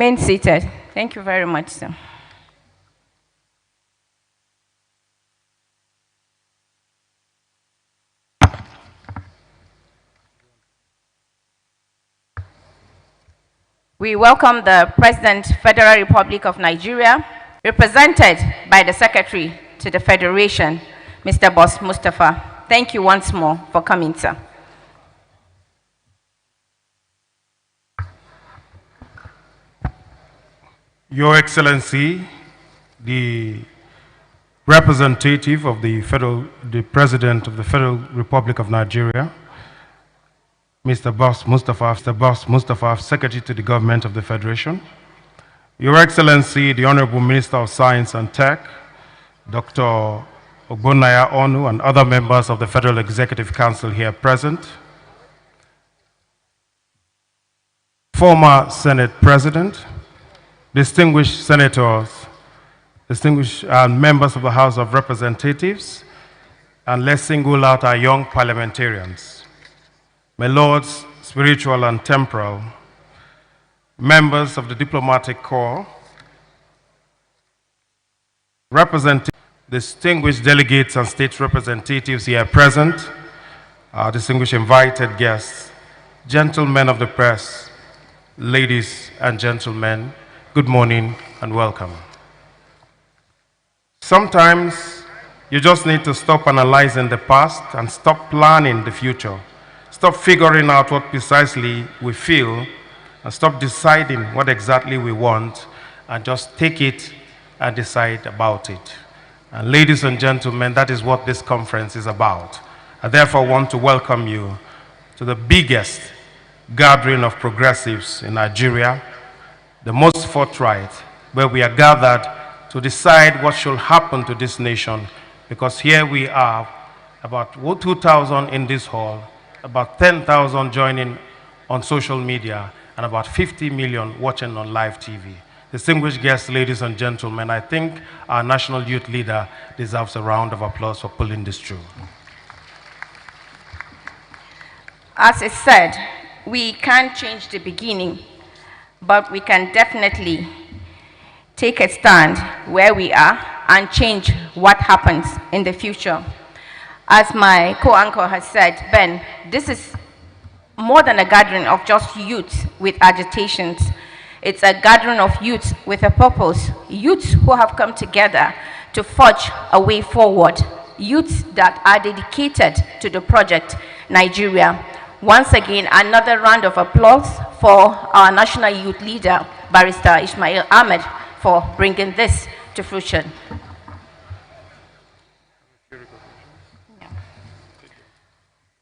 Remain seated. Thank you very much, sir. We welcome the President, Federal Republic of Nigeria, represented by the Secretary to the Federation, Mr. Boss Mustafa. Thank you once more for coming, sir. Your Excellency, the representative of the President of the Federal Republic of Nigeria, Mr. Boss Mustafa, Secretary to the Government of the Federation, Your Excellency, the Honorable Minister of Science and Tech, Dr. Ogbonnaya Onu, and other members of the Federal Executive Council here present, former Senate President, distinguished senators, distinguished members of the House of Representatives, and let's single out our young parliamentarians, my lords, spiritual and temporal, members of the diplomatic corps, distinguished delegates and state representatives here present, distinguished invited guests, gentlemen of the press, ladies and gentlemen, good morning and welcome. Sometimes you just need to stop analyzing the past and stop planning the future. Stop figuring out what precisely we feel and stop deciding what exactly we want and just take it and decide about it. And ladies and gentlemen, that is what this conference is about. I therefore want to welcome you to the biggest gathering of progressives in Nigeria, the most forthright, where we are gathered to decide what should happen to this nation, because here we are, about 2,000 in this hall, about 10,000 joining on social media, and about 50 million watching on live TV. Distinguished guests, ladies and gentlemen, I think our national youth leader deserves a round of applause for pulling this through. As is said, we can't change the beginning, but we can definitely take a stand where we are and change what happens in the future. As my co-anchor has said, Ben, this is more than a gathering of just youth with agitations. It's a gathering of youth with a purpose, youths who have come together to forge a way forward, youths that are dedicated to the project Nigeria. Once again, another round of applause for our national youth leader, Barrister Ismail Ahmed, for bringing this to fruition.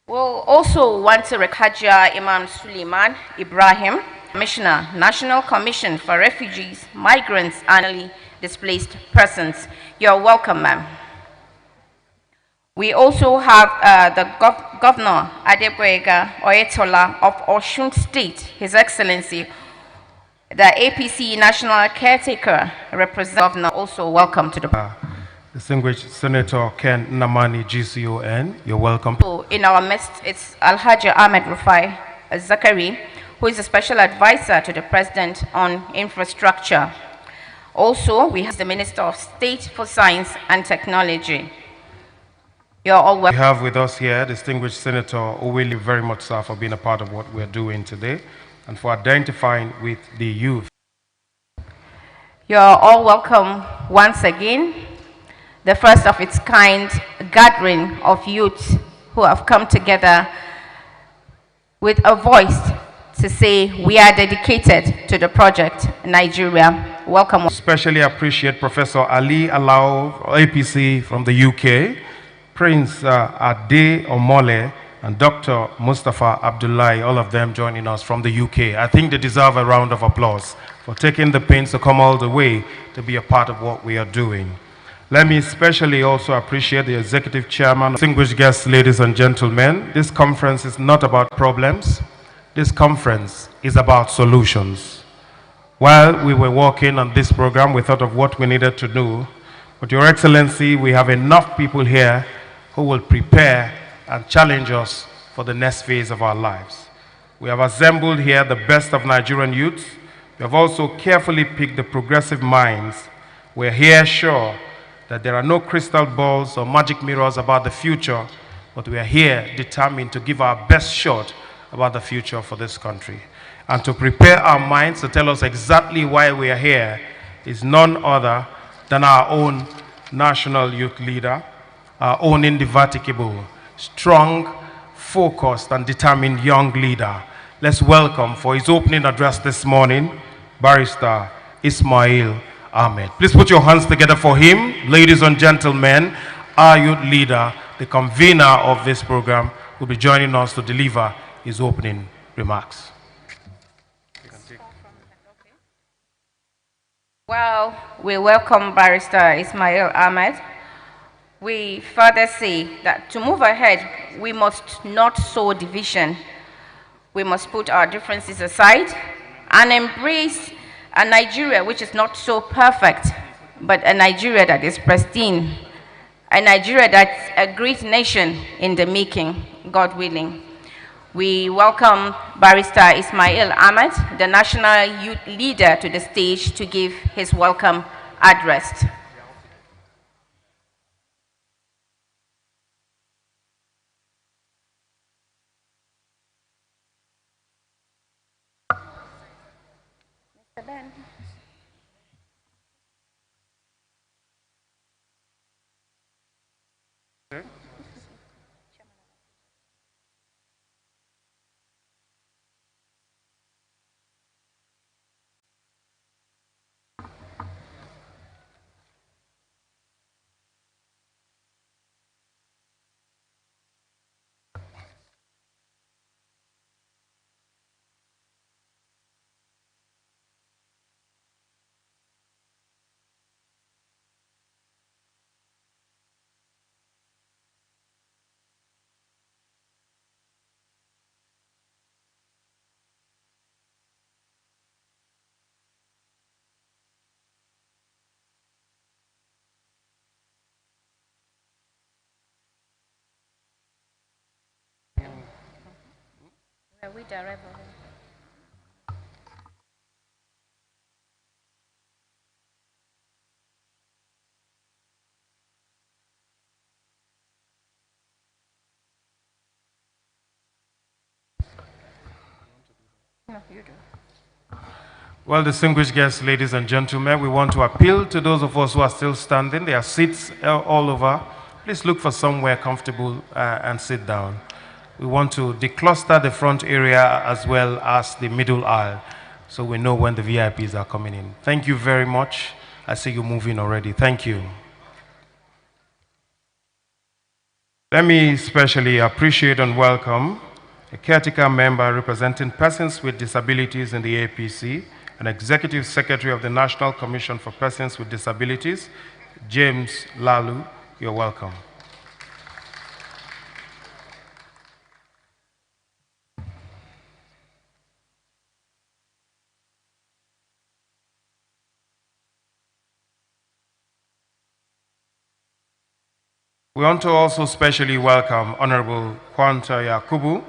We'll also want to recognize Hajia Imam Suleiman Ibrahim, Commissioner, National Commission for Refugees, Migrants, and Displaced Persons. You're welcome, ma'am. We also have the Governor Adegboyega Oyetola of Osun State, His Excellency, the APC National Caretaker Representative Governor, also welcome to the Distinguished Senator Ken Namani, GCON, you're welcome. So in our midst, it's Alhaji Ahmed Rufai Zakari, who is a special advisor to the President on infrastructure. Also, we have the Minister of State for Science and Technology. You're all welcome. We have with us here distinguished Senator Owili very much, sir, for being a part of what we're doing today and for identifying with the youth. You're all welcome once again. The first of its kind gathering of youth who have come together with a voice to say we are dedicated to the project Nigeria. Welcome. Especially appreciate Professor Ali Alao, APC from the UK, Prince Ade Omole, and Dr. Mustafa Abdullahi, all of them joining us from the UK. I think they deserve a round of applause for taking the pains to come all the way to be a part of what we are doing. Let me especially also appreciate the Executive Chairman, distinguished guests, ladies and gentlemen. This conference is not about problems. This conference is about solutions. While we were working on this program, we thought of what we needed to do. But Your Excellency, we have enough people here who will prepare and challenge us for the next phase of our lives. We have assembled here the best of Nigerian youths We have also carefully picked the progressive minds. We're here sure that there are no crystal balls or magic mirrors about the future, but we are here determined to give our best shot about the future for this country. And to prepare our minds to tell us exactly why we are here is none other than our own national youth leader, our own indefatigable, strong, focused, and determined young leader. Let's welcome for his opening address this morning, Barrister Ismail Ahmed. Please put your hands together for him. Ladies and gentlemen, our youth leader, the convener of this program, will be joining us to deliver his opening remarks. Well, we welcome Barrister Ismail Ahmed. We further say that to move ahead, we must not sow division. We must put our differences aside and embrace a Nigeria which is not so perfect, but a Nigeria that is pristine, a Nigeria that's a great nation in the making, God willing. We welcome Barrister Ismail Ahmed, the national youth leader, to the stage to give his welcome address. Mr. Ben. We direct. No, you do. Well, distinguished guests, ladies and gentlemen, we want to appeal to those of us who are still standing. There are seats all over. Please look for somewhere comfortable and sit down. We want to decluster the front area as well as the middle aisle so we know when the VIPs are coming in. Thank you very much. I see you moving already. Thank you. Let me especially appreciate and welcome a caretaker member representing persons with disabilities in the APC, an executive secretary of the National Commission for Persons with Disabilities, James Lalu. You're welcome. We want to also specially welcome Honorable Kwanta Yakubu,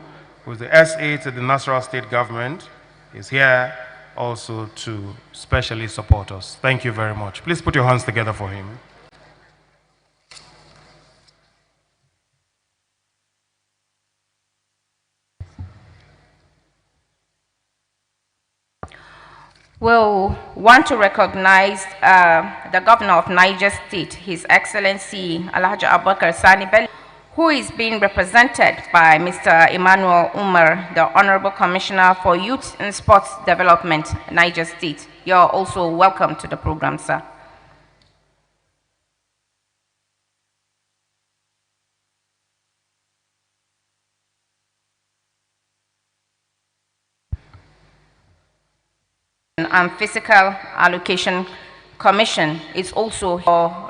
who is the SA to the Nasarawa State Government. He's here also to specially support us. Thank you very much. Please put your hands together for him. We'll want to recognize the governor of Niger State, His Excellency Alhaji Abubakar Sani Bello, who is being represented by Mr. Emmanuel Umar, the Honorable Commissioner for Youth and Sports Development, Niger State. You're also welcome to the program, sir. And Physical Allocation Commission is also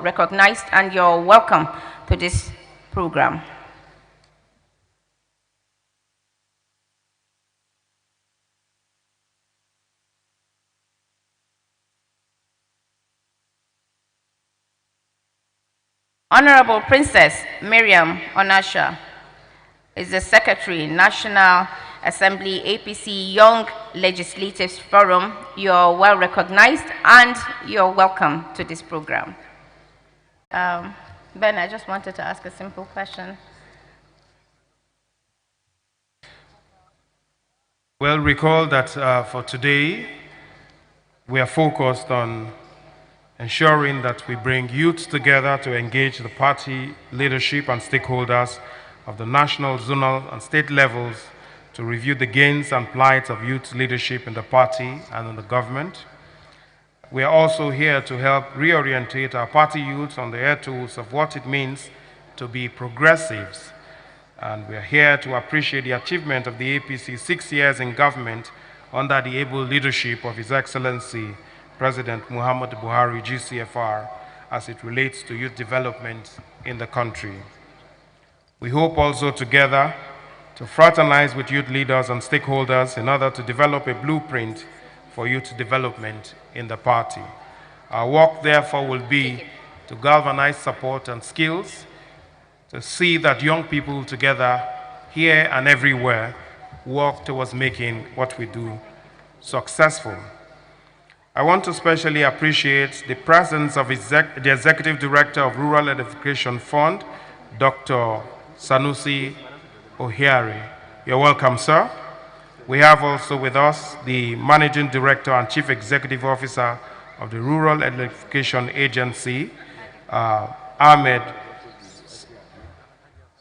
recognized, and you're welcome to this program. Honorable Princess Miriam Onasha is the Secretary, National Assembly APC Young Legislatives Forum, you're well recognized and you're welcome to this program. Ben, I just wanted to ask a simple question. Well, recall that for today, we are focused on ensuring that we bring youth together to engage the party leadership and stakeholders of the national, zonal, and state levels to review the gains and plight of youth leadership in the party and in the government. We are also here to help reorientate our party youths on the air tools of what it means to be progressives. And we are here to appreciate the achievement of the APC 6 years in government under the able leadership of His Excellency President Muhammadu Buhari, GCFR, as it relates to youth development in the country. We hope also together to fraternize with youth leaders and stakeholders in order to develop a blueprint for youth development in the party. Our work, therefore, will be to galvanize support and skills, to see that young people together, here and everywhere, work towards making what we do successful. I want to especially appreciate the presence of the Executive Director of Rural Edification Fund, Dr. Sanusi Ohiari. You're welcome, sir. We have also with us the Managing Director and Chief Executive Officer of the Rural Edification Agency, Ahmed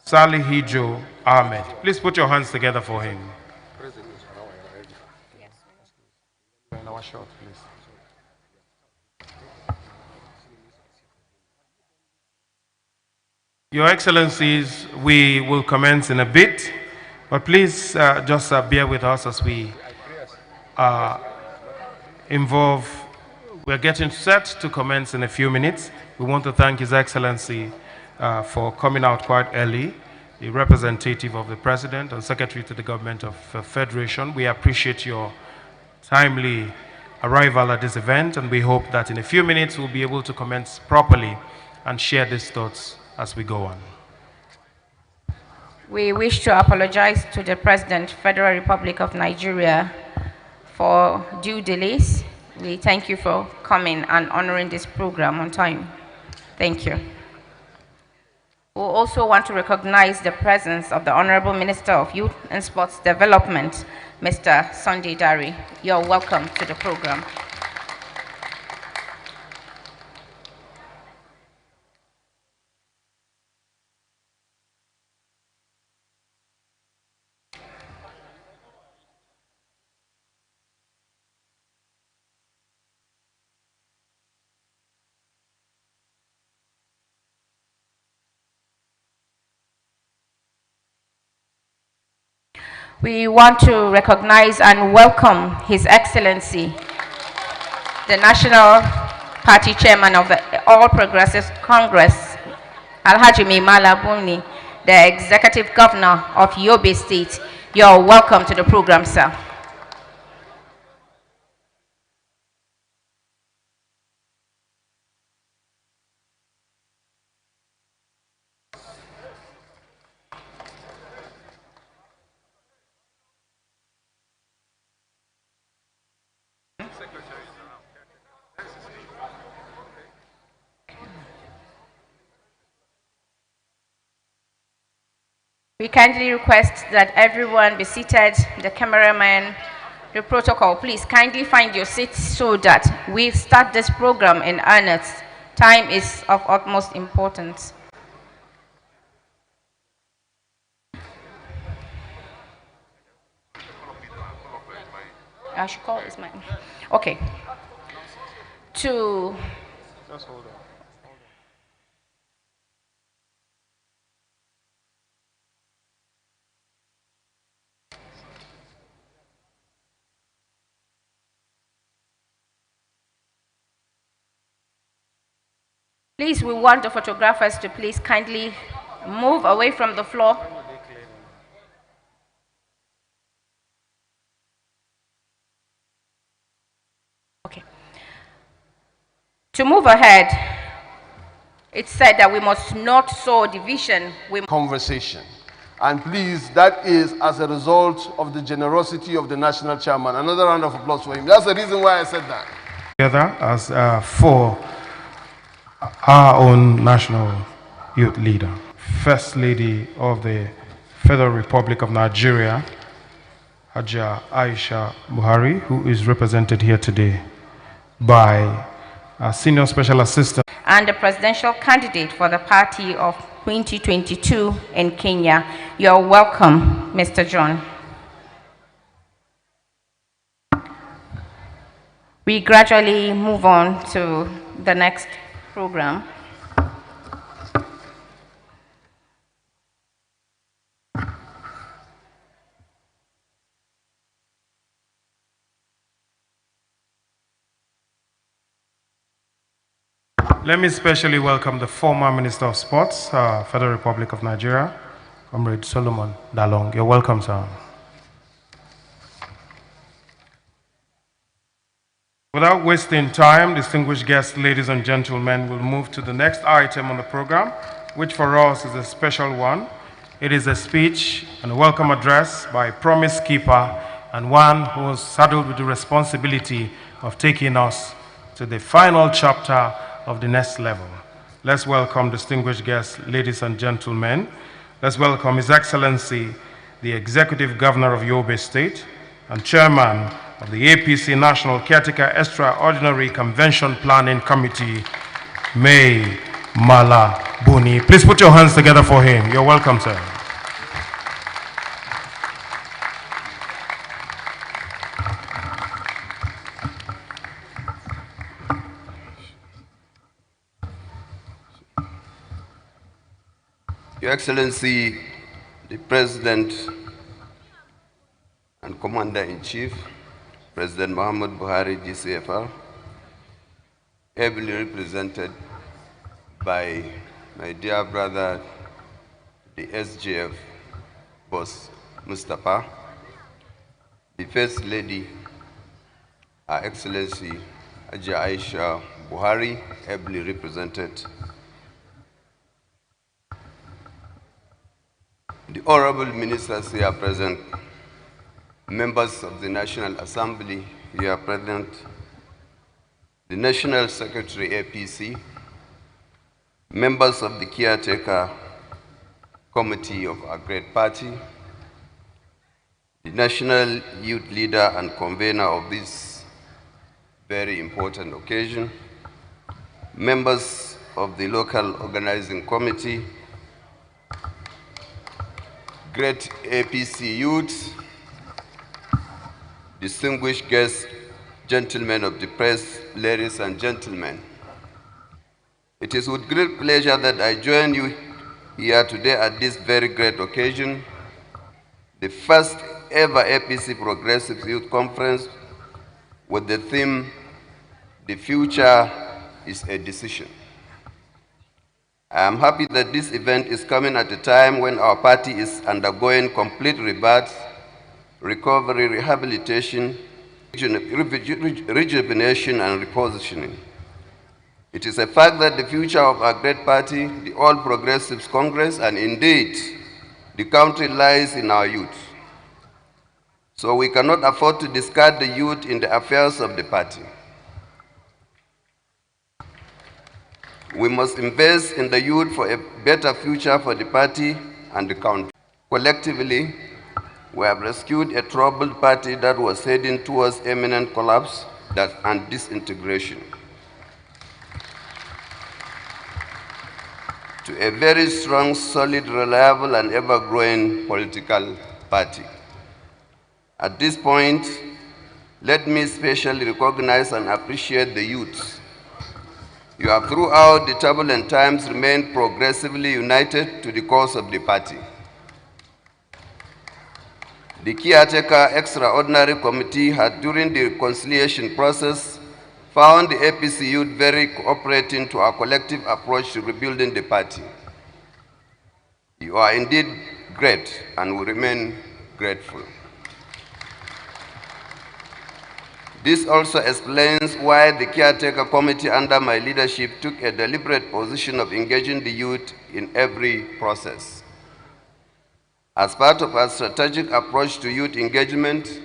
Salihijo Ahmed. Please put your hands together for him. In our shot, please. Your Excellencies, we will commence in a bit, but please just bear with us as we we're getting set to commence in a few minutes. We want to thank His Excellency for coming out quite early, the representative of the President and Secretary to the Government of Federation. We appreciate your timely arrival at this event, and we hope that in a few minutes we'll be able to commence properly and share these thoughts as we go on. We wish to apologize to the President, Federal Republic of Nigeria, for due delays. We thank you for coming and honoring this program on time. Thank you. We also want to recognize the presence of the Honorable Minister of Youth and Sports Development, Mr. Sunday Dari. You're welcome to the program. We want to recognize and welcome His Excellency, the National Party Chairman of the All Progressives Congress, Alhaji Mimala Buni, the Executive Governor of Yobe State. You're welcome to the program, sir. We kindly request that everyone be seated, the cameraman, the protocol. Please kindly find your seats so that we start this program in earnest. Time is of utmost importance. I should call this mine. Okay. Just hold on. Please, we want the photographers to please kindly move away from the floor. Okay. To move ahead, it's said that we must not sow division. Conversation. And please, that is as a result of the generosity of the national chairman. Another round of applause for him. That's the reason why I said that. Together as for our own national youth leader, First Lady of the Federal Republic of Nigeria, Hajia Aisha Buhari, who is represented here today by our Senior Special Assistant and the presidential candidate for the party of 2022 in Kenya. You're welcome, Mr. John. We gradually move on to the next program. Let me especially welcome the former Minister of Sports, Federal Republic of Nigeria, Comrade Solomon Dalong. You're welcome, sir. Without wasting time, distinguished guests, ladies and gentlemen, we'll move to the next item on the program, which for us is a special one. It is a speech and a welcome address by a promise keeper and one who is saddled with the responsibility of taking us to the final chapter of the next level. Let's welcome distinguished guests, ladies and gentlemen. Let's welcome His Excellency, the Executive Governor of Yobe State and Chairman of the APC National Caretaker Extraordinary Convention Planning Committee, May Mala Buni. Please put your hands together for him. You're welcome, sir. Your Excellency, the President and Commander-in-Chief, President Muhammad Buhari, GCFR, ably represented by my dear brother, the SGF boss, Mustafa, the First Lady, Her Excellency Hajia Aisha Buhari, ably represented, the honorable ministers here present, members of the National Assembly here present, the National Secretary APC, members of the Caretaker Committee of our great party, the National Youth Leader and Convener of this very important occasion, members of the Local Organizing Committee, great APC youth, distinguished guests, gentlemen of the press, ladies and gentlemen. It is with great pleasure that I join you here today at this very great occasion, the first ever APC Progressive Youth Conference with the theme, "The Future is a Decision." I am happy that this event is coming at a time when our party is undergoing complete rebirth, recovery, rehabilitation, rejuvenation, and repositioning. It is a fact that the future of our great party, the All Progressives Congress, and indeed the country lies in our youth. So we cannot afford to discard the youth in the affairs of the party. We must invest in the youth for a better future for the party and the country. Collectively, we have rescued a troubled party that was heading towards imminent collapse and disintegration to a very strong, solid, reliable, and ever-growing political party. At this point, let me especially recognize and appreciate the youth. You have throughout the turbulent times remained progressively united to the cause of the party. The Caretaker Extraordinary Committee had, during the reconciliation process, found the APC youth very cooperating to our collective approach to rebuilding the party. You are indeed great and will remain grateful. This also explains why the Caretaker Committee under my leadership took a deliberate position of engaging the youth in every process. As part of our strategic approach to youth engagement,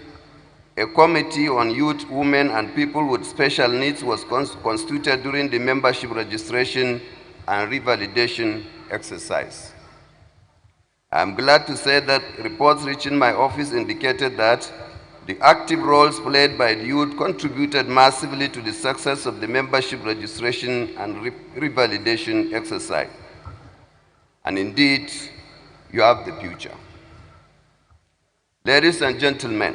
a committee on youth, women, and people with special needs was constituted during the membership registration and revalidation exercise. I am glad to say that reports reaching my office indicated that the active roles played by the youth contributed massively to the success of the membership registration and revalidation exercise. And indeed, you have the future. Ladies and gentlemen,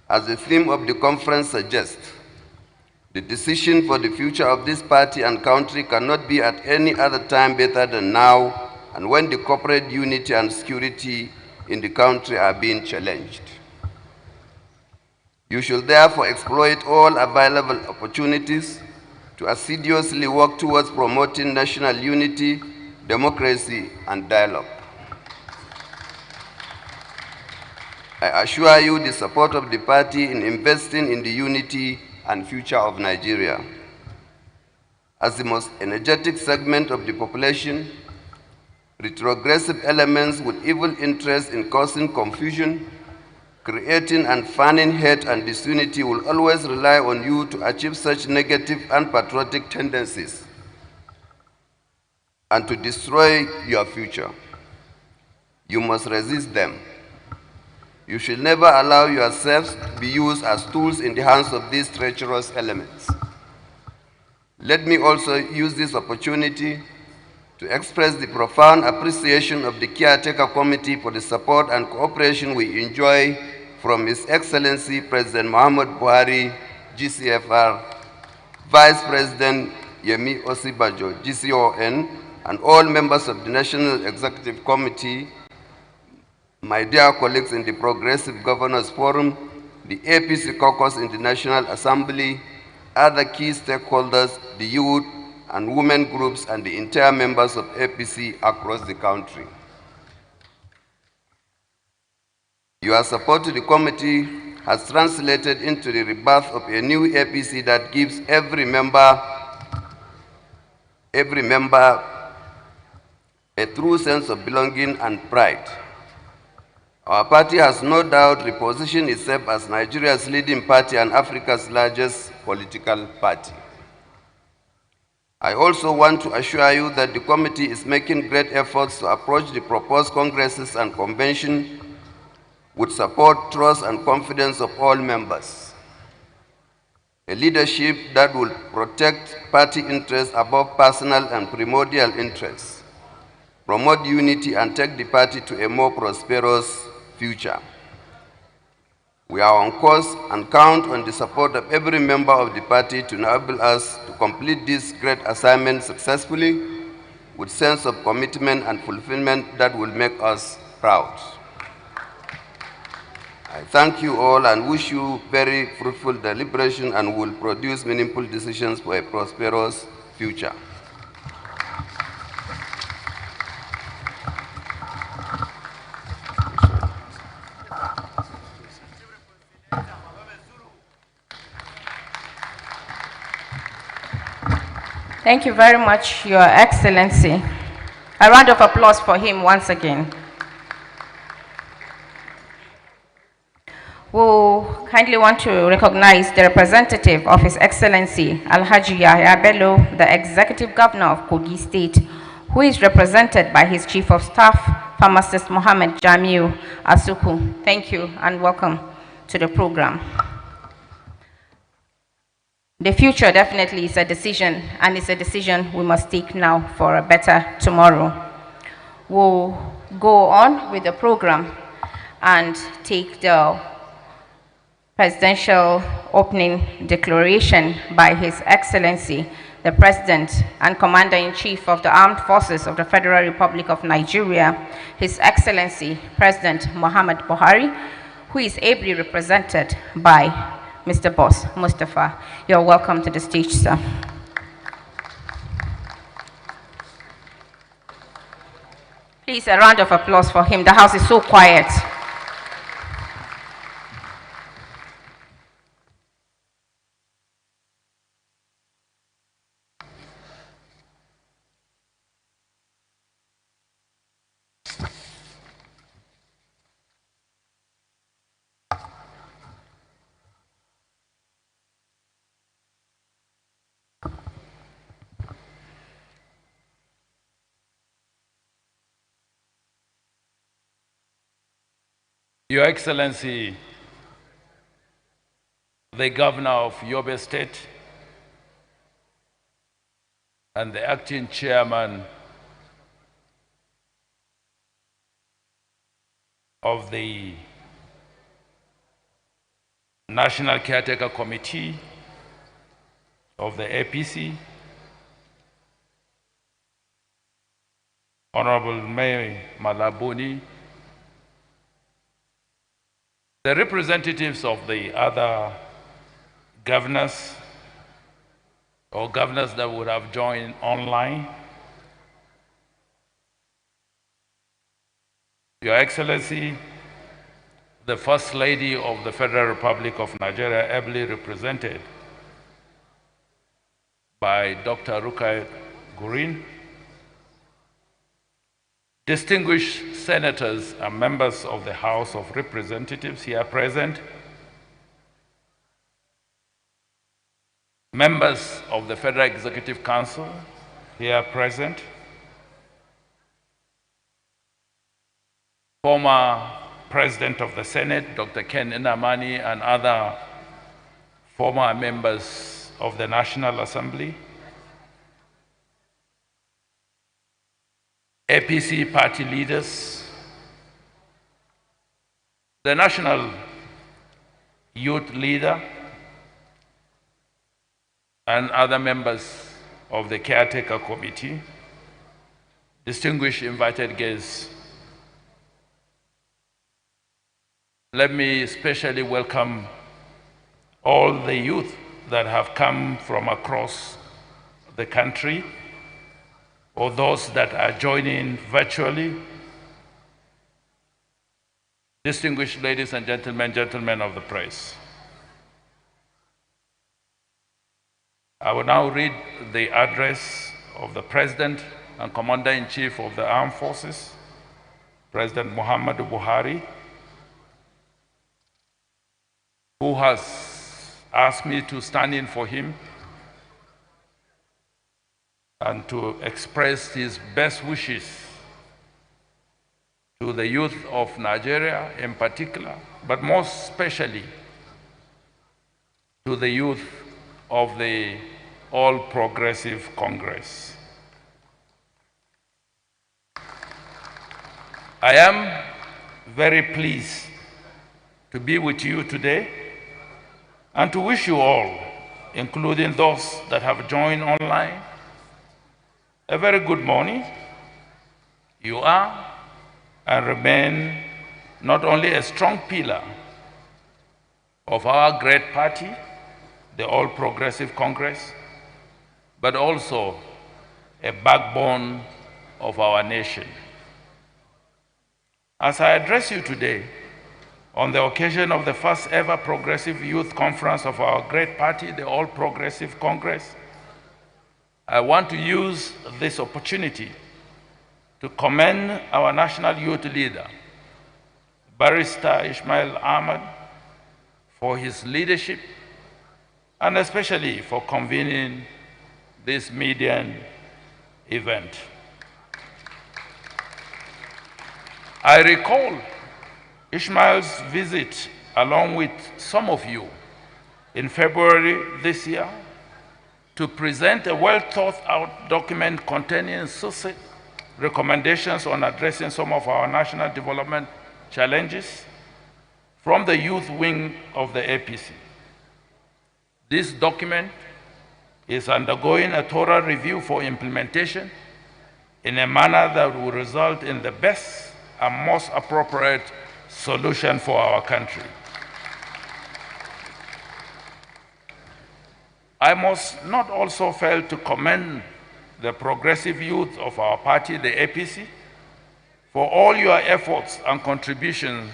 as the theme of the conference suggests, the decision for the future of this party and country cannot be at any other time better than now, and when the corporate unity and security in the country are being challenged. You should therefore exploit all available opportunities to assiduously work towards promoting national unity, democracy, and dialogue. I assure you the support of the party in investing in the unity and future of Nigeria. As the most energetic segment of the population, retrogressive elements with evil interests in causing confusion, creating and fanning hate and disunity will always rely on you to achieve such negative and patriotic tendencies and to destroy your future. You must resist them. You should never allow yourselves to be used as tools in the hands of these treacherous elements. Let me also use this opportunity to express the profound appreciation of the Caretaker Committee for the support and cooperation we enjoy from His Excellency President Muhammad Buhari, GCFR, Vice President Yemi Osibajo, GCON, and all members of the National Executive Committee, my dear colleagues in the Progressive Governors Forum, the APC caucus in the National Assembly, other key stakeholders, the youth and women groups, and the entire members of APC across the country. Your support to the committee has translated into the rebirth of a new APC that gives every member a true sense of belonging and pride. Our party has no doubt repositioned itself as Nigeria's leading party and Africa's largest political party. I also want to assure you that the committee is making great efforts to approach the proposed congresses and convention with support, trust, and confidence of all members. A leadership that will protect party interests above personal and primordial interests, promote unity, and take the party to a more prosperous future. We are on course and count on the support of every member of the party to enable us to complete this great assignment successfully with sense of commitment and fulfillment that will make us proud. I thank you all and wish you very fruitful deliberation and will produce meaningful decisions for a prosperous future. Thank you very much, Your Excellency. A round of applause for him once again. We'll kindly want to recognize the representative of His Excellency Alhaji Yahya Bello, the Executive Governor of Kogi State, who is represented by his Chief of Staff, Pharmacist Mohammed Jamiu Asuku. Thank you and welcome to the program. The future definitely is a decision, and it's a decision we must take now for a better tomorrow. We'll go on with the program and take the presidential opening declaration by His Excellency, the President and Commander-in-Chief of the Armed Forces of the Federal Republic of Nigeria, His Excellency President Muhammad Buhari, who is ably represented by Mr. Boss Mustafa. You're welcome to the stage, sir. Please, a round of applause for him. The house is so quiet. Your Excellency, the Governor of Yobe State and the Acting Chairman of the National Caretaker Committee of the APC, Honorable Mayor Malabuni, the representatives of the other governors or governors that would have joined online, Your Excellency, the First Lady of the Federal Republic of Nigeria, ably represented by Dr. Rukayat Gurrin, distinguished senators and members of the House of Representatives here present, members of the Federal Executive Council here present, former President of the Senate, Dr. Ken Inamani, and other former members of the National Assembly, APC party leaders, the National Youth Leader, and other members of the Caretaker Committee, distinguished invited guests. Let me especially welcome all the youth that have come from across the country, or those that are joining virtually. Distinguished ladies and gentlemen, gentlemen of the press. I will now read the address of the President and Commander-in-Chief of the Armed Forces, President Muhammadu Buhari, who has asked me to stand in for him and to express his best wishes to the youth of Nigeria in particular, but most especially to the youth of the All Progressive Congress. I am very pleased to be with you today and to wish you all, including those that have joined online, a very good morning. You are and remain not only a strong pillar of our great party, the All Progressive Congress, but also a backbone of our nation. As I address you today, on the occasion of the first ever Progressive Youth Conference of our great party, the All Progressive Congress, I want to use this opportunity to commend our National Youth Leader, Barrister Ismail Ahmad, for his leadership and especially for convening this median event. I recall Ismail's visit along with some of you in February this year to present a well-thought-out document containing succinct recommendations on addressing some of our national development challenges from the youth wing of the APC. This document is undergoing a thorough review for implementation in a manner that will result in the best and most appropriate solution for our country. I must not also fail to commend the progressive youth of our party, the APC, for all your efforts and contributions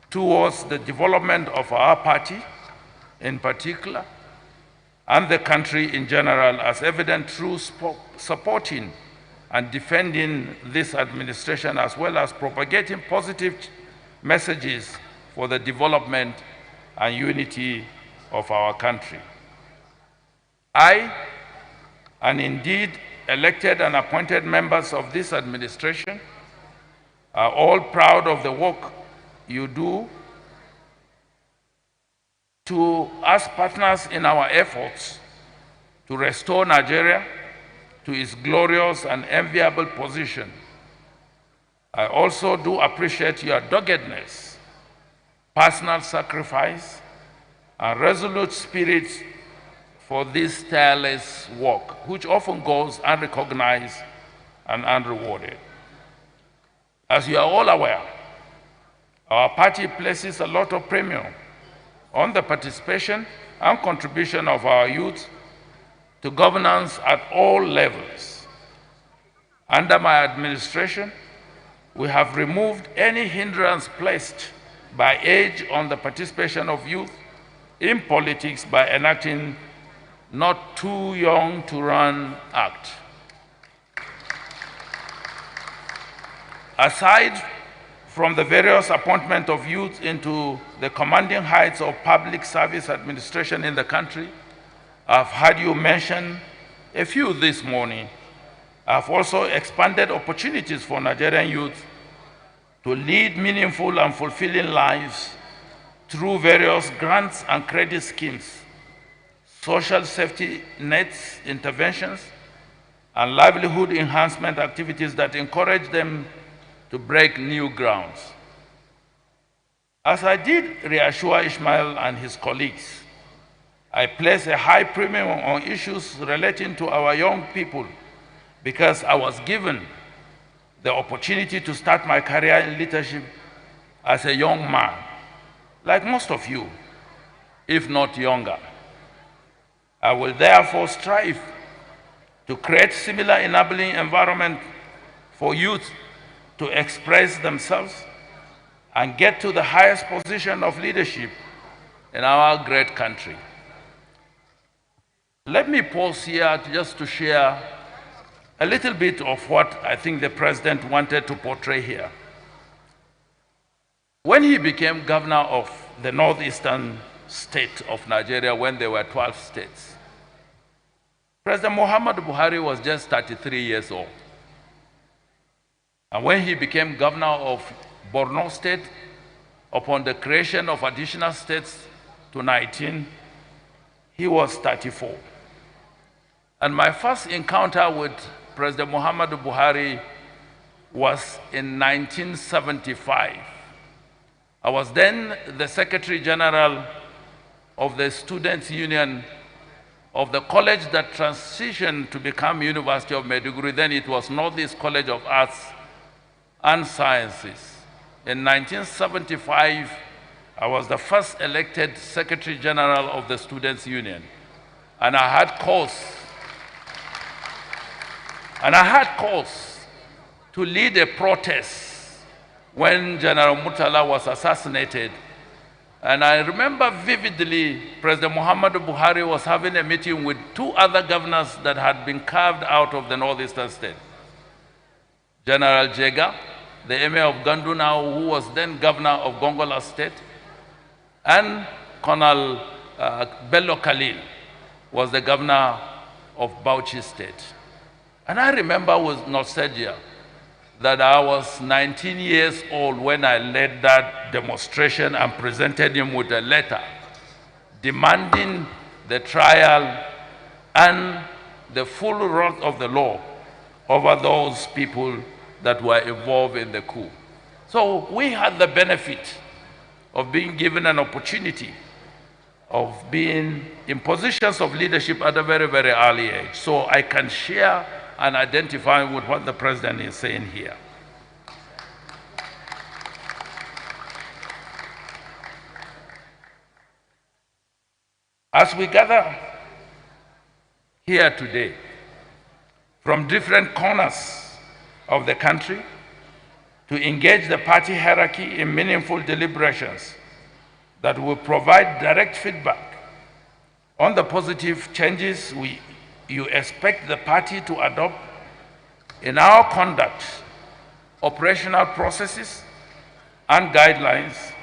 towards the development of our party in particular, and the country in general, as evident through supporting and defending this administration, as well as propagating positive messages for the development and unity of our country. I, and indeed elected and appointed members of this administration, are all proud of the work you do to us partners in our efforts to restore Nigeria to its glorious and enviable position. I also do appreciate your doggedness, personal sacrifice, and resolute spirit for this tireless work, which often goes unrecognized and unrewarded. As you are all aware, our party places a lot of premium on the participation and contribution of our youth to governance at all levels. Under my administration, we have removed any hindrance placed by age on the participation of youth in politics by enacting Not Too Young to Run Act. Aside from the various appointment of youth into the commanding heights of public service administration in the country, I've heard you mention a few this morning. I've also expanded opportunities for Nigerian youth to lead meaningful and fulfilling lives through various grants and credit schemes, social safety nets interventions, and livelihood enhancement activities that encourage them to break new grounds. As I did reassure Ishmael and his colleagues, I place a high premium on issues relating to our young people because I was given the opportunity to start my career in leadership as a young man, like most of you, if not younger. I will therefore strive to create similar enabling environment for youth to express themselves and get to the highest position of leadership in our great country. Let me pause here just to share a little bit of what I think the president wanted to portray here. When he became governor of the northeastern state of Nigeria, when there were 12 states, President Muhammadu Buhari was just 33 years old. And when he became governor of Borno State, upon the creation of additional states to 19, he was 34. And my first encounter with President Muhammadu Buhari was in 1975. I was then the Secretary General of the Students' Union of the college that transitioned to become University of Maiduguri. Then it was Northeast College of Arts and Sciences. In 1975, I was the first elected Secretary General of the Students' Union. And I had cause to lead a protest when General Murtala was assassinated. And I remember vividly President Muhammadu Buhari was having a meeting with two other governors that had been carved out of the northeastern state. General Jega, the Emir of Ganduna, who was then governor of Gongola State, and Colonel Bello Khalil was the governor of Bauchi State. And I remember with nostalgia that I was 19 years old when I led that demonstration and presented him with a letter demanding the trial and the full wrath of the law over those people that were involved in the coup. So we had the benefit of being given an opportunity of being in positions of leadership at a very, very early age. So I can share and identify with what the president is saying here. As we gather here today from different corners of the country to engage the party hierarchy in meaningful deliberations that will provide direct feedback on the positive changes you expect the party to adopt in our conduct, operational processes, and guidelines.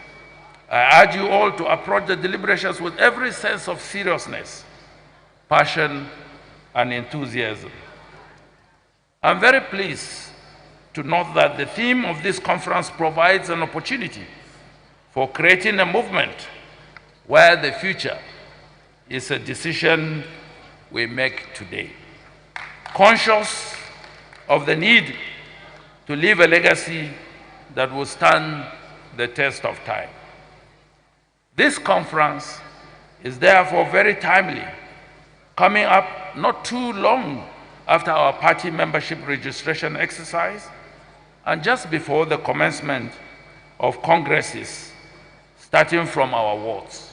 I urge you all to approach the deliberations with every sense of seriousness, passion, and enthusiasm. I'm very pleased to note that the theme of this conference provides an opportunity for creating a movement where the future is a decision we make today. Conscious of the need to leave a legacy that will stand the test of time. This conference is therefore very timely, coming up not too long after our party membership registration exercise and just before the commencement of congresses starting from our wards.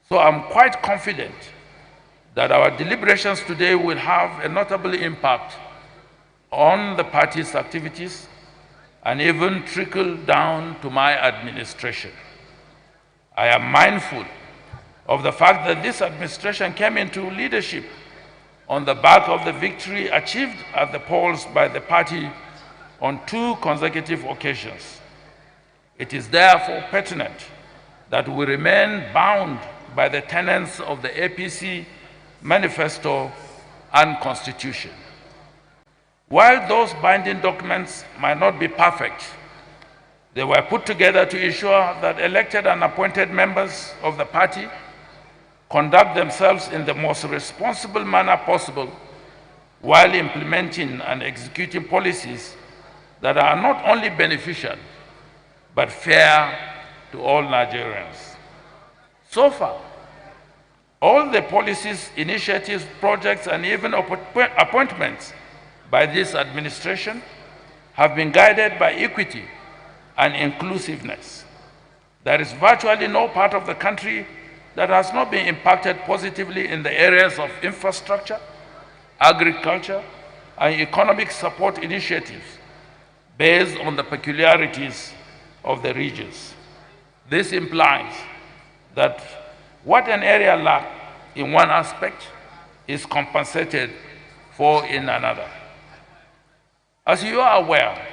So I'm quite confident that our deliberations today will have a notable impact on the party's activities and even trickle down to my administration. I am mindful of the fact that this administration came into leadership on the back of the victory achieved at the polls by the party on 2 consecutive occasions. It is therefore pertinent that we remain bound by the tenets of the APC manifesto and constitution. While those binding documents might not be perfect, they were put together to ensure that elected and appointed members of the party conduct themselves in the most responsible manner possible while implementing and executing policies that are not only beneficial but fair to all Nigerians. So far, all the policies, initiatives, projects, and even appointments by this administration have been guided by equity and inclusiveness. There is virtually no part of the country that has not been impacted positively in the areas of infrastructure, agriculture, and economic support initiatives based on the peculiarities of the regions. This implies that what an area lacks in one aspect is compensated for in another. As you are aware,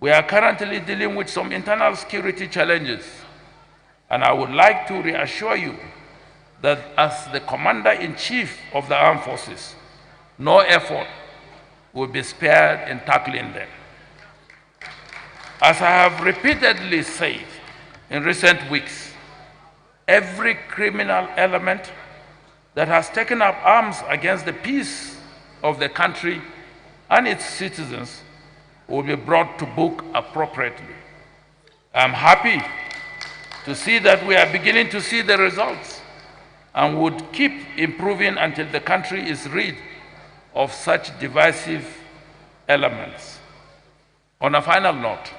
we are currently dealing with some internal security challenges, and I would like to reassure you that as the Commander-in-Chief of the Armed Forces, no effort will be spared in tackling them. As I have repeatedly said in recent weeks, every criminal element that has taken up arms against the peace of the country and its citizens will be brought to book appropriately. I'm happy to see that we are beginning to see the results and would keep improving until the country is rid of such divisive elements. On a final note,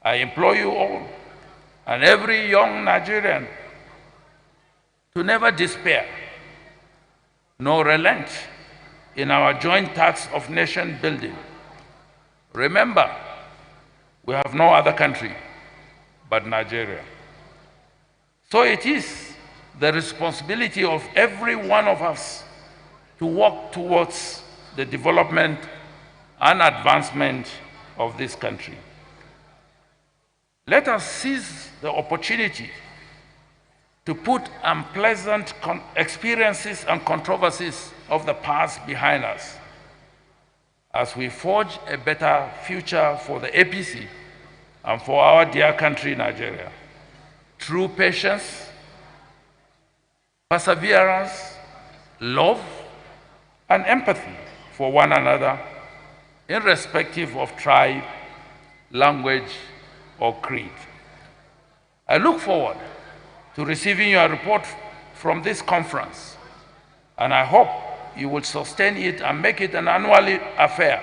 I implore you all and every young Nigerian to never despair nor relent in our joint task of nation building. Remember, we have no other country but Nigeria. So it is the responsibility of every one of us to work towards the development and advancement of this country. Let us seize the opportunity to put unpleasant experiences and controversies of the past behind us as we forge a better future for the APC and for our dear country, Nigeria. Through patience, perseverance, love, and empathy for one another, irrespective of tribe, language, or creed. I look forward to receiving your report from this conference, and I hope you will sustain it and make it an annual affair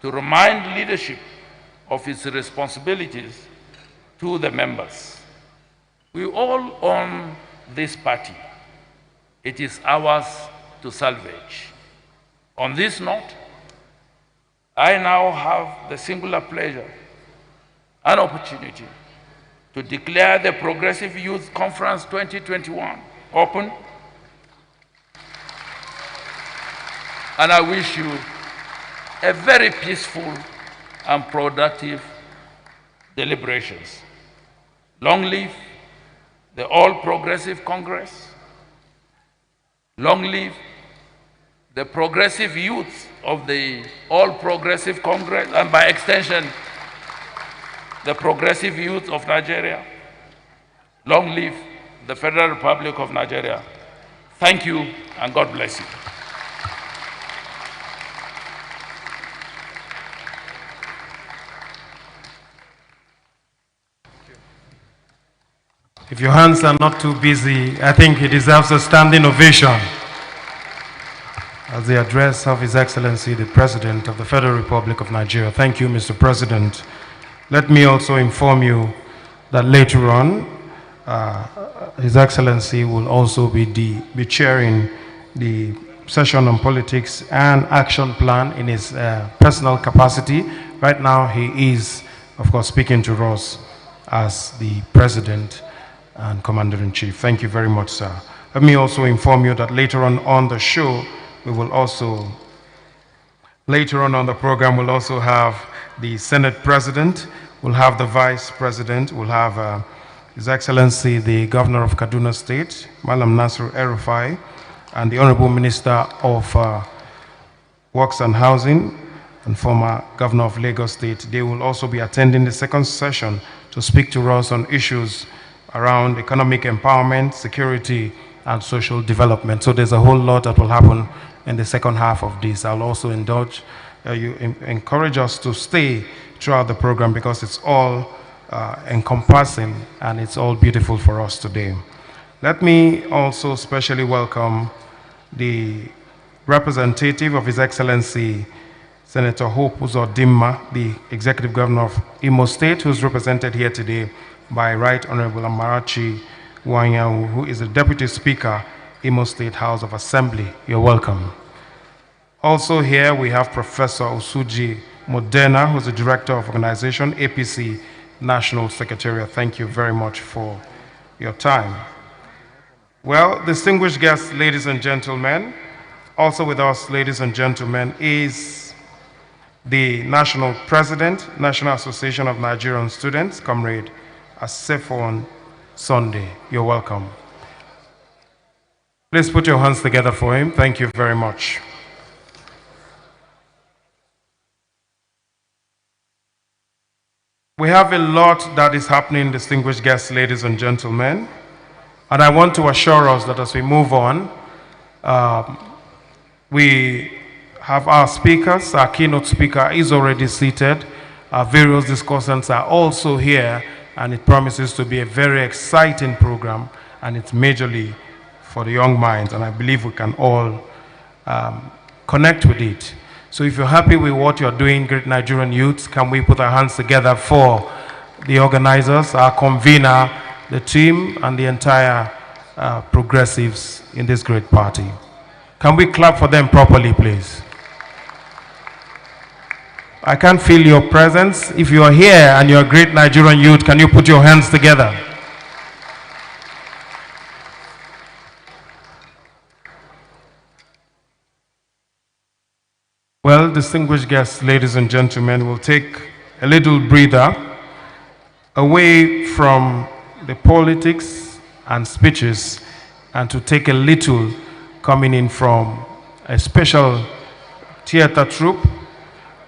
to remind leadership of its responsibilities to the members. We all own this party. It is ours to salvage. On this note, I now have the singular pleasure and opportunity to declare the Progressive Youth Conference 2021 open, and I wish you a very peaceful and productive deliberations. Long live the All Progressive Congress. Long live the progressive youth of the All Progressive Congress, and by extension, the progressive youth of Nigeria. Long live the Federal Republic of Nigeria. Thank you, and God bless you. If your hands are not too busy, I think he deserves a standing ovation as the address of His Excellency, the President of the Federal Republic of Nigeria. Thank you, Mr. President. Let me also inform you that later on, His Excellency will also be chairing the session on politics and action plan in his personal capacity. Right now, he is, of course, speaking to us as the President and Commander-in-Chief. Thank you very much, sir. Let me also inform you that later on the show, we will also, later on the program, we'll also have the Senate President, we'll have the Vice President, we'll have His Excellency, the Governor of Kaduna State, Malam Nasir El-Rufai, and the Honorable Minister of Works and Housing and former Governor of Lagos State. They will also be attending the second session to speak to us on issues around economic empowerment, security, and social development. So there's a whole lot that will happen in the second half of this. I'll also encourage us to stay throughout the program because it's all encompassing and it's all beautiful for us today. Let me also specially welcome the representative of His Excellency Senator Hope Uzodimma, the Executive Governor of Imo State, who's represented here today by Right Honorable Amarachi Wanyanwu, who is the Deputy Speaker, Imo State House of Assembly. You're welcome. Also here we have Professor Osuji Moderna, who's the Director of Organization, APC National Secretariat. Thank you very much for your time. Well, distinguished guests, ladies and gentlemen, also with us, ladies and gentlemen, is the National President, National Association of Nigerian Students, Comrade Asefon Sunday. You're welcome. Please put your hands together for him. Thank you very much. We have a lot that is happening, distinguished guests, ladies and gentlemen. And I want to assure us that as we move on, we have our speakers. Our keynote speaker is already seated. Our various discussants are also here, and it promises to be a very exciting program, and it's majorly for the young minds, and I believe we can all connect with it. So if you're happy with what you're doing, great Nigerian youths, can we put our hands together for the organizers, our convener, the team, and the entire progressives in this great party? Can we clap for them properly, please? I can't feel your presence. If you are here and you're a great Nigerian youth, can you put your hands together? Well, distinguished guests, ladies and gentlemen, we'll take a little breather away from the politics and speeches and to take a little coming in from a special theater troupe.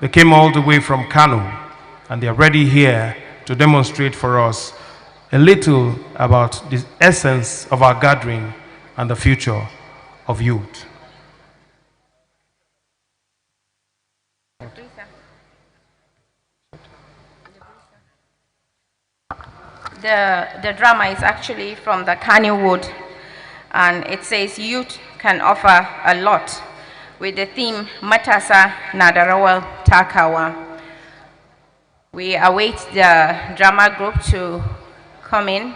They came all the way from Kano, and they're ready here to demonstrate for us a little about the essence of our gathering and the future of youth. The drama is actually from the Kannywood, and it says youth can offer a lot, with the theme Matasa Nadarawal Takawa. We await the drama group to come in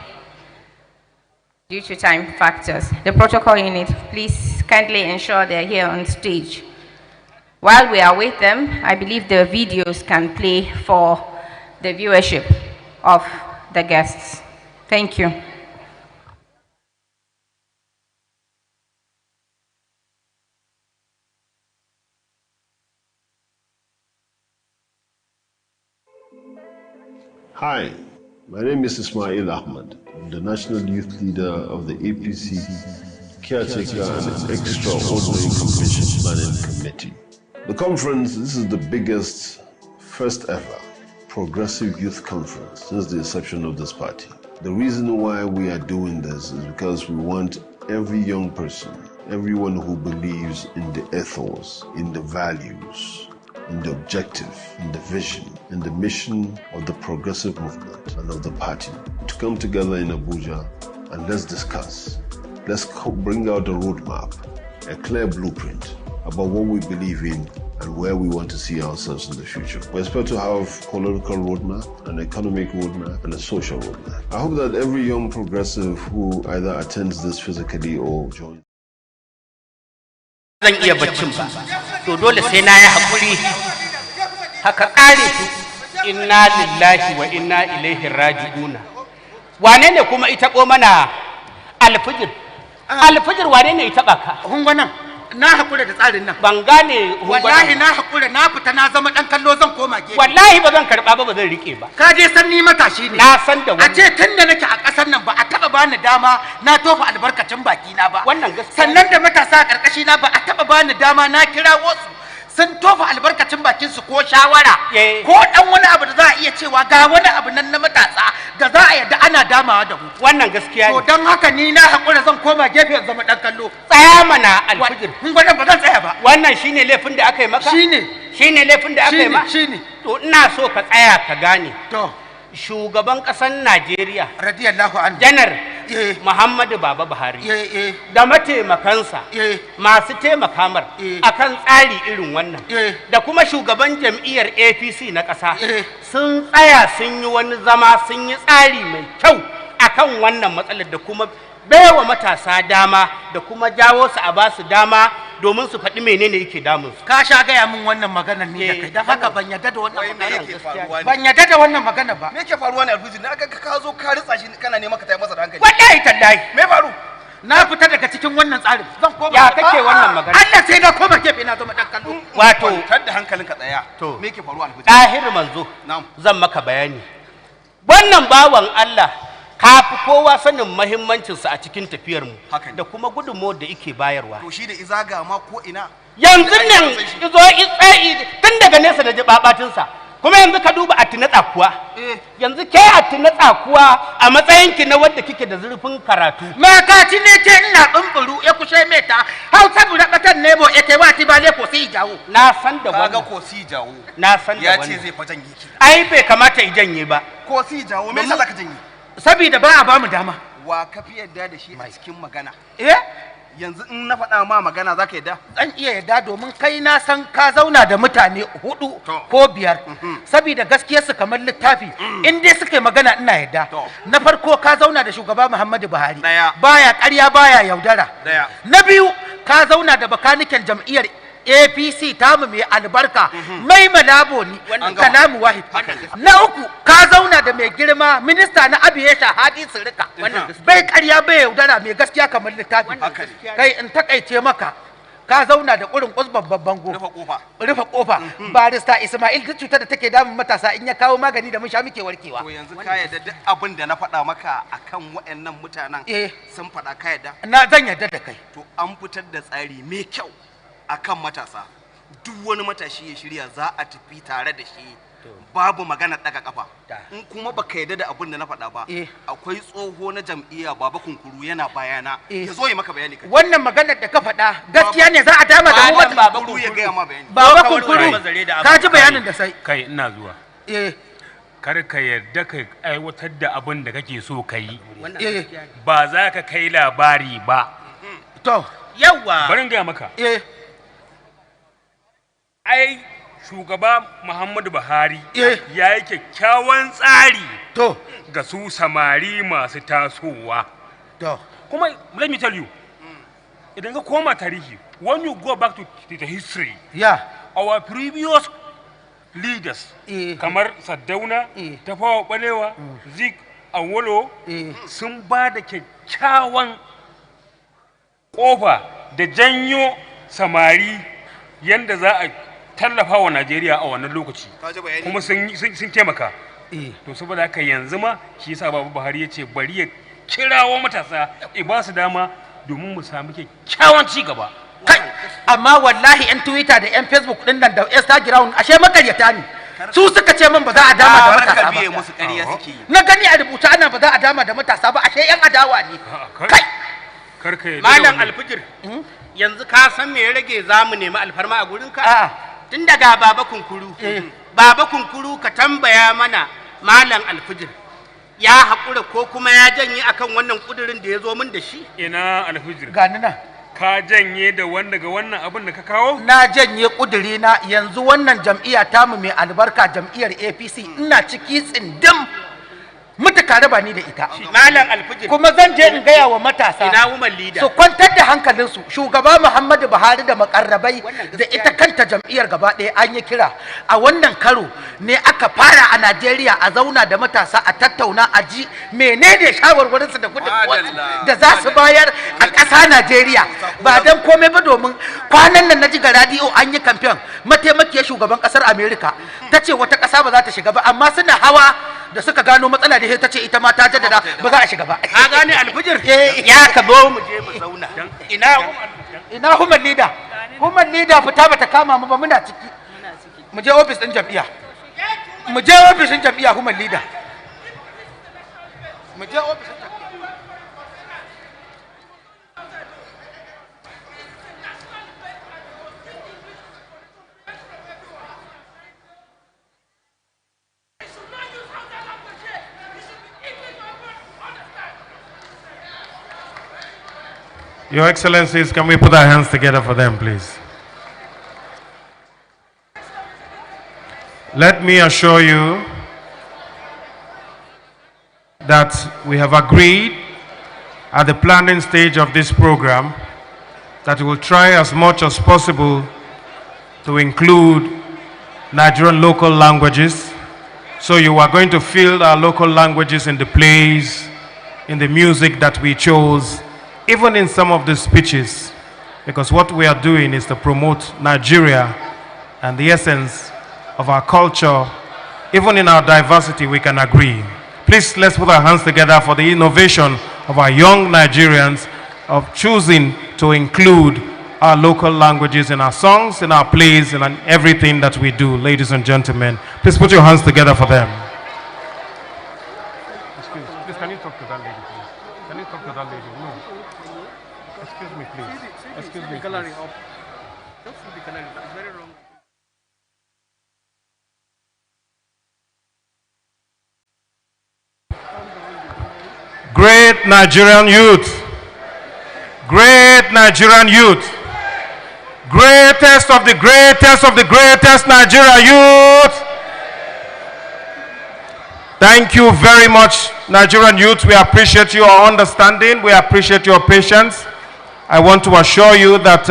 due to time factors. The protocol unit, please kindly ensure they're here on stage. While we await them, I believe the videos can play for the viewership of the guests. Thank you. Hi, my name is Ismail Ahmad. I'm the National Youth Leader of the APC Caretaker and Extraordinary Convention Planning Committee. The conference, this is the biggest, first ever progressive youth conference since the inception of this party. The reason why we are doing this is because we want every young person, everyone who believes in the ethos, in the values, in the objective, in the vision, in the mission of the progressive movement and of the party to come together in Abuja and let's discuss. Let's bring out a roadmap, a clear blueprint about what we believe in and where we want to see ourselves in the future. We expect to have a political roadmap, an economic roadmap, and a social roadmap. I hope that every young progressive who either attends this physically or joins. Zan iya baccin ba, to dole sai na yi haƙuri haka ƙare su inna lillahi wa inna ilaihi raji'una. Wane ne kuma ita ko mana alfijir? Alfijir wane ne ita baka? Hungwanan na haƙura da tsarin nan. Ban gane hungwanan. Wallahi na haƙura na fita na zama ɗan kallo zan koma gefe. Wallahi ba zan karɓa ba zan rike ba. Ka je san ni matashi ne. Na san da wannan. A ce tun da nake a ƙasar nan ba a taɓa bani dama na tofa albarkacin baki na ba. Wannan gaskiya. Sannan da matasa a ƙarƙashi na ba a taɓa bani dama na kira wasu sun tofa albarkacin bakin su ko shawara ko dan wani abu da za a iya cewa ga wani abu nan na matasa da za a yadda ana damawa da mu. Wannan gaskiya ne. To dan haka ni na haƙura zan koma gefe zama ɗan kallo. Tsaya mana alfijir. Hungwanan ba zan tsaya ba. Wannan shine laifin da aka yi maka? Shine laifin da aka yi maka? Shine. To ina so ka tsaya ka gane. To shugaban ƙasar Najeriya radiyallahu anhu janar Muhammadu Baba Buhari da mataimakansa masu taimakamar akan tsari irin wannan da kuma shugaban jam'iyyar APC na ƙasa sun tsaya sun yi wani zama sun yi tsari mai kyau akan wannan matsalar da kuma baiwa matasa dama da kuma jawo su a basu dama domin su faɗi menene yake damun su. Ka sha gaya min wannan maganar ni da kai don haka ban yadda da wannan magana. Ban yadda da wannan magana ba. Me yake faruwa ne Alfuji? Na ga ka zo ka ritsa shi kana neman ka tayi masa da hankali. Wallahi tallahi. Me faru? Na fita daga cikin wannan tsarin. Zan koma. Ya kake wannan magana? Allah sai na koma gefe na zama dan kallo. Wato tadda hankalinka tsaya. To me yake faruwa Alfuji? Ɗahir manzo. Zan maka bayani. Wannan bawan Allah ka fi kowa sanin mahimmancinsa a cikin tafiyarmu da kuma gudunmawar da yake bayarwa. To shi da izaga ma ko ina. Yanzu nan izo tun daga nesa da jibabatinsa kuma yanzu ka duba Atina Tsakuwa. Yanzu ke Atina Tsakuwa a matsayinki na wadda kike da zurfin karatu. Makaci ne ke ina bumburu ya kushe meta hausa burabatan nebo ya kai wati ba ne ko sai jawo. Na san da wannan. Kaga ko si jawo. Na san da wannan. Ya ce zai fa janye ki. Ai bai kamata i janye ba. Ko si jawo me yasa zaka janye? Saboda ba a ba mu dama. Wa ka fi yadda da shi a cikin magana? Yanzu in na faɗa ma magana za ka yadda? Zan iya yadda domin kai na san ka zauna da mutane 4 ko 5 saboda gaskiyarsu kamar littafi in dai suka yi magana ina yadda. Na farko ka zauna da shugaba Muhammadu Buhari baya ƙarya baya yaudara. Na biyu ka zauna da bakaniken jam'iyyar APC tamu mai albarka mai malabo ni kalamu wahid. Na uku ka zauna da mai girma minista na aviation Hadi Sirika bai ƙarya bai yaudara mai gaskiya kamar littafi. Kai in takaice maka ka zauna da ƙurin ƙusban babban go rufe kofa barista Ismail duk cutar da take damun matasa in ya kawo magani da mun sha muke warkewa. To yanzu ka yadda duk abin da na faɗa maka akan waɗannan mutanen sun faɗa ka yadda? Na zan yadda da kai. To an fitar da tsari mai kyau akan matasa, duk wani matashi ya shirya za a tafi tare da shi babu magana daga kafa. In kuma baka yarda da abin da na faɗa ba akwai tsoho na jam'iyya Baba Kunkuru yana bayana ya zo ya maka bayani kai. Wannan maganar da ka faɗa gaskiya ne za a dama da mu Baba Kunkuru ya gaya ma bayani. Baba Kunkuru ka ji bayanin da sai. Kai ina zuwa. Kar ka yarda ka aiwatar da abin da kake so ka yi. Ba za ka kai labari ba. To yawa. Barin gaya maka. Ai shugaba Muhammadu Buhari ya yi kyakkyawan tsari ga su samari masu tasowa. Kuma let me tell you, idan ka koma tarihi, when you go back to the history, our previous leaders kamar Saddauna, Tafawa Balewa, Zik Awolo sun ba da kyakkyawan kofa da janyo samari yanda za a tallafa wa Najeriya a wannan lokaci kuma sun taimaka. To saboda haka yanzu ma shi yasa Baba Buhari ya ce bari ya kirawo matasa ya ba su dama domin mu samu kyakkyawan ci gaba. Kai amma wallahi yan Twitter da yan Facebook din nan da Instagram ashe makaryata ne. su suka ce min ba za a dama da matasa biye musu ƙarya suke yi. Na gani a rubuta ana ba za a dama da matasa ba ashe yan adawa ne. Kai. Karka Malam Alfijir. Yanzu ka san me ya rage zamu nemi alfarma a gurin ka? Tun daga Baba Kunkuru. Baba Kunkuru ka tambaya mana Malam Alfijir. Ya haƙura ko kuma ya janye akan wannan kudirin da ya zo min da shi? Ina Alfijir. Gani na. Ka janye da wanda ga wannan abin da ka kawo? Na janye kudiri na yanzu wannan jam'iyya tamu mai albarka jam'iyyar APC ina ciki tsindim mutuka raba ni da ita. Malam Alfijir. Kuma zan je in gaya wa matasa. Ina woman leader. Su kwantar da hankalinsu. Shugaba Muhammadu Buhari da makarrabai da ita kanta jam'iyyar gaba ɗaya an yi kira. A wannan karo ne aka fara a Najeriya a zauna da matasa a tattauna a ji menene shawarwarinsu da gudunmuwarsu da za su bayar a ƙasa Najeriya. Ba don komai ba domin kwanan nan na ji ga radiyo an yi kamfen mataimakiyar shugaban ƙasar Amerika ta ce wata ƙasa ba za ta shiga ba amma suna hawa da suka gano matsala da ta ce ita ma ta jaddada ba za a shiga ba. Ka gane Alfijir? Ya ka zo mu je mu zauna. Ina human leader. Human leader fita bata kama mu ba muna ciki. Mu je office din jam'iyya. Mu je office din jam'iyya human leader. Mu je office din jam'iyya. Your Excellencies, can we put our hands together for them, please? Let me assure you that we have agreed at the planning stage of this program that we will try as much as possible to include Nigerian local languages. So you are going to feel our local languages in the plays, in the music that we chose, even in some of the speeches, because what we are doing is to promote Nigeria and the essence of our culture. Even in our diversity, we can agree. Please, let's put our hands together for the innovation of our young Nigerians of choosing to include our local languages in our songs, in our plays, and in everything that we do, ladies and gentlemen. Please put your hands together for them. Excuse me. Please, can you talk to that lady, please? Can you talk to that lady? No. Excuse me, please. Excuse me, please. Don't see the gallery. It's very wrong. Great Nigerian youth. Great Nigerian youth. Greatest of the greatest of the greatest Nigerian youth. Thank you very much, Nigerian youth. We appreciate your understanding. We appreciate your patience. I want to assure you that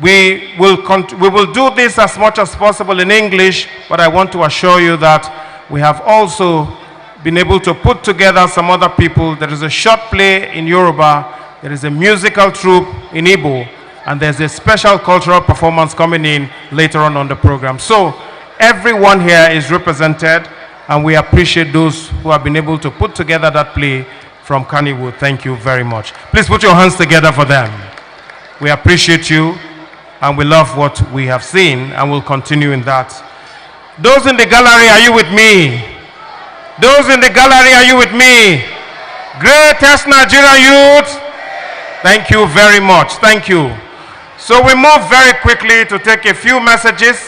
we will do this as much as possible in English, but I want to assure you that we have also been able to put together some other people. There is a short play in Yoruba, there is a musical troupe in Igbo, and there's a special cultural performance coming in later on the program. So everyone here is represented, and we appreciate those who have been able to put together that play from Kannywood. Thank you very much. Please put your hands together for them. We appreciate you, and we love what we have seen, and we'll continue in that. Those in the gallery, are you with me? Those in the gallery, are you with me? Greatest Nigerian youth. Thank you very much. Thank you. So we move very quickly to take a few messages,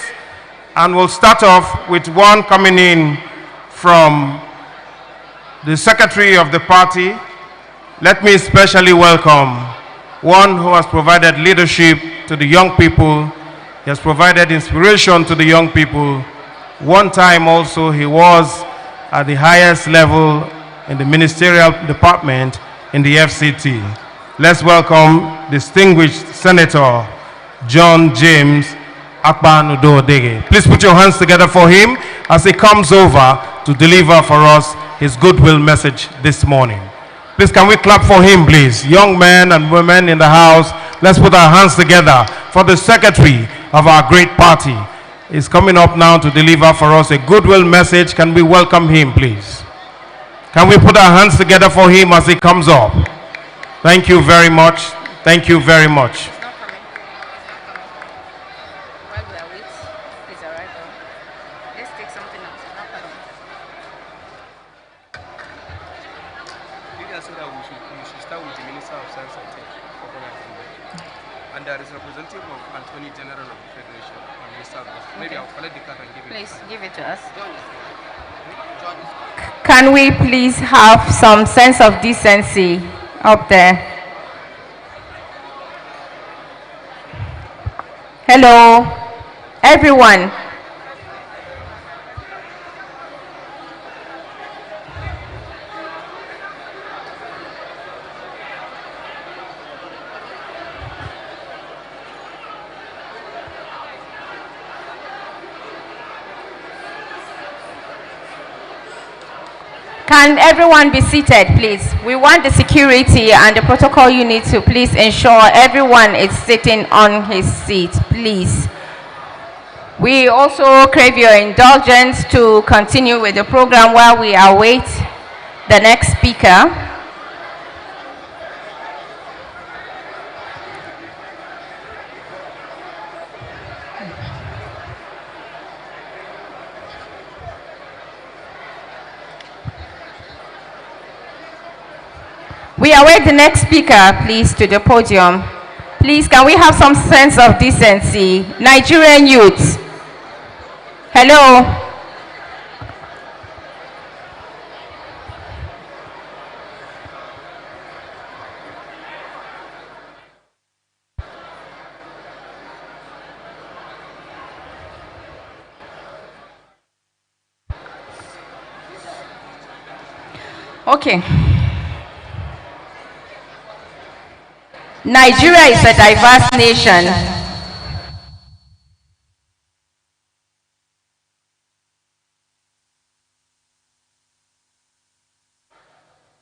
and we'll start off with one coming in from the secretary of the party. Let me especially welcome one who has provided leadership to the young people. He has provided inspiration to the young people. One time also he was at the highest level in the ministerial department in the FCT. Let's welcome distinguished Senator John James Akpan-Udo-Odege. Please put your hands together for him as he comes over to deliver for us his goodwill message this morning. Please, can we clap for him, please? Young men and women in the house, let's put our hands together for the secretary of our great party. He's coming up now to deliver for us a goodwill message. Can we welcome him, please? Can we put our hands together for him as he comes up? Thank you very much. Thank you very much. can say that we should start with the Minister of Science and Tech, and there is a representative of Attorney General of the Federation, Minister of Justice. Maybe I'll collect the card and give it. Please give it to us. Can we please have some sense of decency up there? Hello, everyone. Can everyone be seated, please? We want the security and the protocol unit to please ensure everyone is sitting on his seat, please. We also crave your indulgence to continue with the program while we await the next speaker. We await the next speaker, please, to the podium. Please, can we have some sense of decency? Nigerian youths. Hello. Okay. Nigeria is a diverse nation.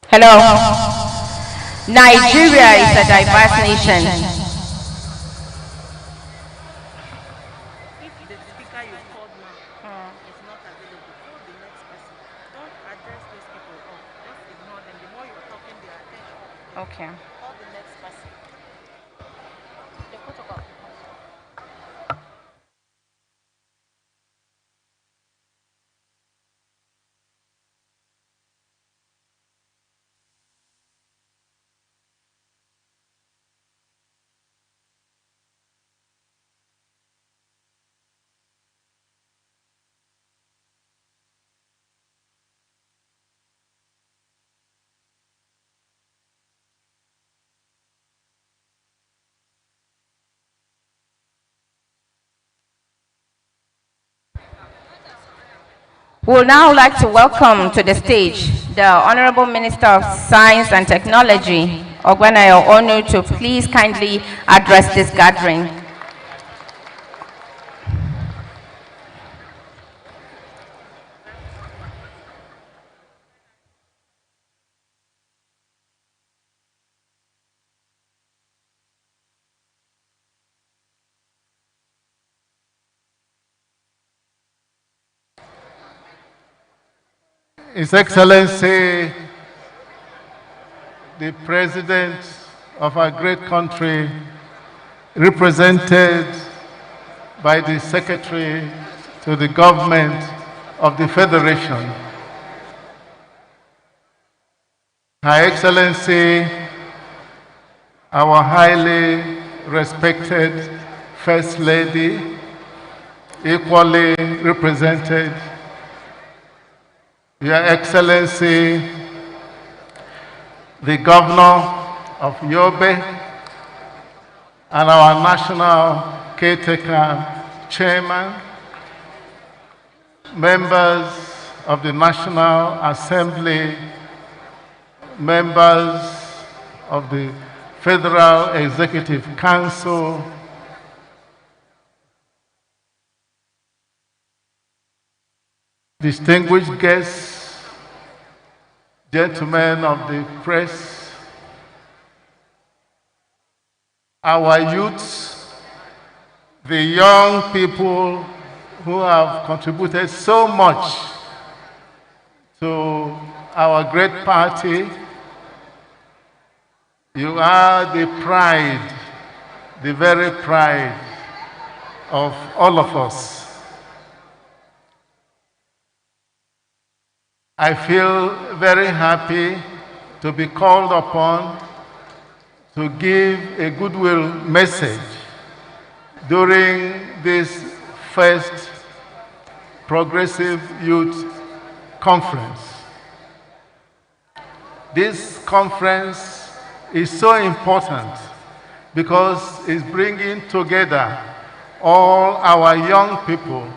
Hello. Nigeria is a diverse nation. Okay. We would now like to welcome to the stage the Honorable Minister of Science and Technology, Ogbanayo Onu, to please kindly address this gathering. His Excellency, the President of our great country, represented by the Secretary to the Government of the Federation, Her Excellency, our highly respected First Lady, equally represented, Your Excellency, the Governor of Yobe, and our National Caretaker Chairman, members of the National Assembly, members of the Federal Executive Council, distinguished guests, gentlemen of the press, our youths, the young people who have contributed so much to our great party. You are the pride, the very pride of all of us. I feel very happy to be called upon to give a goodwill message during this first Progressive Youth Conference. This conference is so important because it's bringing together all our young people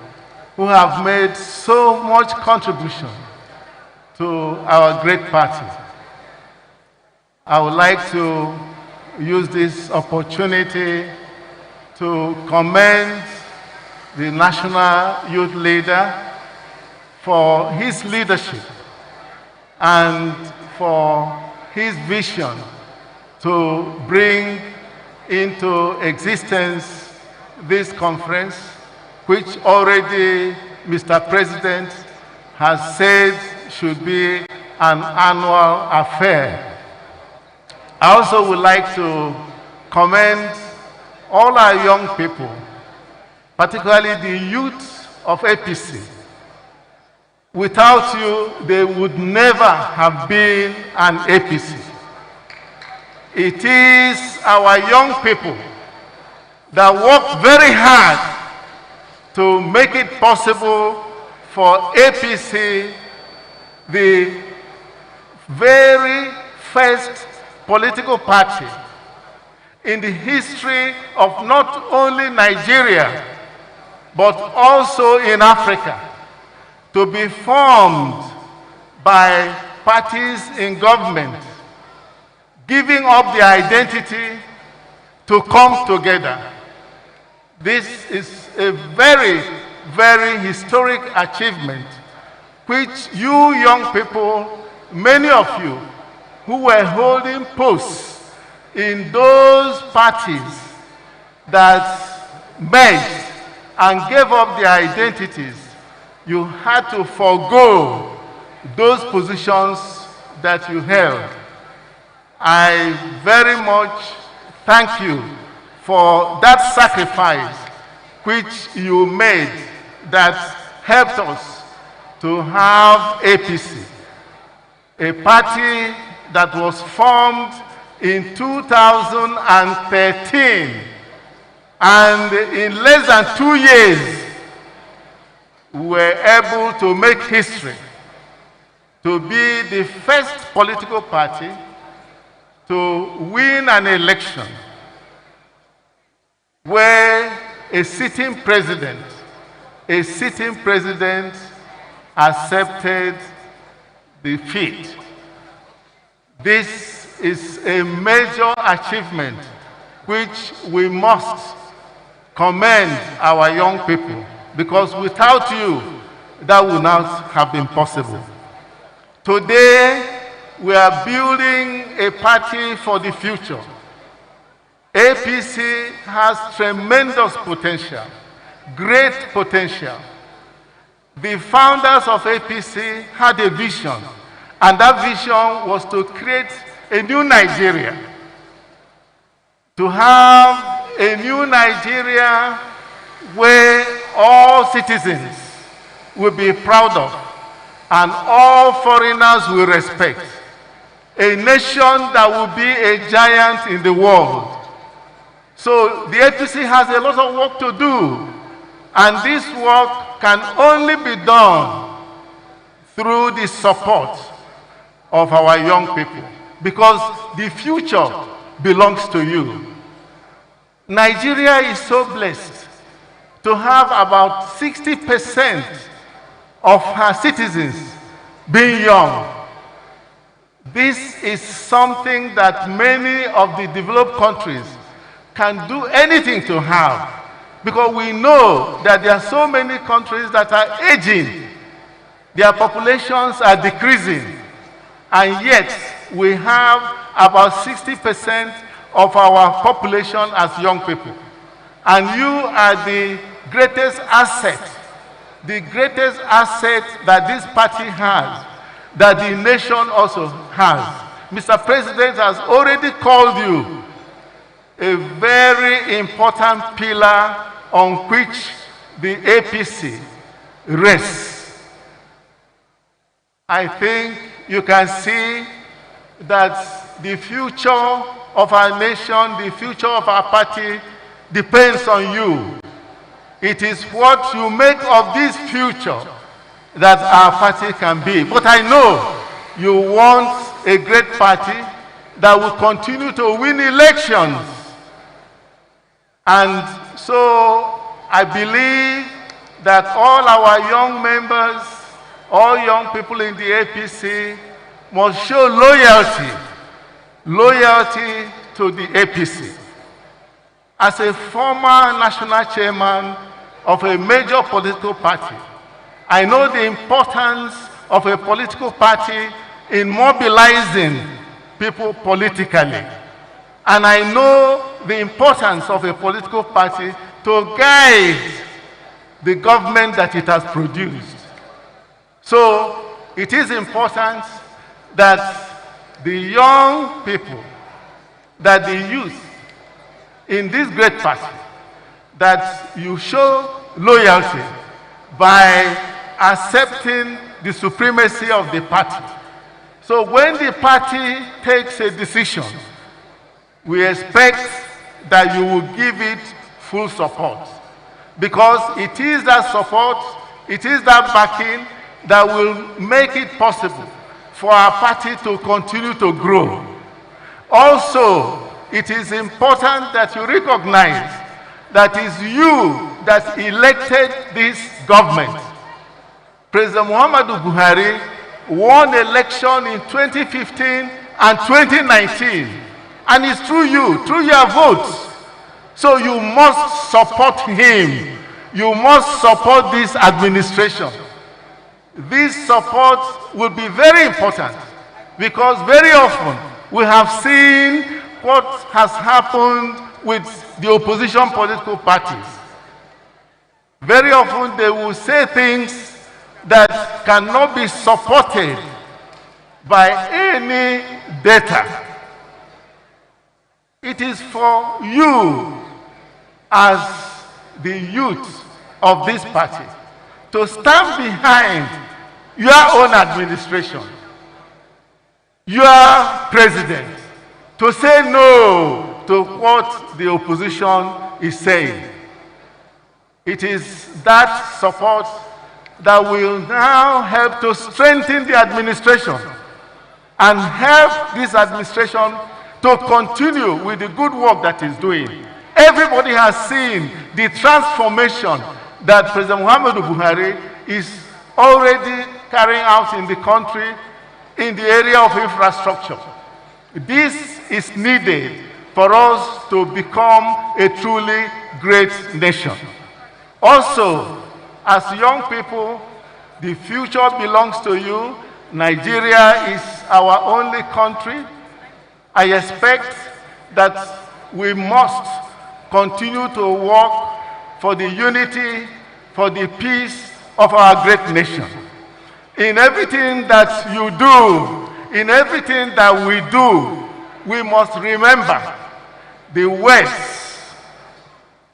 who have made so much contribution to our great party. I would like to use this opportunity to commend the national youth leader for his leadership and for his vision to bring into existence this conference, which already Mr. President has said should be an annual affair. I also would like to commend all our young people, particularly the youth of APC. Without you, they would never have been an APC. It is our young people that work very hard to make it possible for APC, the very first political party in the history of not only Nigeria, but also in Africa, to be formed by parties in government, giving up their identity to come together. This is a very, very historic achievement, which you young people, many of you who were holding posts in those parties that merged and gave up their identities, you had to forego those positions that you held. I very much thank you for that sacrifice which you made that helped us to have APC, a party that was formed in 2013, and in less than 2 years, we were able to make history, to be the first political party to win an election where a sitting president accepted defeat. This is a major achievement which we must commend our young people, because without you, that would not have been possible. Today, we are building a party for the future. APC has tremendous potential, great potential. The founders of APC had a vision, and that vision was to create a new Nigeria, to have a new Nigeria where all citizens will be proud of and all foreigners will respect. A nation that will be a giant in the world. So the APC has a lot of work to do, and this work can only be done through the support of our young people, because the future belongs to you. Nigeria is so blessed to have about 60% of her citizens being young. This is something that many of the developed countries can do anything to have, because we know that there are so many countries that are aging, their populations are decreasing, and yet we have about 60% of our population as young people. And you are the greatest asset that this party has, that the nation also has. Mr. President has already called you a very important pillar on which the APC rests. I think you can see that the future of our nation, the future of our party depends on you. It is what you make of this future that our party can be. But I know you want a great party that will continue to win elections. And so I believe that all our young members, all young people in the APC must show loyalty to the APC. As a former national chairman of a major political party, I know the importance of a political party in mobilizing people politically. And I know the importance of a political party to guide the government that it has produced. So it is important that the young people, that the youth in this great party, that you show loyalty by accepting the supremacy of the party. So when the party takes a decision, we expect that you will give it full support, because it is that support, it is that backing that will make it possible for our party to continue to grow. Also, it is important that you recognize that it is you that elected this government. President Muhammadu Buhari won election in 2015 and 2019, and it's through you, through your votes. So you must support him. You must support this administration. This support will be very important, because very often we have seen what has happened with the opposition political parties. Very often they will say things that cannot be supported by any data. It is for you as the youth of this party to stand behind your own administration, your president, to say no to what the opposition is saying. It is that support that will now help to strengthen the administration and help this administration to continue with the good work that it's doing. Everybody has seen the transformation that President Muhammadu Buhari is already carrying out in the country in the area of infrastructure. This is needed for us to become a truly great nation. Also, as young people, the future belongs to you. Nigeria is our only country. I expect that we must continue to work for the unity, for the peace of our great nation. In everything that you do, in everything that we do, we must remember the words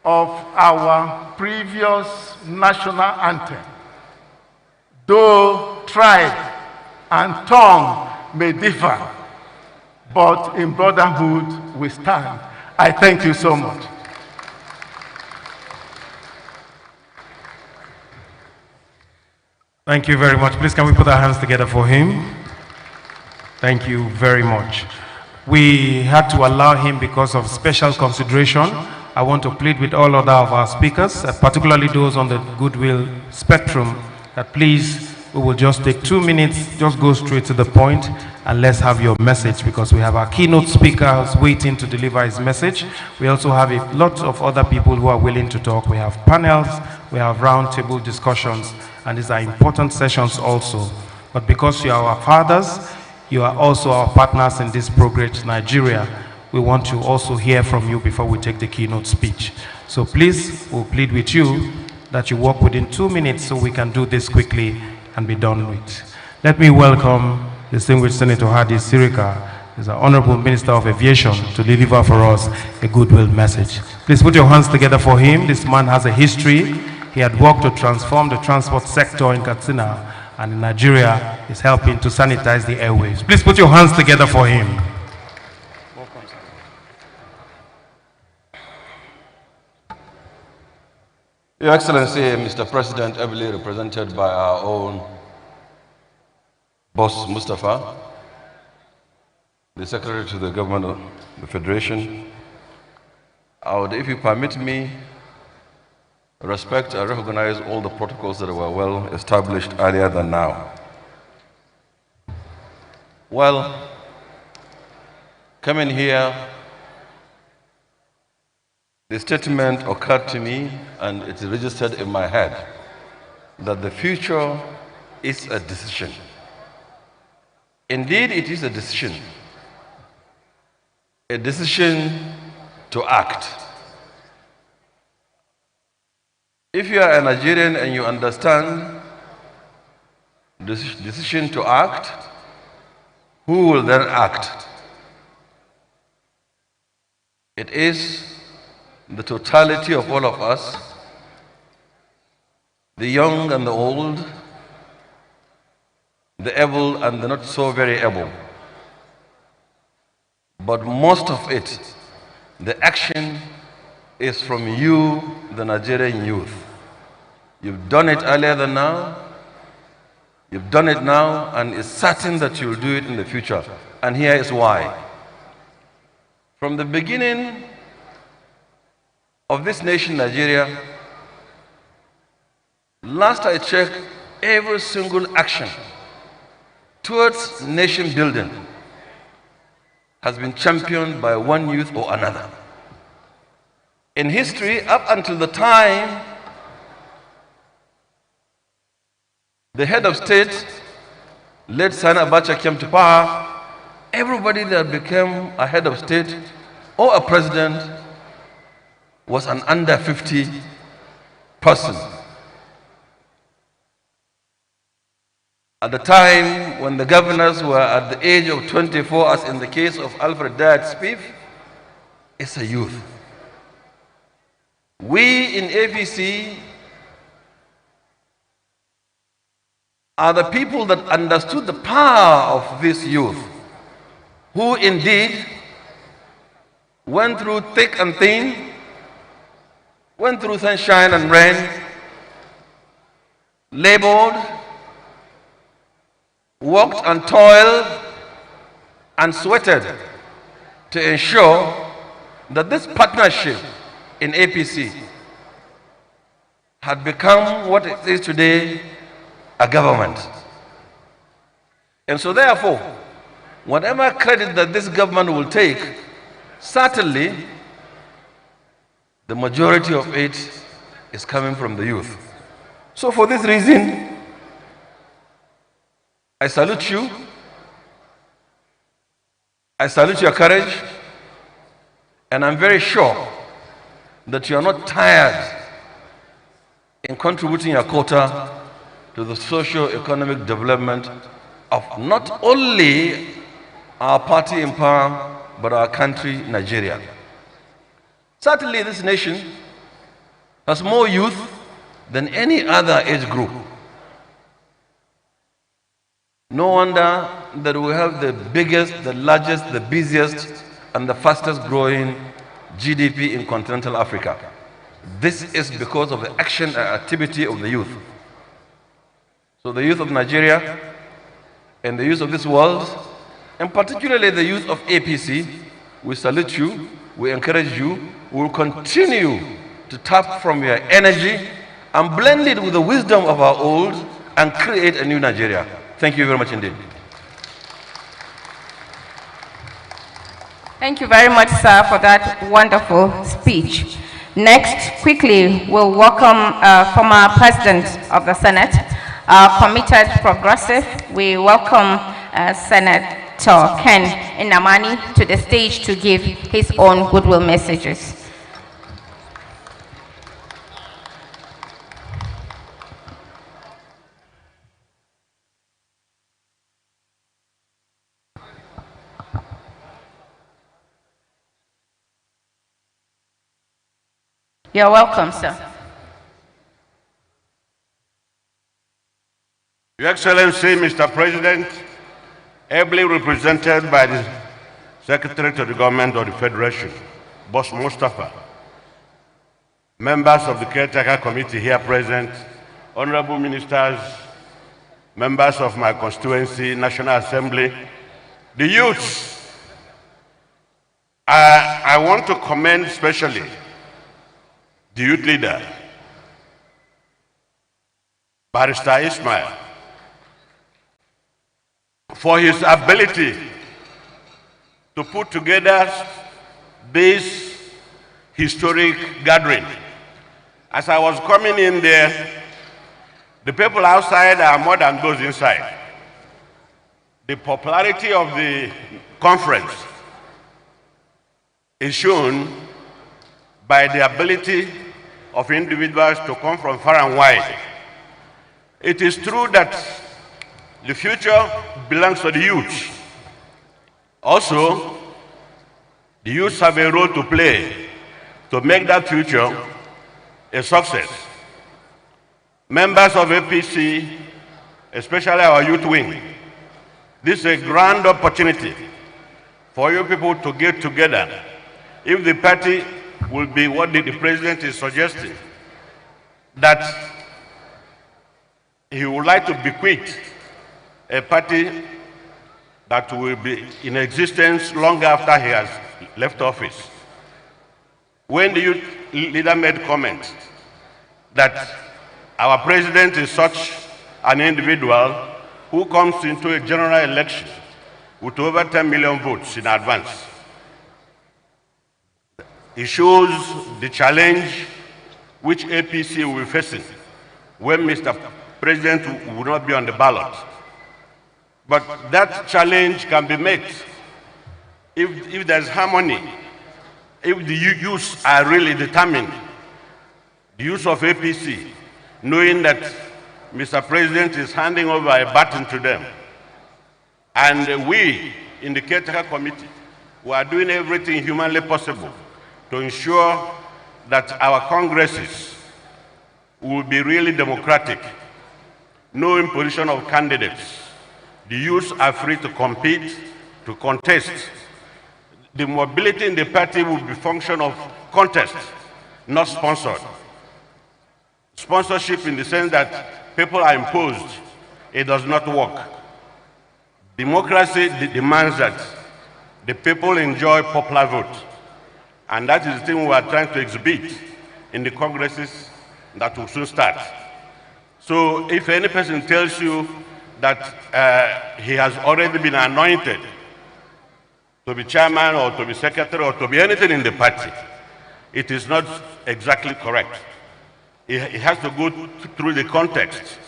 of our previous national anthem. Though tribe and tongue may differ, but in brotherhood we stand. I thank you so much. Thank you very much. Please, can we put our hands together for him? Thank you very much. We had to allow him because of special consideration. I want to plead with all other of our speakers, particularly those on the goodwill spectrum, that please, we will just take 2 minutes, just go straight to the point, and let's have your message, because we have our keynote speakers waiting to deliver his message. We also have a lot of other people who are willing to talk. We have panels, we have roundtable discussions, and these are important sessions also. But because you are our fathers, you are also our partners in this progress, Nigeria. We want to also hear from you before we take the keynote speech. So please, we'll plead with you that you work within 2 minutes so we can do this quickly and be done with. Let me welcome distinguished Senator Hadi Sirika, who's the Honorable Minister of Aviation, to deliver for us a goodwill message. Please put your hands together for him. This man has a history. He had worked to transform the transport sector in Katsina, and in Nigeria is helping to sanitize the airways. Please put your hands together for him. Your Excellency, Mr. President, ably represented by our own boss, Mustafa, the Secretary to the Government of the Federation, I would, if you permit me, respect and recognize all the protocols that were well established earlier than now. Well, coming here, the statement occurred to me and it registered in my head that the future is a decision. Indeed, it is a decision to act. If you are a Nigerian and you understand the decision to act, who will then act? It is the totality of all of us, the young and the old, the able and the not so very able. But most of it, the action is from you, the Nigerian youth. You've done it earlier than now, you've done it now, and it's certain that you'll do it in the future. And here is why. From the beginning of this nation, Nigeria, last I checked, every single action towards nation building has been championed by one youth or another. In history, up until the time the head of state, late Sani Abacha, came to power, everybody that became a head of state or a president was an under 50 person. At the time when the governors were at the age of 24, as in the case of Alfred Dayat Spieth, it's a youth. We in APC are the people that understood the power of this youth, who indeed went through thick and thin, went through sunshine and rain, labored, worked and toiled and sweated to ensure that this partnership in APC had become what it is today, a government. And so therefore, whatever credit that this government will take, certainly the majority of it is coming from the youth. So for this reason, I salute you. I salute your courage. And I'm very sure that you are not tired in contributing your quota to the socio-economic development of not only our party in power, but our country, Nigeria. Certainly this nation has more youth than any other age group. No wonder that we have the biggest, the largest, the busiest, and the fastest growing GDP in continental Africa. This is because of the action and activity of the youth. So the youth of Nigeria and the youth of this world, and particularly the youth of APC, we salute you, we encourage you, we will continue to tap from your energy and blend it with the wisdom of our old and create a new Nigeria. Thank you very much indeed. Thank you very much, sir, for that wonderful speech. Next, quickly, we'll welcome former President of the Senate, committed progressive. We welcome Senator Ken Nnamani to the stage to give his own goodwill messages. You're welcome, sir. Your Excellency, Mr. President, ably represented by the Secretary to the Government of the Federation, Boss Mustafa, members of the Caretaker Committee here present, honorable ministers, members of my constituency, National Assembly, the youths. I want to commend especially the youth leader, Barrister Ismail, for his ability to put together this historic gathering. As I was coming in there, the people outside are more than those inside. The popularity of the conference is shown by the ability of individuals to come from far and wide. It is true that the future belongs to the youth. Also, the youth have a role to play to make that future a success. Members of APC, especially our youth wing, this is a grand opportunity for you people to get together. If the party will be what the president is suggesting, that he would like to bequeath a party that will be in existence long after he has left office. When the youth leader made comment that our president is such an individual who comes into a general election with over 10 million votes in advance, it shows the challenge which APC will be facing when Mr. President will not be on the ballot. But that challenge can be met if there's harmony, if the youth are really determined, the youth of APC, knowing that Mr. President is handing over a baton to them. And we, in the Caretaker Committee, we are doing everything humanly possible to ensure that our congresses will be really democratic. No imposition of candidates. The youth are free to compete, to contest. The mobility in the party will be a function of contest, not sponsored. Sponsorship in the sense that people are imposed, it does not work. Democracy demands that the people enjoy popular vote. And that is the thing we are trying to exhibit in the congresses that will soon start. So if any person tells you that he has already been anointed to be chairman or to be secretary or to be anything in the party, it is not exactly correct. It has to go through the context,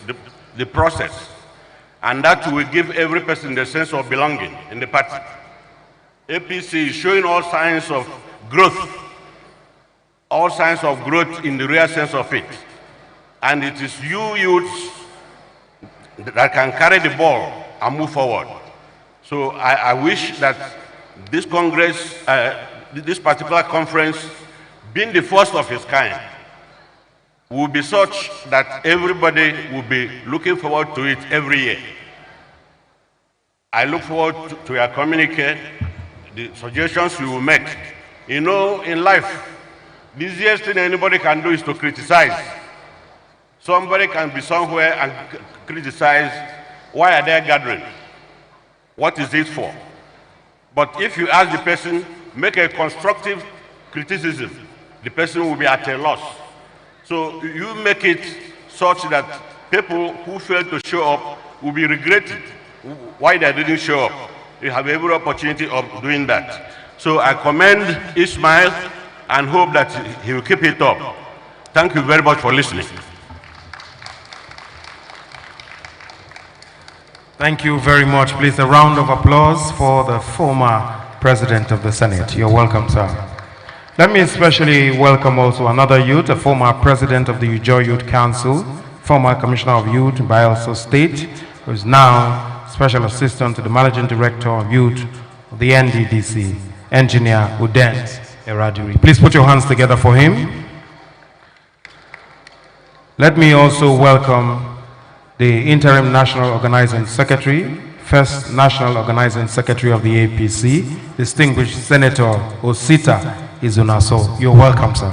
the process, and that will give every person the sense of belonging in the party. APC is showing all signs of growth in the real sense of it. And it is you youths that can carry the ball and move forward. So I wish that this Congress, this particular conference, being the first of its kind, will be such that everybody will be looking forward to it every year. I look forward to your communique, the suggestions you will make. You know, in life, the easiest thing anybody can do is to criticize. Somebody can be somewhere and criticize, why are they gathering? What is it for? But if you ask the person, make a constructive criticism, the person will be at a loss. So you make it such that people who fail to show up will be regretting why they didn't show up. You have every opportunity of doing that. So I commend Ismail and hope that he will keep it up. Thank you very much for listening. Thank you very much. Please, a round of applause for the former President of the Senate. You're welcome, sir. Let me especially welcome also another youth, a former President of the Ujoy Youth Council, former Commissioner of Youth, Bayelsa State, who is now Special Assistant to the Managing Director of Youth of the NDDC, Engineer Udent Eraduri. Please put your hands together for him. Let me also welcome the Interim National Organizing Secretary, First National Organizing Secretary of the APC, distinguished Senator Osita Izunaso. You're welcome, sir.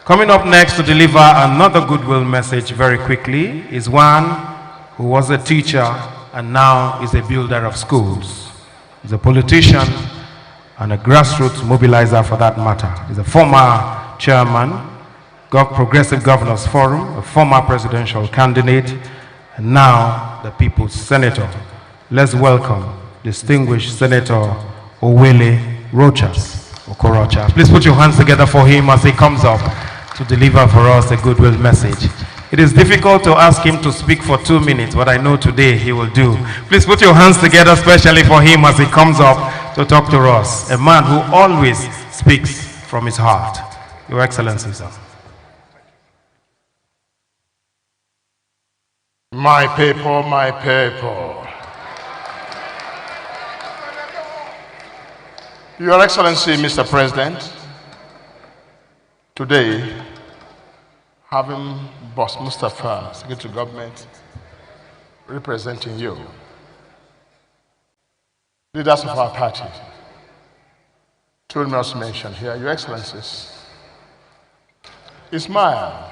Coming up next to deliver another goodwill message very quickly is one who was a teacher and now is a builder of schools. He's a politician and a grassroots mobilizer for that matter. He's a former chairman, Progressive Governors Forum, a former presidential candidate, and now the People's Senator. Let's welcome distinguished Senator Owele Rochas Okorocha. Please put your hands together for him as he comes up to deliver for us a goodwill message. It is difficult to ask him to speak for 2 minutes, but I know today he will do. Please put your hands together especially for him as he comes up to talk to us. A man who always speaks from his heart. Your Excellency, sir. My people, my people. Your Excellency, Mr. President, today, having Boss Mustafa, Secretary of Government, representing you, leaders of our party, told me also mention here, Your Excellencies, Ismail,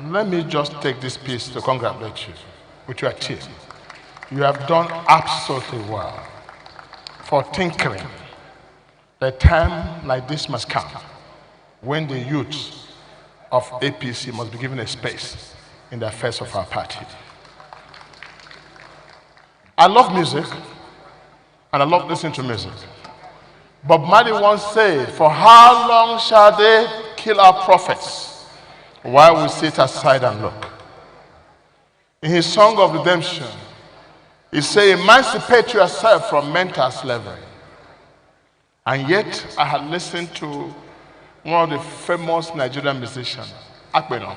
let me just take this piece to congratulate you with your team. You have done absolutely well for tinkering. The time like this must come when the youth of APC must be given a space in the affairs of our party. I love music and I love listening to music. Bob Marley once said, "For how long shall they kill our prophets while we sit aside and look?" In his Song of Redemption, he said, "Emancipate yourself from mental slavery." And yet, I had listened to one of the famous Nigerian musicians, Akpeno.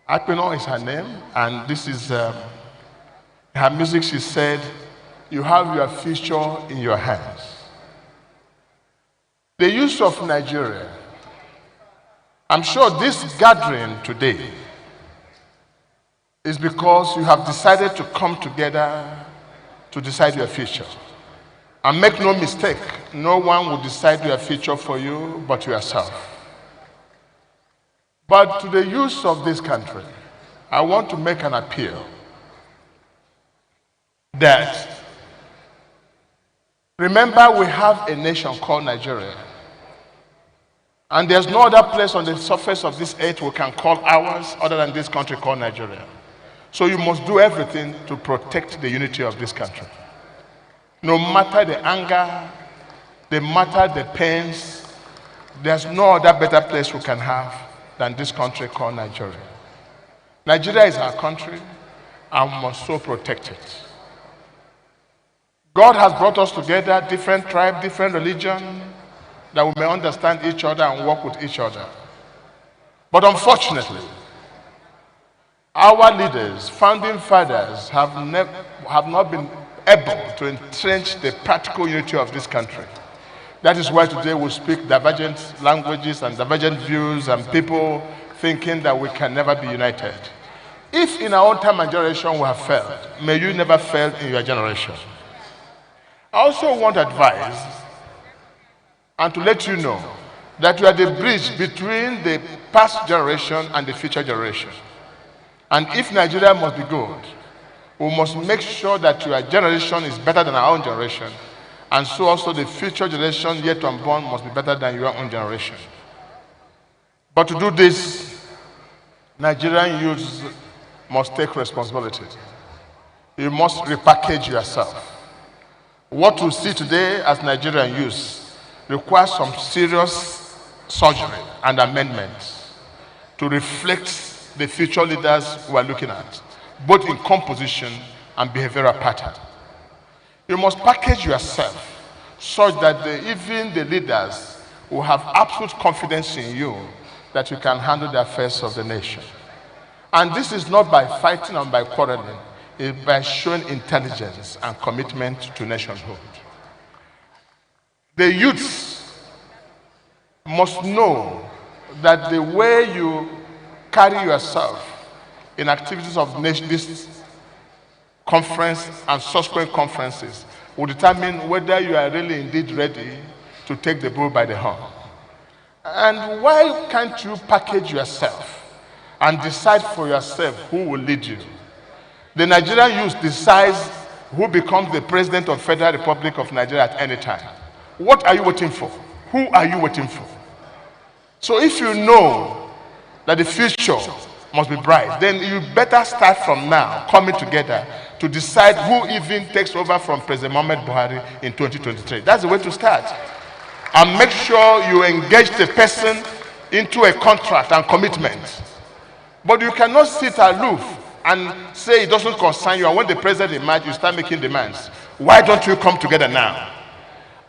Akpeno is her name, and this is her music. She said, "You have your future in your hands." The use of Nigeria, I'm sure this gathering today is because you have decided to come together to decide your future. And make no mistake, no one will decide your future for you but yourself. But to the youth of this country, I want to make an appeal that, remember, we have a nation called Nigeria. And there's no other place on the surface of this earth we can call ours other than this country called Nigeria. So you must do everything to protect the unity of this country. No matter the anger, no matter the pains, there's no other better place we can have than this country called Nigeria. Nigeria is our country and we must so protect it. God has brought us together, different tribes, different religions, that we may understand each other and work with each other. But unfortunately, our leaders, founding fathers, have not been able to entrench the practical unity of this country. That is why today we speak divergent languages and divergent views and people thinking that we can never be united. If in our own time and generation we have failed, may you never fail in your generation. I also want to advise and to let you know that you are the bridge between the past generation and the future generation. And if Nigeria must be good, we must make sure that your generation is better than our own generation. And so also the future generation yet unborn must be better than your own generation. But to do this, Nigerian youths must take responsibility. You must repackage yourself. What we see today as Nigerian youths requires some serious surgery and amendments to reflect the future leaders we are looking at, both in composition and behavioral pattern. You must package yourself such that even the leaders will have absolute confidence in you that you can handle the affairs of the nation. And this is not by fighting and by quarreling, it's by showing intelligence and commitment to nationhood. The youths must know that the way you carry yourself in activities of this conference and subsequent conferences will determine whether you are really indeed ready to take the bull by the horn. And why can't you package yourself and decide for yourself who will lead you? The Nigerian youth decides who becomes the president of Federal Republic of Nigeria at any time. What are you waiting for? Who are you waiting for? So if you know that the future must be bright, then you better start from now coming together to decide who even takes over from President Muhammad Buhari in 2023. That's the way to start. And make sure you engage the person into a contract and commitment. But you cannot sit aloof and say it doesn't concern you, and when the president emerges, you start making demands. Why don't you come together now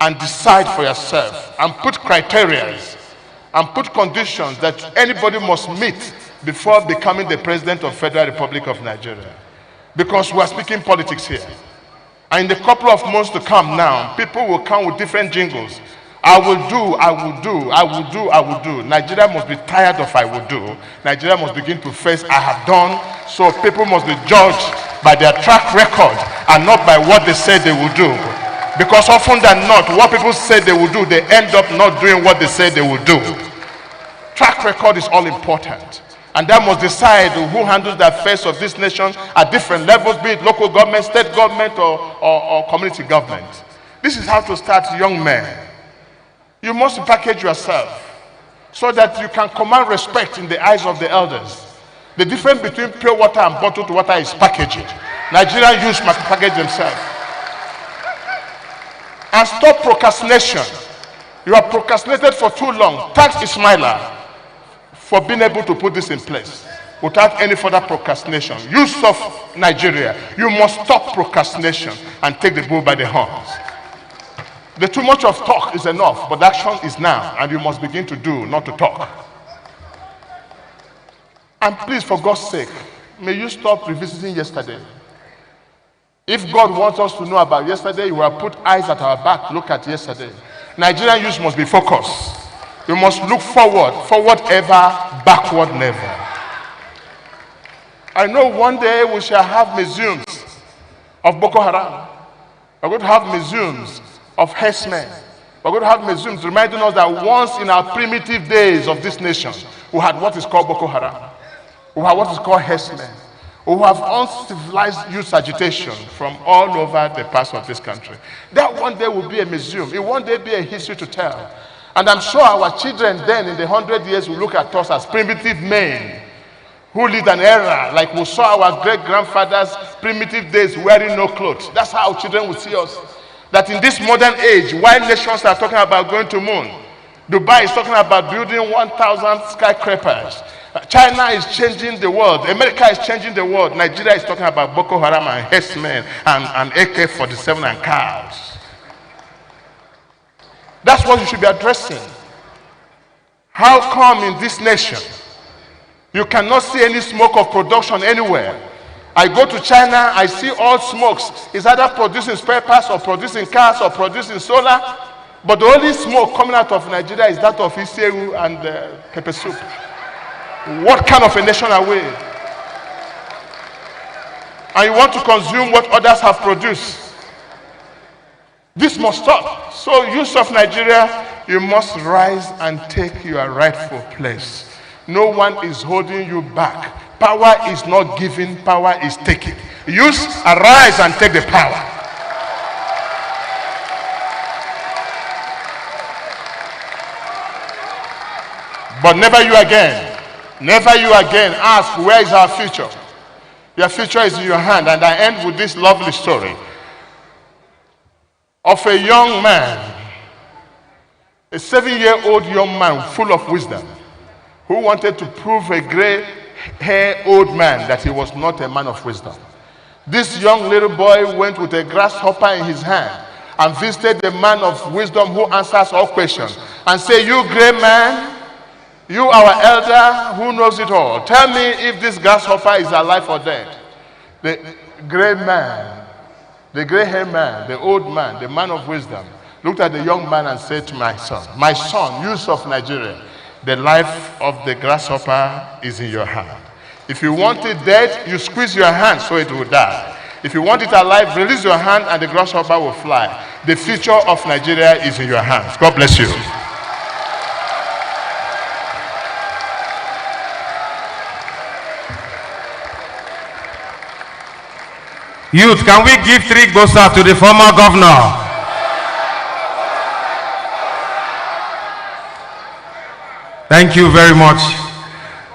and decide for yourself and put criteria and put conditions that anybody must meet before becoming the president of Federal Republic of Nigeria? Because we are speaking politics here. And in the couple of months to come now, people will come with different jingles. I will do, I will do, I will do, I will do. Nigeria must be tired of I will do. Nigeria must begin to face I have done. So people must be judged by their track record and not by what they say they will do. Because often than not, what people say they will do, they end up not doing what they say they will do. Track record is all important. And that must decide who handles the affairs of this nation at different levels, be it local government, state government, or community government. This is how to start, young men. You must package yourself so that you can command respect in the eyes of the elders. The difference between pure water and bottled water is packaging. Nigerian youth must package themselves. And stop procrastination. You have procrastinated for too long. Thank Ismaila for being able to put this in place without any further procrastination. Youth of Nigeria, you must stop procrastination and take the bull by the horns. The too much of talk is enough, but action is now, and you must begin to do, not to talk. And please, for God's sake, may you stop revisiting yesterday. If God wants us to know about yesterday, He will put eyes at our back, look at yesterday. Nigerian youth must be focused. We must look forward ever, backward never. I know one day we shall have museums of Boko Haram. We're going to have museums of herdsmen. We're going to have museums reminding us that once in our primitive days of this nation, we had what is called Boko Haram. We had what is called herdsmen. We have uncivilized youth agitation from all over the parts of this country. That one day will be a museum. It will one day be a history to tell. And I'm sure our children then in the 100 years will look at us as primitive men who lived an era like we saw our great-grandfathers' primitive days wearing no clothes. That's how our children will see us. That in this modern age, while nations are talking about going to moon, Dubai is talking about building 1,000 skyscrapers. China is changing the world. America is changing the world. Nigeria is talking about Boko Haram and herdsmen and AK-47 and cows. That's what you should be addressing. How come in this nation you cannot see any smoke of production anywhere? I go to China, I see all smokes. It's either producing spare parts or producing cars or producing solar. But the only smoke coming out of Nigeria is that of Iseru and pepper soup. What kind of a nation are we? And you want to consume what others have produced. This must stop. So, youth of Nigeria, you must rise and take your rightful place. No one is holding you back. Power is not given, power is taken. Youth, arise and take the power. But never you again. Never you again ask, where is our future? Your future is in your hand. And I end with this lovely story of a young man, a 7-year-old young man full of wisdom, who wanted to prove a gray-haired old man that he was not a man of wisdom. This young little boy went with a grasshopper in his hand and visited the man of wisdom who answers all questions and said, "You gray man, you our elder who knows it all, tell me if this grasshopper is alive or dead." The gray man, the gray-haired man, the old man, the man of wisdom, looked at the young man and said to my son, youth of Nigeria, the life of the grasshopper is in your hand. If you want it dead, you squeeze your hand so it will die. If you want it alive, release your hand and the grasshopper will fly. The future of Nigeria is in your hands. God bless you. Youth, can we give 3 Gbosa to the former governor? Thank you very much.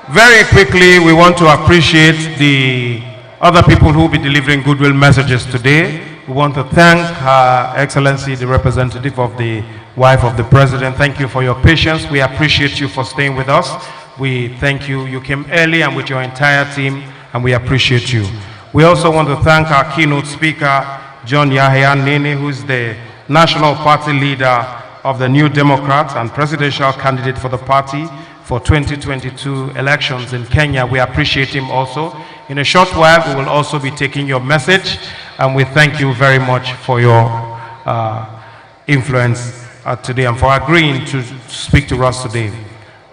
Very quickly, we want to appreciate the other people who will be delivering goodwill messages today. We want to thank Her Excellency, the representative of the wife of the president. Thank you for your patience. We appreciate you for staying with us. We thank you. You came early and with your entire team, and we appreciate you. We also want to thank our keynote speaker, John Yahya Nene, who is the national party leader of the New Democrats and presidential candidate for the party for 2022 elections in Kenya. We appreciate him also. In a short while, we will also be taking your message, and we thank you very much for your influence today and for agreeing to speak to us today.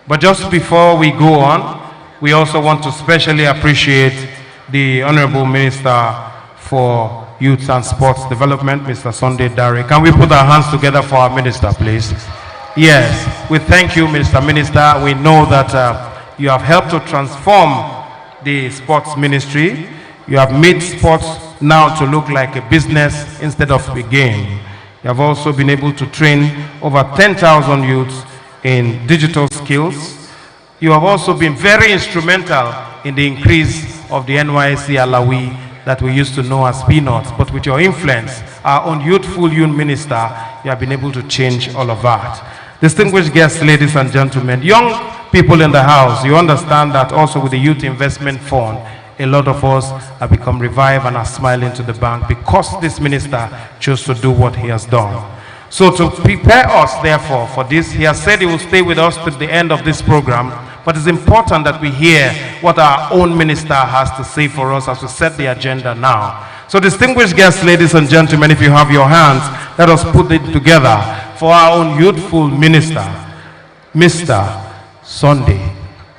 But just before we go on, we also want to specially appreciate the Honorable Minister for Youth and Sports Development, Mr. Sunday Dare. Can we put our hands together for our minister, please? Yes, we thank you, Mr. Minister. We know that you have helped to transform the sports ministry. You have made sports now to look like a business instead of a game. You have also been able to train over 10,000 youths in digital skills. You have also been very instrumental in the increase of the NYSC Alawi that we used to know as peanuts. But with your influence, our own youthful youth minister, you have been able to change all of that. Distinguished guests, ladies and gentlemen, young people in the house, you understand that also with the Youth Investment Fund, a lot of us have become revived and are smiling to the bank because this minister chose to do what he has done. So to prepare us, therefore, for this, he has said he will stay with us till the end of this program, but it's important that we hear what our own minister has to say for us as we set the agenda now. So distinguished guests, ladies and gentlemen, if you have your hands, let us put it together for our own youthful minister, Mr. Sunday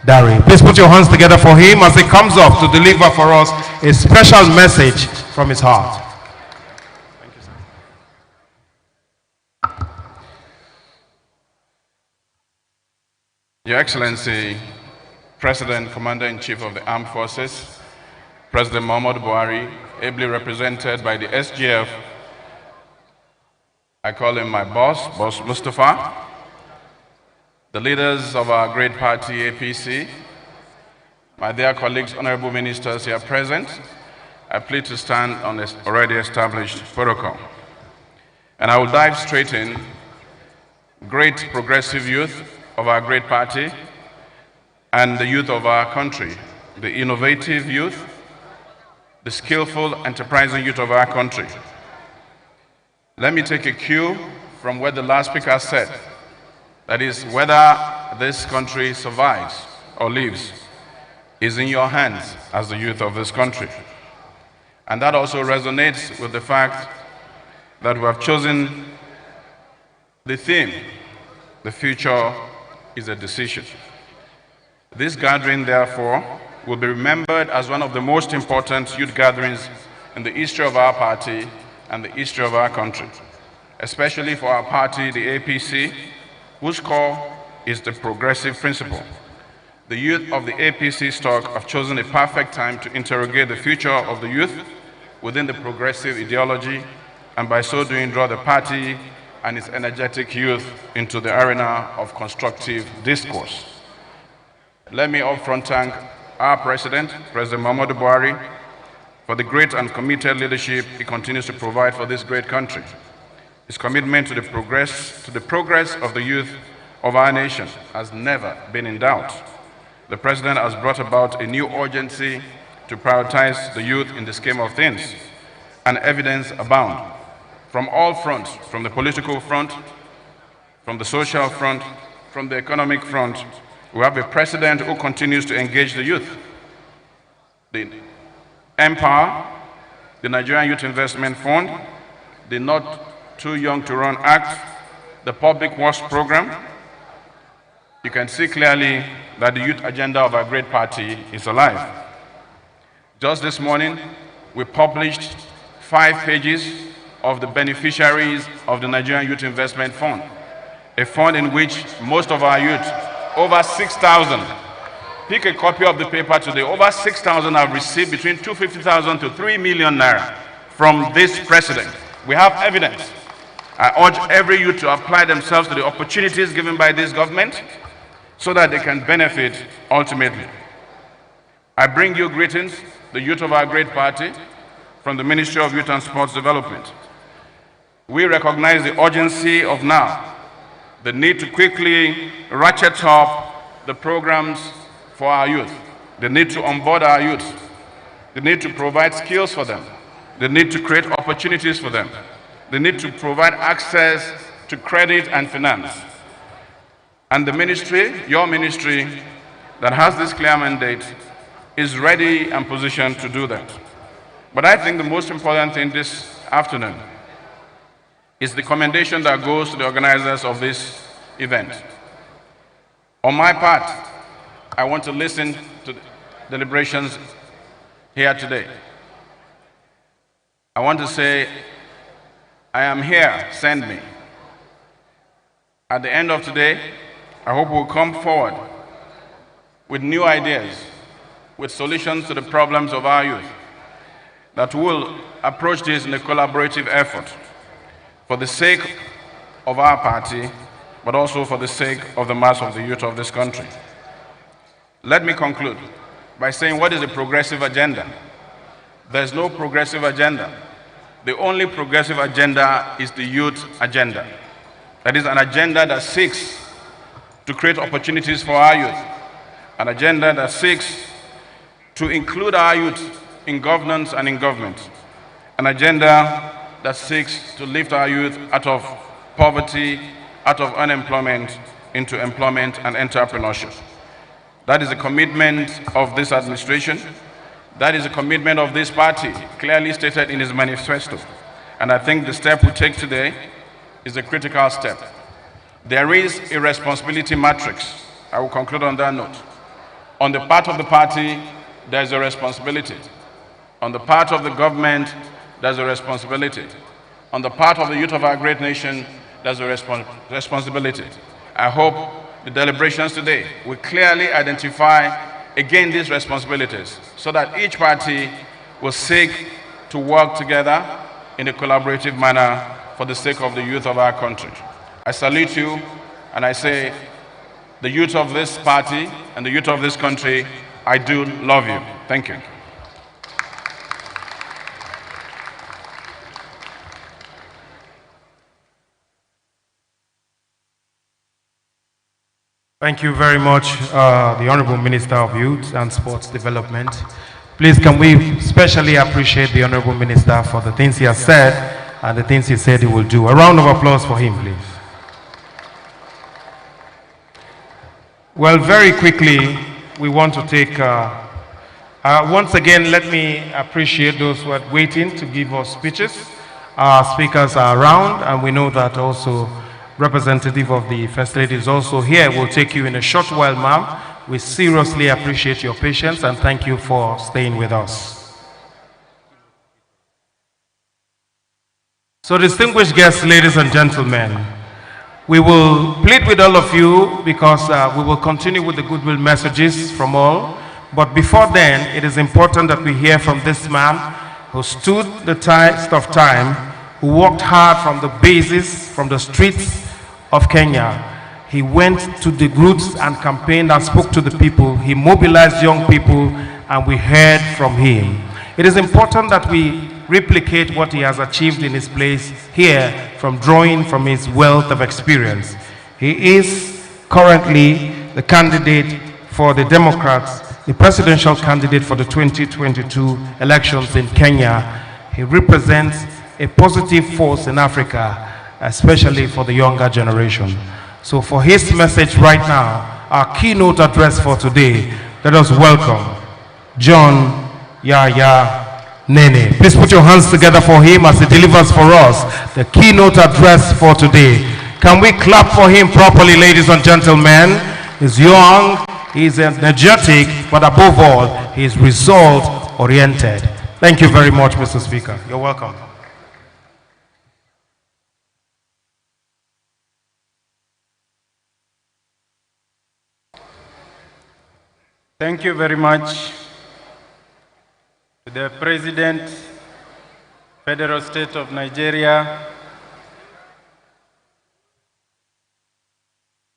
Dare. Please put your hands together for him as he comes up to deliver for us a special message from his heart. Thank you, sir. Your Excellency, President, Commander-in-Chief of the Armed Forces, President Muhammadu Buhari, ably represented by the SGF, I call him my boss, Boss Mustafa, the leaders of our great party, APC, my dear colleagues, honorable ministers here present, I plead to stand on this already established protocol. And I will dive straight in. Great progressive youth of our great party and the youth of our country, the innovative youth, the skillful, enterprising youth of our country. Let me take a cue from what the last speaker said. That is, whether this country survives or lives is in your hands as the youth of this country. And that also resonates with the fact that we have chosen the theme, the future is a decision. This gathering, therefore, will be remembered as one of the most important youth gatherings in the history of our party and the history of our country, especially for our party, the APC, whose core is the progressive principle. The youth of the APC stock have chosen a perfect time to interrogate the future of the youth within the progressive ideology, and by so doing draw the party and its energetic youth into the arena of constructive discourse. Let me upfront thank our President, President Muhammadu Buhari, for the great and committed leadership he continues to provide for this great country. His commitment to the progress of the youth of our nation has never been in doubt. The President has brought about a new urgency to prioritize the youth in the scheme of things, and evidence abound. From all fronts, from the political front, from the social front, from the economic front, we have a President who continues to engage the youth. The Empower, the Nigerian Youth Investment Fund, the Not Too Young to Run Act, the Public Works Program. You can see clearly that the youth agenda of our great party is alive. Just this morning, we published 5 pages of the beneficiaries of the Nigerian Youth Investment Fund, a fund in which most of our youth, over 6,000, pick a copy of the paper today, over 6,000 have received between 250,000 to 3 million naira from this president. We have evidence. I urge every youth to apply themselves to the opportunities given by this government so that they can benefit ultimately. I bring you greetings, the youth of our great party, from the Ministry of Youth and Sports Development. We recognize the urgency of now, the need to quickly ratchet up the programs for our youth, the need to onboard our youth, the need to provide skills for them, the need to create opportunities for them, the need to provide access to credit and finance. And the ministry, your ministry, that has this clear mandate, is ready and positioned to do that. But I think the most important thing this afternoon is the commendation that goes to the organizers of this event. On my part, I want to listen to the deliberations here today. I want to say, I am here, send me. At the end of today, I hope we'll come forward with new ideas, with solutions to the problems of our youth, that will approach this in a collaborative effort for the sake of our party, but also for the sake of the mass of the youth of this country. Let me conclude by saying, what is a progressive agenda? There's no progressive agenda. The only progressive agenda is the youth agenda. That is an agenda that seeks to create opportunities for our youth, an agenda that seeks to include our youth in governance and in government, an agenda that seeks to lift our youth out of poverty, out of unemployment, into employment and entrepreneurship. That is a commitment of this administration. That is a commitment of this party, clearly stated in its manifesto. And I think the step we take today is a critical step. There is a responsibility matrix. I will conclude on that note. On the part of the party, there is a responsibility. On the part of the government, there's a responsibility. On the part of the youth of our great nation, there's a responsibility. I hope the deliberations today will clearly identify again these responsibilities so that each party will seek to work together in a collaborative manner for the sake of the youth of our country. I salute you and I say, the youth of this party and the youth of this country, I do love you. Thank you. Thank you very much, the Honorable Minister of Youth and Sports Development. Please, can we especially appreciate the Honorable Minister for the things he has said and the things he said he will do. A round of applause for him, please. Well, very quickly, we want to take, once again, let me appreciate those who are waiting to give us speeches. Our speakers are around, and we know that also representative of the First Lady is also here. We'll take you in a short while, ma'am. We seriously appreciate your patience and thank you for staying with us. So, distinguished guests, ladies and gentlemen, we will plead with all of you because we will continue with the goodwill messages from all. But before then, it is important that we hear from this man who stood the test of time, who worked hard from the bases, from the streets of Kenya. He went to the roots and campaigned and spoke to the people. He mobilized young people and we heard from him. It is important that we replicate what he has achieved in his place here from drawing from his wealth of experience. He is currently the candidate for the Democrats, the presidential candidate for the 2022 elections in Kenya. He represents a positive force in Africa, especially for the younger generation. So for his message right now, our keynote address for today, let us welcome John Yahya Nene. Please put your hands together for him as he delivers for us the keynote address for today. Can we clap for him properly, ladies and gentlemen? He's young, he's energetic, but above all, he's resolved oriented. Thank you very much, Mr. Speaker. You're welcome. Thank you very much to the President, Federal State of Nigeria,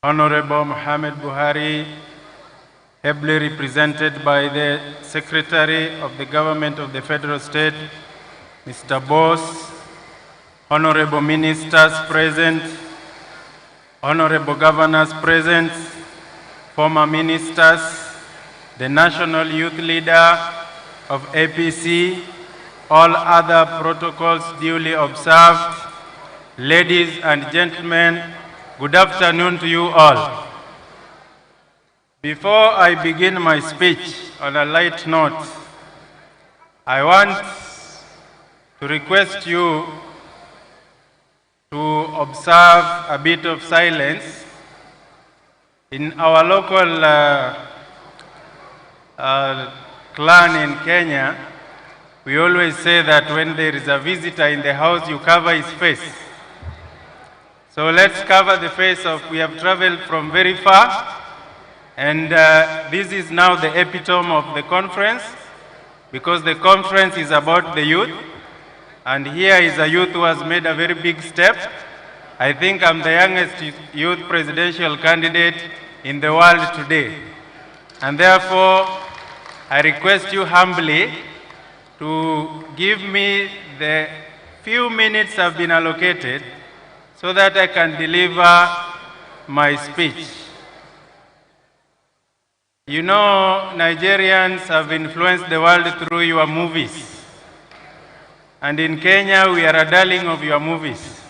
Honorable Muhammad Buhari, ably represented by the Secretary of the Government of the Federal State, Mr. Boss, Honorable Ministers present, Honorable Governors present, former Ministers, the National Youth Leader of APC, all other protocols duly observed. Ladies and gentlemen, good afternoon to you all. Before I begin my speech on a light note, I want to request you to observe a bit of silence. In our local clan in Kenya, we always say that when there is a visitor in the house, you cover his face. So let's cover the face of, we have traveled from very far, and this is now the epitome of the conference, because the conference is about the youth, and here is a youth who has made a very big step. I think I'm the youngest youth presidential candidate in the world today. And therefore, I request you humbly to give me the few minutes I've been allocated so that I can deliver my speech. You know, Nigerians have influenced the world through your movies. And in Kenya, we are a darling of your movies.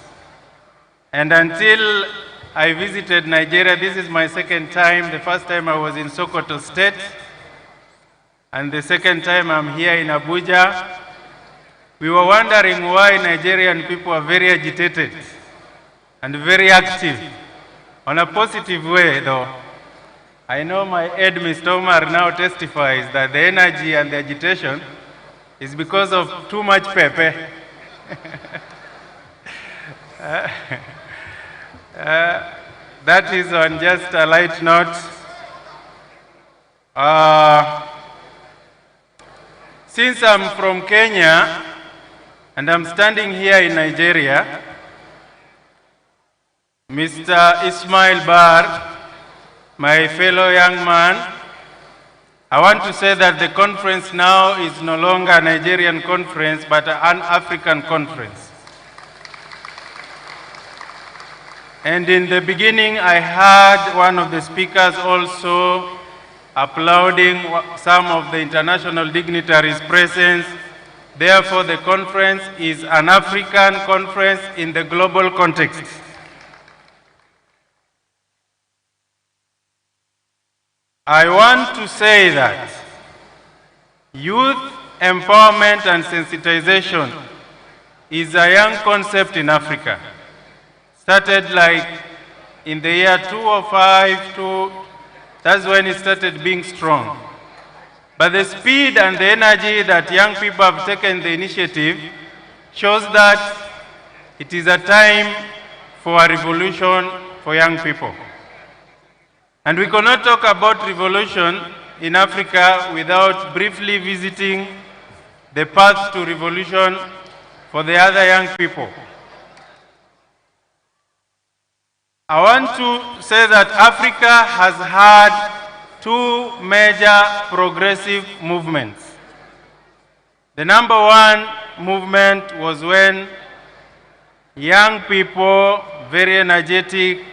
And until I visited Nigeria, this is my second time. The first time I was in Sokoto State, and the second time I'm here in Abuja. We were wondering why Nigerian people are very agitated and very active. On a positive way, though. I know my aide, Mr. Omar, now testifies that the energy and the agitation is because of too much pepper. That is on just a light note. Since I'm from Kenya and I'm standing here in Nigeria, Mr. Ismail Bar, my fellow young man, I want to say that the conference now is no longer a Nigerian conference, but an African conference. And in the beginning, I heard one of the speakers also applauding some of the international dignitaries' presence. Therefore, the conference is an African conference in the global context. I want to say that youth empowerment and sensitization is a young concept in Africa. Started like in the year 2005, that's when it started being strong. But the speed and the energy that young people have taken the initiative shows that it is a time for a revolution for young people. And we cannot talk about revolution in Africa without briefly visiting the path to revolution for the other young people. I want to say that Africa has had two major progressive movements. The number one movement was when young people, very energetic,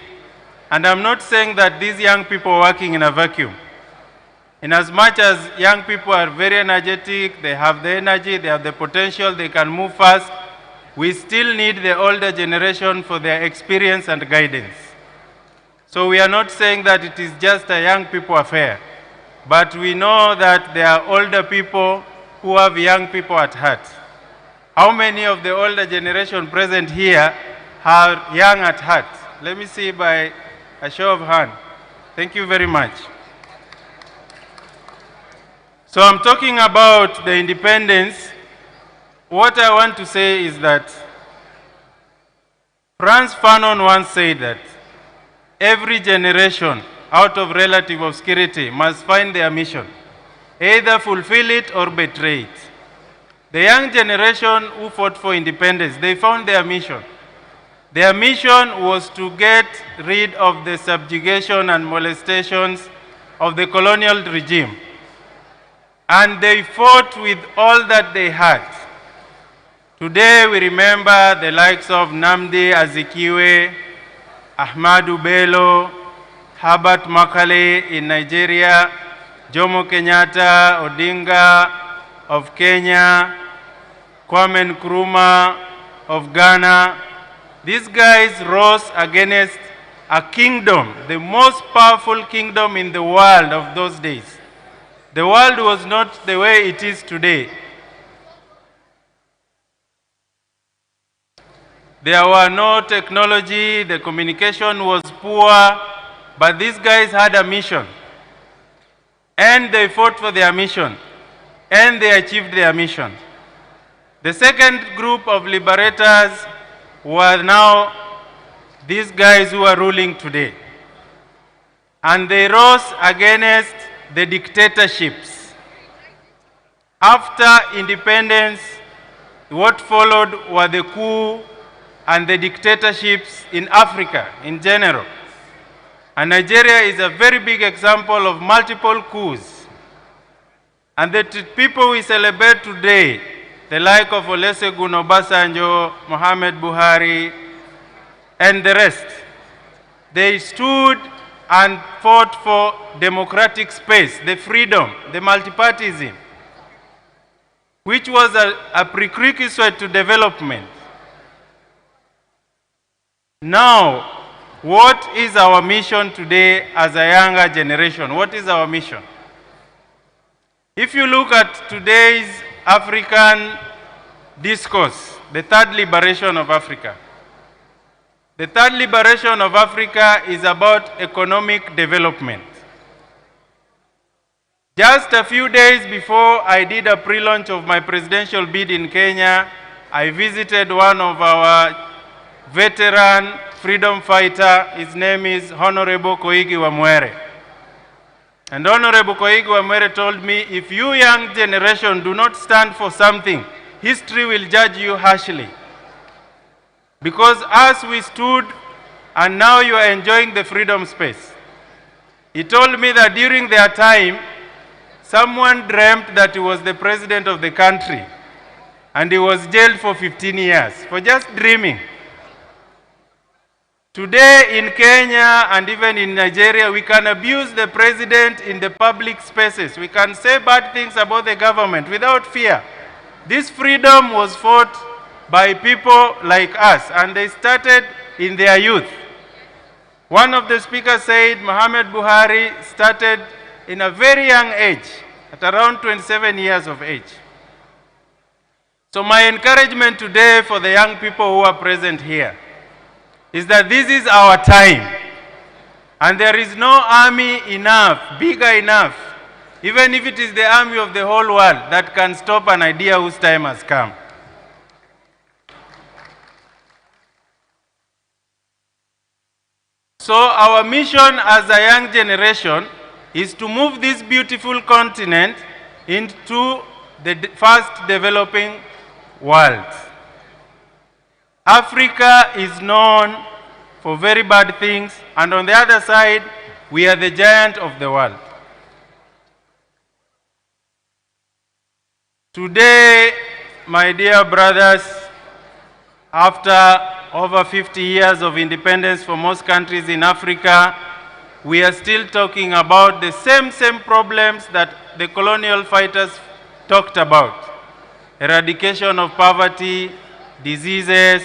and I'm not saying that these young people are working in a vacuum. In as much as young people are very energetic, they have the energy, they have the potential, they can move fast, we still need the older generation for their experience and guidance. So we are not saying that it is just a young people affair, but we know that there are older people who have young people at heart. How many of the older generation present here are young at heart? Let me see by a show of hands. Thank you very much. So I'm talking about the independence. What I want to say is that Frantz Fanon once said that every generation out of relative obscurity must find their mission, either fulfill it or betray it. The young generation who fought for independence, they found their mission. Their mission was to get rid of the subjugation and molestations of the colonial regime. And they fought with all that they had. Today we remember the likes of Nnamdi Azikiwe, Ahmadu Bello, Herbert Makale in Nigeria, Jomo Kenyatta, Odinga of Kenya, Kwame Nkrumah of Ghana. These guys rose against a kingdom, the most powerful kingdom in the world of those days. The world was not the way it is today. There were no technology, the communication was poor, but these guys had a mission. And they fought for their mission. And they achieved their mission. The second group of liberators were now these guys who are ruling today. And they rose against the dictatorships. After independence, what followed were the coup and the dictatorships in Africa in general. And Nigeria is a very big example of multiple coups. And the people we celebrate today, the like of Olusegun Obasanjo, Muhammad Buhari, and the rest, they stood and fought for democratic space, the freedom, the multipartyism, which was a prerequisite to development. Now, what is our mission today as a younger generation? What is our mission? If you look at today's African discourse, the third liberation of Africa, the third liberation of Africa is about economic development. Just a few days before I did a pre-launch of my presidential bid in Kenya, I visited one of our veteran freedom fighter. His name is Honorable Koigi Wamwere. And Honorable Koigi Wamwere told me, if you young generation do not stand for something, history will judge you harshly. Because as we stood, and now you are enjoying the freedom space. He told me that during their time, someone dreamt that he was the president of the country, and he was jailed for 15 years for just dreaming. Today in Kenya and even in Nigeria, we can abuse the president in the public spaces. We can say bad things about the government without fear. This freedom was fought by people like us, and they started in their youth. One of the speakers said Muhammad Buhari started in a very young age, at around 27 years of age. So my encouragement today for the young people who are present here is that this is our time. And there is no army enough, bigger enough, even if it is the army of the whole world, that can stop an idea whose time has come. So our mission as a young generation is to move this beautiful continent into the fast developing world. Africa is known for very bad things, and on the other side, we are the giant of the world. Today, my dear brothers, after over 50 years of independence for most countries in Africa, we are still talking about the same problems that the colonial fighters talked about. Eradication of poverty, diseases.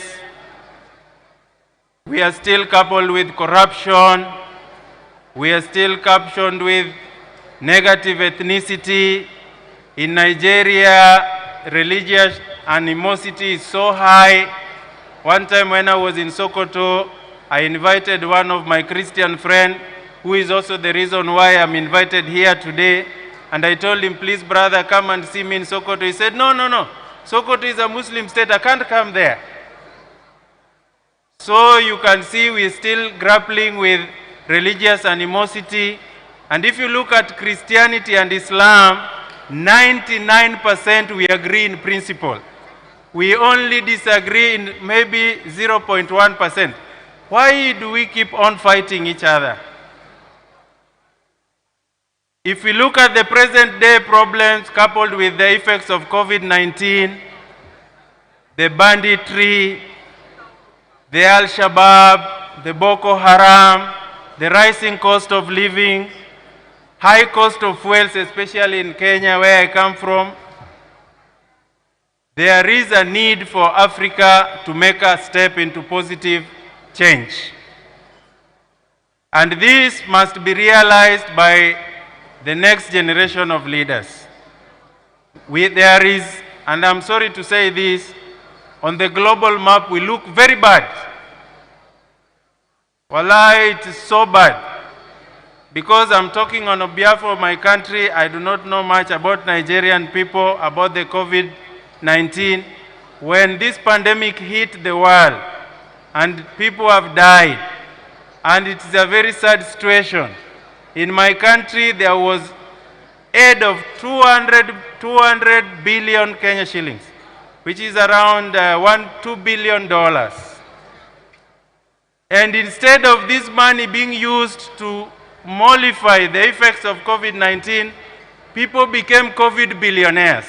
We are still coupled with corruption. We are still coupled with negative ethnicity. In Nigeria, religious animosity is so high. One time when I was in Sokoto, I invited one of my Christian friends, who is also the reason why I'm invited here today. And I told him, please, brother, come and see me in Sokoto. He said, no, no, no. Sokoto is a Muslim state. I can't come there. So you can see we're still grappling with religious animosity. And if you look at Christianity and Islam, 99% we agree in principle. We only disagree in maybe 0.1%. Why do we keep on fighting each other? If we look at the present day problems coupled with the effects of COVID-19, the banditry, the Al-Shabaab, the Boko Haram, the rising cost of living, high cost of fuels, especially in Kenya where I come from, there is a need for Africa to make a step into positive change. And this must be realized by the next generation of leaders. There is, and I'm sorry to say this, on the global map we look very bad. Wallahi, it is so bad. Because I'm talking on behalf of my country, I do not know much about Nigerian people, about the COVID-19. When this pandemic hit the world and people have died, and it is a very sad situation. In my country, there was aid of 200 billion Kenya shillings, which is around $2 billion. And instead of this money being used to mollify the effects of COVID-19, people became COVID billionaires.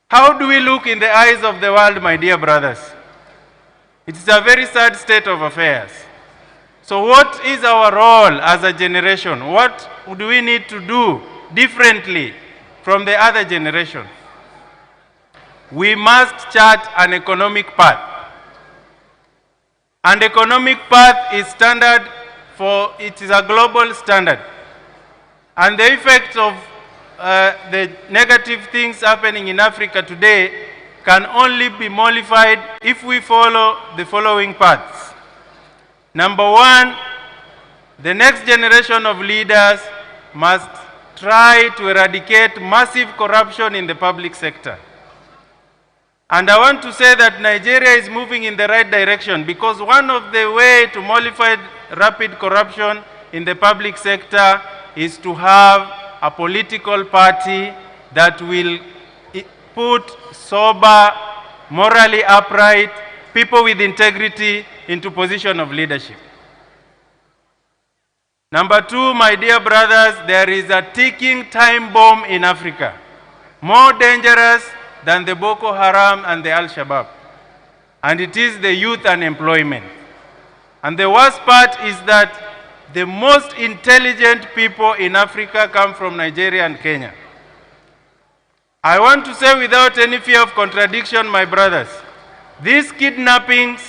How do we look in the eyes of the world, my dear brothers? It is a very sad state of affairs. So what is our role as a generation? What do we need to do differently from the other generation? We must chart an economic path. An economic path is standard for, it is a global standard. And the effects of the negative things happening in Africa today can only be mollified if we follow the following paths. Number one, the next generation of leaders must try to eradicate massive corruption in the public sector. And I want to say that Nigeria is moving in the right direction because one of the ways to mollify rapid corruption in the public sector is to have a political party that will put sober, morally upright, people with integrity into position of leadership. Number two, my dear brothers, there is a ticking time bomb in Africa, more dangerous than the Boko Haram and the Al-Shabaab. And it is the youth unemployment. And the worst part is that the most intelligent people in Africa come from Nigeria and Kenya. I want to say without any fear of contradiction, my brothers, these kidnappings,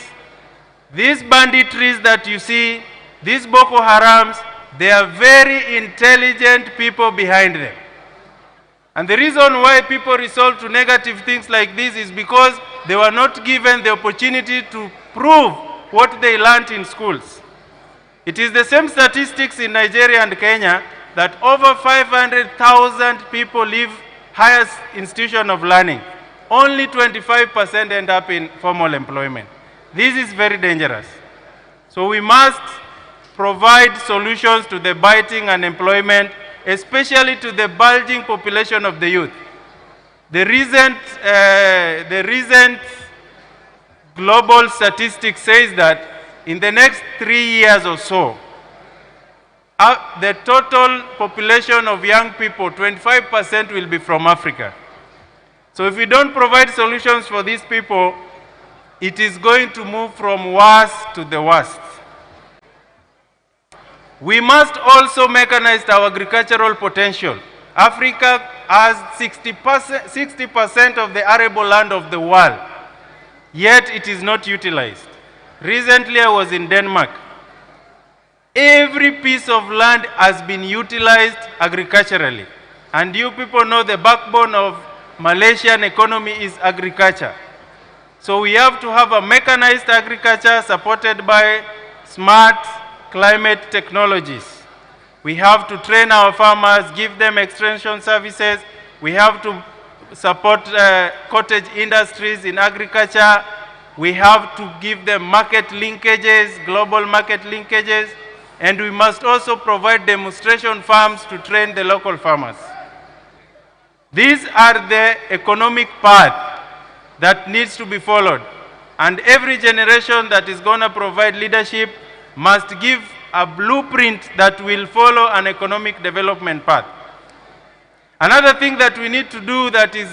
these banditries that you see, these Boko Harams, they are very intelligent people behind them. And the reason why people resort to negative things like this is because they were not given the opportunity to prove what they learned in schools. It is the same statistics in Nigeria and Kenya that over 500,000 people leave higher institution of learning. Only 25% end up in formal employment. This is very dangerous. So we must provide solutions to the biting unemployment, especially to the bulging population of the youth. The recent global statistics says that in the next 3 years or so, the total population of young people, 25% will be from Africa. So if we don't provide solutions for these people, it is going to move from worse to the worst. We must also mechanize our agricultural potential. Africa has 60% of the arable land of the world, yet it is not utilized. Recently I was in Denmark. Every piece of land has been utilized agriculturally. And you people know the backbone of Malaysian economy is agriculture. So we have to have a mechanized agriculture supported by smart climate technologies. We have to train our farmers, give them extension services. We have to support cottage industries in agriculture. We have to give them market linkages, global market linkages, and we must also provide demonstration farms to train the local farmers. These are the economic path that needs to be followed. And every generation that is going to provide leadership must give a blueprint that will follow an economic development path. Another thing that we need to do, that is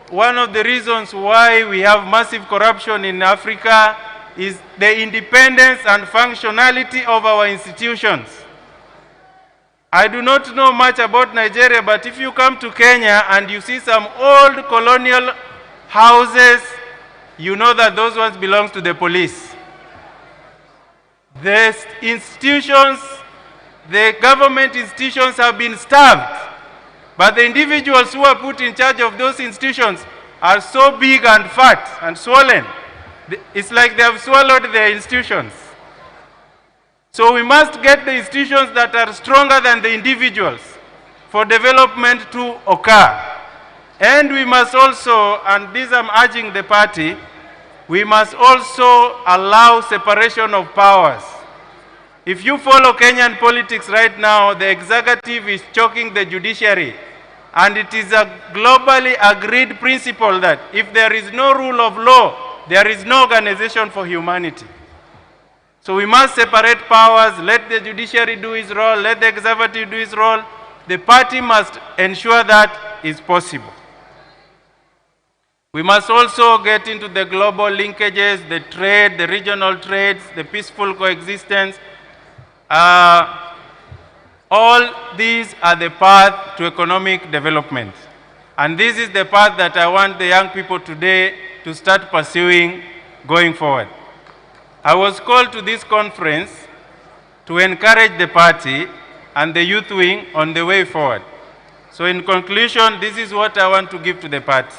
one of the reasons why we have massive corruption in Africa, is the independence and functionality of our institutions. I do not know much about Nigeria, but if you come to Kenya and you see some old colonial houses, you know that those ones belong to the police. The institutions, the government institutions have been starved, but the individuals who are put in charge of those institutions are so big and fat and swollen. It's like they have swallowed their institutions. So we must get the institutions that are stronger than the individuals for development to occur. And we must also, and this I'm urging the party, we must also allow separation of powers. If you follow Kenyan politics right now, the executive is choking the judiciary. And it is a globally agreed principle that if there is no rule of law, there is no organization for humanity. So we must separate powers, let the judiciary do its role, let the executive do its role. The party must ensure that is possible. We must also get into the global linkages, the trade, the regional trades, the peaceful coexistence. All these are the path to economic development. And this is the path that I want the young people today to start pursuing going forward. I was called to this conference to encourage the party and the youth wing on the way forward. So in conclusion, this is what I want to give to the party.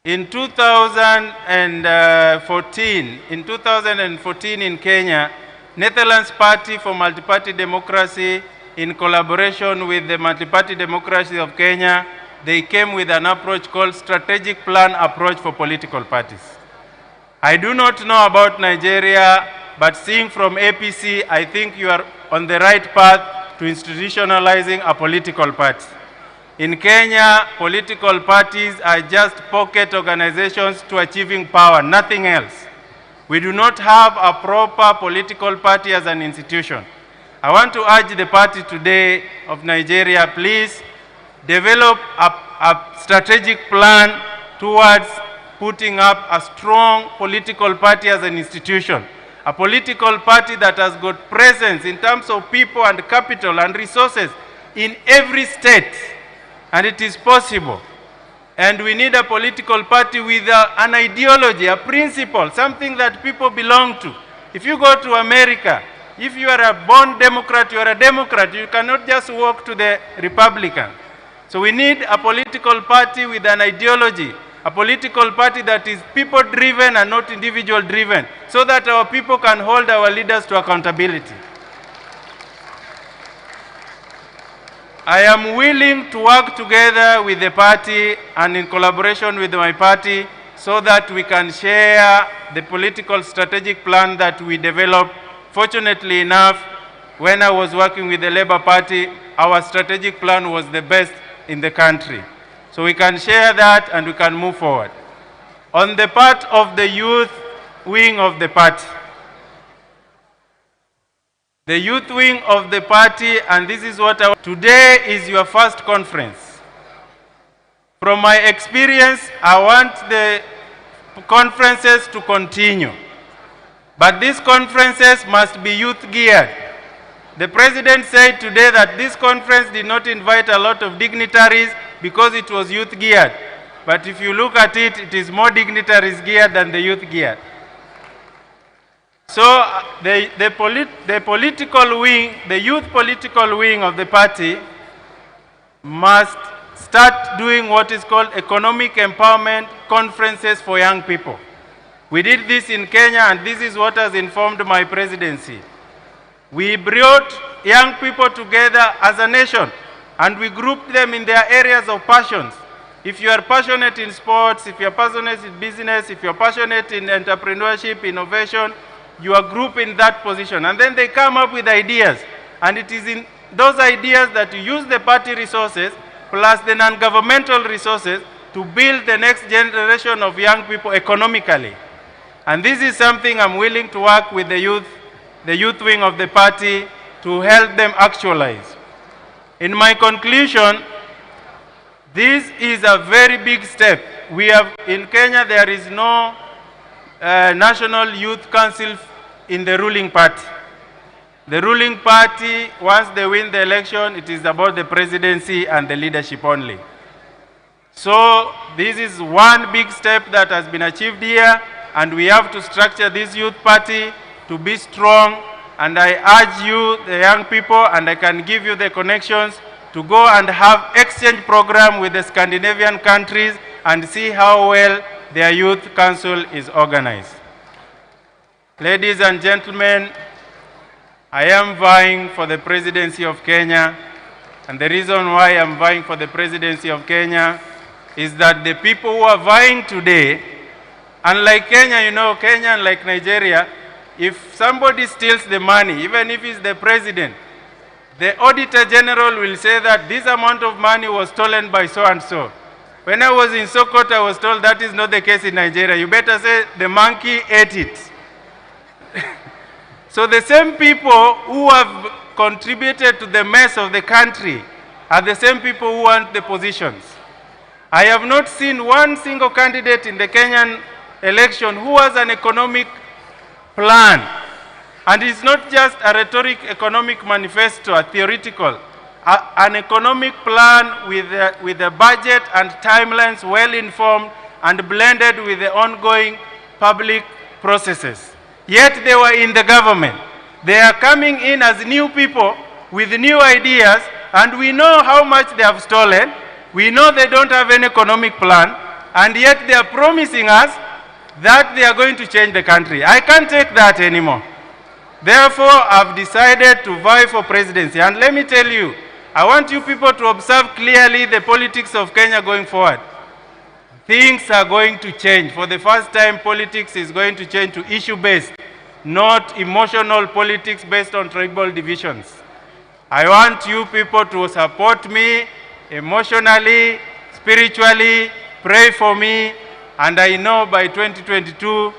In 2014 in Kenya, Netherlands Party for Multi-Party Democracy, in collaboration with the Multi-Party Democracy of Kenya, they came with an approach called Strategic Plan Approach for Political Parties. I do not know about Nigeria, but seeing from APC, I think you are on the right path to institutionalizing a political party. In Kenya, political parties are just pocket organizations to achieving power, nothing else. We do not have a proper political party as an institution. I want to urge the party today of Nigeria, please develop a strategic plan towards putting up a strong political party as an institution. A political party that has got presence in terms of people and capital and resources in every state. And it is possible. And we need a political party with an ideology, a principle, something that people belong to. If you go to America, if you are a born Democrat, you are a Democrat. You cannot just walk to the Republican. So we need a political party with an ideology, a political party that is people-driven and not individual-driven, so that our people can hold our leaders to accountability. I am willing to work together with the party and in collaboration with my party so that we can share the political strategic plan that we developed. Fortunately enough, when I was working with the Labour Party, our strategic plan was the best in the country. So we can share that and we can move forward. On the part of the youth wing of the party, the youth wing of the party, and this is what today is your first conference. From my experience, I want the conferences to continue. But these conferences must be youth-geared. The president said today that this conference did not invite a lot of dignitaries because it was youth-geared. But if you look at it, it is more dignitaries geared than the youth-geared. So the political wing, the youth political wing of the party must start doing what is called economic empowerment conferences for young people. We did this in Kenya, and this is what has informed my presidency. We brought young people together as a nation, and we group them in their areas of passions. If you are passionate in sports, if you are passionate in business, if you are passionate in entrepreneurship, innovation, you are grouped in that position. And then they come up with ideas. And it is in those ideas that you use the party resources plus the non-governmental resources to build the next generation of young people economically. And this is something I'm willing to work with the youth wing of the party to help them actualize. In my conclusion, this is a very big step. We have, in Kenya, there is no National Youth Council in the ruling party. The ruling party, once they win the election, it is about the presidency and the leadership only. So this is one big step that has been achieved here, and we have to structure this youth party to be strong. And I urge you, the young people, and I can give you the connections, to go and have exchange program with the Scandinavian countries and see how well their youth council is organized. Ladies and gentlemen, I am vying for the presidency of Kenya, and the reason why I'm vying for the presidency of Kenya is that the people who are vying today, unlike Kenya, you know, Kenya, unlike Nigeria, if somebody steals the money, even if he's the president, the Auditor General will say that this amount of money was stolen by so-and-so. When I was in Sokoto, I was told that is not the case in Nigeria. You better say the monkey ate it. So the same people who have contributed to the mess of the country are the same people who want the positions. I have not seen one single candidate in the Kenyan election who has an economic plan. And it's not just a rhetoric economic manifesto, a theoretical, an economic plan with a budget and timelines well informed and blended with the ongoing public processes. Yet they were in the government. They are coming in as new people with new ideas, and we know how much they have stolen. We know they don't have an economic plan, and yet they are promising us that they are going to change the country. I can't take that anymore. Therefore, I've decided to vie for presidency. And let me tell you, I want you people to observe clearly the politics of Kenya going forward. Things are going to change. For the first time, politics is going to change to issue-based, not emotional politics based on tribal divisions. I want you people to support me emotionally, spiritually, pray for me, and I know by 2022,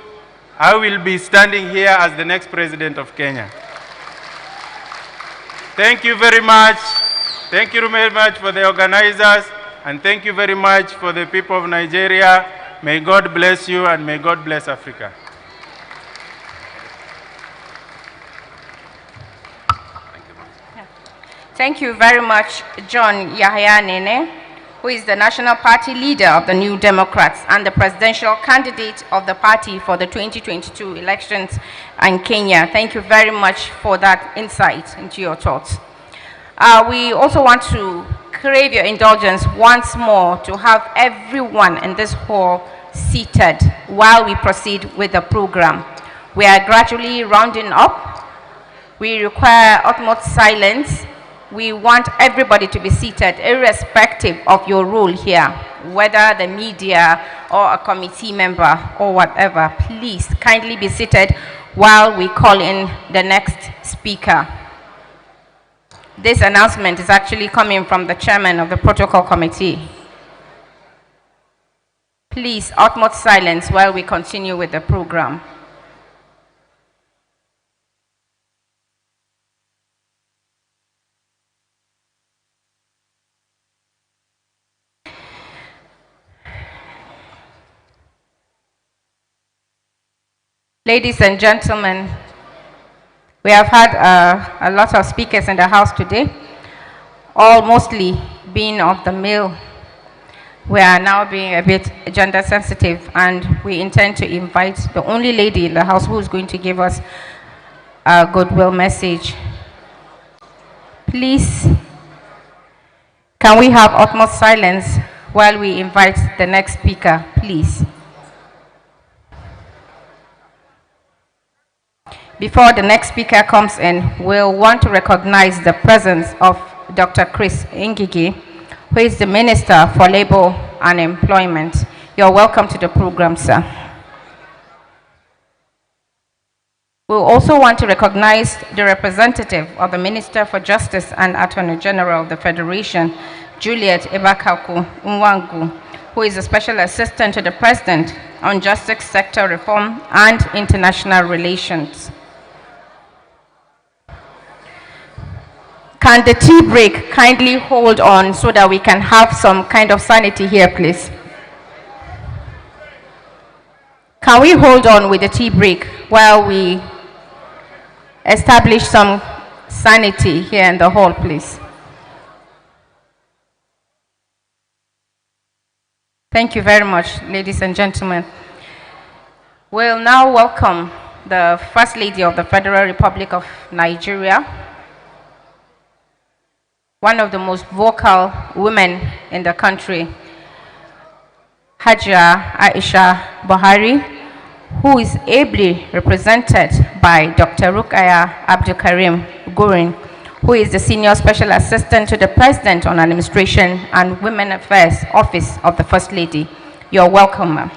I will be standing here as the next president of Kenya. Thank you very much. Thank you very much for the organizers, and thank you very much for the people of Nigeria. May God bless you, and may God bless Africa. Thank you very much, John Yahya Nene, who is the national party leader of the New Democrats and the presidential candidate of the party for the 2022 elections in Kenya. Thank you very much for that insight into your thoughts. We also want to crave your indulgence once more to have everyone in this hall seated while we proceed with the program. We are gradually rounding up. We require utmost silence. We want everybody to be seated, irrespective of your role here, whether the media or a committee member or whatever. Please kindly be seated while we call in the next speaker. This announcement is actually coming from the chairman of the protocol committee. Please, utmost silence while we continue with the program. Ladies and gentlemen, we have had a lot of speakers in the house today, all mostly being of the male. We are now being a bit gender sensitive, and we intend to invite the only lady in the house who is going to give us a goodwill message. Please, can we have utmost silence while we invite the next speaker, please? Before the next speaker comes in, we'll want to recognize the presence of Dr. Chris Ngigi, who is the Minister for Labor and Employment. You're welcome to the program, sir. We'll also want to recognize the representative of the Minister for Justice and Attorney General of the Federation, Juliet Ebakaku Nwangu, who is a Special Assistant to the President on Justice Sector Reform and International Relations. Can the tea break kindly hold on so that we can have some kind of sanity here, please? Can we hold on with the tea break while we establish some sanity here in the hall, please? Thank you very much, ladies and gentlemen. We'll now welcome the First Lady of the Federal Republic of Nigeria, one of the most vocal women in the country, Hajia Aisha Buhari, who is ably represented by Dr. Rukaya Abdulkarim Gurin, who is the Senior Special Assistant to the President on Administration and Women Affairs Office of the First Lady. You're welcome, ma'am.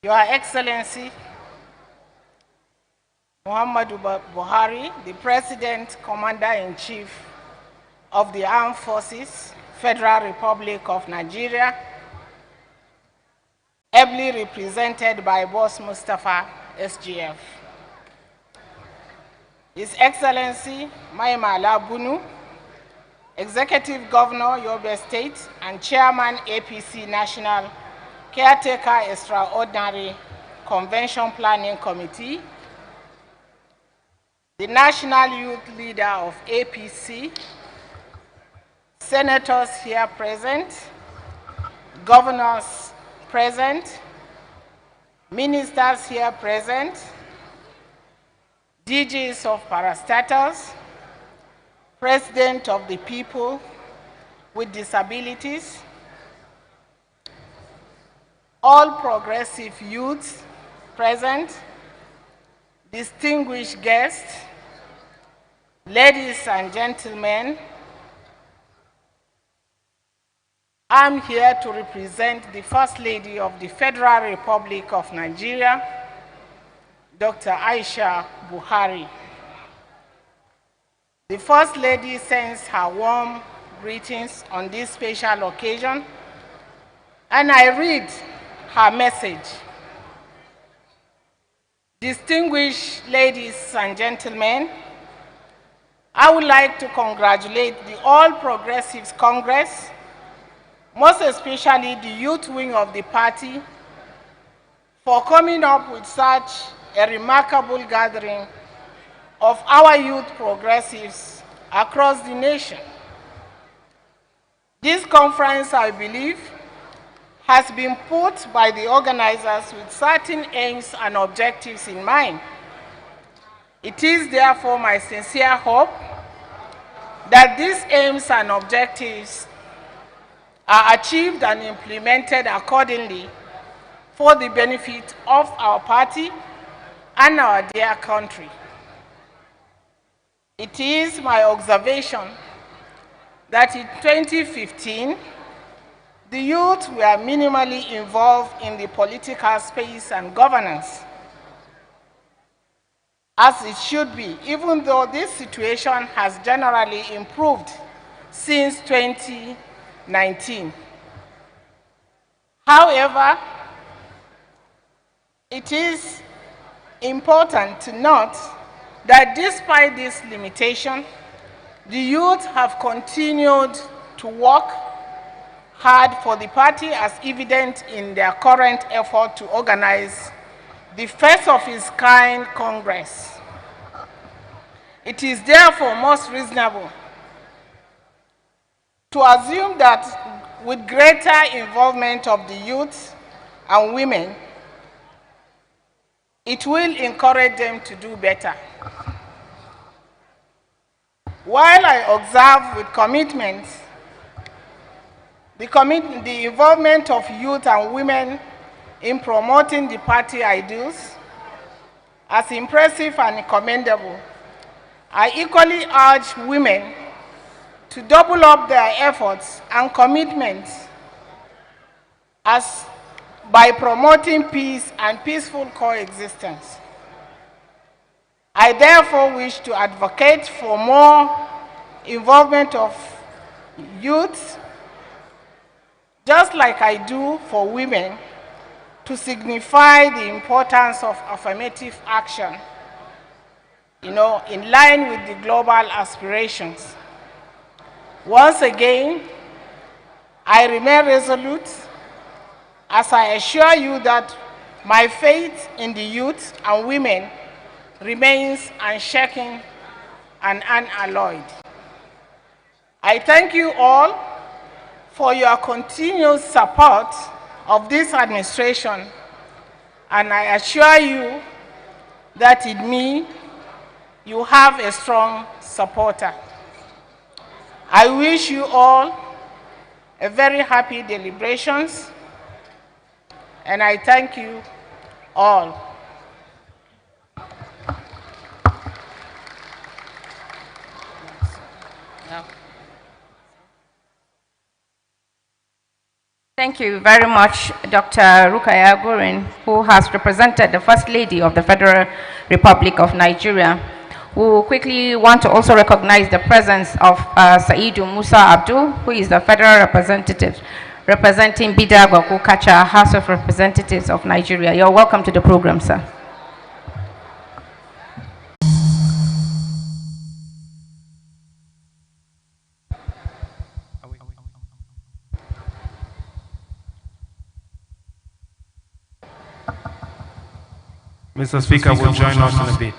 Your Excellency, Muhammadu Buhari, the President, Commander-in-Chief of the Armed Forces, Federal Republic of Nigeria, ably represented by Boss Mustafa, SGF. His Excellency, Maimala Bunu, Executive Governor, Yobe State, and Chairman, APC National Caretaker Extraordinary Convention Planning Committee, the National Youth Leader of APC, Senators here present, Governors present, Ministers here present, DGs of parastatals, President of the People with Disabilities, all progressive youths present, distinguished guests, ladies and gentlemen, I'm here to represent the First Lady of the Federal Republic of Nigeria, Dr. Aisha Buhari. The First Lady sends her warm greetings on this special occasion, and I read her message. Distinguished ladies and gentlemen, I would like to congratulate the All Progressives Congress, most especially the youth wing of the party, for coming up with such a remarkable gathering of our youth progressives across the nation. This conference, I believe, has been put by the organizers with certain aims and objectives in mind. It is therefore my sincere hope that these aims and objectives are achieved and implemented accordingly for the benefit of our party and our dear country. It is my observation that in 2015, the youth were minimally involved in the political space and governance, as it should be, even though this situation has generally improved since 2019. However, it is important to note that despite this limitation, the youth have continued to work hard for the party, as evident in their current effort to organize the first of its kind Congress. It is therefore most reasonable to assume that with greater involvement of the youth and women, it will encourage them to do better. While I observe with commitment the involvement of youth and women in promoting the party ideals as impressive and commendable, I equally urge women to double up their efforts and commitments by promoting peace and peaceful coexistence. I therefore wish to advocate for more involvement of youth, just like I do for women, to signify the importance of affirmative action, in line with the global aspirations. Once again, I remain resolute as I assure you that my faith in the youth and women remains unshaken and unalloyed. I thank you all for your continued support of this administration, and I assure you that in me, you have a strong supporter. I wish you all a very happy deliberations, and I thank you all. Thank you very much, Dr. Rukaya Gorin, who has represented the First Lady of the Federal Republic of Nigeria. We will quickly want to also recognize the presence of Saidu Musa Abdul, who is the Federal Representative representing Bidagwa Kukacha, House of Representatives of Nigeria. You're welcome to the program, sir. Mr. Speaker will join us in a bit.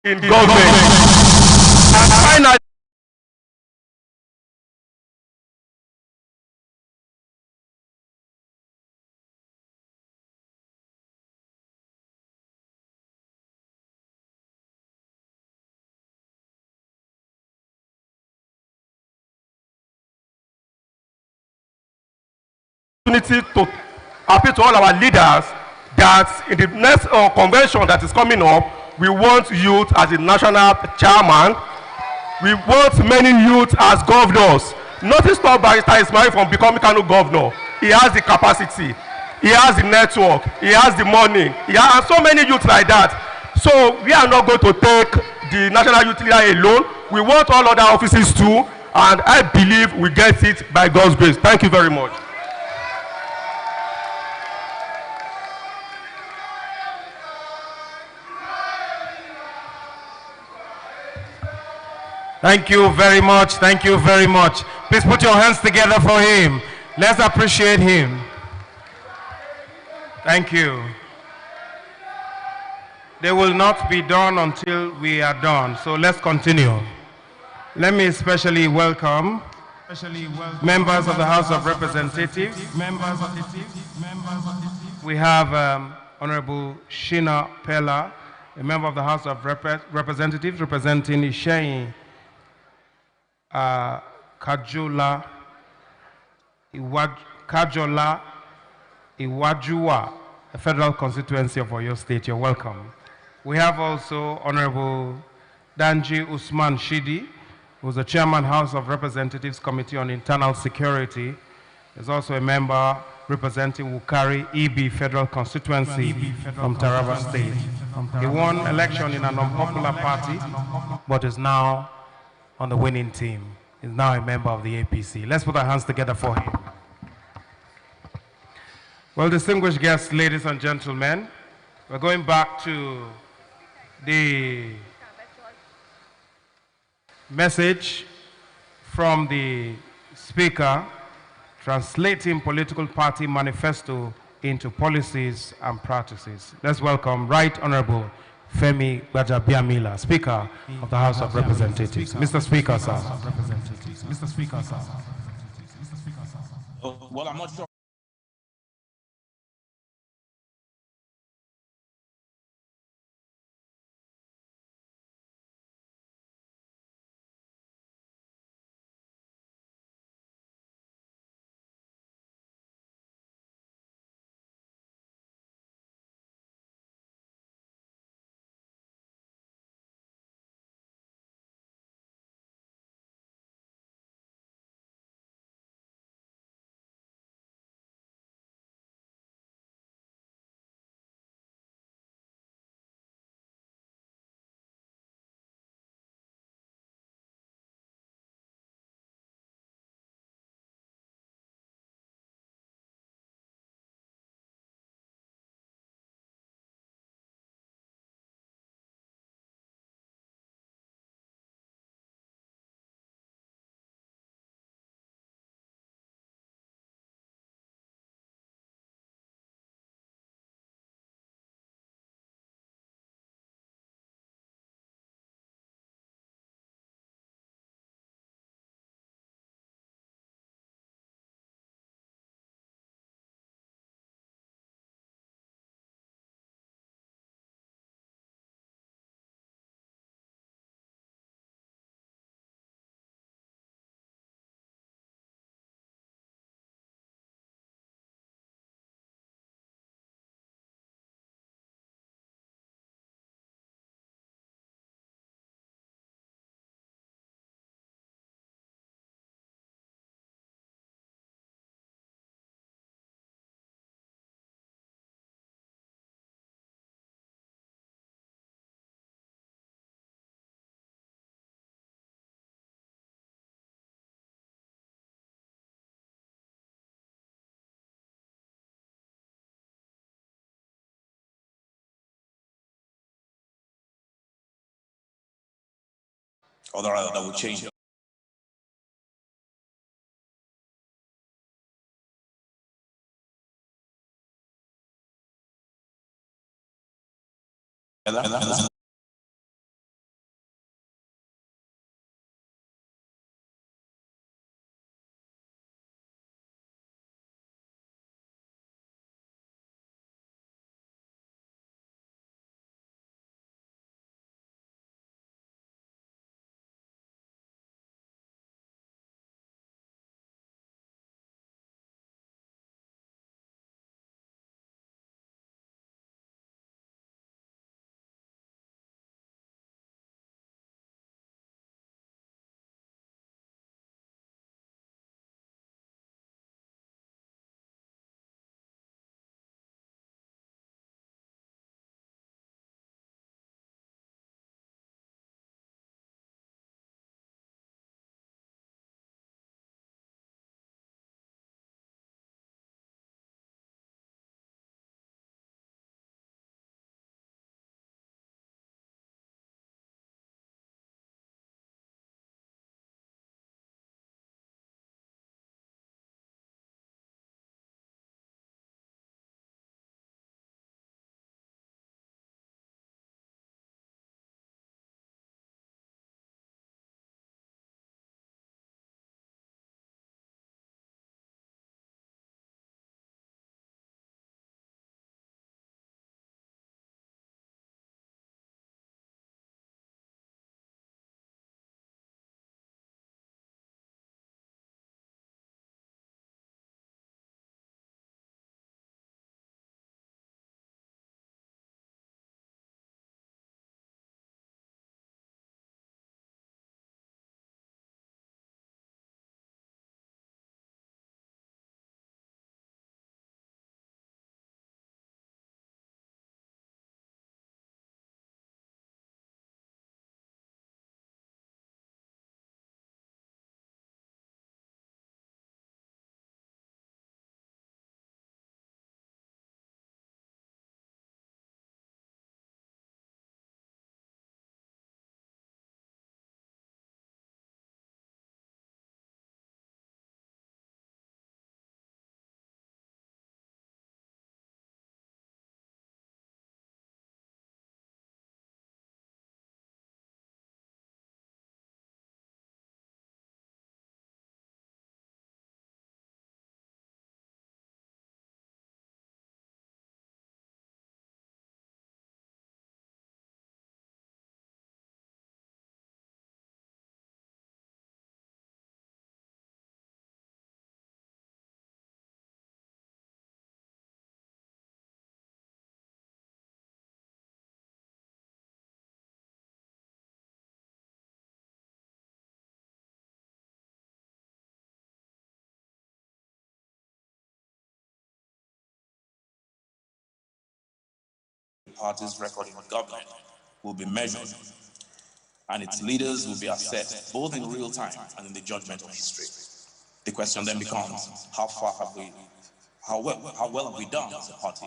in government. And finally, opportunity to appeal to all our leaders that in the next convention that is coming up, we want youth as the national chairman. We want many youth as governors. Nothing stop Barrister Ismail from becoming Kano governor. He has the capacity, he has the network, he has the money, and so many youth like that. So we are not going to take the national youth leader alone. We want all other offices too, and I believe we get it by God's grace. Thank you very much. Thank you very much. Thank you very much. Please put your hands together for him. Let's appreciate him. Thank you. They will not be done until we are done. So let's continue. Let me especially welcome members of the House of Representatives. We have Honorable Shina Pella, a member of the House of Representatives representing Isheyin Kajola Iwajua, a federal constituency of Oyo State. You're welcome. We have also Honorable Danji Usman Shidi, who's the Chairman, House of Representatives Committee on Internal Security. He's also a member representing Wukari EB Federal Constituency from Taraba State. He won election in an unpopular party, but is now on the winning team. He's now a member of the APC. Let's put our hands together for him. Well, distinguished guests, ladies and gentlemen, we're going back to the message from the Speaker translating political party manifesto into policies and practices. Let's welcome Right Honorable Femi Gbajabiamila, Speaker of the House of Representatives. Mr. Speaker, sir. Mr. Speaker, sir. Well, I'm not sure. Or rather, that would change. party's record in government will be measured, and its leaders will be assessed both in real time and in the judgment of history. The question then becomes, how well have we done as a party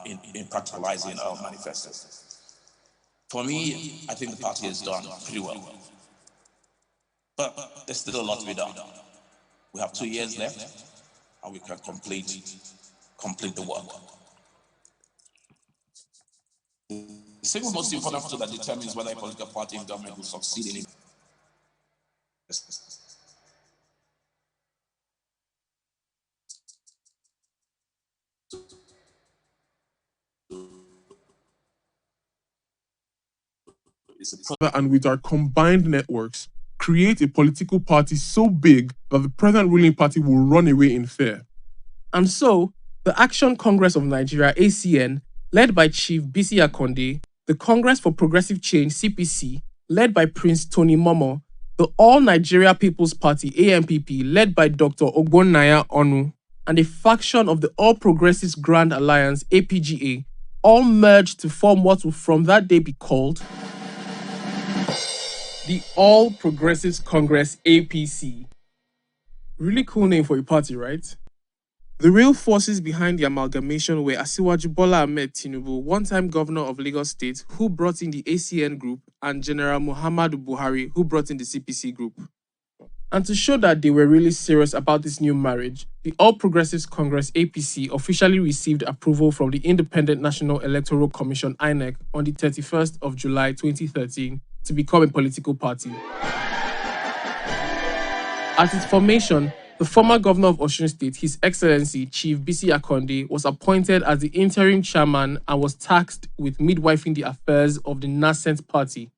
in practicalizing our manifesto? For me, I think the party has done pretty well. But there's still a lot to be done. We have 2 years left, and we can complete the work. The single most important factor that determines whether a political party in government will succeed in and with our combined networks, create a political party so big that the present ruling party will run away in fear. And so, the Action Congress of Nigeria, ACN, led by Chief Bisi Akande, the Congress for Progressive Change, CPC, led by Prince Tony Momo, the All Nigeria People's Party, AMPP, led by Dr. Ogbonnaya Onu, and a faction of the All Progressives Grand Alliance, APGA, all merged to form what will from that day be called the All Progressives Congress, APC. Really cool name for a party, right? The real forces behind the amalgamation were Asiwaju Bola Ahmed Tinubu, one-time governor of Lagos State, who brought in the ACN group, and General Muhammadu Buhari, who brought in the CPC group. And to show that they were really serious about this new marriage, the All Progressives Congress, APC, officially received approval from the Independent National Electoral Commission, INEC, on the 31st of July 2013 to become a political party. At its formation, the former governor of Osun State, His Excellency Chief Bisi Akande, was appointed as the interim chairman and was tasked with midwifing the affairs of the nascent party.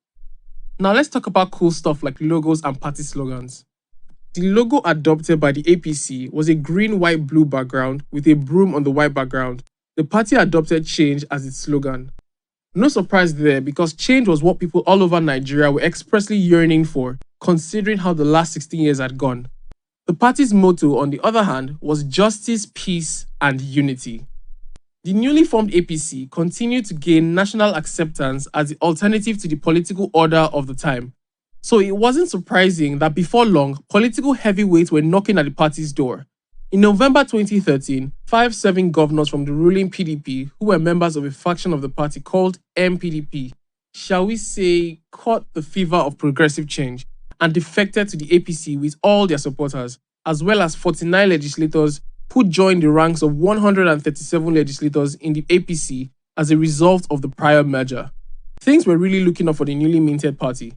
Now let's talk about cool stuff like logos and party slogans. The logo adopted by the APC was a green, white, blue background with a broom on the white background. The party adopted change as its slogan. No surprise there, because change was what people all over Nigeria were expressly yearning for, considering how the last 16 years had gone. The party's motto, on the other hand, was justice, peace, and unity. The newly formed APC continued to gain national acceptance as the alternative to the political order of the time. So it wasn't surprising that before long, political heavyweights were knocking at the party's door. In November 2013, 5 governors from the ruling PDP, who were members of a faction of the party called MPDP, shall we say, caught the fever of progressive change and defected to the APC with all their supporters, as well as 49 legislators who joined the ranks of 137 legislators in the APC as a result of the prior merger. Things were really looking up for the newly minted party.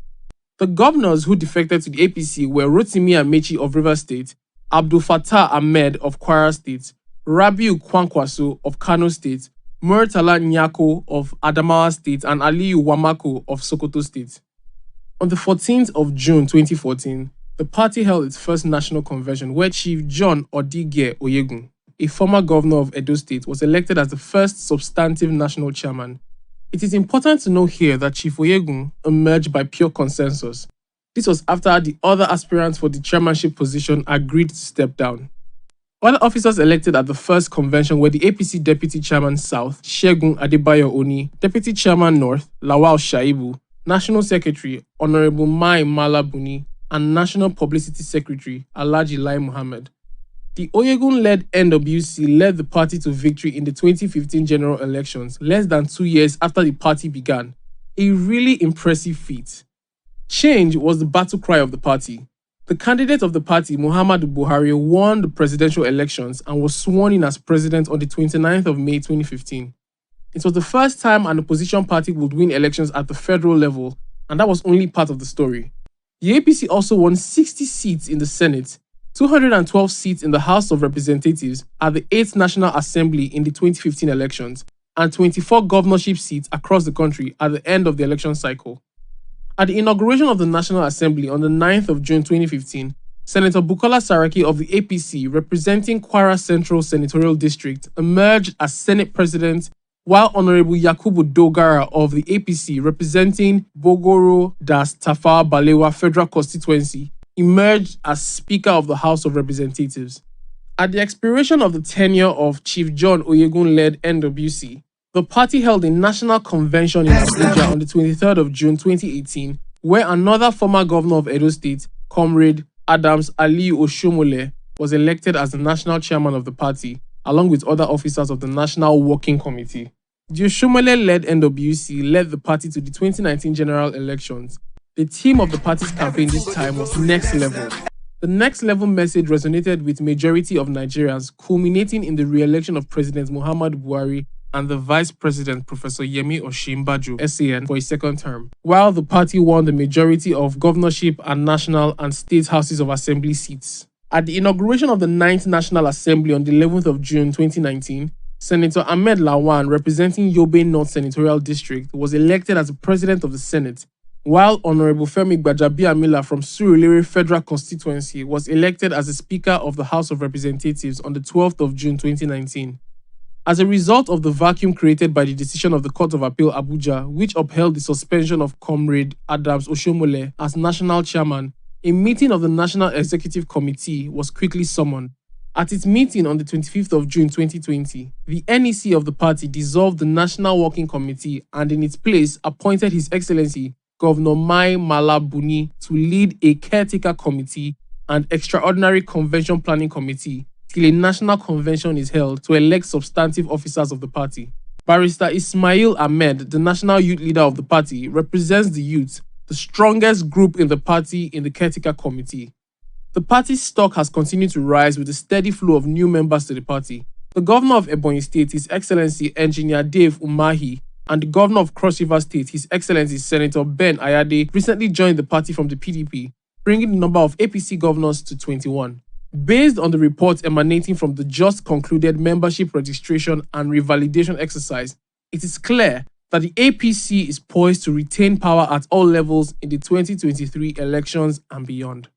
The governors who defected to the APC were Rotimi Amechi of Rivers State, Abdul Fattah Ahmed of Kwara State, Rabiu Kwankwaso of Kano State, Murtala Nyako of Adamawa State, and Aliyu Wamako of Sokoto State. On the 14th of June 2014, the party held its first national convention where Chief John Odige Oyegun, a former governor of Edo State, was elected as the first substantive national chairman. It is important to note here that Chief Oyegun emerged by pure consensus. This was after the other aspirants for the chairmanship position agreed to step down. Other officers elected at the first convention were the APC Deputy Chairman South, Segun Adebayo Oni, Deputy Chairman North, Lawal Shaibu, National Secretary, Honorable Mai Malabuni, and National Publicity Secretary, Alhaji Lai Muhammad. The Oyegun-led NWC led the party to victory in the 2015 general elections, less than 2 years after the party began. A really impressive feat. Change was the battle cry of the party. The candidate of the party, Muhammadu Buhari, won the presidential elections and was sworn in as president on the 29th of May 2015. It was the first time an opposition party would win elections at the federal level, and that was only part of the story. The APC also won 60 seats in the Senate, 212 seats in the House of Representatives at the 8th National Assembly in the 2015 elections, and 24 governorship seats across the country at the end of the election cycle. At the inauguration of the National Assembly on the 9th of June 2015, Senator Bukola Saraki of the APC, representing Kwara Central Senatorial District, emerged as Senate President, while Honorable Yakubu Dogara of the APC, representing Bogoro das Tafawa Balewa Federal Constituency, emerged as Speaker of the House of Representatives. At the expiration of the tenure of Chief John Oyegun-led NWC, The party held a national convention in Abuja on the 23rd of June 2018, where another former governor of Edo State, Comrade Adams Ali Oshomole, was elected as the national chairman of the party, along with other officers of the National Working Committee. The Oshomole-led NWC led the party to the 2019 general elections. The theme of the party's campaign this time was Next Level. The Next Level message resonated with majority of Nigerians, culminating in the re-election of President Muhammadu Buhari and the Vice President Professor Yemi Osinbajo, SAN, for a second term, while the party won the majority of governorship and national and state houses of assembly seats. At the inauguration of the 9th National Assembly on the 11th of June 2019, Senator Ahmed Lawan, representing Yobe North Senatorial District, was elected as the President of the Senate, while Honorable Femi Gbajabiamila from Surulere Federal Constituency was elected as the Speaker of the House of Representatives on the 12th of June 2019. As a result of the vacuum created by the decision of the Court of Appeal Abuja, which upheld the suspension of Comrade Adams Oshomole as national chairman, a meeting of the National Executive Committee was quickly summoned. At its meeting on the 25th of June 2020, the NEC of the party dissolved the National Working Committee and in its place appointed His Excellency Governor Mai Mala Buni to lead a caretaker committee and extraordinary convention planning committee till a national convention is held to elect substantive officers of the party. Barrister Ismail Ahmed, the national youth leader of the party, represents the youth, the strongest group in the party in the caretaker committee. The party's stock has continued to rise with a steady flow of new members to the party. The governor of Ebonyi State, His Excellency Engineer Dave Umahi, and the governor of Cross River State, His Excellency Senator Ben Ayade, recently joined the party from the PDP, bringing the number of APC governors to 21. Based on the reports emanating from the just concluded membership registration and revalidation exercise, it is clear that the APC is poised to retain power at all levels in the 2023 elections and beyond.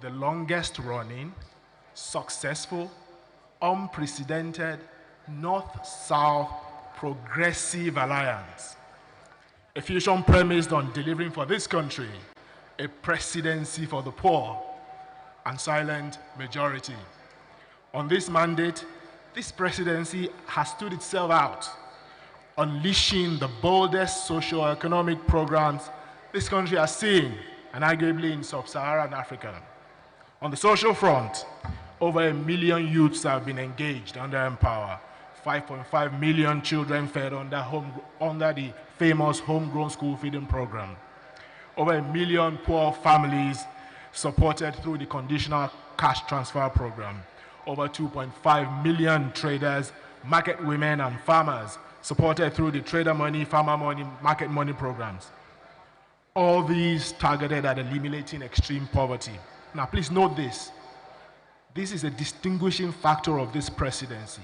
The longest running, successful, unprecedented North-South Progressive Alliance, a fusion premised on delivering for this country a presidency for the poor and silent majority. On this mandate, this presidency has stood itself out, unleashing the boldest socio-economic programs this country has seen, and arguably in sub-Saharan Africa. On the social front, over 1 million youths have been engaged under Empower, 5.5 million children fed under the famous homegrown school feeding program. Over 1 million poor families supported through the conditional cash transfer program. Over 2.5 million traders, market women, and farmers supported through the trader money, farmer money, market money programs. All these targeted at eliminating extreme poverty. Now, please note this. This is a distinguishing factor of this presidency.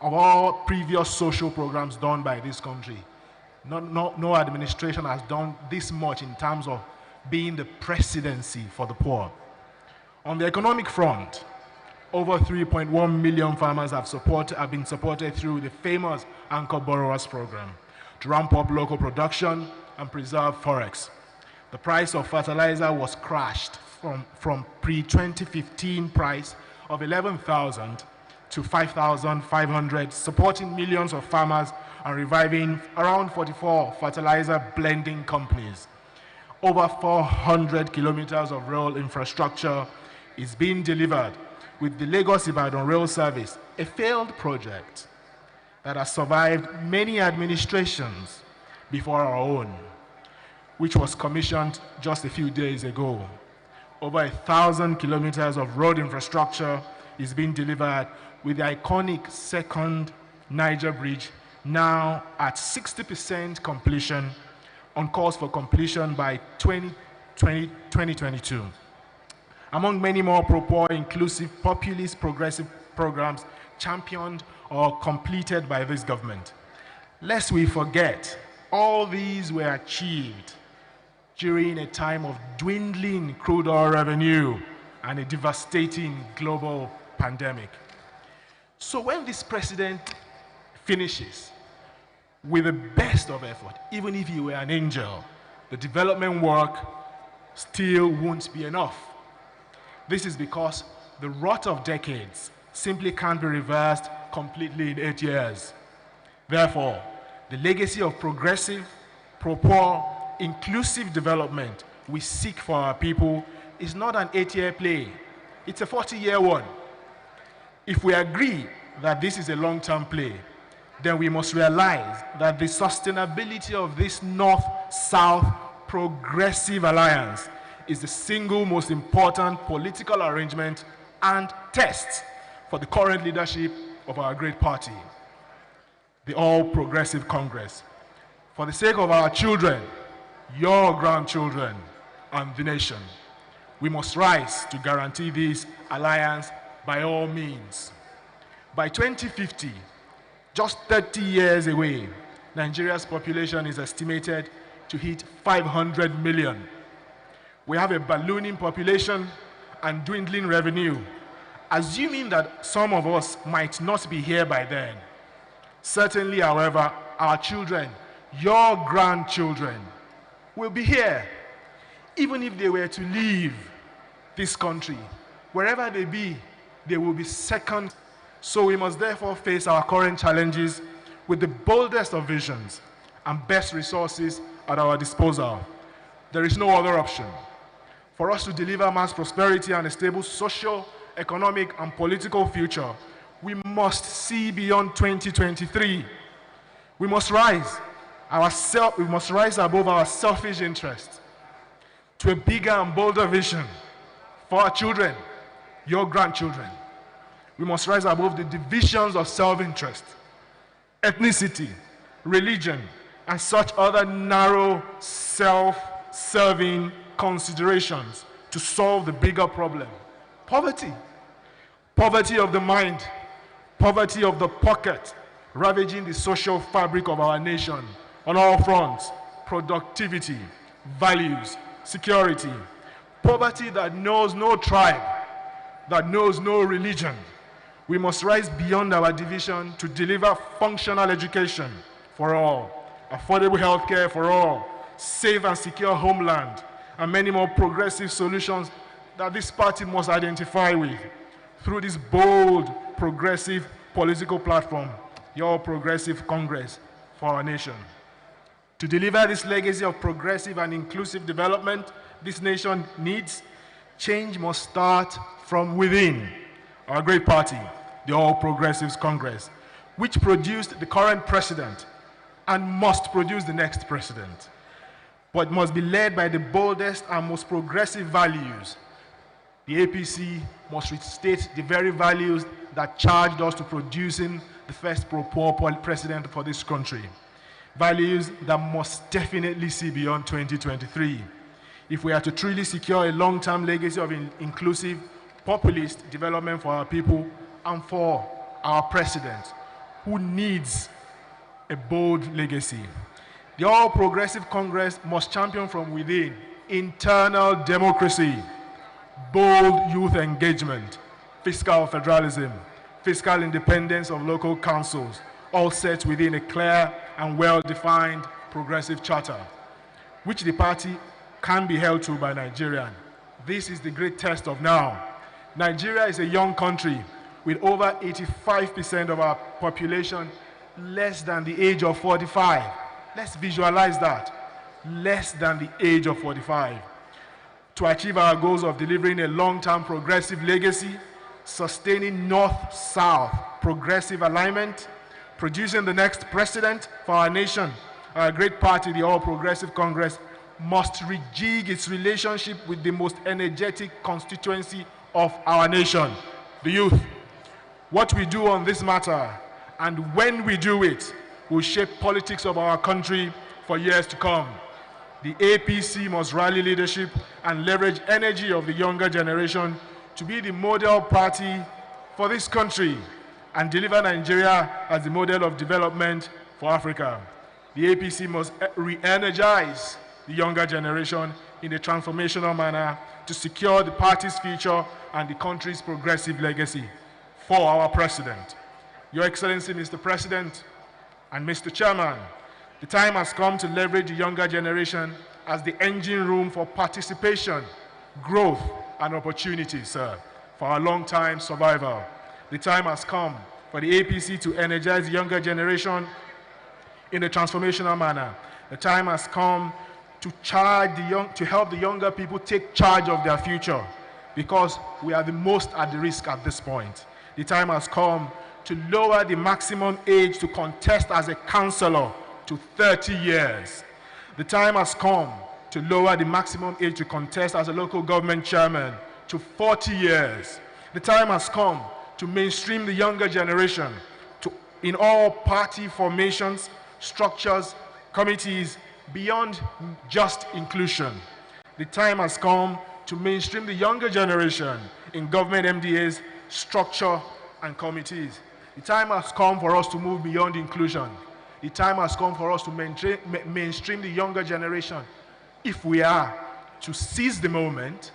Of all previous social programs done by this country, no administration has done this much in terms of being the presidency for the poor. On the economic front, over 3.1 million farmers have been supported through the famous Anchor Borrowers Program to ramp up local production and preserve forex. The price of fertilizer was crashed from pre-2015 price of 11,000 to 5,500, supporting millions of farmers and reviving around 44 fertilizer blending companies. Over 400 kilometers of rail infrastructure is being delivered with the Lagos-Ibadan Rail Service, a failed project that has survived many administrations before our own, which was commissioned just a few days ago. Over 1,000 kilometers of road infrastructure is being delivered with the iconic second Niger Bridge now at 60% completion, on course for completion by 2022. Among many more pro-poor, inclusive, populist, progressive programs championed or completed by this government. Lest we forget, all these were achieved during a time of dwindling crude oil revenue and a devastating global pandemic. So when this president finishes with the best of effort, even if he were an angel, the development work still won't be enough. This is because the rot of decades simply can't be reversed completely in 8 years. Therefore, the legacy of progressive, pro-poor, inclusive development we seek for our people is not an 8-year play. It's a 40-year one. If we agree that this is a long-term play, then we must realize that the sustainability of this North-South progressive alliance is the single most important political arrangement and test for the current leadership of our great party, the All Progressive Congress. For the sake of our children, your grandchildren, and the nation, we must rise to guarantee this alliance by all means. By 2050, just 30 years away, Nigeria's population is estimated to hit 500 million. We have a ballooning population and dwindling revenue, assuming that some of us might not be here by then. Certainly, however, our children, your grandchildren, will be here. Even if they were to leave this country, wherever they be, they will be second. So we must therefore face our current challenges with the boldest of visions and best resources at our disposal. There is no other option. For us to deliver mass prosperity and a stable social, economic, and political future, we must see beyond 2023. We must rise above our selfish interests to a bigger and bolder vision for our children, your grandchildren. We must rise above the divisions of self-interest, ethnicity, religion, and such other narrow, self-serving considerations to solve the bigger problem. Poverty. Poverty of the mind, poverty of the pocket, ravaging the social fabric of our nation on all fronts: productivity, values, security. Poverty that knows no tribe, that knows no religion. We must rise beyond our division to deliver functional education for all, affordable health care for all, safe and secure homeland, and many more progressive solutions that this party must identify with through this bold, progressive political platform, your Progressive Congress for our nation. To deliver this legacy of progressive and inclusive development this nation needs, change must start from within our great party, the All Progressives Congress. which produced the current president and must produce the next president, but must be led by the boldest and most progressive values. The APC must restate the very values that charged us to producing the first pro-poor president for this country. Values that must definitely see beyond 2023. If we are to truly secure a long-term legacy of inclusive, populist development for our people and for our president, who needs a bold legacy. The All Progressive Congress must champion from within internal democracy, bold youth engagement, fiscal federalism, fiscal independence of local councils, all set within a clear and well-defined progressive charter, which the party can be held to by Nigerians. This is the great test of now. Nigeria is a young country with over 85% of our population less than the age of 45. Let's visualize that. Less than the age of 45. To achieve our goals of delivering a long-term progressive legacy, sustaining North-South progressive alignment, producing the next president for our nation, our great party, the All Progressive Congress, must rejig its relationship with the most energetic constituency of our nation, the youth. What we do on this matter and when we do it will shape politics of our country for years to come. The APC must rally leadership and leverage energy of the younger generation to be the model party for this country and deliver Nigeria as the model of development for Africa. The APC must re-energize the younger generation in a transformational manner to secure the party's future and the country's progressive legacy. For our President, Your Excellency, Mr. President and Mr. Chairman, the time has come to leverage the younger generation as the engine room for participation, growth, and opportunity, sir, for our long-time survival. The time has come for the APC to energize the younger generation in a transformational manner. The time has come to help the younger people take charge of their future, because we are the most at the risk at this point. The time has come to lower the maximum age to contest as a councillor to 30 years. The time has come to lower the maximum age to contest as a local government chairman to 40 years. The time has come to mainstream the younger generation in all party formations, structures, committees, beyond just inclusion. The time has come to mainstream the younger generation in government MDAs, structure, and committees. The time has come for us to move beyond inclusion. The time has come for us to mainstream the younger generation if we are to seize the moment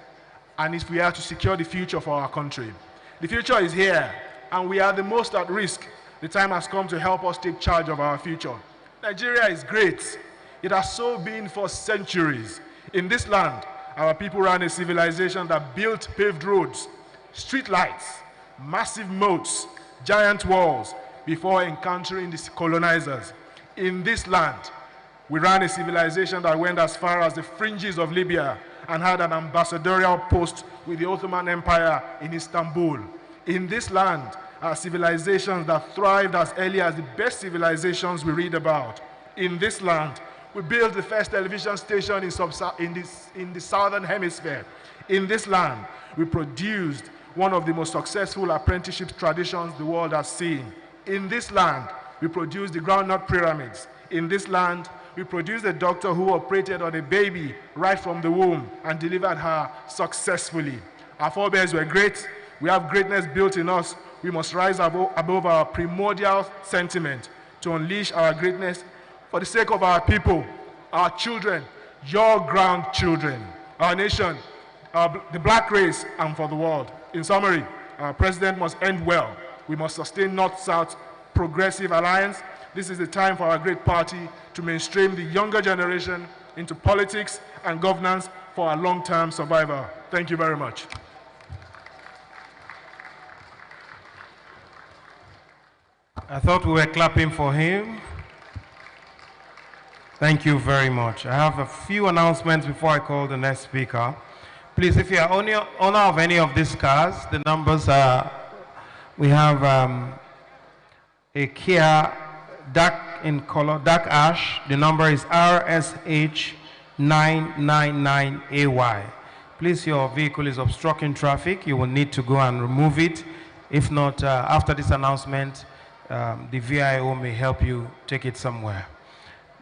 and if we are to secure the future for our country. The future is here, and we are the most at risk. The time has come to help us take charge of our future. Nigeria is great. It has so been for centuries. In this land, our people ran a civilization that built paved roads, street lights, massive moats, giant walls, before encountering the colonizers. In this land, we ran a civilization that went as far as the fringes of Libya and had an ambassadorial post with the Ottoman Empire in Istanbul. In this land are civilizations that thrived as early as the best civilizations we read about. In this land, we built the first television station in the southern hemisphere. In this land, we produced one of the most successful apprenticeship traditions the world has seen. In this land, we produced the groundnut pyramids. In this land, we produced a doctor who operated on a baby right from the womb and delivered her successfully. Our forebears were great. We have greatness built in us. We must rise above our primordial sentiment to unleash our greatness for the sake of our people, our children, your grandchildren, our nation, the black race, and for the world. In summary, our president must end well. We must sustain North-South progressive alliance. This is the time for our great party to mainstream the younger generation into politics and governance for our long-term survival. Thank you very much. I thought we were clapping for him. Thank you very much. I have a few announcements before I call the next speaker. Please, if you are owner of any of these cars, the numbers are, we have a Kia dark in color, dark ash. The number is RSH999AY. Please, your vehicle is obstructing traffic. You will need to go and remove it. If not, after this announcement, the VIO may help you take it somewhere.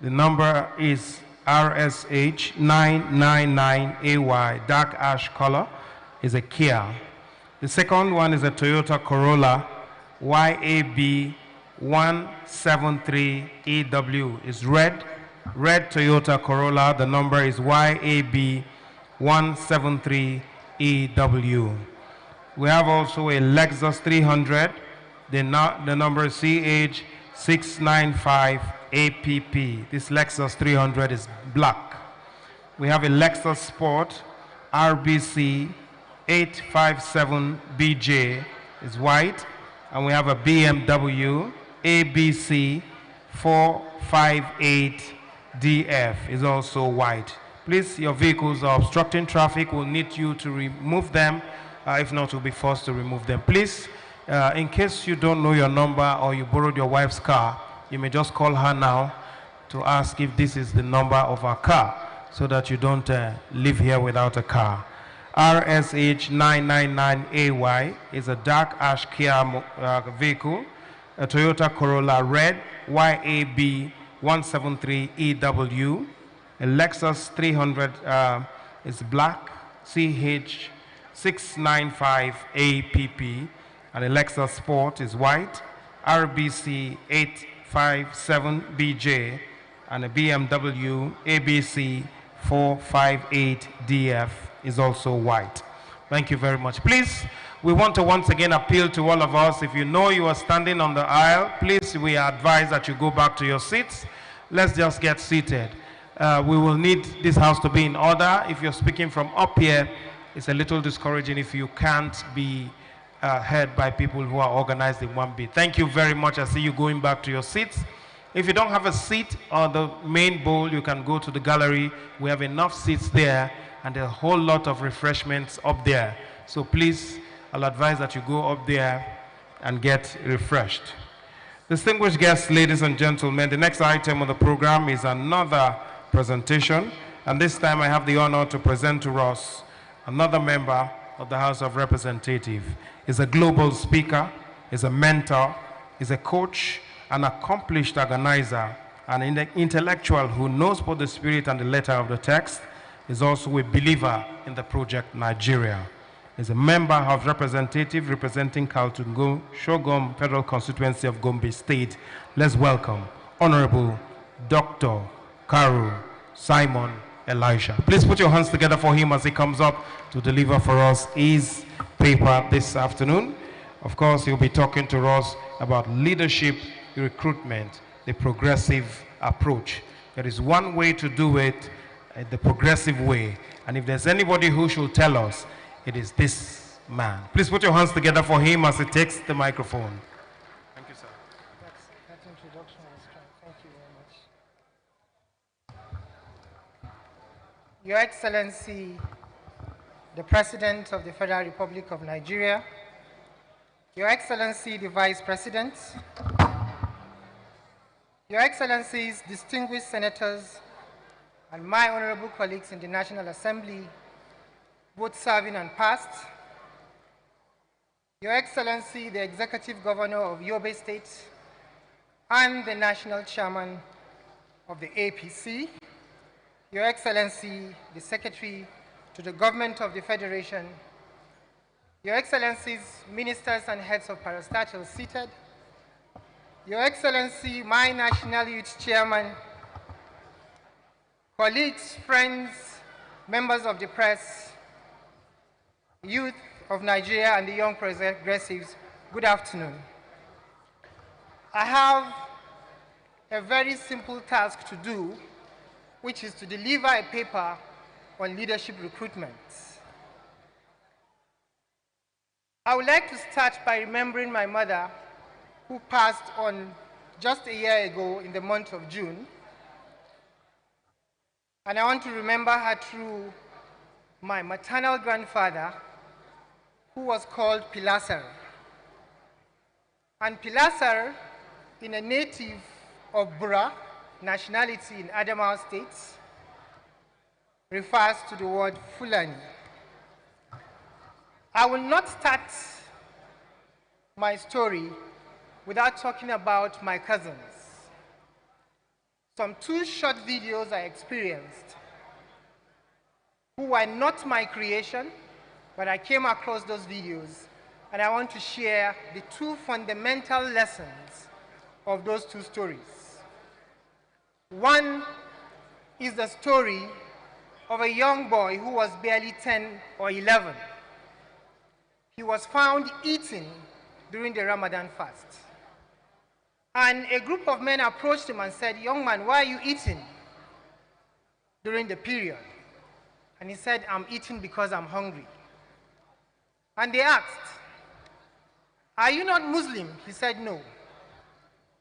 The number is RSH999AY, dark ash color, is a Kia. The second one is a Toyota Corolla YAB173EW. It's red Toyota Corolla. The number is YAB173EW. We have also a Lexus 300. The number is CH695APP. This Lexus 300 is black. We have a Lexus Sport RBC 857BJ, is white. And we have a BMW ABC 458DF, is also white. Please, your vehicles are obstructing traffic. We'll need you to remove them. If not, we'll be forced to remove them. Please, in case you don't know your number or you borrowed your wife's car, you may just call her now to ask if this is the number of her car so that you don't live here without a car. RSH999AY is a dark ash Kia vehicle, a Toyota Corolla red YAB173EW. A Lexus 300 is black CH695APP, and a Lexus Sport is white RBC 857BJ, and a BMW ABC 458DF is also white. Thank you very much. Please, we want to once again appeal to all of us. If you know you are standing on the aisle, please, we advise that you go back to your seats. Let's just get seated. We will need this house to be in order. If you're speaking from up here, it's a little discouraging if you can't be heard by people who are organized in 1B. Thank you very much. I see you going back to your seats. If you don't have a seat on the main bowl, you can go to the gallery. We have enough seats there and a whole lot of refreshments up there. So please, I'll advise that you go up there and get refreshed. Distinguished guests, ladies and gentlemen, the next item on the program is another presentation, and this time I have the honor to present to us another member of the House of Representatives. He's a global speaker, he's a mentor, he's a coach, an accomplished organizer, and an intellectual who knows both the spirit and the letter of the text. Is also a believer in the project Nigeria. He's a member of representative representing Kaltungo Shogom Federal Constituency of Gombe State. Let's welcome Honorable Dr. Karu Simon Elisha. Please put your hands together for him as he comes up to deliver for us his paper this afternoon. Of course, he'll be talking to us about leadership recruitment, the progressive approach. There is one way to do it, the progressive way. And if there's anybody who should tell us, it is this man. Please put your hands together for him as he takes the microphone. Thank you, sir. That introduction was strong. Thank you very much. Your Excellency, the President of the Federal Republic of Nigeria, Your Excellency, the Vice President, Your Excellencies, distinguished senators, and my honorable colleagues in the National Assembly, both serving and past, Your Excellency, the Executive Governor of Yobe State and the National Chairman of the APC, Your Excellency, the Secretary to the Government of the Federation, Your Excellencies, Ministers and Heads of Parastatals seated, Your Excellency, my National Youth Chairman, colleagues, friends, members of the press, youth of Nigeria and the young progressives, good afternoon. I have a very simple task to do, which is to deliver a paper on leadership recruitment. I would like to start by remembering my mother, who passed on just a year ago in the month of June. And I want to remember her through my maternal grandfather, who was called Pilasar. And Pilasar in a native of Bura, nationality in Adamawa State, refers to the word Fulani. I will not start my story without talking about my cousins. Some 2 short videos I experienced who were not my creation, but I came across those videos, and I want to share the 2 fundamental lessons of those 2 stories. One is the story of a young boy who was barely 10 or 11. He was found eating during the Ramadan fast. And a group of men approached him and said, "Young man, why are you eating during the period?" And he said, "I'm eating because I'm hungry." And they asked, "Are you not Muslim?" He said, "No."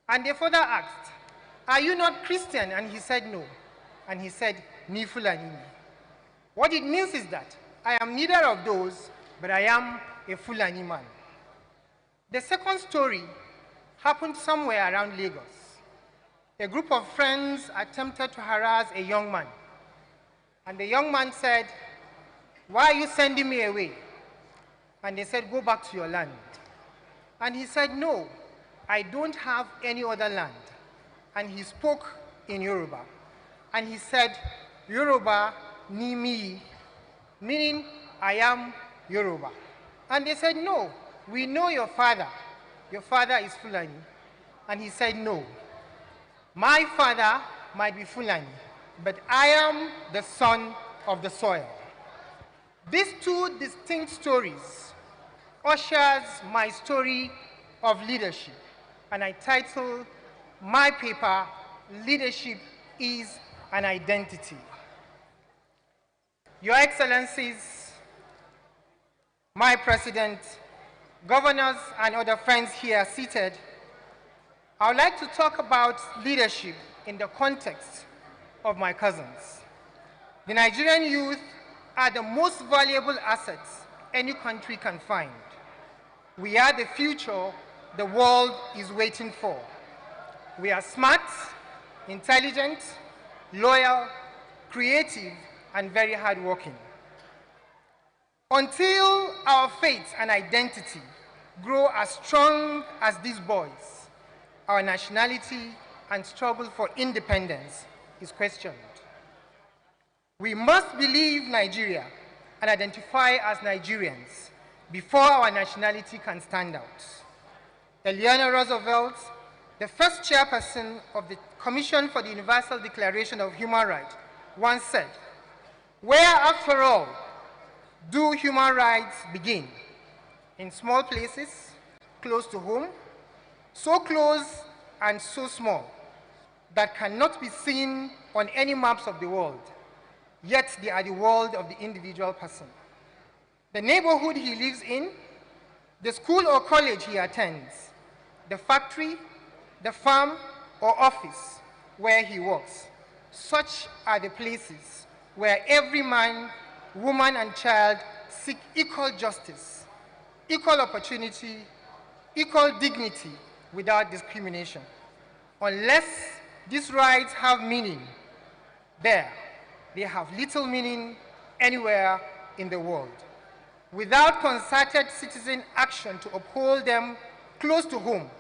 And they further asked, "Are you not Christian?" And he said, "No." And he said, "Ni Fulani." What it means is that I am neither of those, but I am a Fulani man. The second story happened somewhere around Lagos. A group of friends attempted to harass a young man. And the young man said, "Why are you sending me away?" And they said, "Go back to your land." And he said, "No, I don't have any other land." And he spoke in Yoruba. And he said, "Yoruba ni mi," meaning I am Yoruba. And they said, "No, we know your father. Your father is Fulani." And he said, "No, my father might be Fulani, but I am the son of the soil." These 2 distinct stories ushers my story of leadership, and I title my paper, "Leadership is an Identity." Your Excellencies, my President, governors, and other friends here seated, I would like to talk about leadership in the context of my cousins. The Nigerian youth are the most valuable assets any country can find. We are the future the world is waiting for. We are smart, intelligent, loyal, creative, and very hardworking. Until our faith and identity grow as strong as these boys, our nationality and struggle for independence is questioned. We must believe Nigeria and identify as Nigerians before our nationality can stand out. Eleanor Roosevelt, the first chairperson of the Commission for the Universal Declaration of Human Rights, once said, "Where, after all, do human rights begin? In small places, close to home, so close and so small that cannot be seen on any maps of the world, yet they are the world of the individual person. The neighborhood he lives in, the school or college he attends, the factory, the farm or office where he works. Such are the places where every man, woman, and child seek equal justice, equal opportunity, equal dignity without discrimination. Unless these rights have meaning there, they have little meaning anywhere in the world. Without concerted citizen action to uphold them close to home,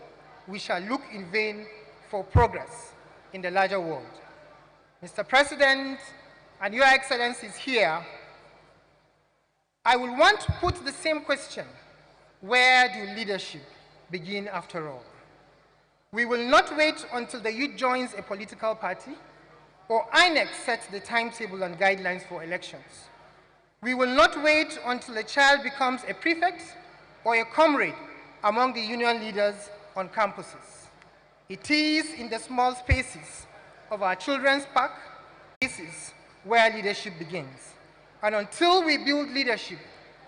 we shall look in vain for progress in the larger world." Mr. President, and Your Excellencies here, I will want to put the same question: where do leadership begin after all? We will not wait until the youth joins a political party or INEC sets the timetable and guidelines for elections. We will not wait until a child becomes a prefect or a comrade among the union leaders on campuses. It is in the small spaces of our children's park, spaces where leadership begins. And until we build leadership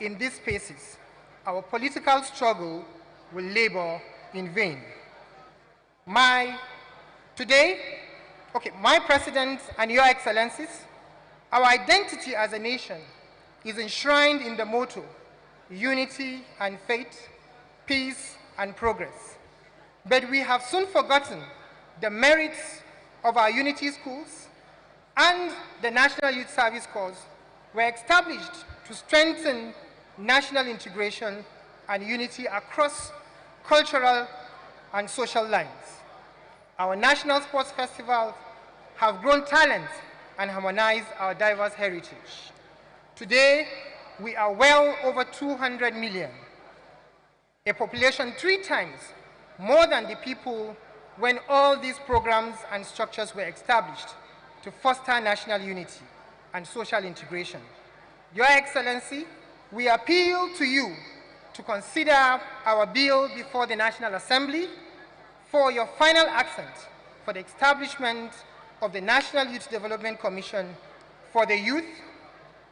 in these spaces, our political struggle will labor in vain. My President and Your Excellencies, our identity as a nation is enshrined in the motto, unity and faith, peace and progress. But we have soon forgotten the merits of our unity schools and the National Youth Service Corps were established to strengthen national integration and unity across cultural and social lines. Our national sports festivals have grown talent and harmonized our diverse heritage. Today, we are well over 200 million, a population 3 times more than the people when all these programs and structures were established to foster national unity and social integration. Your Excellency, we appeal to you to consider our bill before the National Assembly for your final accent for the establishment of the National Youth Development Commission for the youth,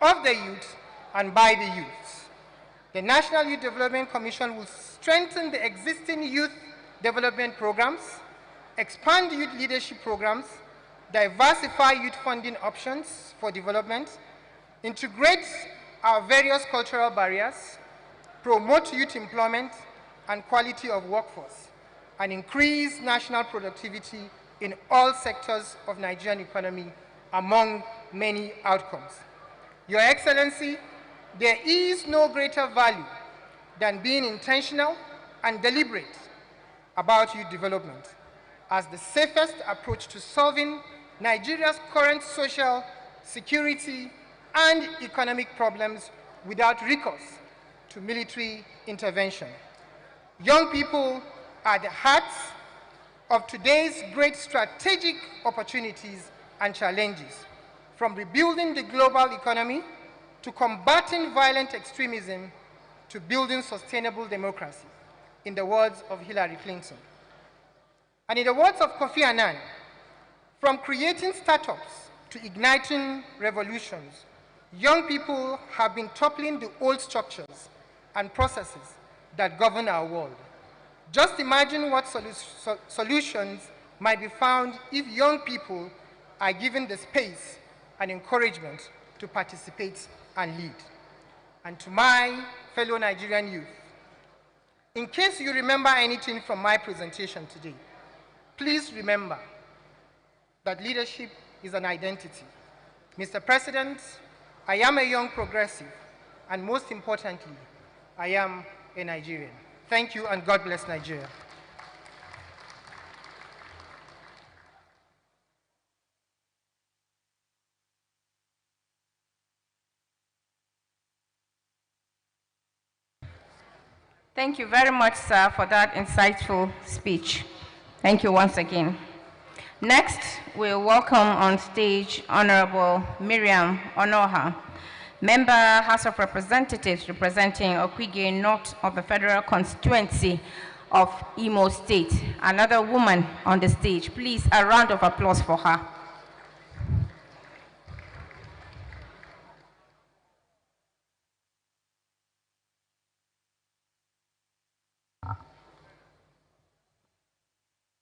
of the youth, and by the youth. The National Youth Development Commission will strengthen the existing youth development programs, expand youth leadership programs, diversify youth funding options for development, integrate our various cultural barriers, promote youth employment and quality of workforce, and increase national productivity in all sectors of Nigerian economy, among many outcomes. Your Excellency, there is no greater value than being intentional and deliberate about youth development as the safest approach to solving Nigeria's current social, security, and economic problems without recourse to military intervention. Young people are the heart of today's great strategic opportunities and challenges, from rebuilding the global economy to combating violent extremism to building sustainable democracy, in the words of Hillary Clinton. And in the words of Kofi Annan, from creating startups to igniting revolutions, young people have been toppling the old structures and processes that govern our world. Just imagine what solutions might be found if young people are given the space and encouragement to participate and lead. And to my fellow Nigerian youth, in case you remember anything from my presentation today, please remember that leadership is an identity. Mr. President, I am a young progressive, and most importantly, I am a Nigerian. Thank you, and God bless Nigeria. Thank you very much, sir, for that insightful speech. Thank you once again. Next, we'll welcome on stage Honorable Miriam Onoha, Member, House of Representatives, representing Okwige North of the Federal Constituency of Imo State. Another woman on the stage. Please, a round of applause for her.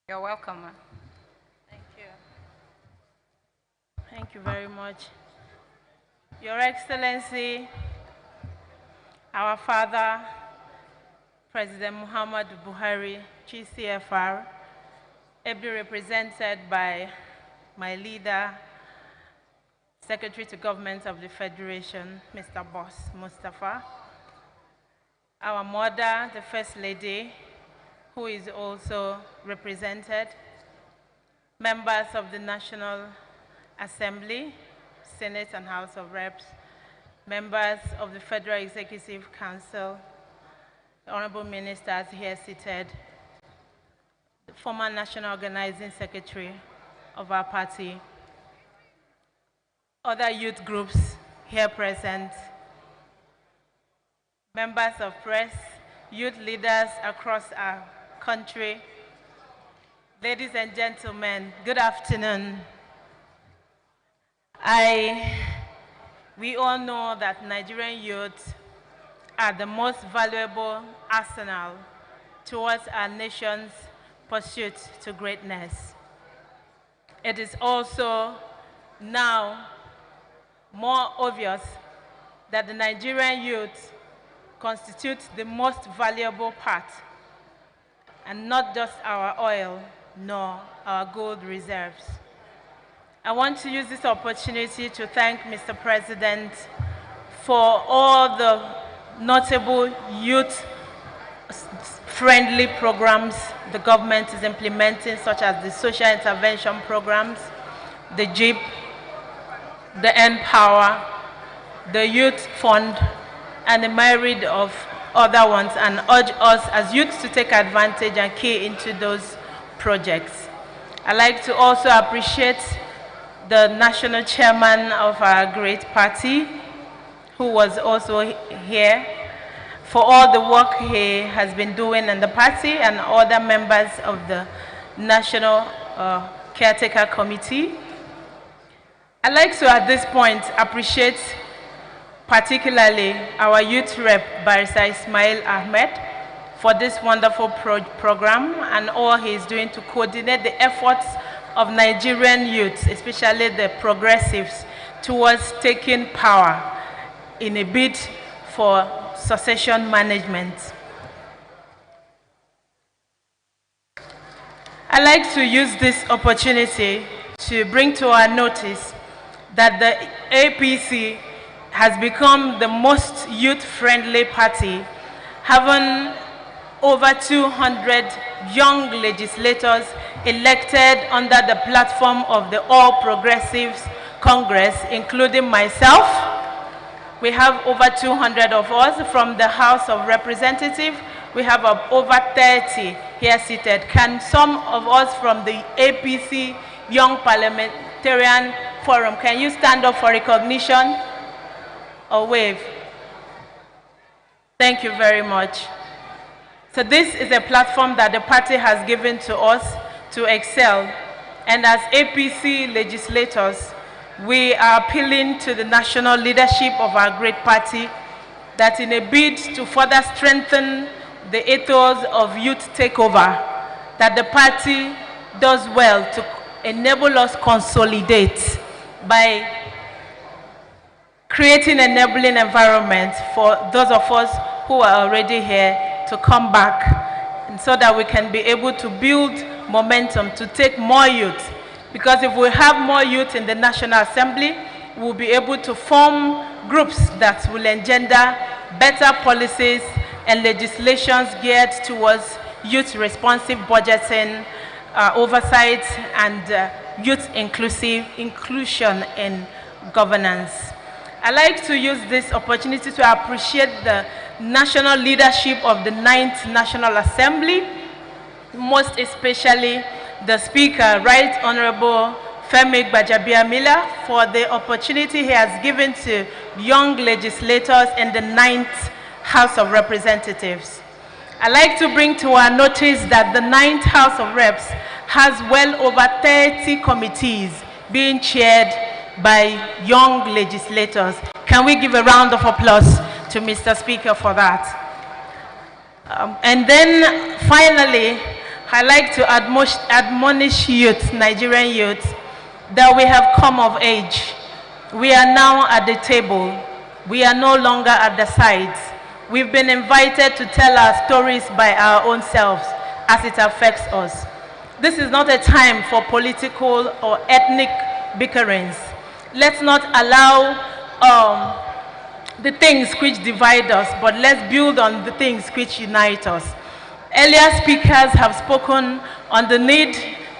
You're welcome, ma'am. Thank you. Thank you very much. Your Excellency, our father, President Muhammadu Buhari, GCFR, ably represented by my leader, Secretary to Government of the Federation, Mr. Boss Mustafa, our mother, the First Lady, who is also represented, members of the National Assembly, Senate and House of Reps, members of the Federal Executive Council, the honorable ministers here seated, the former National Organizing Secretary of our party, other youth groups here present, members of press, youth leaders across our country, ladies and gentlemen, good afternoon. We all know that Nigerian youth are the most valuable arsenal towards our nation's pursuit to greatness. It is also now more obvious that the Nigerian youth constitute the most valuable part and not just our oil, nor our gold reserves. I want to use this opportunity to thank Mr. President for all the notable youth-friendly programs the government is implementing, such as the social intervention programs, the JIP, the Empower, the Youth Fund, and a myriad of other ones, and urge us as youths to take advantage and key into those projects. I'd like to also appreciate the national chairman of our great party, who was also here, for all the work he has been doing in the party, and other members of the National Caretaker Committee. I'd like to, at this point, appreciate particularly our youth rep, Barrister Ismail Ahmed, for this wonderful program and all he's doing to coordinate the efforts of Nigerian youth, especially the progressives, towards taking power in a bid for succession management. I'd like to use this opportunity to bring to our notice that the APC has become the most youth-friendly party, having over 200 young legislators elected under the platform of the All Progressives Congress, including myself. We have over 200 of us from the House of Representatives. We have over 30 here seated. Can some of us from the APC Young Parliamentarian Forum, can you stand up for recognition or wave? Thank you very much. So this is a platform that the party has given to us to excel. And as APC legislators, we are appealing to the national leadership of our great party that in a bid to further strengthen the ethos of youth takeover, that the party does well to enable us consolidate by creating an enabling environment for those of us who are already here to come back, and so that we can be able to build momentum to take more youth. Because if we have more youth in the National Assembly, we'll be able to form groups that will engender better policies and legislations geared towards youth-responsive budgeting, oversight, and youth inclusion in governance. I'd like to use this opportunity to appreciate the national leadership of the 9th National Assembly, most especially the Speaker, Right Honorable Femi Gbajabiamila, for the opportunity he has given to young legislators in the 9th House of Representatives. I'd like to bring to our notice that the 9th House of Reps has well over 30 committees being chaired by young legislators. Can we give a round of applause to Mr. Speaker for that? And then finally, I'd like to admonish youth, Nigerian youth, that we have come of age. We are now at the table. We are no longer at the sides. We've been invited to tell our stories by our own selves as it affects us. This is not a time for political or ethnic bickerings. Let's not allow the things which divide us, but let's build on the things which unite us. Earlier speakers have spoken on the need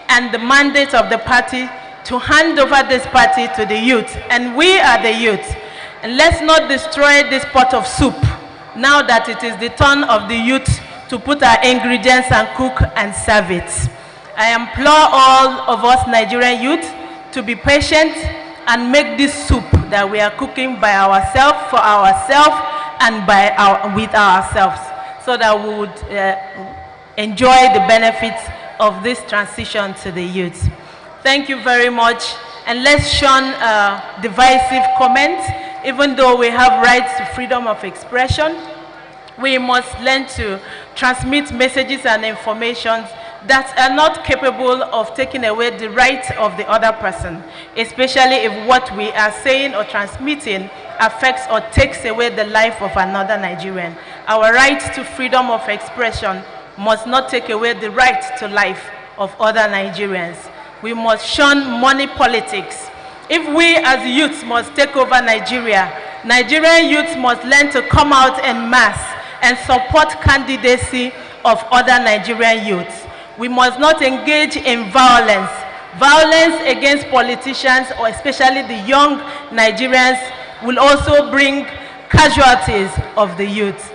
and the mandate of the party to hand over this party to the youth, and we are the youth. And let's not destroy this pot of soup now that it is the turn of the youth to put our ingredients and cook and serve it. I implore all of us Nigerian youth to be patient and make this soup that we are cooking by ourselves, for ourselves, and with ourselves, so that we would enjoy the benefits of this transition to the youth. Thank you very much, and let's shun divisive comments. Even though we have rights to freedom of expression, we must learn to transmit messages and information that are not capable of taking away the right of the other person, especially if what we are saying or transmitting affects or takes away the life of another Nigerian. Our right to freedom of expression must not take away the right to life of other Nigerians. We must shun money politics. If we as youths must take over Nigeria, Nigerian youths must learn to come out en masse and support candidacy of other Nigerian youths. We must not engage in violence. Violence against politicians, or especially the young Nigerians, will also bring casualties of the youth.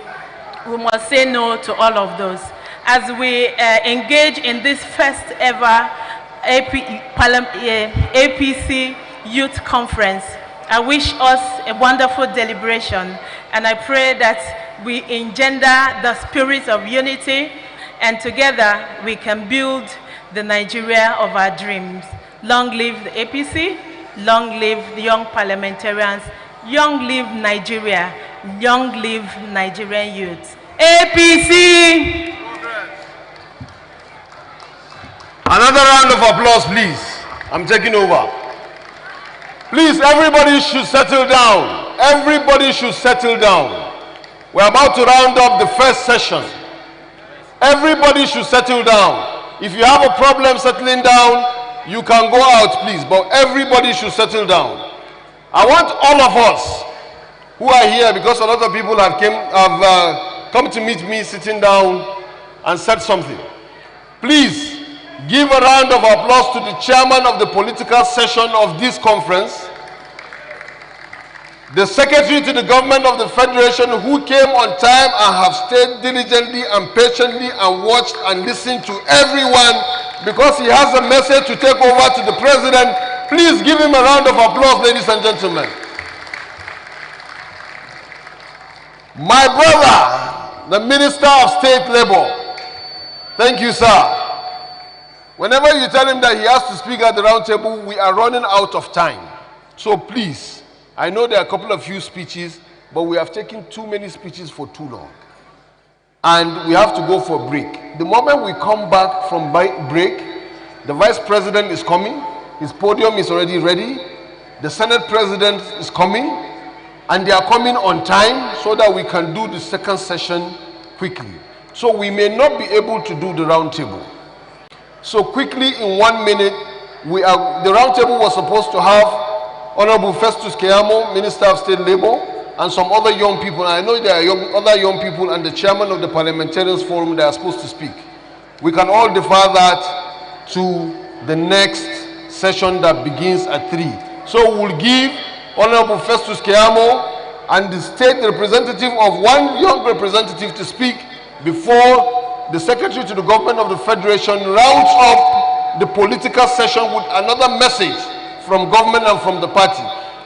We must say no to all of those. As we engage in this first ever APC Youth Conference, I wish us a wonderful deliberation, and I pray that we engender the spirit of unity, and together we can build the Nigeria of our dreams. Long live the APC, long live the young parliamentarians, long live Nigeria, long live Nigerian youth. APC! Another round of applause, please. I'm taking over. Please, everybody should settle down. Everybody should settle down. We're about to round up the first session. Everybody should settle down. If you have a problem settling down, you can go out, please. But everybody should settle down. I want all of us who are here, because a lot of people have come to meet me sitting down and said something. Please give a round of applause to the chairman of the political session of this conference, the secretary to the government of the federation, who came on time and have stayed diligently and patiently and watched and listened to everyone, because he has a message to take over to the president. Please give him a round of applause, ladies and gentlemen. My brother, the Minister of State Labor. Thank you, sir. Whenever you tell him that he has to speak at the round table, we are running out of time. So please, I know there are a couple of few speeches, but we have taken too many speeches for too long. And we have to go for a break. The moment we come back from break, the Vice President is coming. His podium is already ready. The Senate President is coming. And they are coming on time so that we can do the second session quickly. So we may not be able to do the round table. So quickly, in 1 minute, the round table was supposed to have Honorable Festus Keyamo, Minister of State Labor, and some other young people. And I know there are other young people and the chairman of the Parliamentarians Forum that are supposed to speak. We can all defer that to the next session that begins at 3. So we'll give Honorable Festus Keyamo and the state representative of one young representative to speak before the Secretary to the Government of the Federation rounds up the political session with another message from government and from the party.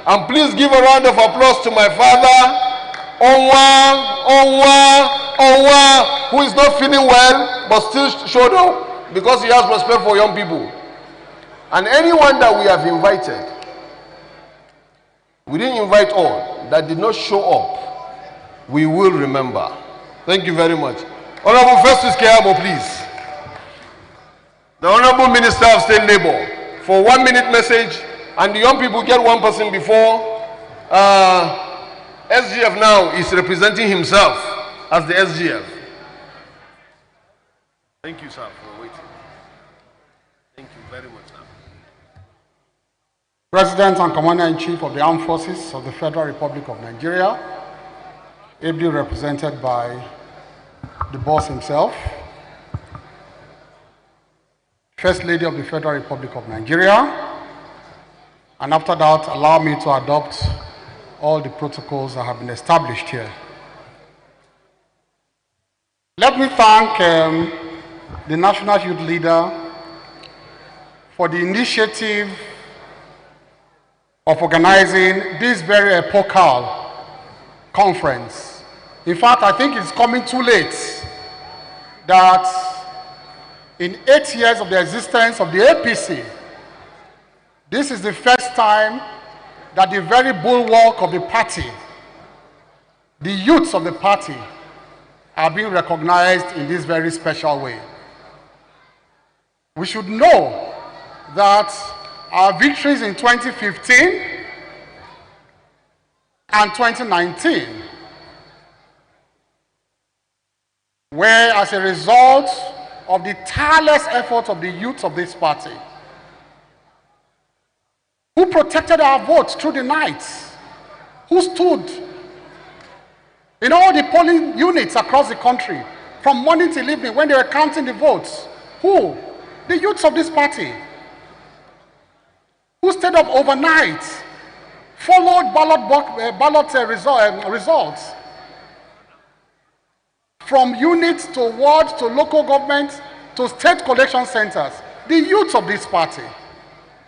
And please give a round of applause to my father, Onwa, who is not feeling well, but still showed up because he has respect for young people. And anyone that we have invited, we didn't invite all, that did not show up, we will remember. Thank you very much. Honorable Festus Keyamo, please. The Honorable Minister of State Labor, for 1 minute message, and the young people get one person before. SGF now is representing himself as the SGF. Thank you, sir, for waiting. Thank you very much, sir. President and Commander-in-Chief of the Armed Forces of the Federal Republic of Nigeria, ably represented by the boss himself, First Lady of the Federal Republic of Nigeria, and after that, allow me to adopt all the protocols that have been established here. Let me thank the National Youth Leader for the initiative of organizing this very epochal conference. In fact, I think it's coming too late that in 8 years of the existence of the APC, this is the first time that the very bulwark of the party, the youths of the party, are being recognized in this very special way. We should know that our victories in 2015 and 2019 where as a result of the tireless efforts of the youth of this party, who protected our votes through the night, who stood in all the polling units across the country, from morning till evening when they were counting the votes. Who? The youths of this party. Who stayed up overnight, followed ballot results, from units to ward to local government to state collection centers. The youths of this party,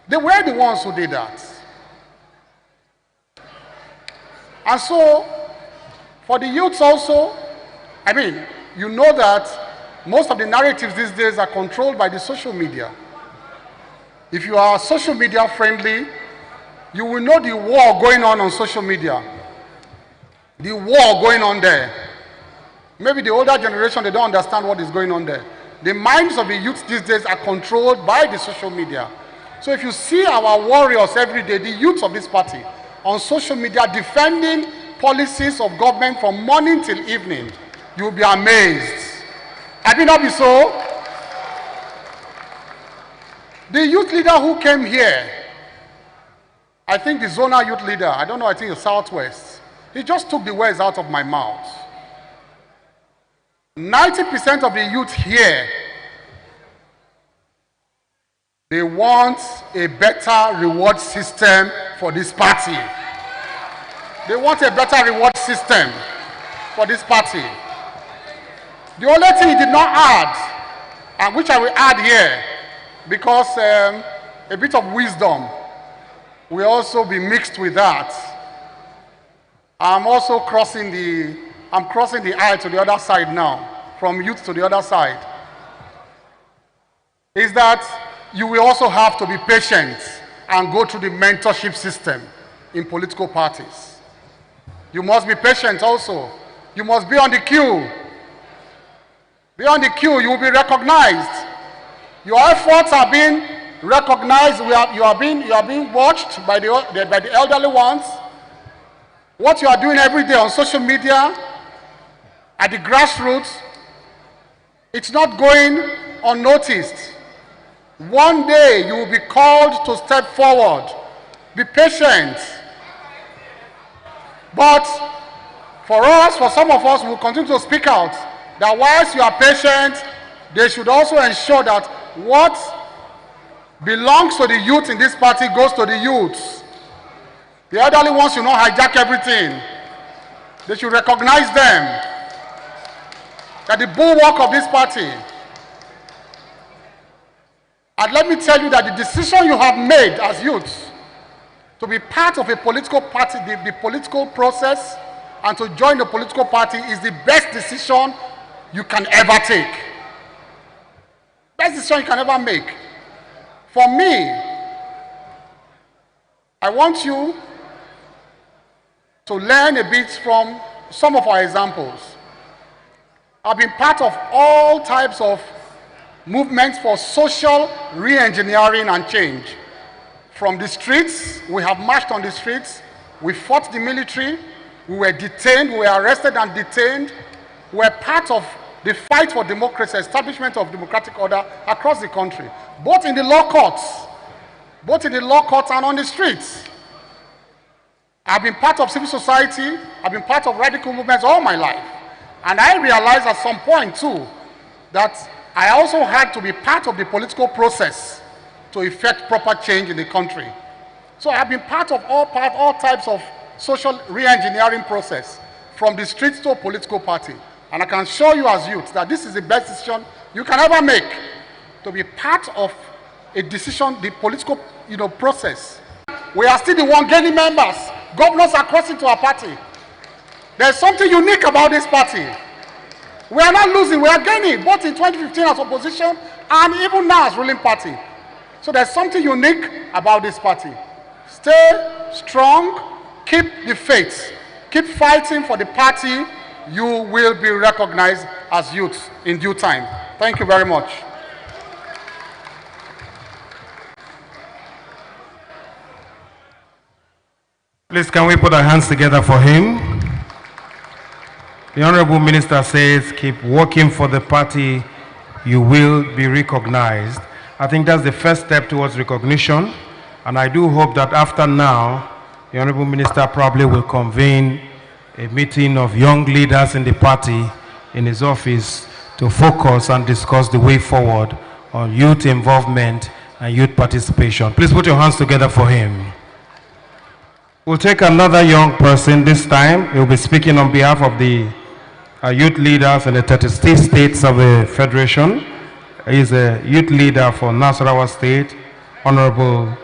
they were the ones who did that. And so, for the youths also, I mean, you know that most of the narratives these days are controlled by the social media. If you are social media friendly, you will know the war going on social media. The war going on there. Maybe the older generation, they don't understand what is going on there. The minds of the youth these days are controlled by the social media. So if you see our warriors every day, the youth of this party, on social media defending policies of government from morning till evening, you'll be amazed. Have it not be so? The youth leader who came here, I think the zonal youth leader, I don't know, I think the Southwest, he just took the words out of my mouth. 90% of the youth here, they want a better reward system for this party. They want a better reward system for this party. The only thing he did not add, and which I will add here, because a bit of wisdom will also be mixed with that. I'm also crossing the aisle to the other side now, from youth to the other side. Is that you will also have to be patient and go through the mentorship system in political parties. You must be patient also. You must be on the queue. Be on the queue, you will be recognized. Your efforts are being recognized. You are being watched by the elderly ones. What you are doing every day on social media, at the grassroots, it's not going unnoticed. One day you will be called to step forward. Be patient. But for us, for some of us, we will continue to speak out that whilst you are patient, they should also ensure that what belongs to the youth in this party goes to the youths. The elderly ones should not hijack everything. They should recognize them. That the bulwark of this party. And let me tell you that the decision you have made as youths to be part of a political party, the political process, and to join the political party is the best decision you can ever take. Best decision you can ever make. For me, I want you to learn a bit from some of our examples. I've been part of all types of movements for social re-engineering and change. From the streets, we have marched on the streets, we fought the military, we were detained, we were arrested and detained. We were part of the fight for democracy, establishment of democratic order across the country, both in the law courts and on the streets. I've been part of civil society, I've been part of radical movements all my life. And I realized at some point too, that I also had to be part of the political process to effect proper change in the country. So I've been part of all types of social re-engineering process, from the streets to a political party. And I can assure you as youth that this is the best decision you can ever make, to be part of a decision, the political process. We are still the one gaining members. Governors are crossing to our party. There's something unique about this party. We are not losing, we are gaining, both in 2015 as opposition and even now as ruling party. So there's something unique about this party. Stay strong, keep the faith, keep fighting for the party. You will be recognized as youth in due time. Thank you very much. Please, can we put our hands together for him? The Honorable Minister says, keep working for the party, you will be recognized. I think that's the first step towards recognition, and I do hope that after now, the Honorable Minister probably will convene a meeting of young leaders in the party in his office to focus and discuss the way forward on youth involvement and youth participation. Please put your hands together for him. We'll take another young person this time. He'll be speaking on behalf of the youth leaders in the 36 states of the Federation. He's a youth leader for Nasarawa State, Honorable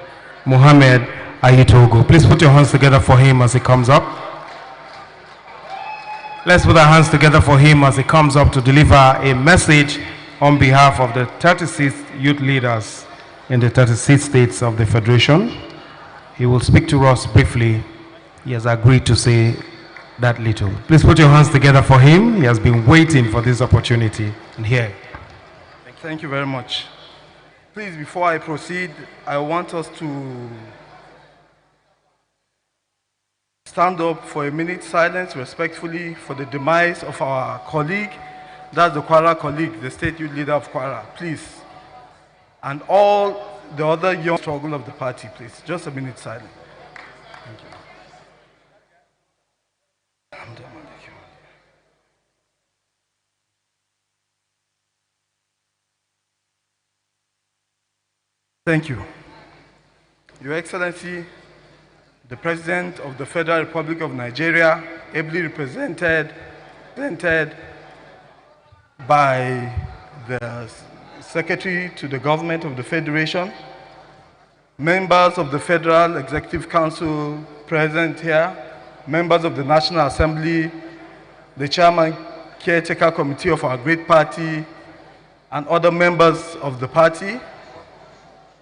Mohammed Ayitogo. Please put your hands together for him as he comes up. Let's put our hands together for him as he comes up to deliver a message on behalf of the 36 youth leaders in the 36 states of the Federation. He will speak to us briefly. He has agreed to say that little. Please put your hands together for him. He has been waiting for this opportunity. And here. Thank you very much. Please, before I proceed, I want us to stand up for a minute silence respectfully for the demise of our colleague, that's the Kwara colleague, the state youth leader of Kwara, please. And all the other young struggle of the party, please. Just a minute silence. Thank you. Thank you. Your Excellency, the President of the Federal Republic of Nigeria, ably represented by the Secretary to the Government of the Federation, members of the Federal Executive Council present here, members of the National Assembly, the Chairman Caretaker Committee of our great party, and other members of the party,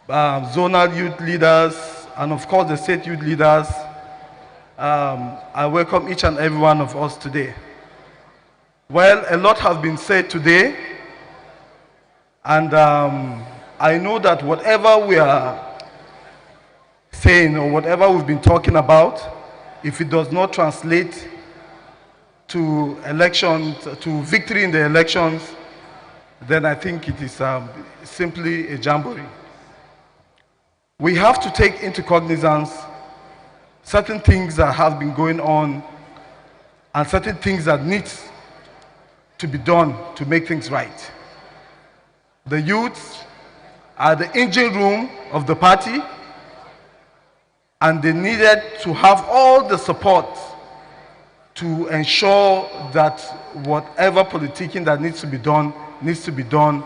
zonal youth leaders, and of course the state youth leaders. I welcome each and every one of us today. Well, a lot has been said today, and I know that whatever we are saying or whatever we've been talking about, if it does not translate to elections, to victory in the elections, then I think it is simply a jamboree. We have to take into cognizance certain things that have been going on and certain things that need to be done to make things right. The youths are the engine room of the party, and they needed to have all the support to ensure that whatever politicking that needs to be done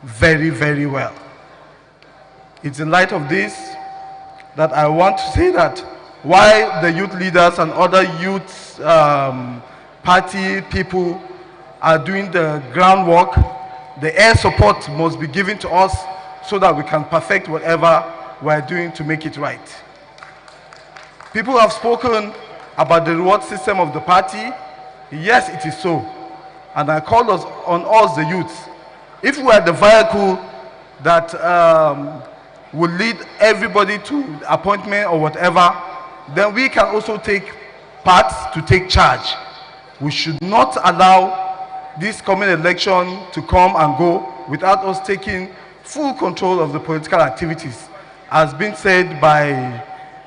very, very well. It's in light of this that I want to say that while the youth leaders and other youth party people are doing the groundwork, the air support must be given to us so that we can perfect whatever we're doing to make it right. People have spoken about the reward system of the party. Yes, it is so. And I call on us, the youths, if we are the vehicle that will lead everybody to appointment or whatever, then we can also take part to take charge. We should not allow this coming election to come and go without us taking full control of the political activities, as been said by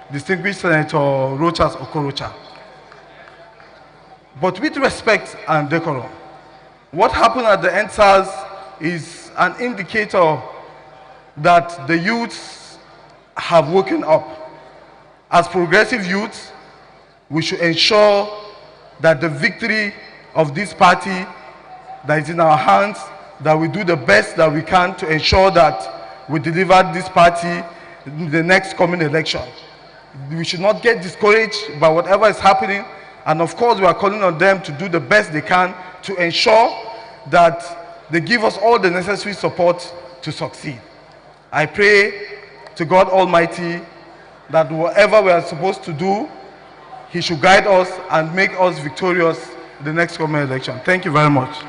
distinguished Senator Rochas Okorocha. But with respect and decorum, what happened at the EndSARS is an indicator that the youths have woken up. As progressive youths, we should ensure that the victory of this party that is in our hands, that we do the best that we can to ensure that we deliver this party in the next coming election. We should not get discouraged by whatever is happening, and of course we are calling on them to do the best they can to ensure that they give us all the necessary support to succeed. I pray to God Almighty that whatever we are supposed to do, He should guide us and make us victorious in the next coming election. Thank you very much.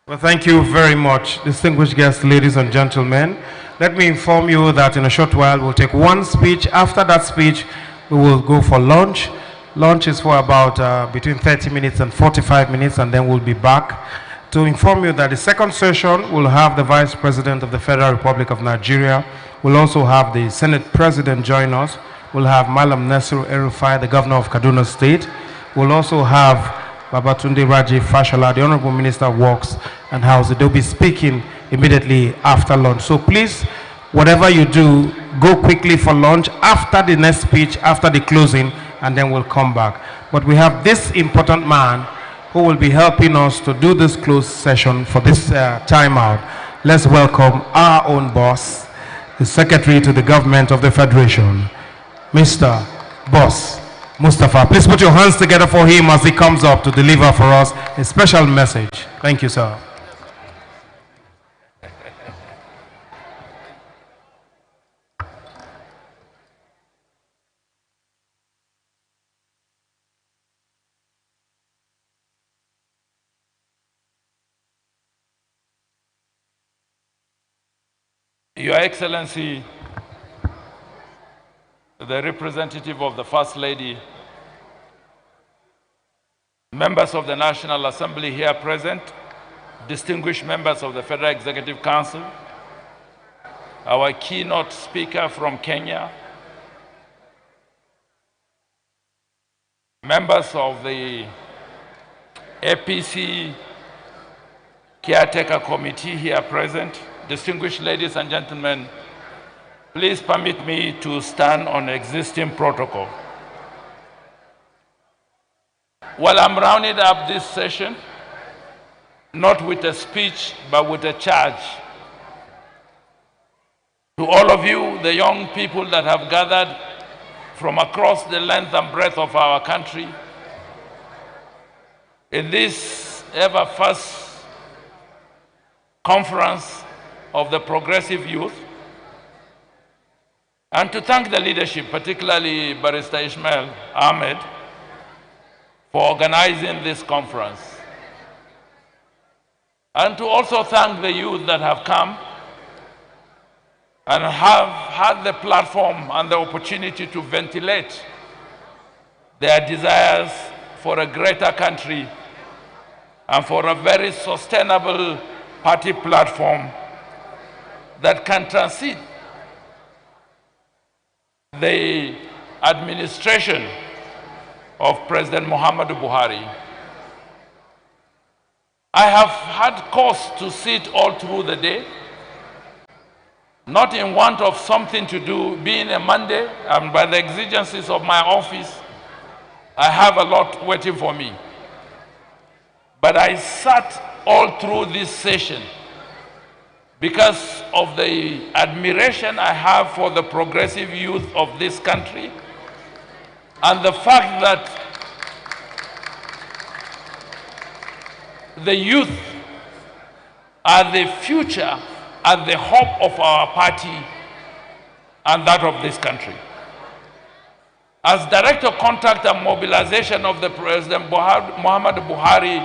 Well, thank you very much, distinguished guests, ladies and gentlemen. Let me inform you that in a short while we'll take one speech. After that speech, we will go for lunch. Lunch is for about between 30 minutes and 45 minutes, and then we'll be back to inform you that the second session will have the Vice President of the Federal Republic of Nigeria. We'll also have the Senate President join us. We'll have Malam Nasiru El-Rufai, the Governor of Kaduna State. We'll also have Babatunde Raji Fashola, the Honorable Minister of Works and Housing. They'll be speaking immediately after lunch. So please, whatever you do, go quickly for lunch after the next speech, after the closing, and then we'll come back. But we have this important man who will be helping us to do this closed session for this timeout. Let's welcome our own boss, the Secretary to the Government of the Federation, Mr. Boss Mustapha. Please put your hands together for him as he comes up to deliver for us a special message. Thank you, sir. Your Excellency, the representative of the First Lady, members of the National Assembly here present, distinguished members of the Federal Executive Council, our keynote speaker from Kenya, members of the APC Caretaker Committee here present, distinguished ladies and gentlemen, please permit me to stand on existing protocol. While I'm rounding up this session, not with a speech, but with a charge, to all of you, the young people that have gathered from across the length and breadth of our country, in this ever-first conference of the progressive youth, and to thank the leadership, particularly Barrister Ishmael Ahmed, for organizing this conference. And to also thank the youth that have come and have had the platform and the opportunity to ventilate their desires for a greater country and for a very sustainable party platform that can transcend the administration of President Muhammadu Buhari. I have had cause to sit all through the day, not in want of something to do, being a Monday, and by the exigencies of my office, I have a lot waiting for me. But I sat all through this session because of the admiration I have for the progressive youth of this country and the fact that the youth are the future and the hope of our party and that of this country. As Director of Contact and Mobilization of the President Muhammadu Buhari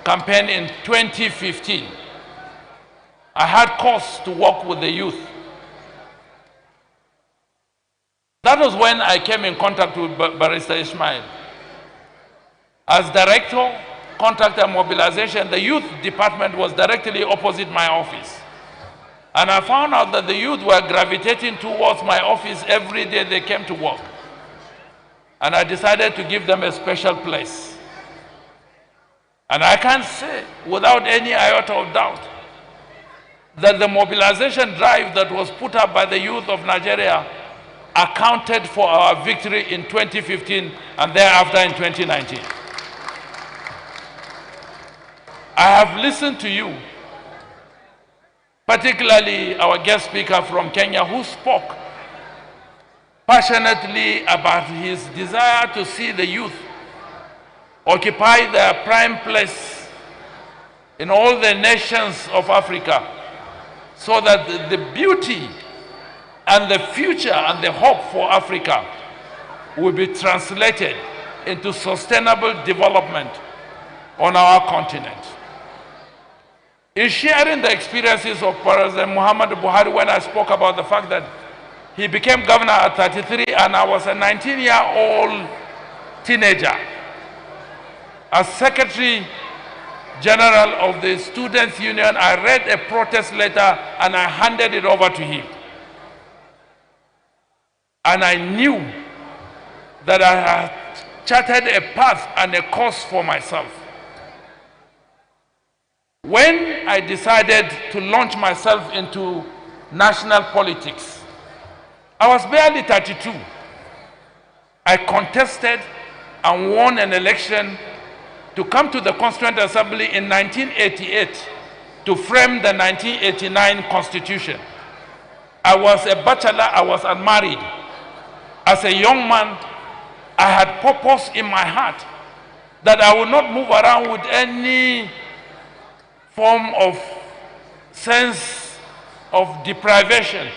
campaign in 2015, I had cause to work with the youth. That was when I came in contact with Barrister Ishmael. As Director, Contact and Mobilization, the youth department was directly opposite my office. And I found out that the youth were gravitating towards my office every day they came to work. And I decided to give them a special place. And I can say, without any iota of doubt, that the mobilization drive that was put up by the youth of Nigeria accounted for our victory in 2015 and thereafter in 2019. I have listened to you, particularly our guest speaker from Kenya, who spoke passionately about his desire to see the youth occupy their prime place in all the nations of Africa, so that the beauty and the future and the hope for Africa will be translated into sustainable development on our continent. In sharing the experiences of President Muhammadu Buhari, when I spoke about the fact that he became governor at 33 and I was a 19-year-old teenager. As Secretary General of the Students' Union, I read a protest letter and I handed it over to him. And I knew that I had charted a path and a course for myself. When I decided to launch myself into national politics, I was barely 32. I contested and won an election to come to the Constituent Assembly in 1988 to frame the 1989 Constitution. I was a bachelor, I was unmarried. As a young man, I had purpose in my heart that I would not move around with any form of sense of deprivation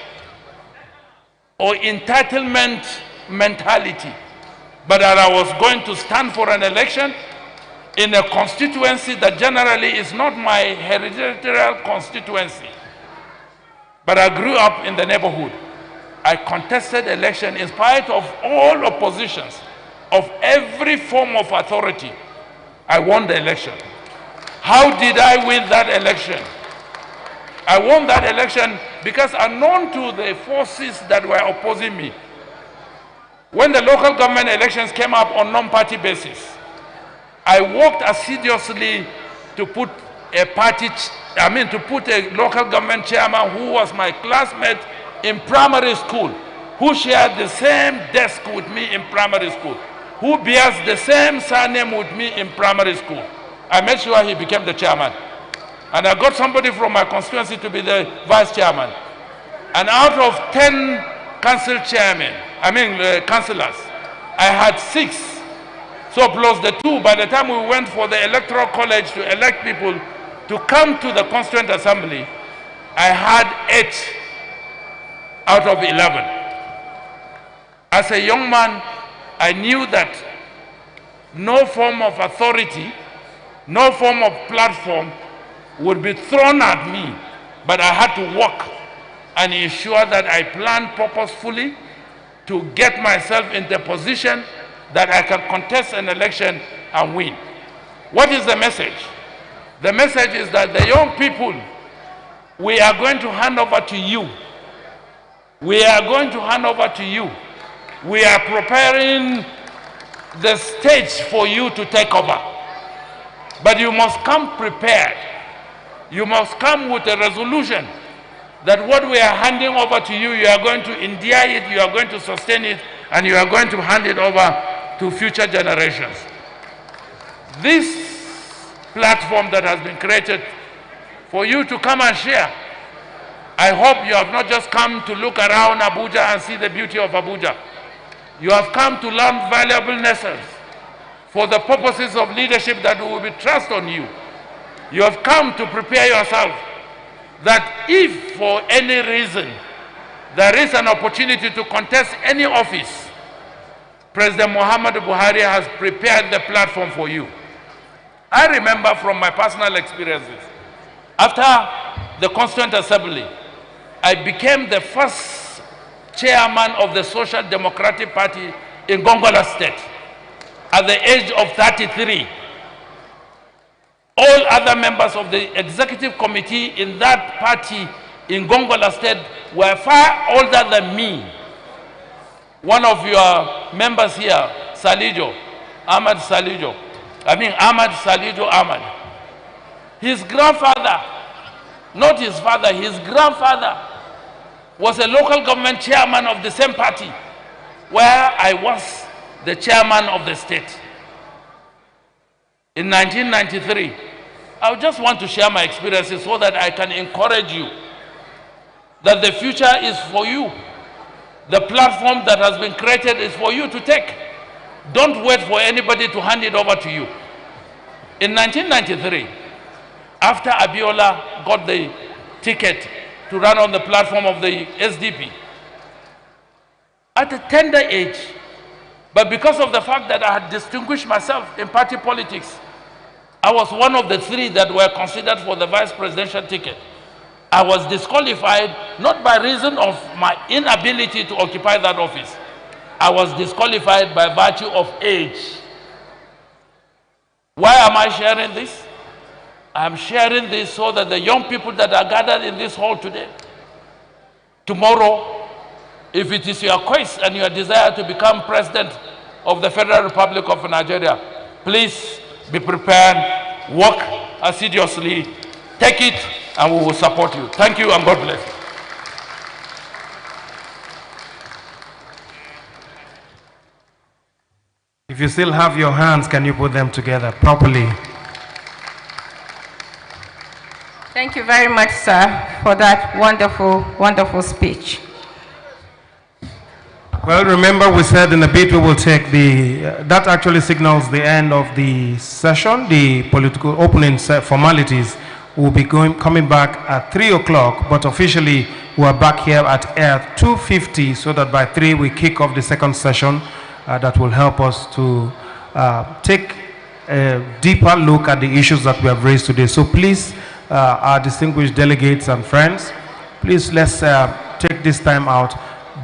or entitlement mentality, but that I was going to stand for an election in a constituency that generally is not my hereditary constituency. But I grew up in the neighborhood. I contested election in spite of all oppositions, of every form of authority. I won the election. How did I win that election? I won that election because unknown to the forces that were opposing me, when the local government elections came up on non-party basis, I worked assiduously to put a local government chairman who was my classmate in primary school, who shared the same desk with me in primary school, who bears the same surname with me in primary school. I made sure he became the chairman. And I got somebody from my constituency to be the vice chairman. And out of 10 council chairmen, councillors, I had 6. So plus the 2, by the time we went for the electoral college to elect people to come to the Constituent Assembly, I had 8 out of 11. As a young man, I knew that no form of authority, no form of platform would be thrown at me, but I had to work and ensure that I planned purposefully to get myself in the position that I can contest an election and win. What is the message? The message is that the young people, we are going to hand over to you. We are going to hand over to you. We are preparing the stage for you to take over. But you must come prepared. You must come with a resolution that what we are handing over to you, you are going to endear it, you are going to sustain it, and you are going to hand it over to future generations. This platform that has been created for you to come and share, I hope you have not just come to look around Abuja and see the beauty of Abuja. You have come to learn valuable lessons for the purposes of leadership that will be thrust on you. You have come to prepare yourself that if for any reason there is an opportunity to contest any office, President Muhammadu Buhari has prepared the platform for you. I remember from my personal experiences, after the Constituent Assembly, I became the first chairman of the Social Democratic Party in Gongola State at the age of 33. All other members of the executive committee in that party in Gongola State were far older than me. One of your members here, Ahmad Salijo Ahmad. His grandfather, not his father, his grandfather was a local government chairman of the same party where I was the chairman of the state. In 1993, I just want to share my experiences so that I can encourage you that the future is for you. The platform that has been created is for you to take. Don't wait for anybody to hand it over to you. In 1993, after Abiola got the ticket to run on the platform of the SDP, at a tender age, but because of the fact that I had distinguished myself in party politics, I was one of the 3 that were considered for the vice presidential ticket. I was disqualified not by reason of my inability to occupy that office, I was disqualified by virtue of age. Why am I sharing this? I'm sharing this so that the young people that are gathered in this hall today, tomorrow, if it is your quest and your desire to become president of the Federal Republic of Nigeria, please be prepared, work assiduously, take it, and we will support you. Thank you and God bless. If you still have your hands, can you put them together properly? Thank you very much, sir, for that wonderful, wonderful speech. Well, remember we said in a bit we will take the, that actually signals the end of the session. The political opening formalities will be coming back at 3 o'clock, but officially we are back here at 2:50 so that by 3 we kick off the second session that will help us to take a deeper look at the issues that we have raised today. So please, our distinguished delegates and friends, please let's take this time out.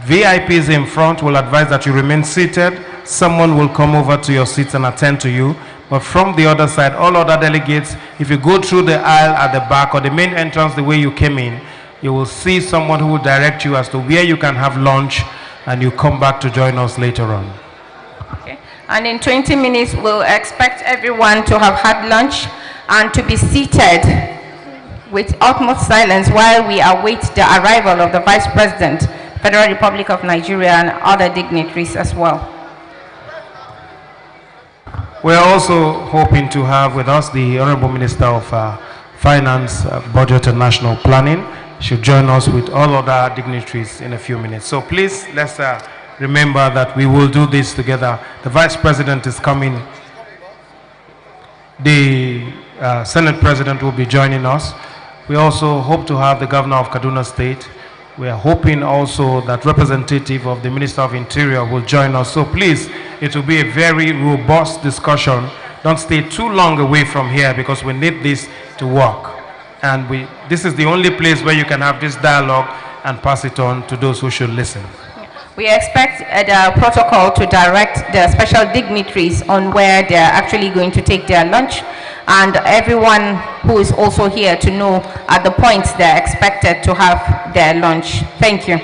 VIPs in front will advise that you remain seated. Someone will come over to your seats and attend to you. But from the other side, all other delegates, if you go through the aisle at the back or the main entrance the way you came in, you will see someone who will direct you as to where you can have lunch, and you come back to join us later on. Okay. And in 20 minutes, we'll expect everyone to have had lunch and to be seated with utmost silence while we await the arrival of the Vice President, Federal Republic of Nigeria, and other dignitaries as well. We're also hoping to have with us the Honorable Minister of Finance, Budget and National Planning. She'll join us with all other dignitaries in a few minutes. So please, let's remember that we will do this together. The Vice President is coming. The Senate President will be joining us. We also hope to have the Governor of Kaduna State. We are hoping also that representative of the Minister of Interior will join us. So please, it will be a very robust discussion. Don't stay too long away from here because we need this to work. And this is the only place where you can have this dialogue and pass it on to those who should listen. We expect the protocol to direct the special dignitaries on where they're actually going to take their lunch, and everyone who is also here to know at the points they're expected to have their lunch. Thank you.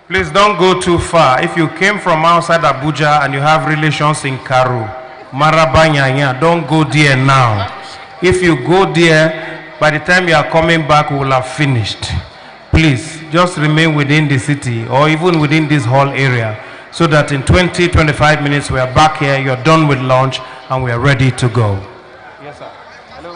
Please don't go too far. If you came from outside Abuja and you have relations in Karu, Marabanyanya, don't go there now. If you go there, by the time you are coming back, we will have finished. Please, just remain within the city or even within this hall area so that in 20-25 minutes we are back here, you're done with lunch, and we are ready to go. Yes, sir. Hello.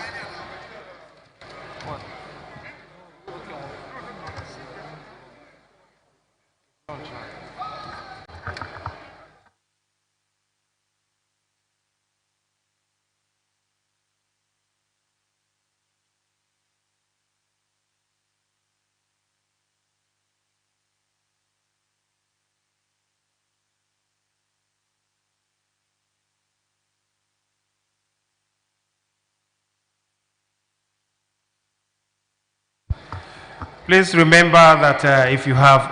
Please remember that if you have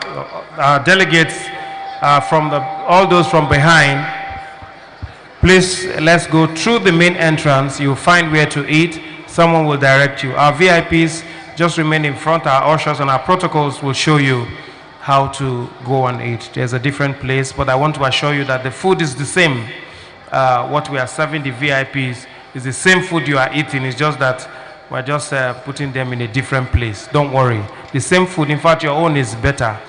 delegates from all those from behind, please let's go through the main entrance. You'll find where to eat. Someone will direct you. Our VIPs just remain in front. Our ushers and our protocols will show you how to go and eat. There's a different place, but I want to assure you that the food is the same. What we are serving the VIPs is the same food you are eating. It's just that we're just putting them in a different place. Don't worry. The same food. In fact, your own is better.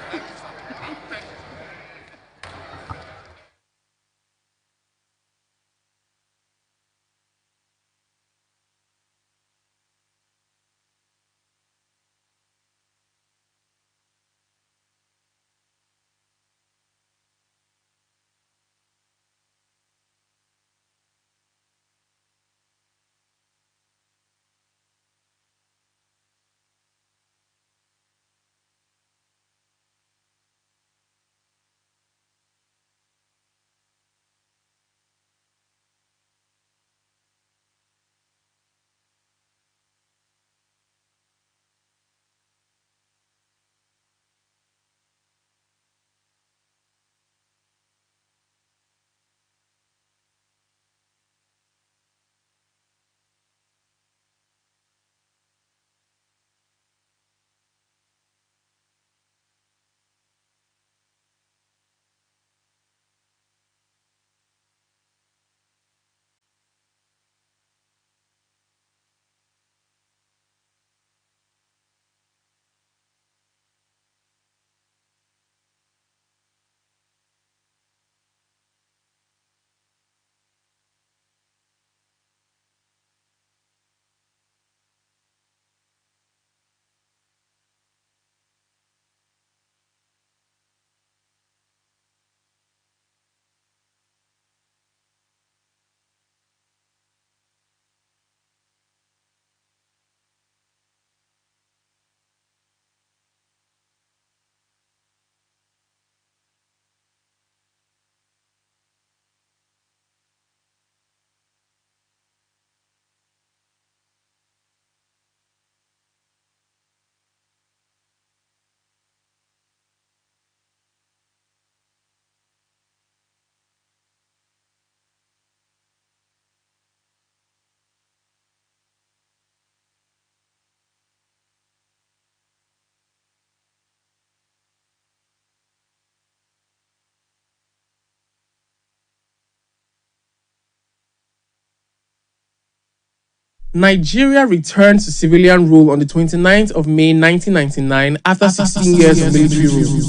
Nigeria returned to civilian rule on the 29th of May 1999 after 16 years of military rule.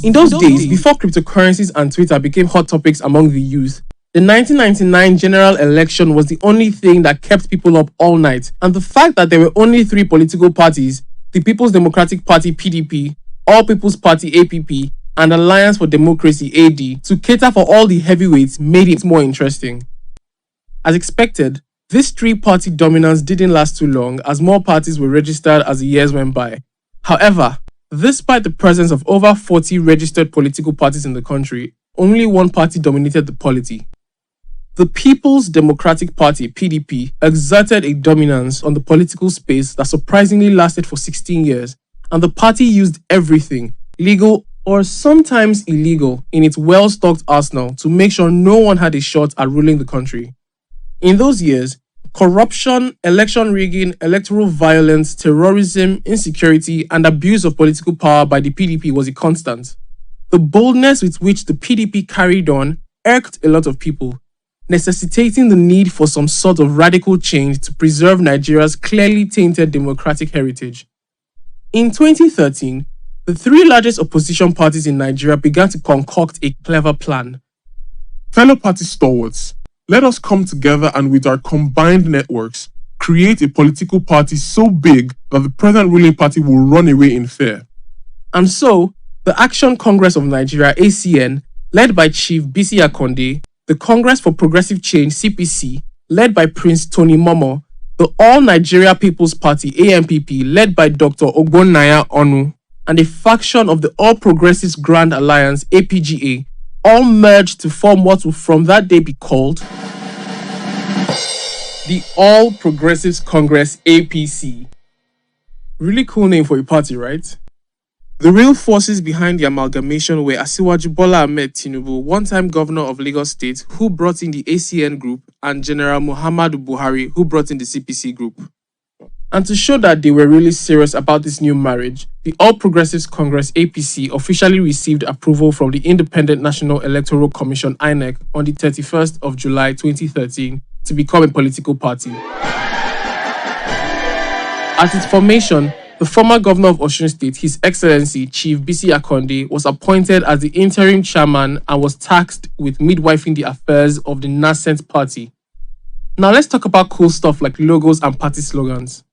In those days, before cryptocurrencies and Twitter became hot topics among the youth, the 1999 general election was the only thing that kept people up all night, and the fact that there were only 3 political parties, the People's Democratic Party (PDP), All People's Party (APP), and Alliance for Democracy (AD) to cater for all the heavyweights made it more interesting. As expected, this 3-party dominance didn't last too long as more parties were registered as the years went by. However, despite the presence of over 40 registered political parties in the country, only one party dominated the polity. The People's Democratic Party (PDP) exerted a dominance on the political space that surprisingly lasted for 16 years, and the party used everything, legal or sometimes illegal, in its well-stocked arsenal to make sure no one had a shot at ruling the country. In those years, corruption, election rigging, electoral violence, terrorism, insecurity, and abuse of political power by the PDP was a constant. The boldness with which the PDP carried on irked a lot of people, necessitating the need for some sort of radical change to preserve Nigeria's clearly tainted democratic heritage. In 2013, the 3 largest opposition parties in Nigeria began to concoct a clever plan. Fellow party stalwarts, let us come together and with our combined networks, create a political party so big that the present ruling party will run away in fear. And so, the Action Congress of Nigeria (ACN), led by Chief Bisi Akande, the Congress for Progressive Change (CPC), led by Prince Tony Momo, the All Nigeria People's Party (ANPP), led by Dr. Ogbonnaya Onu, and a faction of the All Progressives Grand Alliance (APGA), all merged to form what will from that day be called the All Progressives Congress (APC). Really cool name for a party, right? The real forces behind the amalgamation were Asiwaju Bola Ahmed Tinubu, one-time governor of Lagos State, who brought in the ACN group, and General Muhammadu Buhari, who brought in the CPC group. And to show that they were really serious about this new marriage, the All Progressives Congress (APC) officially received approval from the Independent National Electoral Commission (INEC) on the 31st of July 2013 to become a political party. At its formation, the former governor of Osun State, His Excellency Chief Bisi Akande, was appointed as the interim chairman and was tasked with midwifing the affairs of the nascent party. Now let's talk about cool stuff like logos and party slogans.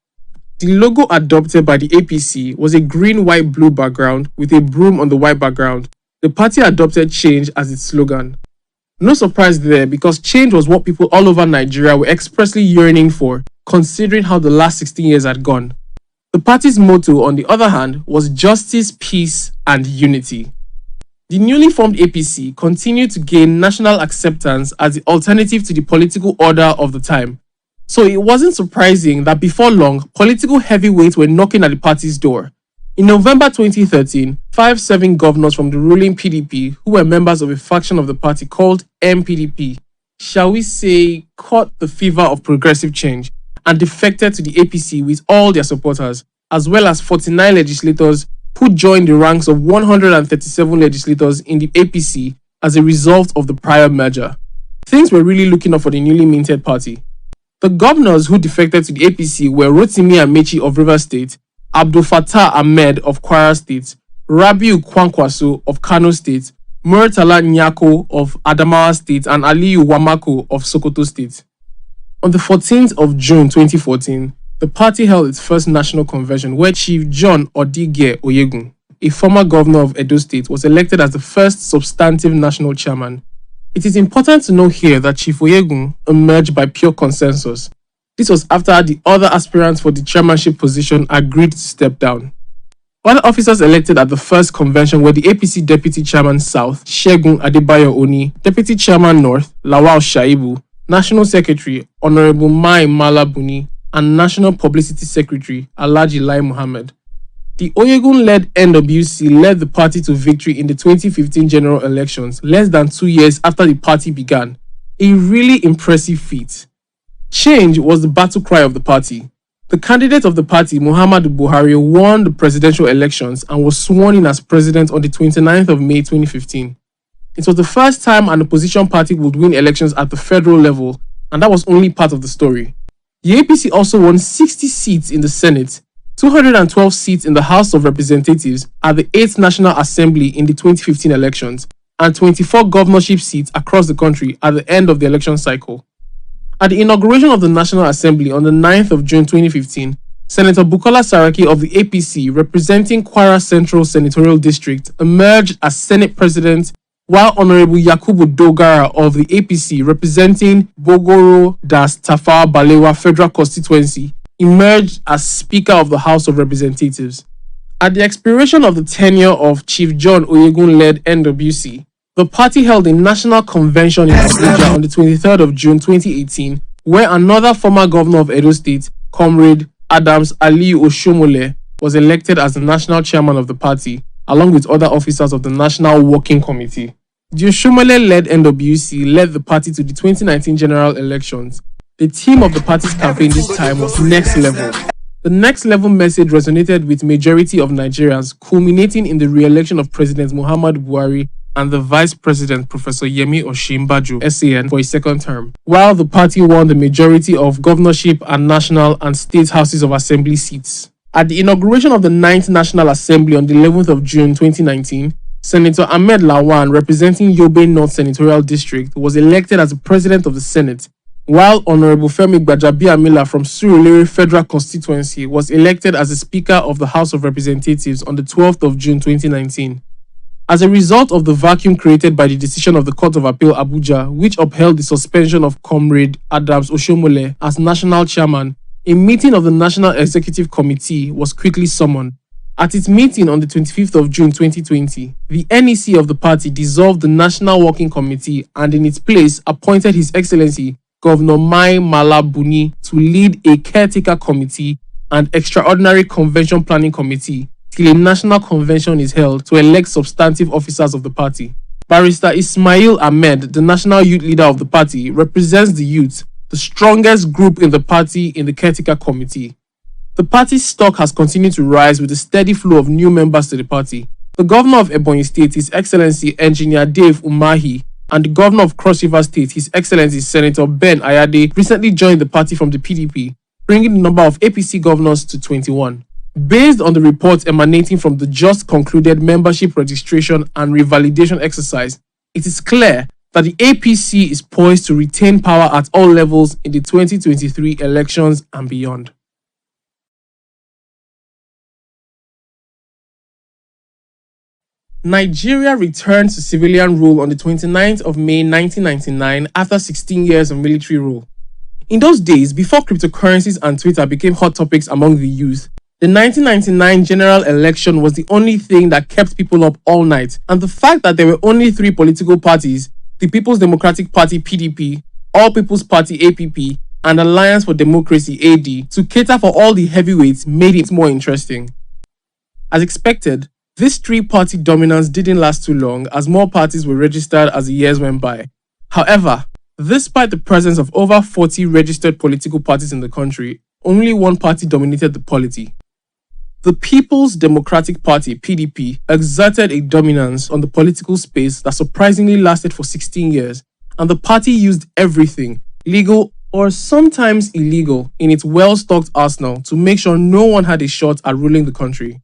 The logo adopted by the APC was a green-white-blue background with a broom on the white background. The party adopted change as its slogan. No surprise there, because change was what people all over Nigeria were expressly yearning for, considering how the last 16 years had gone. The party's motto, on the other hand, was justice, peace, and unity. The newly formed APC continued to gain national acceptance as the alternative to the political order of the time. So it wasn't surprising that before long, political heavyweights were knocking at the party's door. In November 2013, 5 serving governors from the ruling PDP, who were members of a faction of the party called MPDP, shall we say, caught the fever of progressive change and defected to the APC with all their supporters, as well as 49 legislators who joined the ranks of 137 legislators in the APC as a result of the prior merger. Things were really looking up for the newly minted party. The governors who defected to the APC were Rotimi Amechi of Rivers State, Abdul Fattah Ahmed of Kwara State, Rabiu Kwankwaso of Kano State, Murtala Nyako of Adamawa State, and Aliyu Wamako of Sokoto State. On the 14th of June 2014, the party held its first national convention where Chief John Odige Oyegun, a former governor of Edo State, was elected as the first substantive national chairman. It is important to note here that Chief Oyegun emerged by pure consensus. This was after the other aspirants for the chairmanship position agreed to step down. Other officers elected at the first convention were the APC Deputy Chairman South, Segun Adebayo Oni, Deputy Chairman North, Lawal Shaibu, National Secretary, Honorable Mai Malabuni, and National Publicity Secretary, Alhaji Lai Muhammad. The Oyegun-led NWC led the party to victory in the 2015 general elections, less than 2 years after the party began. A really impressive feat. Change was the battle cry of the party. The candidate of the party, Muhammadu Buhari, won the presidential elections and was sworn in as president on the 29th of May 2015. It was the first time an opposition party would win elections at the federal level, and that was only part of the story. The APC also won 60 seats in the Senate, 212 seats in the House of Representatives at the 8th National Assembly in the 2015 elections, and 24 governorship seats across the country at the end of the election cycle. At the inauguration of the National Assembly on the 9th of June 2015, Senator Bukola Saraki of the APC, representing Kwara Central Senatorial District, emerged as Senate President, while Honorable Yakubu Dogara of the APC, representing Bogoro das Tafawa Balewa Federal Constituency, emerged as Speaker of the House of Representatives. At the expiration of the tenure of Chief John Oyegun-led NWC, the party held a national convention in Abuja on the 23rd of June 2018, where another former governor of Edo State, Comrade Adams Aliyu Oshomole, was elected as the national chairman of the party, along with other officers of the National Working Committee. The Oshomole-led NWC led the party to the 2019 general elections. The theme of the party's campaign this time was Next Level. The Next Level message resonated with majority of Nigerians, culminating in the re-election of President Muhammadu Buhari and the Vice President Professor Yemi Osinbajo, SAN, for a second term, while the party won the majority of governorship and national and state houses of assembly seats. At the inauguration of the 9th National Assembly on the 11th of June 2019, Senator Ahmed Lawan, representing Yobe North Senatorial District, was elected as the President of the Senate, while Honorable Femi Gbajabiamila from Surulere Federal Constituency was elected as the Speaker of the House of Representatives on the 12th of June 2019. As a result of the vacuum created by the decision of the Court of Appeal Abuja, which upheld the suspension of Comrade Adams Oshomole as national chairman, a meeting of the National Executive Committee was quickly summoned. At its meeting on the 25th of June 2020, the NEC of the party dissolved the National Working Committee and in its place appointed His Excellency Governor Mai Mala Buni to lead a caretaker committee and extraordinary convention planning committee till a national convention is held to elect substantive officers of the party. Barrister Ismail Ahmed, the national youth leader of the party, represents the youth, the strongest group in the party in the caretaker committee. The party's stock has continued to rise with a steady flow of new members to the party. The governor of Ebonyi State, His Excellency Engineer Dave Umahi, and the governor of Cross River State, His Excellency Senator Ben Ayade, recently joined the party from the PDP, bringing the number of APC governors to 21. Based on the reports emanating from the just concluded membership registration and revalidation exercise, it is clear that the APC is poised to retain power at all levels in the 2023 elections and beyond. Nigeria returned to civilian rule on the 29th of May 1999 after 16 years of military rule. In those days, before cryptocurrencies and Twitter became hot topics among the youth, the 1999 general election was the only thing that kept people up all night, and the fact that there were only 3 political parties, the People's Democratic Party PDP, All People's Party APP, and Alliance for Democracy AD, to cater for all the heavyweights made it more interesting. As expected, this 3-party dominance didn't last too long as more parties were registered as the years went by. However, despite the presence of over 40 registered political parties in the country, only one party dominated the polity. The People's Democratic Party, PDP, exerted a dominance on the political space that surprisingly lasted for 16 years, and the party used everything, legal or sometimes illegal, in its well-stocked arsenal to make sure no one had a shot at ruling the country.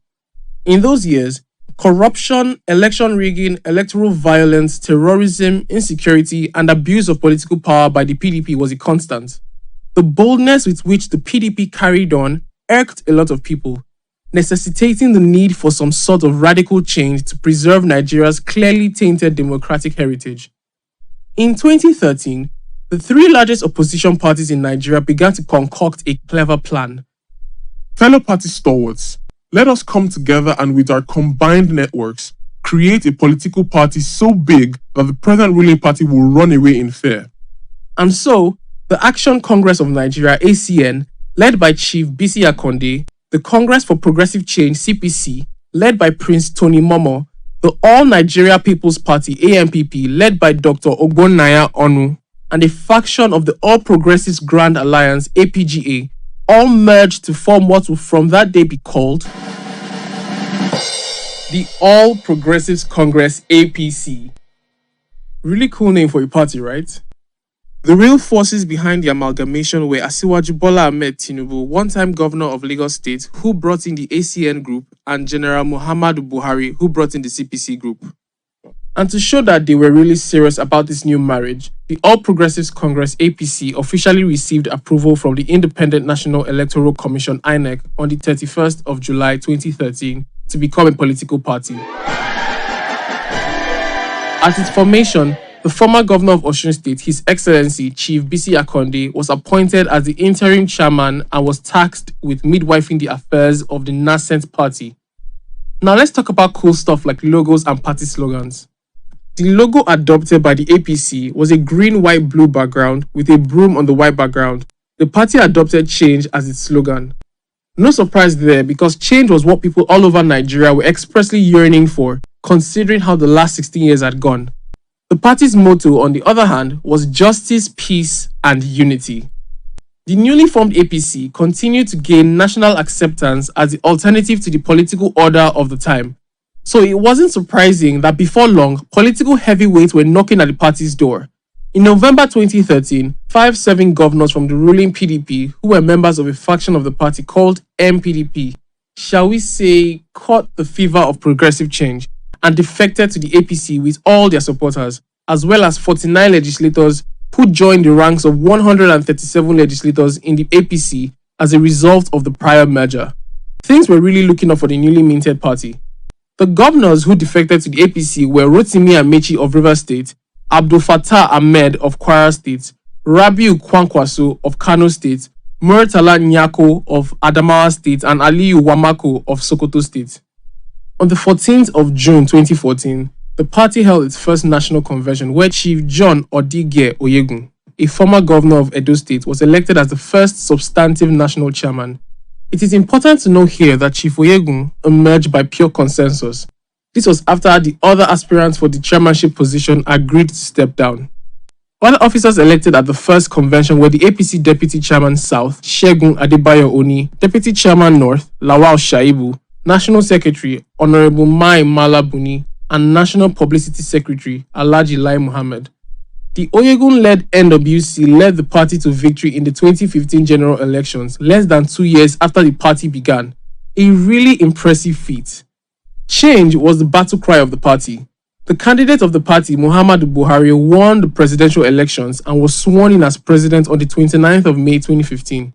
In those years, corruption, election rigging, electoral violence, terrorism, insecurity, and abuse of political power by the PDP was a constant. The boldness with which the PDP carried on irked a lot of people, necessitating the need for some sort of radical change to preserve Nigeria's clearly tainted democratic heritage. In 2013, the 3 largest opposition parties in Nigeria began to concoct a clever plan. Fellow party stalwarts, let us come together and with our combined networks, create a political party so big that the present ruling party will run away in fear. And so, the Action Congress of Nigeria, ACN, led by Chief Bisi Akande, the Congress for Progressive Change, CPC, led by Prince Tony Momo, the All Nigeria People's Party, ANPP, led by Dr. Ogbonnaya Onu, and a faction of the All Progressives Grand Alliance, APGA, all merged to form what will from that day be called the All Progressives Congress, APC. Really cool name for a party, right? The real forces behind the amalgamation were Asiwaju Bola Ahmed Tinubu, one-time governor of Lagos State, who brought in the ACN group, and General Muhammadu Buhari, who brought in the CPC group. And to show that they were really serious about this new marriage, the All Progressives Congress APC officially received approval from the Independent National Electoral Commission INEC on the 31st of July 2013 to become a political party. At its formation, the former governor of Osun State, His Excellency Chief BC Akande, was appointed as the interim chairman and was tasked with midwifing the affairs of the nascent party. Now let's talk about cool stuff like logos and party slogans. The logo adopted by the APC was a green-white-blue background with a broom on the white background. The party adopted change as its slogan. No surprise there, because change was what people all over Nigeria were expressly yearning for, considering how the last 16 years had gone. The party's motto, on the other hand, was justice, peace, and unity. The newly formed APC continued to gain national acceptance as the alternative to the political order of the time. So it wasn't surprising that before long, political heavyweights were knocking at the party's door. In November 2013, 5 serving governors from the ruling PDP, who were members of a faction of the party called MPDP, shall we say, caught the fever of progressive change and defected to the APC with all their supporters, as well as 49 legislators who joined the ranks of 137 legislators in the APC as a result of the prior merger. Things were really looking up for the newly minted party. The governors who defected to the APC were Rotimi Amechi of Rivers State, Abdul Fattah Ahmed of Kwara State, Rabiu Kwankwaso of Kano State, Murtala Nyako of Adamawa State, and Aliyu Wamako of Sokoto State. On the 14th of June 2014, the party held its first national convention where Chief John Odige Oyegun, a former governor of Edo State, was elected as the first substantive national chairman. It is important to note here that Chief Oyegun emerged by pure consensus. This was after the other aspirants for the chairmanship position agreed to step down. Other officers elected at the first convention were the APC Deputy Chairman South, Segun Adebayo Oni, Deputy Chairman North, Lawal Shaibu, National Secretary, Honorable Mai Mala Buni, and National Publicity Secretary, Alhaji Lai Muhammad. The Oyegun-led NWC led the party to victory in the 2015 general elections, less than 2 years after the party began. A really impressive feat. Change was the battle cry of the party. The candidate of the party, Muhammadu Buhari, won the presidential elections and was sworn in as president on the 29th of May 2015.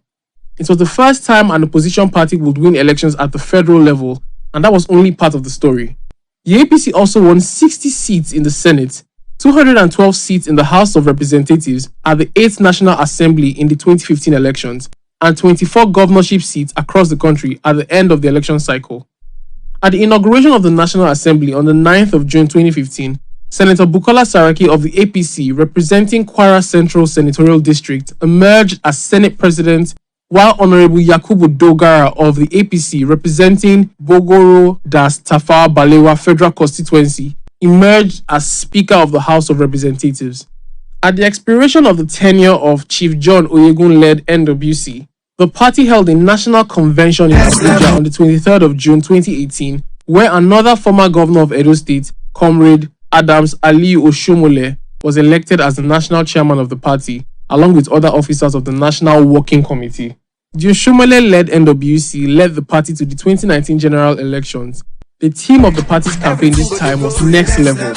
It was the first time an opposition party would win elections at the federal level, and that was only part of the story. The APC also won 60 seats in the Senate, 212 seats in the House of Representatives at the 8th National Assembly in the 2015 elections, and 24 governorship seats across the country at the end of the election cycle. At the inauguration of the National Assembly on the 9th of June 2015, Senator Bukola Saraki of the APC, representing Kwara Central Senatorial District, emerged as Senate President, while Honorable Yakubu Dogara of the APC, representing Bogoro das Tafawa Balewa Federal Constituency, emerged as Speaker of the House of Representatives. At the expiration of the tenure of Chief John Oyegun-led NWC, the party held a national convention in Abuja on the 23rd of June 2018, where another former governor of Edo State, Comrade Adams Aliyu Oshomole, was elected as the national chairman of the party, along with other officers of the National Working Committee. The Oshomole-led NWC led the party to the 2019 general elections. The theme of the party's campaign this time was Next Level.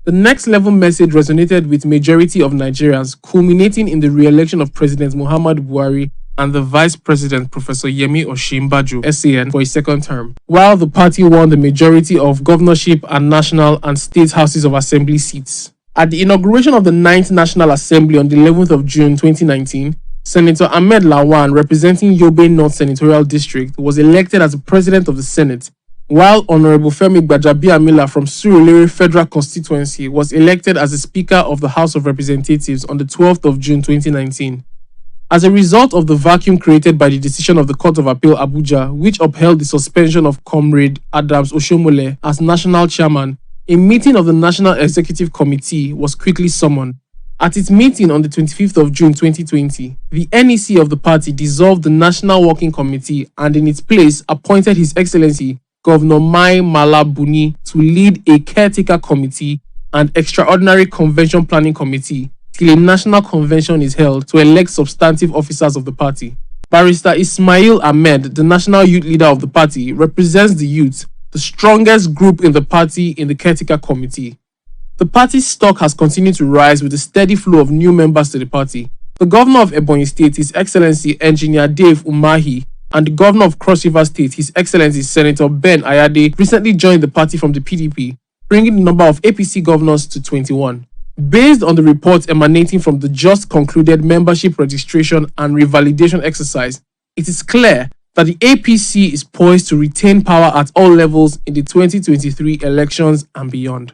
The Next Level message resonated with majority of Nigerians, culminating in the re-election of President Muhammadu Buhari and the Vice President Professor Yemi Osinbajo, SAN, for a second term, while the party won the majority of governorship and national and state houses of assembly seats. At the inauguration of the 9th National Assembly on the 11th of June 2019, Senator Ahmed Lawan, representing Yobe North Senatorial District, was elected as the President of the Senate, while Honorable Femi Gbajabiamila from Surulere Federal Constituency was elected as the Speaker of the House of Representatives on the 12th of June 2019. As a result of the vacuum created by the decision of the Court of Appeal Abuja, which upheld the suspension of Comrade Adams Oshomole as national chairman, a meeting of the National Executive Committee was quickly summoned. At its meeting on the 25th of June 2020, the NEC of the party dissolved the National Working Committee and in its place appointed His Excellency Governor Mai Mala Buni to lead a caretaker committee and extraordinary convention planning committee till a national convention is held to elect substantive officers of the party. Barrister Ismail Ahmed, the national youth leader of the party, represents the youth, the strongest group in the party in the caretaker committee. The party's stock has continued to rise with a steady flow of new members to the party. The governor of Ebonyi State, His Excellency Engineer Dave Umahi, and the governor of Cross River State, His Excellency Senator Ben Ayade, recently joined the party from the PDP, bringing the number of APC governors to 21. Based on the reports emanating from the just concluded membership registration and revalidation exercise, it is clear that the APC is poised to retain power at all levels in the 2023 elections and beyond.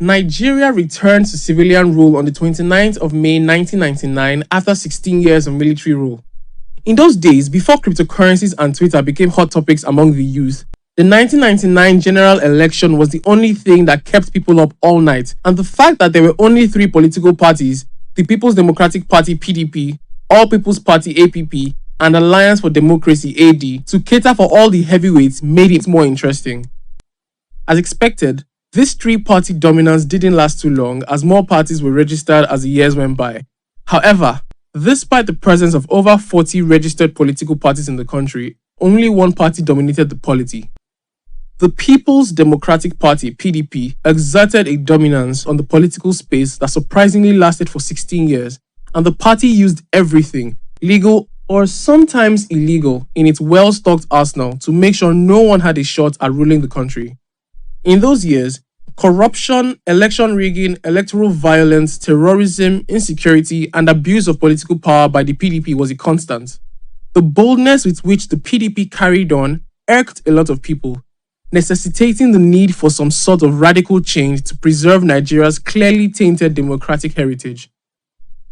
Nigeria returned to civilian rule on the 29th of May 1999 after 16 years of military rule. In those days, before cryptocurrencies and Twitter became hot topics among the youth, the 1999 general election was the only thing that kept people up all night, and the fact that there were only 3 political parties, the People's Democratic Party PDP, All People's Party APP, and Alliance for Democracy AD, to cater for all the heavyweights made it more interesting. As expected, this 3-party dominance didn't last too long as more parties were registered as the years went by. However, despite the presence of over 40 registered political parties in the country, only one party dominated the polity. The People's Democratic Party (PDP) exerted a dominance on the political space that surprisingly lasted for 16 years, and the party used everything, legal or sometimes illegal, in its well-stocked arsenal to make sure no one had a shot at ruling the country. In those years, corruption, election rigging, electoral violence, terrorism, insecurity, and abuse of political power by the PDP was a constant. The boldness with which the PDP carried on irked a lot of people, necessitating the need for some sort of radical change to preserve Nigeria's clearly tainted democratic heritage.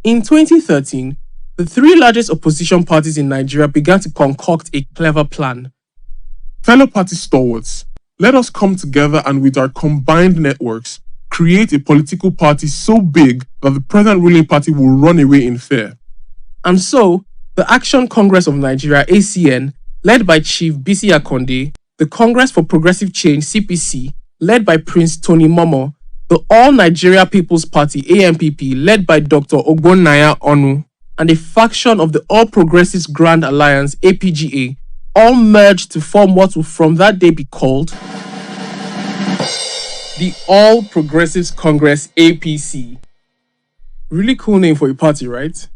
In 2013, the 3 largest opposition parties in Nigeria began to concoct a clever plan. Fellow party stalwarts, let us come together and with our combined networks, create a political party so big that the present ruling party will run away in fear. And so, the Action Congress of Nigeria (ACN), led by Chief Bisi Akande, the Congress for Progressive Change (CPC), led by Prince Tony Momo, the All Nigeria People's Party (ANPP), led by Dr. Ogbonnaya Onu, and a faction of the All Progressives Grand Alliance (APGA), all merged to form what will from that day be called the All Progressives Congress (APC). Really cool name for a party, right?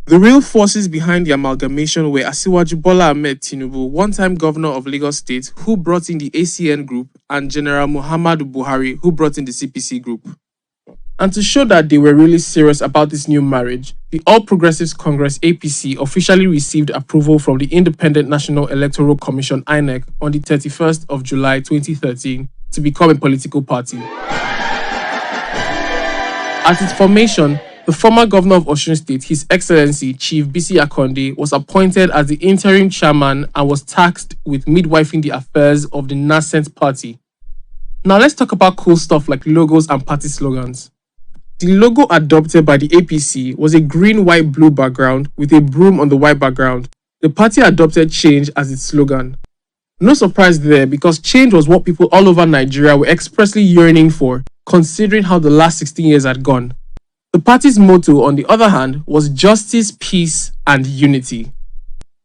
The real forces behind the amalgamation were Asiwaju Bola Ahmed Tinubu, one-time governor of Lagos State, who brought in the ACN group, and General Muhammadu Buhari, who brought in the CPC group. And to show that they were really serious about this new marriage, the All Progressives Congress (APC) officially received approval from the Independent National Electoral Commission (INEC) on the 31st of July 2013 to become a political party. At its formation, the former governor of Osun State, His Excellency Chief Bisi Akande, was appointed as the interim chairman and was tasked with midwifing the affairs of the nascent party. Now let's talk about cool stuff like logos and party slogans. The logo adopted by the APC was a green-white-blue background with a broom on the white background. The party adopted change as its slogan. No surprise there, because change was what people all over Nigeria were expressly yearning for, considering how the last 16 years had gone. The party's motto, on the other hand, was justice, peace, and unity.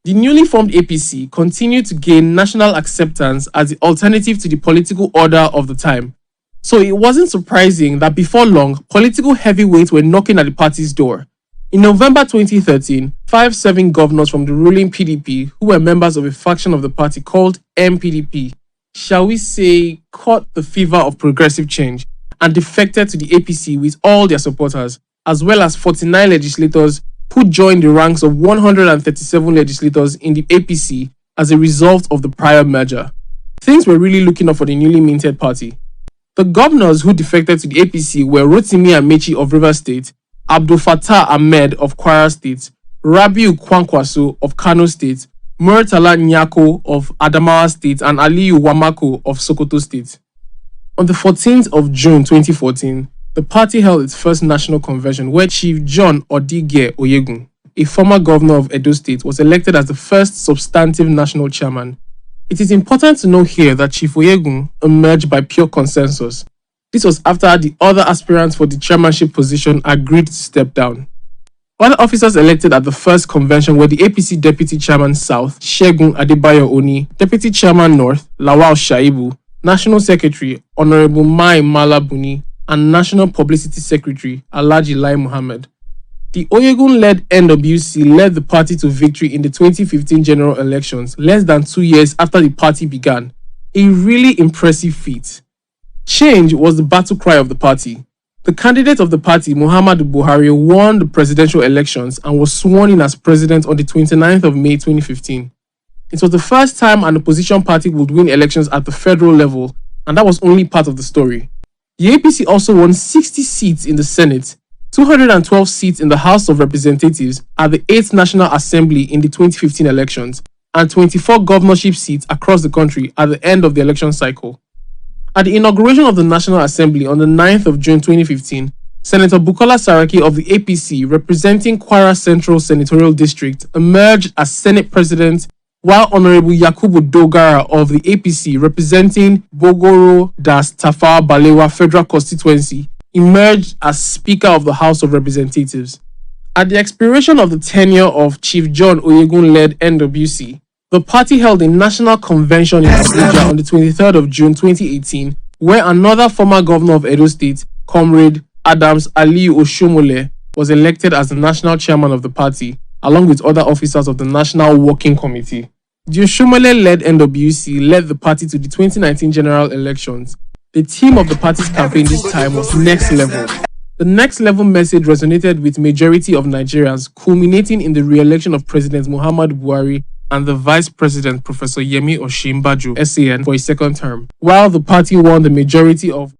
The newly formed APC continued to gain national acceptance as the alternative to the political order of the time. So it wasn't surprising that before long, political heavyweights were knocking at the party's door. In November 2013, 5 serving governors from the ruling PDP, who were members of a faction of the party called MPDP, shall we say, caught the fever of progressive change and defected to the APC with all their supporters, as well as 49 legislators who joined the ranks of 137 legislators in the APC as a result of the prior merger. Things were really looking up for the newly minted party. The governors who defected to the APC were Rotimi Amechi of Rivers State, Abdul Fattah Ahmed of Kwara State, Rabiu Kwankwaso of Kano State, Murtala Nyako of Adamawa State, and Aliyu Wamako of Sokoto State. On the 14th of June 2014, the party held its first national convention where Chief John Odige Oyegun, a former governor of Edo State, was elected as the first substantive national chairman. It is important to note here that Chief Oyegun emerged by pure consensus. This was after the other aspirants for the chairmanship position agreed to step down. Other officers elected at the first convention were the APC Deputy Chairman South, Segun Adebayo Oni, Deputy Chairman North, Lawal Shaibu, National Secretary, Honorable Mai Malabuni, and National Publicity Secretary, Alhaji Lai Muhammad. The Oyegun-led NWC led the party to victory in the 2015 general elections less than 2 years after the party began. A really impressive feat. Change was the battle cry of the party. The candidate of the party, Muhammadu Buhari, won the presidential elections and was sworn in as president on the 29th of May 2015. It was the first time an opposition party would win elections at the federal level, and that was only part of the story. The APC also won 60 seats in the Senate, 212 seats in the House of Representatives at the 8th National Assembly in the 2015 elections, and 24 governorship seats across the country at the end of the election cycle. At the inauguration of the National Assembly on the 9th of June 2015, Senator Bukola Saraki of the APC, representing Kwara Central Senatorial District, emerged as Senate President, while Honorable Yakubu Dogara of the APC, representing Bogoro das Tafawa Balewa Federal Constituency, emerged as Speaker of the House of Representatives. At the expiration of the tenure of Chief John Oyegun-led NWC, the party held a national convention in Abuja on the 23rd of June 2018, where another former governor of Edo State, Comrade Adams Aliyu Oshomole, was elected as the national chairman of the party, along with other officers of the National Working Committee. The Oshomole-led NWC led the party to the 2019 general elections. The theme of the party's campaign this time was Next Level. The Next Level message resonated with majority of Nigerians, culminating in the re-election of President Muhammadu Buhari and the Vice President Professor Yemi Osinbajo, SAN, for a second term, while the party won the majority of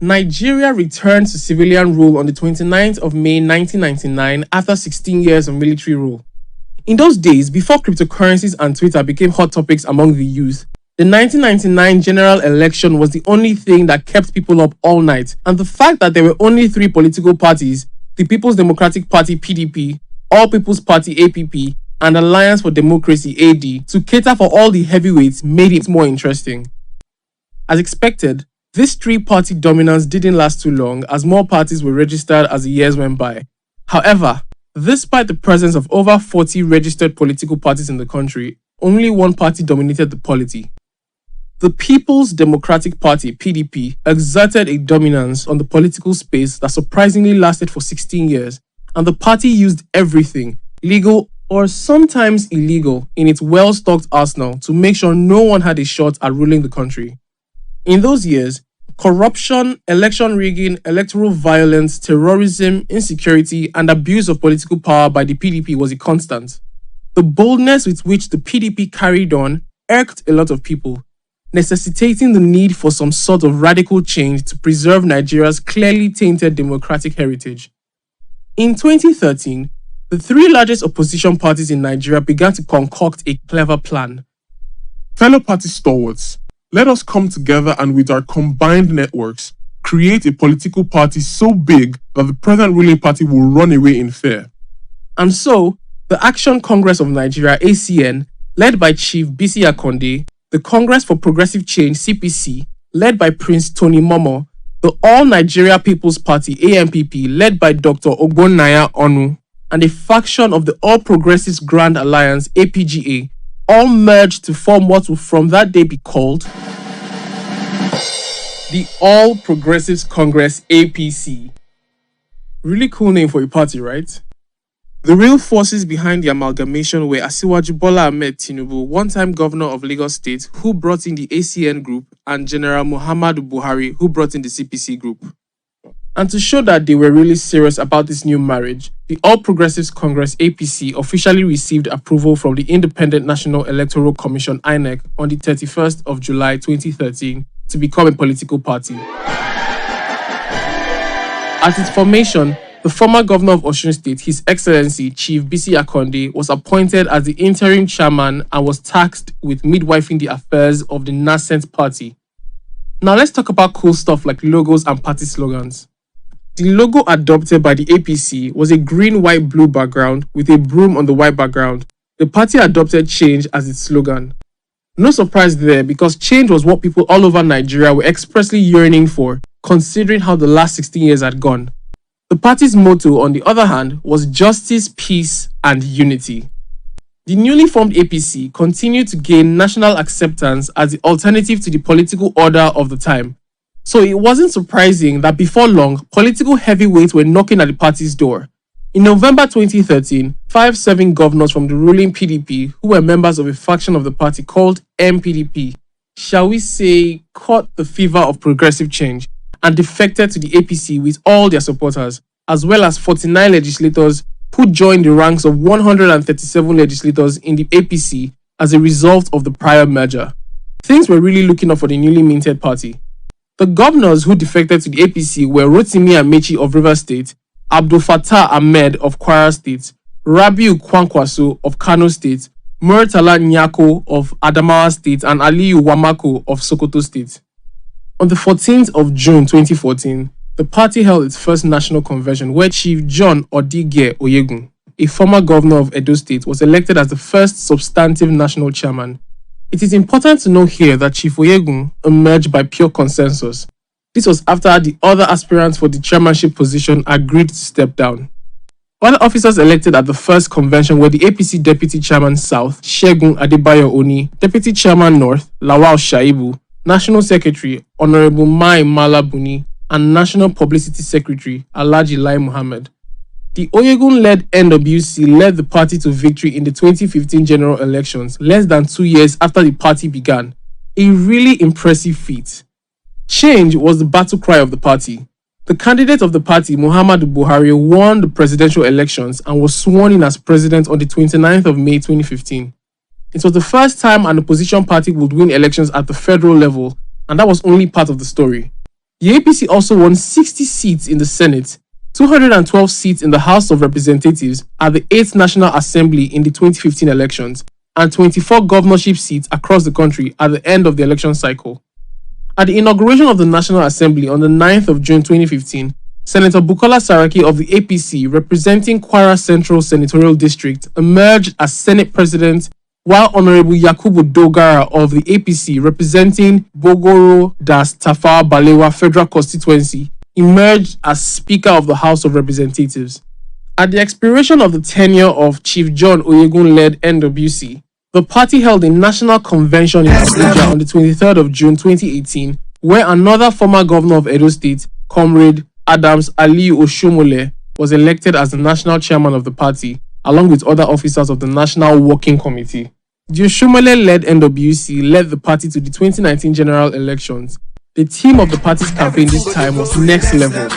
Nigeria returned to civilian rule on the 29th of May 1999 after 16 years of military rule. In those days, before cryptocurrencies and Twitter became hot topics among the youth, the 1999 general election was the only thing that kept people up all night, and the fact that there were only 3 political parties, the People's Democratic Party (PDP), All People's Party (APP), and Alliance for Democracy (AD) to cater for all the heavyweights made it more interesting. As expected, this 3-party dominance didn't last too long as more parties were registered as the years went by. However, despite the presence of over 40 registered political parties in the country, only one party dominated the polity. The People's Democratic Party (PDP) exerted a dominance on the political space that surprisingly lasted for 16 years, and the party used everything, legal or sometimes illegal, in its well-stocked arsenal to make sure no one had a shot at ruling the country. In those years, corruption, election rigging, electoral violence, terrorism, insecurity, and abuse of political power by the PDP was a constant. The boldness with which the PDP carried on irked a lot of people, necessitating the need for some sort of radical change to preserve Nigeria's clearly tainted democratic heritage. In 2013, the 3 largest opposition parties in Nigeria began to concoct a clever plan. Fellow party stalwarts, let us come together and with our combined networks, create a political party so big that the present ruling party will run away in fear. And so, the Action Congress of Nigeria (ACN), led by Chief Bisi Akande, the Congress for Progressive Change (CPC), led by Prince Tony Momo, the All Nigeria People's Party (ANPP), led by Dr. Ogbonnaya Onu, and a faction of the All Progressives Grand Alliance (APGA), all merged to form what will from that day be called the All Progressives Congress (APC). Really cool name for a party, right? The real forces behind the amalgamation were Asiwaju Bola Ahmed Tinubu, one-time governor of Lagos State, who brought in the ACN group, and General Muhammadu Buhari, who brought in the CPC group. And to show that they were really serious about this new marriage, the All Progressives Congress (APC) officially received approval from the Independent National Electoral Commission (INEC) on the 31st of July 2013 to become a political party. At its formation, the former governor of Osun State, His Excellency Chief Bisi Akande, was appointed as the interim chairman and was tasked with midwifing the affairs of the nascent party. Now let's talk about cool stuff like logos and party slogans. The logo adopted by the APC was a green, white, blue background with a broom on the white background. The party adopted change as its slogan. No surprise there, because change was what people all over Nigeria were expressly yearning for, considering how the last 16 years had gone. The party's motto, on the other hand, was justice, peace, and unity. The newly formed APC continued to gain national acceptance as the alternative to the political order of the time. So it wasn't surprising that before long, political heavyweights were knocking at the party's door. In November 2013, 5 serving governors from the ruling PDP, who were members of a faction of the party called MPDP, shall we say, caught the fever of progressive change and defected to the APC with all their supporters, as well as 49 legislators who joined the ranks of 137 legislators in the APC as a result of the prior merger. Things were really looking up for the newly minted party. The governors who defected to the APC were Rotimi Amechi of Rivers State, Abdul Fattah Ahmed of Kwara State, Rabiu Kwankwaso of Kano State, Murtala Nyako of Adamawa State, and Aliyu Wamako of Sokoto State. On the 14th of June 2014, the party held its first national convention where Chief John Odige Oyegun, a former governor of Edo State, was elected as the first substantive national chairman. It is important to note here that Chief Oyegun emerged by pure consensus. This was after the other aspirants for the chairmanship position agreed to step down. Other officers elected at the first convention were the APC Deputy Chairman South, Segun Adebayo Oni, Deputy Chairman North, Lawal Shaibu, National Secretary, Honorable Mai Malabuni, and National Publicity Secretary, Alhaji Lai Muhammad. The Oyegun-led NWC led the party to victory in the 2015 general elections, less than 2 years after the party began. A really impressive feat. Change was the battle cry of the party. The candidate of the party, Muhammadu Buhari, won the presidential elections and was sworn in as president on the 29th of May 2015. It was the first time an opposition party would win elections at the federal level, and that was only part of the story. The APC also won 60 seats in the Senate, 212 seats in the House of Representatives at the 8th National Assembly in the 2015 elections, and 24 governorship seats across the country at the end of the election cycle. At the inauguration of the National Assembly on the 9th of June 2015, Senator Bukola Saraki of the APC, representing Kwara Central Senatorial District, emerged as Senate President, while Honorable Yakubu Dogara of the APC, representing Bogoro das Tafawa Balewa Federal Constituency, emerged as Speaker of the House of Representatives. At the expiration of the tenure of Chief John Oyegun-led NWC, the party held a national convention in Abuja on the 23rd of June 2018, where another former governor of Edo State, Comrade Adams Aliyu Oshomole, was elected as the national chairman of the party, along with other officers of the National Working Committee. The Oshomole-led NWC led the party to the 2019 general elections. The theme of the party's campaign this time was Next Level.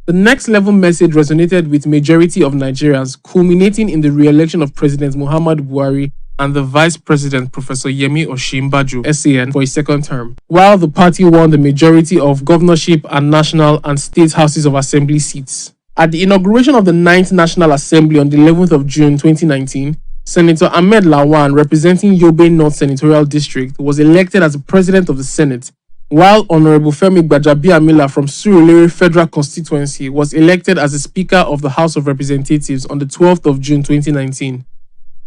The Next Level message resonated with majority of Nigerians, culminating in the re-election of President Muhammadu Buhari and the Vice President Professor Yemi Osinbajo (SAN) for a second term, while the party won the majority of governorship and national and state houses of assembly seats. At the inauguration of the 9th National Assembly on the 11th of June 2019, Senator Ahmed Lawan, representing Yobe North Senatorial District, was elected as the President of the Senate, while Honorable Femi Gbajabiamila from Surulere Federal Constituency was elected as the Speaker of the House of Representatives on the 12th of June 2019.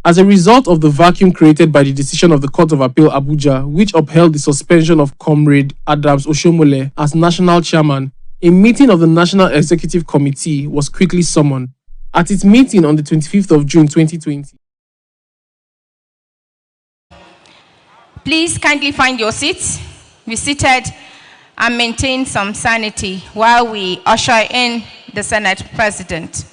As a result of the vacuum created by the decision of the Court of Appeal Abuja, which upheld the suspension of Comrade Adams Oshomole as national chairman, a meeting of the National Executive Committee was quickly summoned. At its meeting on the 25th of June 2020. Please kindly find your seats, be seated, and maintain some sanity while we usher in the Senate President.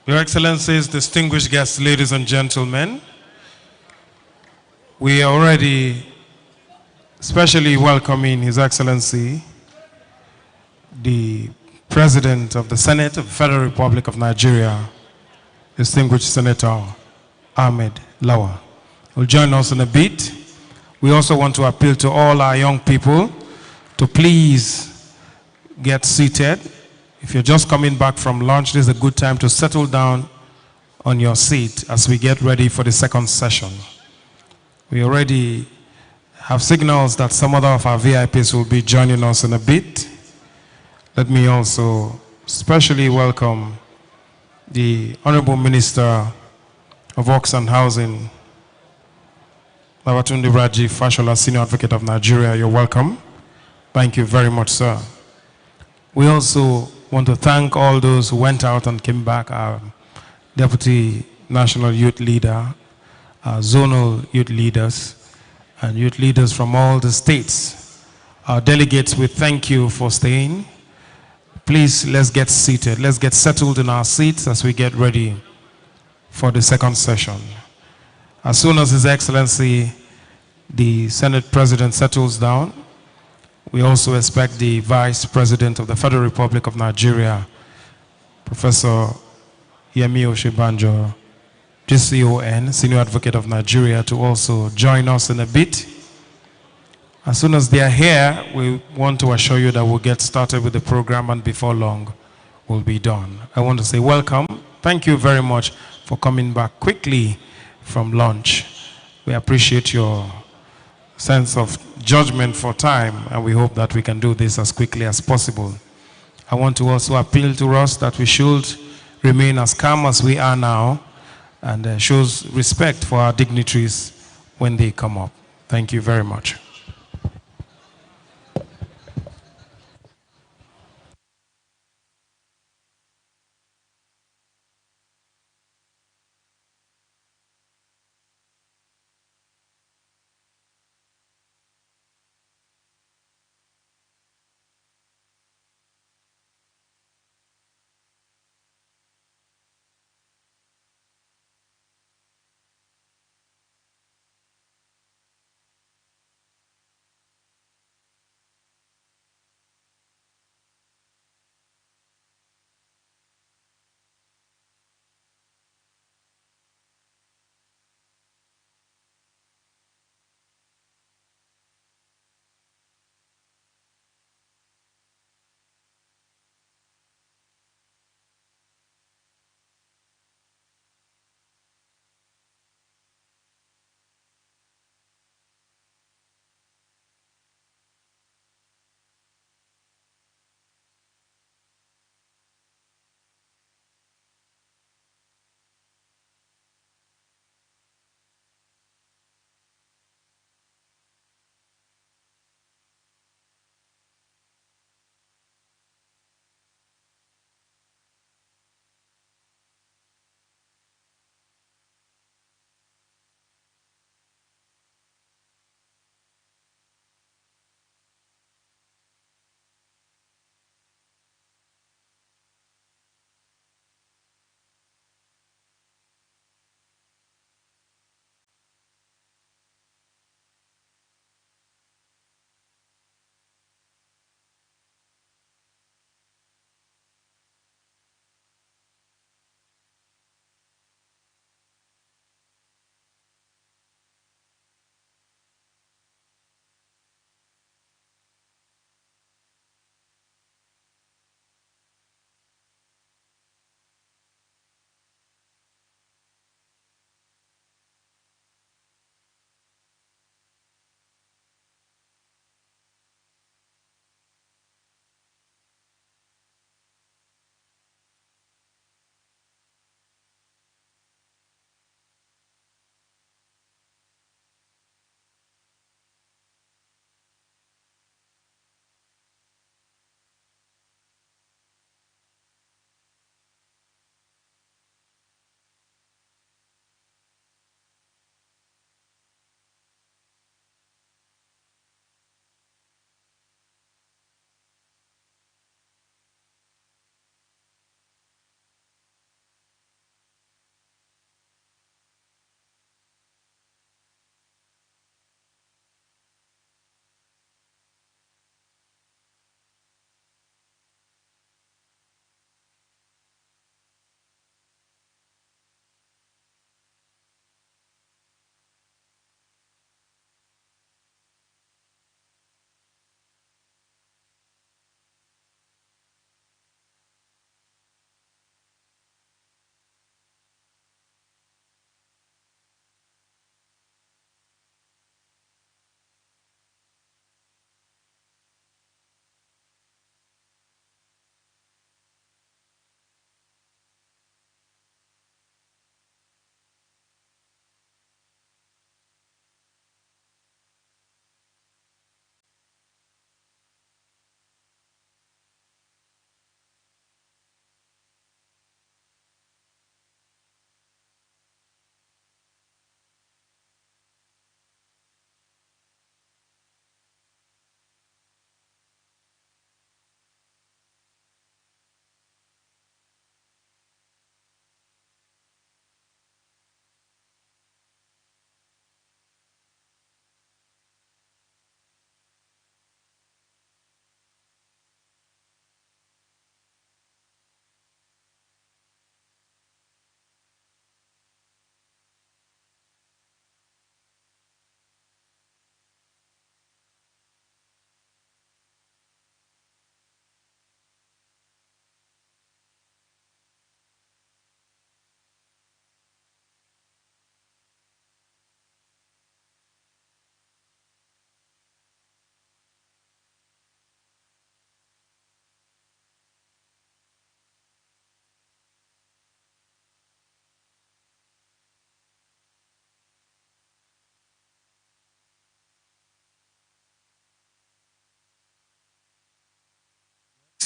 Your Excellencies, distinguished guests, ladies and gentlemen, we are already especially welcoming His Excellency, the President of the Senate of the Federal Republic of Nigeria, distinguished Senator Ahmed Lawa, will join us in a bit. We also want to appeal to all our young people to please get seated. If you're just coming back from lunch, this is a good time to settle down on your seat as we get ready for the second session. We already have signals that some other of our VIPs will be joining us in a bit. Let me also especially welcome the Honorable Minister of Works and Housing, Babatunde Raji Fashola, Senior Advocate of Nigeria. You're welcome. Thank you very much, sir. We also want to thank all those who went out and came back, our Deputy National Youth Leader, our zonal youth leaders, and youth leaders from all the states. Our delegates, we thank you for staying. Please, let's get seated. Let's get settled in our seats as we get ready for the second session. As soon as His Excellency, the Senate President, settles down, we also expect the Vice President of the Federal Republic of Nigeria, Professor Yemi Oshibanjo, GCON, Senior Advocate of Nigeria, to also join us in a bit. As soon as they are here, we want to assure you that we'll get started with the program, and before long, we'll be done. I want to say welcome. Thank you very much for coming back quickly from lunch. We appreciate your sense of judgment for time, and we hope that we can do this as quickly as possible. I want to also appeal to us that we should remain as calm as we are now and shows respect for our dignitaries when they come up. Thank you very much.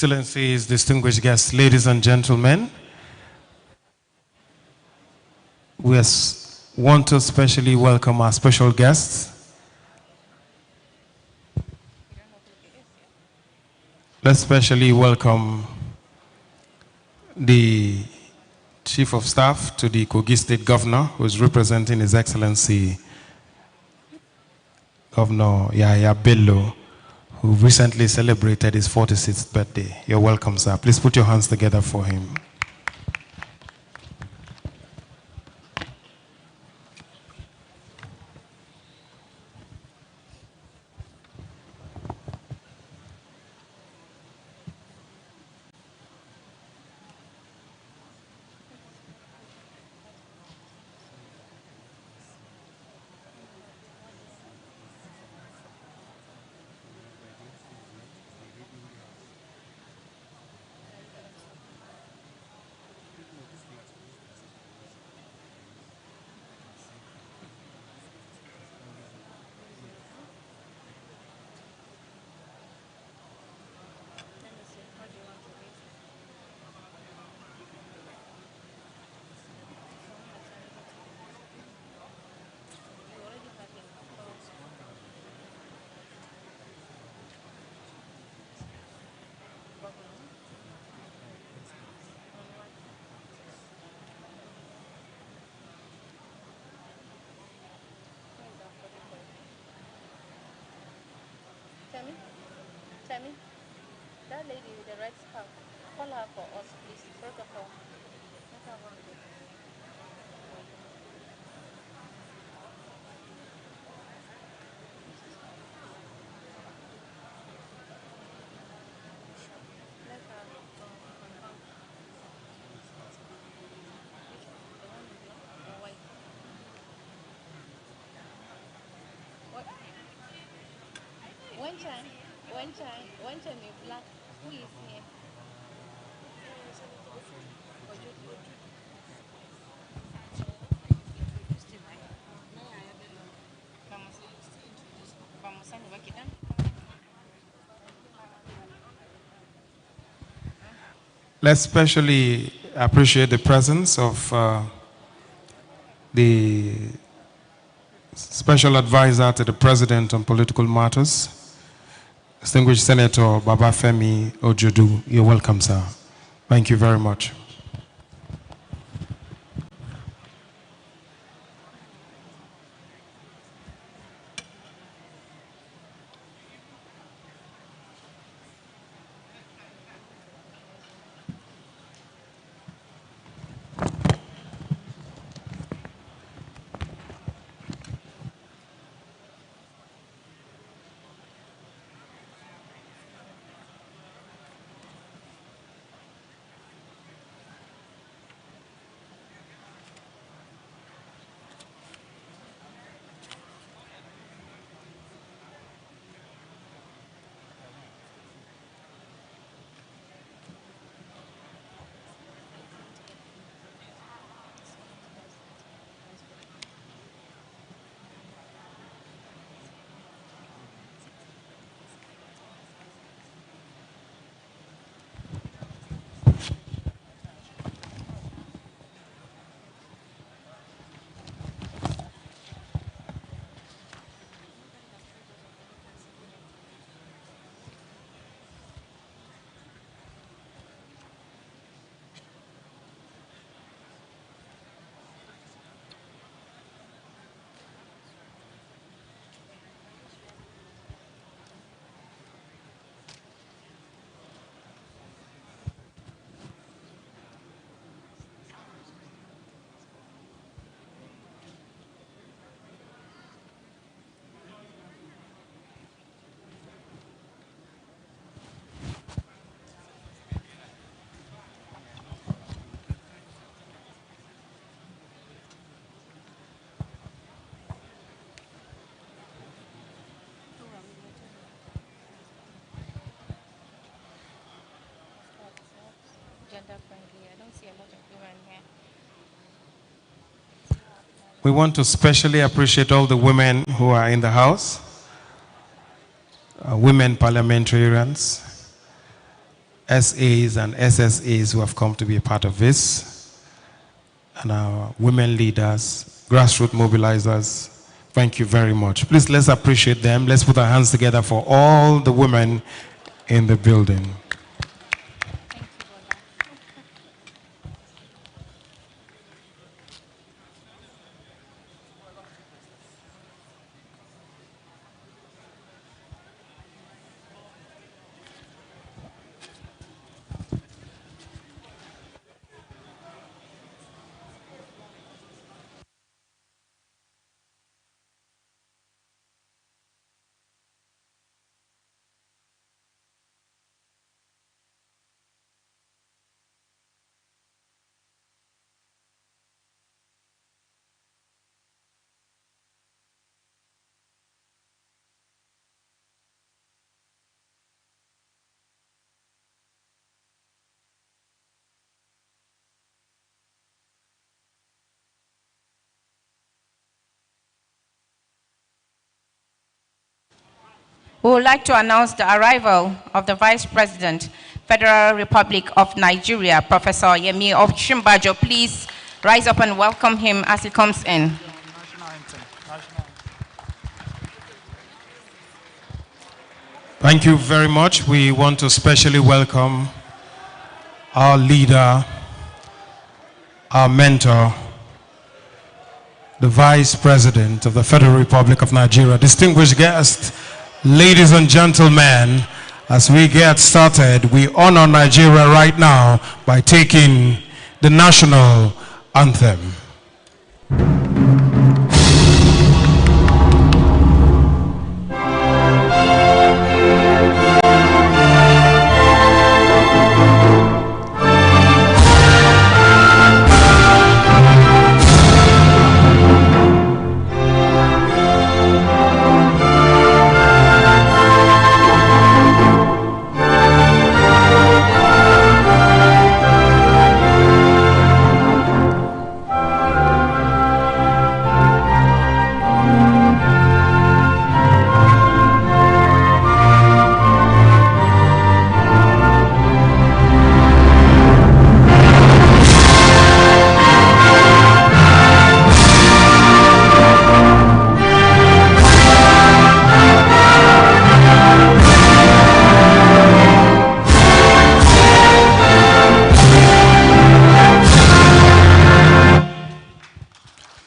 Excellencies, distinguished guests, ladies and gentlemen, we want to specially welcome our special guests. Let's specially welcome the Chief of Staff to the Kogi State Governor, who is representing His Excellency Governor Yahaya Bello, who recently celebrated his 46th birthday. You're welcome, sir. Please put your hands together for him. Tammy, that lady with the red scarf, call her for us, please. Protocol. Let her run. One time in black, who is here? Let's especially appreciate the presence of the Special Advisor to the President on Political Matters, Distinguished Senator Babafemi Ojodu. You're welcome, sir. Thank you very much. Gender-friendly. I don't see a lot of women here. We want to specially appreciate all the women who are in the House, women parliamentarians, SAs and SSAs who have come to be a part of this, and our women leaders, grassroots mobilizers. Thank you very much. Please, let's appreciate them. Let's put our hands together for all the women in the building. We would like to announce the arrival of the Vice President, Federal Republic of Nigeria, Professor Yemi Osinbajo. Please rise up and welcome him as he comes in. Thank you very much. We want to specially welcome our leader, our mentor, the Vice President of the Federal Republic of Nigeria. Distinguished guests, ladies and gentlemen, as we get started, we honor Nigeria right now by taking the national anthem.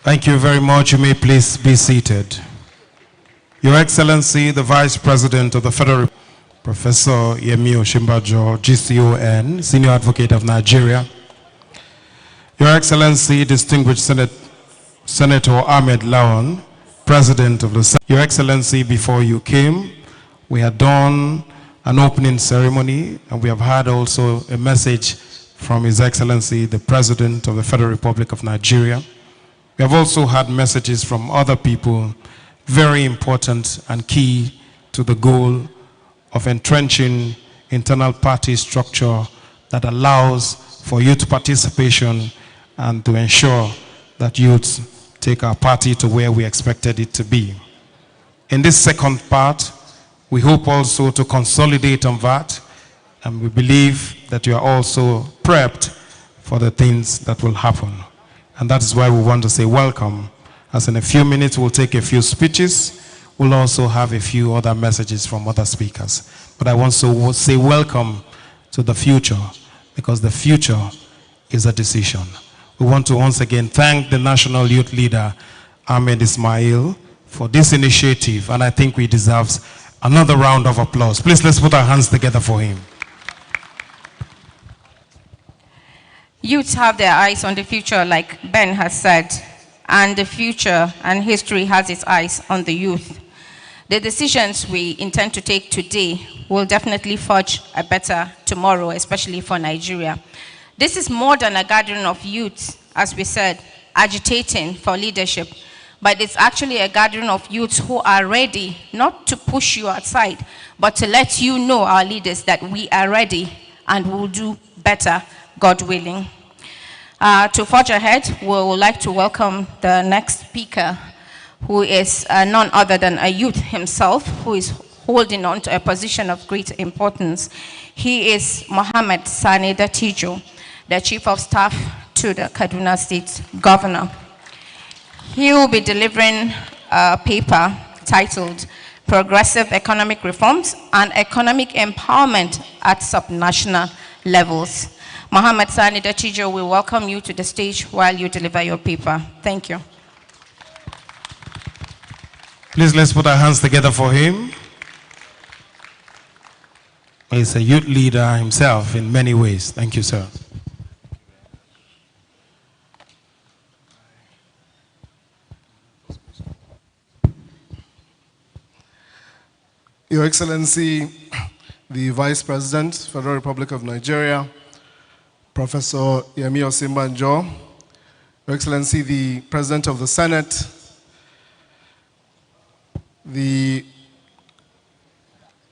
Thank you very much. You may please be seated. Your Excellency, the Vice President of the Federal, Professor Yemi Osinbajo, GCON, Senior Advocate of Nigeria. Your Excellency, Distinguished Senator Ahmed Lawan, President of the Senate. Your Excellency, before you came, we had done an opening ceremony, and we have had also a message from His Excellency, the President of the Federal Republic of Nigeria. We have also had messages from other people, very important and key to the goal of entrenching internal party structure that allows for youth participation and to ensure that youths take our party to where we expected it to be. In this second part, we hope also to consolidate on that, and we believe that you are also prepped for the things that will happen. And that is why we want to say welcome. As in a few minutes, we'll take a few speeches. We'll also have a few other messages from other speakers. But I want to say welcome to the future, because the future is a decision. We want to once again thank the National Youth Leader, Ahmed Ismail, for this initiative, and I think he deserves another round of applause. Please, let's put our hands together for him. Youths have their eyes on the future, like Ben has said, and the future and history has its eyes on the youth. The decisions we intend to take today will definitely forge a better tomorrow, especially for Nigeria. This is more than a gathering of youths, as we said, agitating for leadership, but it's actually a gathering of youths who are ready, not to push you aside, but to let you know, our leaders, that we are ready and will do better, God willing. To forge ahead, we would like to welcome the next speaker, who is none other than a youth himself, who is holding on to a position of great importance. He is Mohammed Sani Datijo, the Chief of Staff to the Kaduna State Governor. He will be delivering a paper titled Progressive Economic Reforms and Economic Empowerment at Subnational Levels. Mohammed Sani Datijo, we welcome you to the stage while you deliver your paper. Thank you. Please, let's put our hands together for him. He's a youth leader himself in many ways. Thank you, sir. Your Excellency, the Vice President, Federal Republic of Nigeria, Professor Yemi Osinbajo, Your Excellency, the President of the Senate, the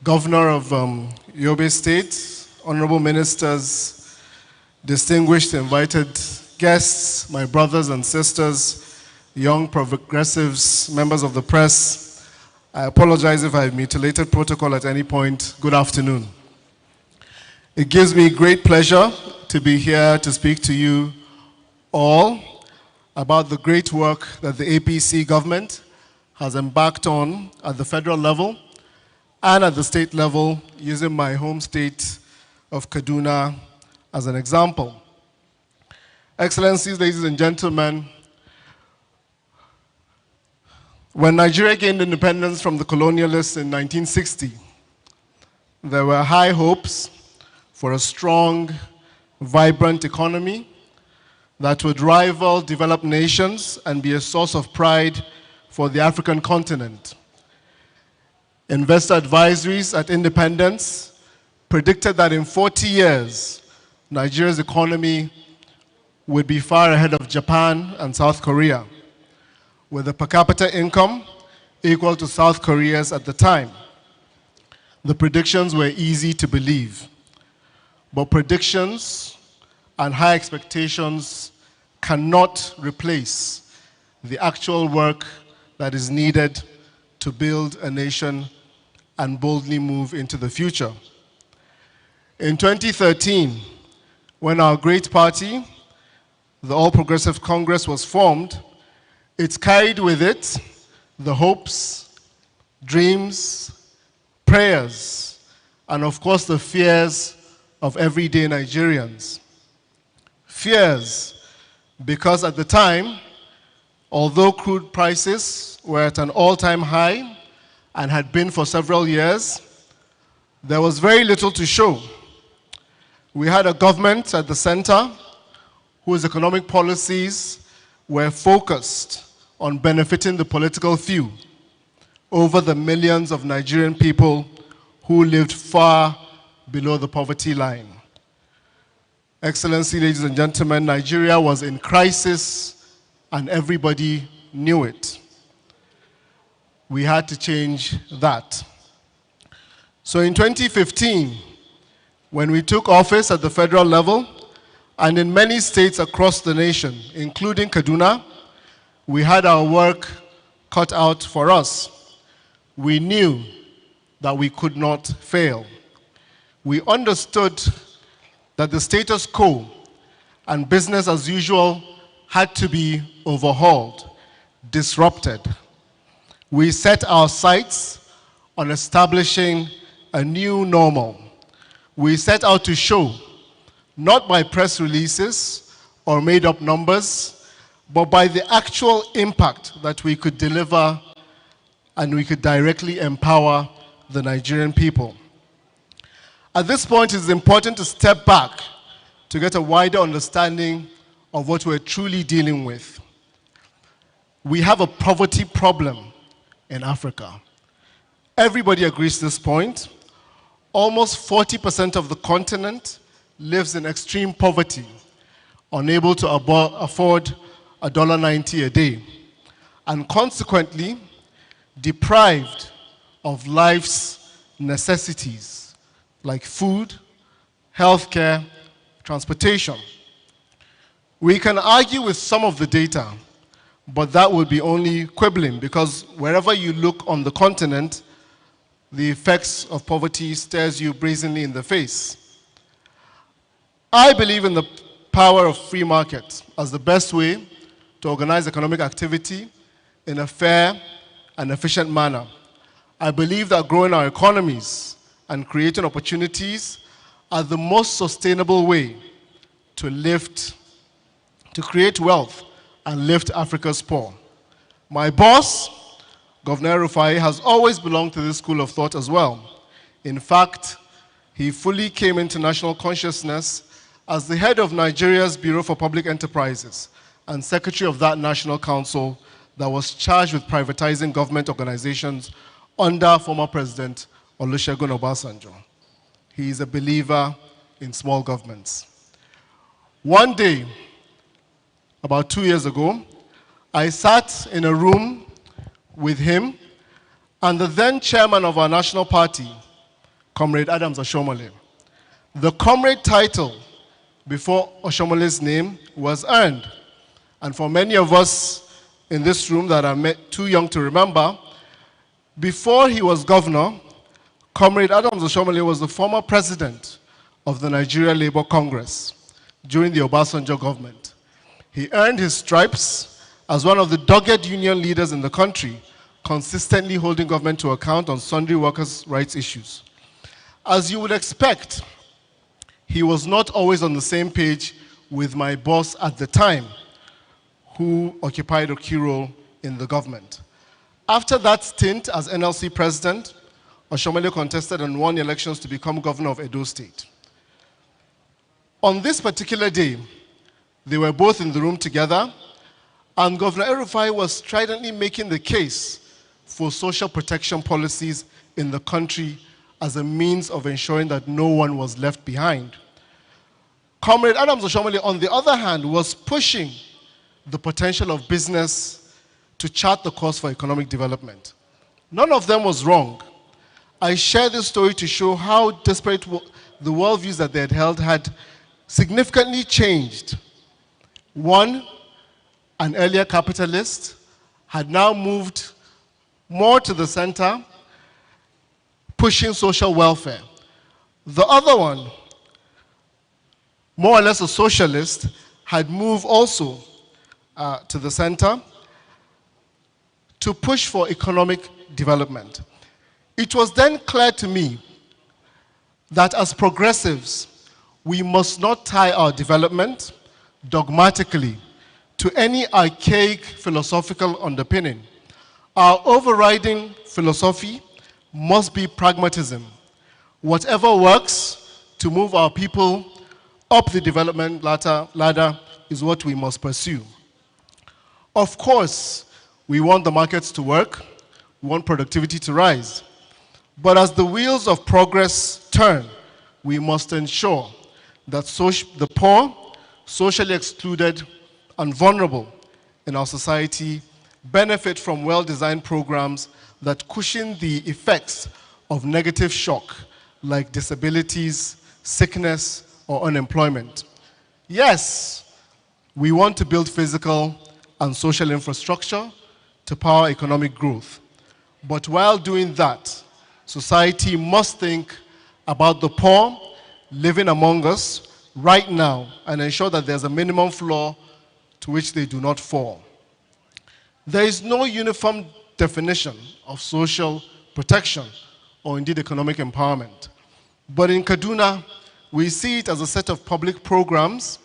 Governor of Yobe State, Honorable Ministers, distinguished invited guests, my brothers and sisters, young progressives, members of the press, I apologize if I've mutilated protocol at any point. Good afternoon. It gives me great pleasure to be here to speak to you all about the great work that the APC government has embarked on at the federal level and at the state level, using my home state of Kaduna as an example. Excellencies, ladies and gentlemen, when Nigeria gained independence from the colonialists in 1960, there were high hopes for a strong, vibrant economy that would rival developed nations and be a source of pride for the African continent. Investor advisories at independence predicted that in 40 years, Nigeria's economy would be far ahead of Japan and South Korea, with a per capita income equal to South Korea's at the time. The predictions were easy to believe, but predictions and high expectations cannot replace the actual work that is needed to build a nation and boldly move into the future. In 2013, when our great party, the All Progressive Congress, was formed, it carried with it the hopes, dreams, prayers, and of course the fears of everyday Nigerians. Fears because at the time, although crude prices were at an all-time high and had been for several years, there was very little to show. We had a government at the center whose economic policies were focused on benefiting the political few over the millions of Nigerian people who lived far below the poverty line. Excellency, ladies and gentlemen, Nigeria was in crisis and everybody knew it. We had to change that. So in 2015, when we took office at the federal level and in many states across the nation, including Kaduna, we had our work cut out for us. We knew that we could not fail. We understood that the status quo and business as usual had to be overhauled, disrupted. We set our sights on establishing a new normal. We set out to show, not by press releases or made-up numbers, but by the actual impact that we could deliver and we could directly empower the Nigerian people. At this point, it is important to step back to get a wider understanding of what we're truly dealing with. We have a poverty problem in Africa. Everybody agrees to this point. Almost 40% of the continent lives in extreme poverty, unable to afford $1.90 a day, and consequently deprived of life's necessities like food, healthcare, transportation. We can argue with some of the data, but that would be only quibbling, because wherever you look on the continent, the effects of poverty stares you brazenly in the face. I believe in the power of free market as the best way to organize economic activity in a fair and efficient manner. I believe that growing our economies and creating opportunities are the most sustainable way to create wealth and lift Africa's poor. My boss, Governor Rufai, has always belonged to this school of thought as well. In fact, he fully came into national consciousness as the head of Nigeria's Bureau for Public Enterprises and secretary of that national council that was charged with privatizing government organizations under former President Olusegun Obasanjo. He is a believer in small governments. One day, about 2 years ago, I sat in a room with him and the then chairman of our national party, Comrade Adams Oshomole. The comrade title before Oshomole's name was earned. And for many of us in this room that are too young to remember, before he was governor, Comrade Adams Oshomole was the former president of the Nigeria Labour Congress during the Obasanjo government. He earned his stripes as one of the dogged union leaders in the country, consistently holding government to account on sundry workers' rights issues. As you would expect, he was not always on the same page with my boss at the time, who occupied a key role in the government. After that stint as NLC president, Oshomole contested and won elections to become governor of Edo State. On this particular day, they were both in the room together, and Governor El-Rufai was stridently making the case for social protection policies in the country as a means of ensuring that no one was left behind. Comrade Adams Oshomole, on the other hand, was pushing the potential of business to chart the course for economic development. None of them was wrong. I share this story to show how disparate the worldviews that they had held had significantly changed. One, an earlier capitalist, had now moved more to the center, pushing social welfare. The other one, more or less a socialist, had moved also to the center to push for economic development. It was then clear to me that as progressives, we must not tie our development dogmatically to any archaic philosophical underpinning. Our overriding philosophy must be pragmatism. Whatever works to move our people up the development ladder is what we must pursue. Of course, we want the markets to work, we want productivity to rise. But as the wheels of progress turn, we must ensure that the poor, socially excluded, and vulnerable in our society benefit from well-designed programs that cushion the effects of negative shock like disabilities, sickness, or unemployment. Yes, we want to build physical and social infrastructure to power economic growth. But while doing that, society must think about the poor living among us right now and ensure that there's a minimum floor to which they do not fall. There is no uniform definition of social protection or indeed economic empowerment. But in Kaduna, we see it as a set of public programs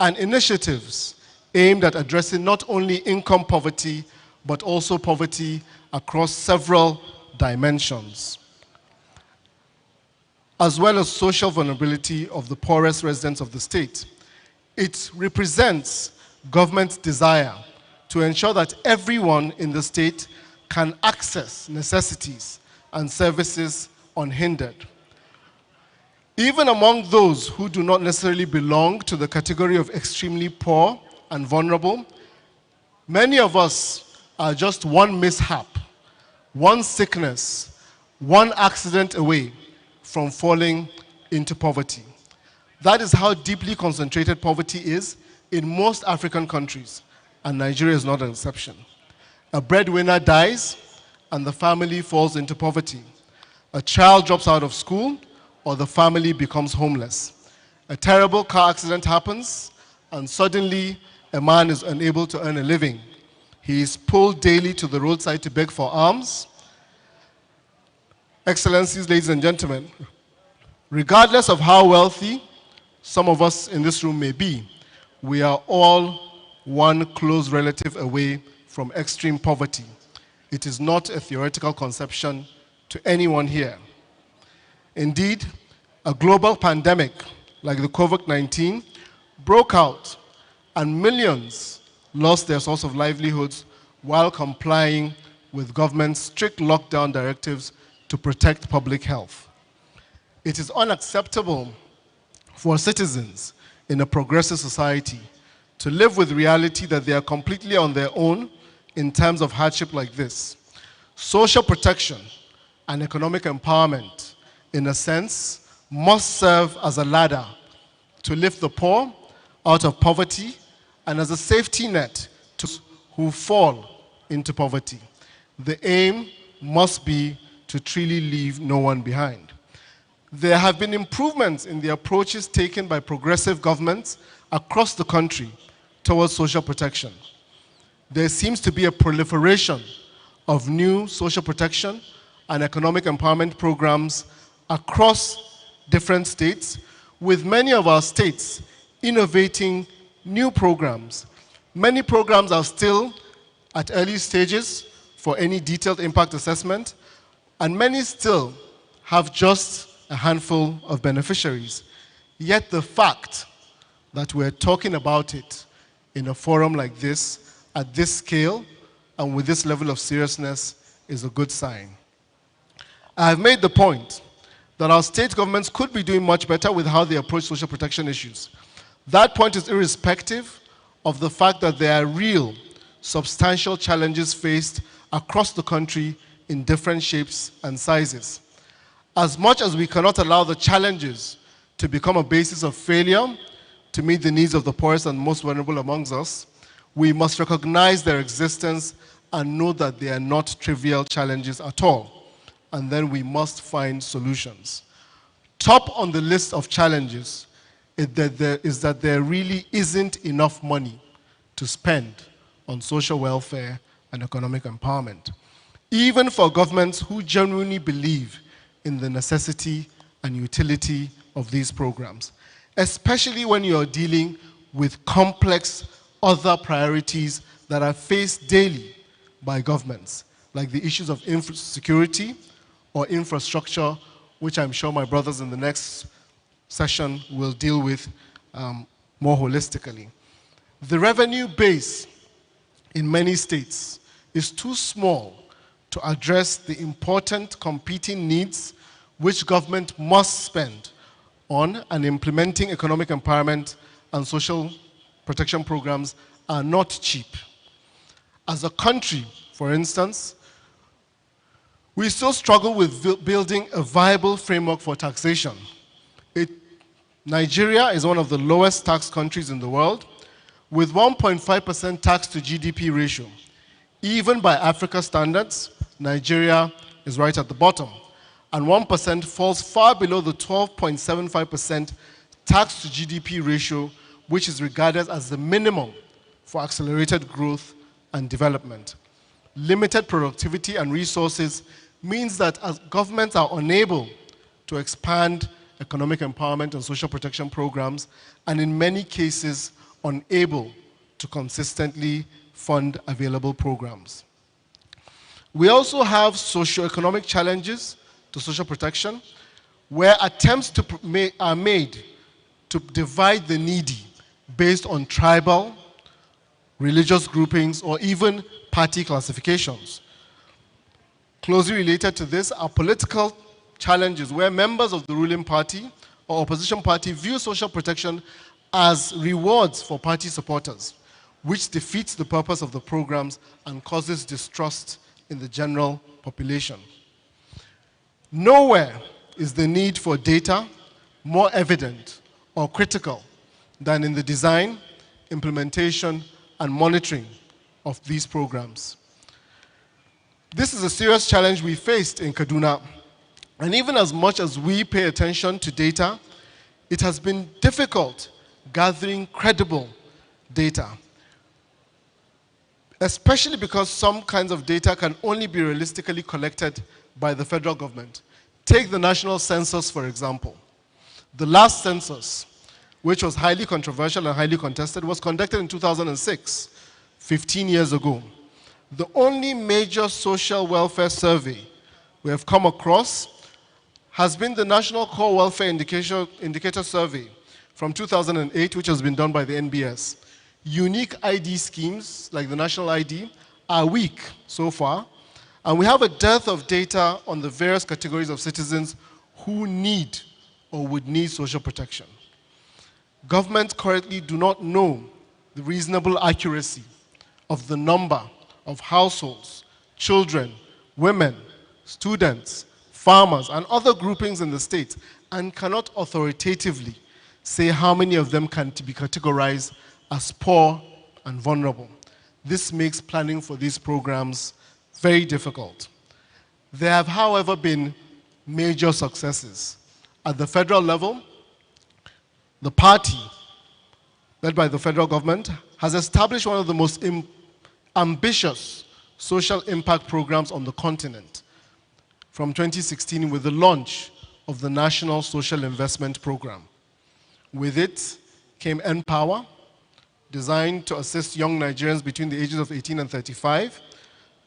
and initiatives aimed at addressing not only income poverty, but also poverty across several dimensions, as well as social vulnerability of the poorest residents of the state. It represents government's desire to ensure that everyone in the state can access necessities and services unhindered. Even among those who do not necessarily belong to the category of extremely poor and vulnerable, many of us are just one mishap, one sickness, one accident away from falling into poverty. That is how deeply concentrated poverty is in most African countries, and Nigeria is not an exception. A breadwinner dies, and the family falls into poverty. a child drops out of school, or the family becomes homeless. A terrible car accident happens, and suddenly a man is unable to earn a living. He is pulled daily to the roadside to beg for alms. Excellencies, ladies and gentlemen, regardless of how wealthy some of us in this room may be, we are all one close relative away from extreme poverty. It is not a theoretical conception to anyone here. Indeed, a global pandemic like the COVID-19 broke out, and millions lost their source of livelihoods while complying with government's strict lockdown directives to protect public health. It is unacceptable for citizens in a progressive society to live with reality that they are completely on their own in times of hardship like this. Social protection and economic empowerment, in a sense, must serve as a ladder to lift the poor out of poverty and as a safety net to those who fall into poverty. The aim must be to truly leave no one behind. There have been improvements in the approaches taken by progressive governments across the country towards social protection. There seems to be a proliferation of new social protection and economic empowerment programs across different states, with many of our states innovating new programs. Many programs are still at early stages for any detailed impact assessment, and many still have just a handful of beneficiaries. Yet the fact that we're talking about it in a forum like this, at this scale, and with this level of seriousness is a good sign. I have made the point that our state governments could be doing much better with how they approach social protection issues. That point is irrespective of the fact that there are real, substantial challenges faced across the country in different shapes and sizes. As much as we cannot allow the challenges to become a basis of failure to meet the needs of the poorest and most vulnerable amongst us, we must recognize their existence and know that they are not trivial challenges at all. And then we must find solutions. Top on the list of challenges is that there really isn't enough money to spend on social welfare and economic empowerment, even for governments who genuinely believe in the necessity and utility of these programs, especially when you're dealing with complex other priorities that are faced daily by governments, like the issues of security or infrastructure, which I'm sure my brothers in the next session will deal with more holistically. The revenue base in many states is too small to address the important competing needs which government must spend on, and implementing economic empowerment and social protection programs are not cheap. As a country, for instance, we still struggle with building a viable framework for taxation. Nigeria is one of the lowest tax countries in the world, with 1.5% tax to GDP ratio. Even by Africa standards, Nigeria is right at the bottom, and 1% falls far below the 12.75% tax to GDP ratio, which is regarded as the minimum for accelerated growth and development. Limited productivity and resources means that as governments are unable to expand economic empowerment and social protection programs, and in many cases unable to consistently fund available programs. We also have socioeconomic challenges to social protection, where attempts are made to divide the needy based on tribal, religious groupings, or even party classifications. Closely related to this are political challenges, where members of the ruling party or opposition party view social protection as rewards for party supporters, which defeats the purpose of the programs and causes distrust in the general population. Nowhere is the need for data more evident or critical than in the design, implementation, and monitoring of these programs. This is a serious challenge we faced in Kaduna And even as much as we pay attention to data, it has been difficult gathering credible data, especially because some kinds of data can only be realistically collected by the federal government. Take the national census, for example. The last census, which was highly controversial and highly contested, was conducted in 2006, 15 years ago. The only major social welfare survey we have come across has been the National Core Welfare Indicator Survey from 2008, which has been done by the NBS. Unique ID schemes, like the national ID, are weak so far, and we have a dearth of data on the various categories of citizens who need or would need social protection. Governments currently do not know the reasonable accuracy of the number of households, children, women, students, farmers, and other groupings in the state, and cannot authoritatively say how many of them can be categorized as poor and vulnerable. This makes planning for these programs very difficult. There have, however, been major successes. At the federal level, the party, led by the federal government, has established one of the most ambitious social impact programs on the continent from 2016 with the launch of the National Social Investment Program. With it came N-Power, designed to assist young Nigerians between the ages of 18 and 35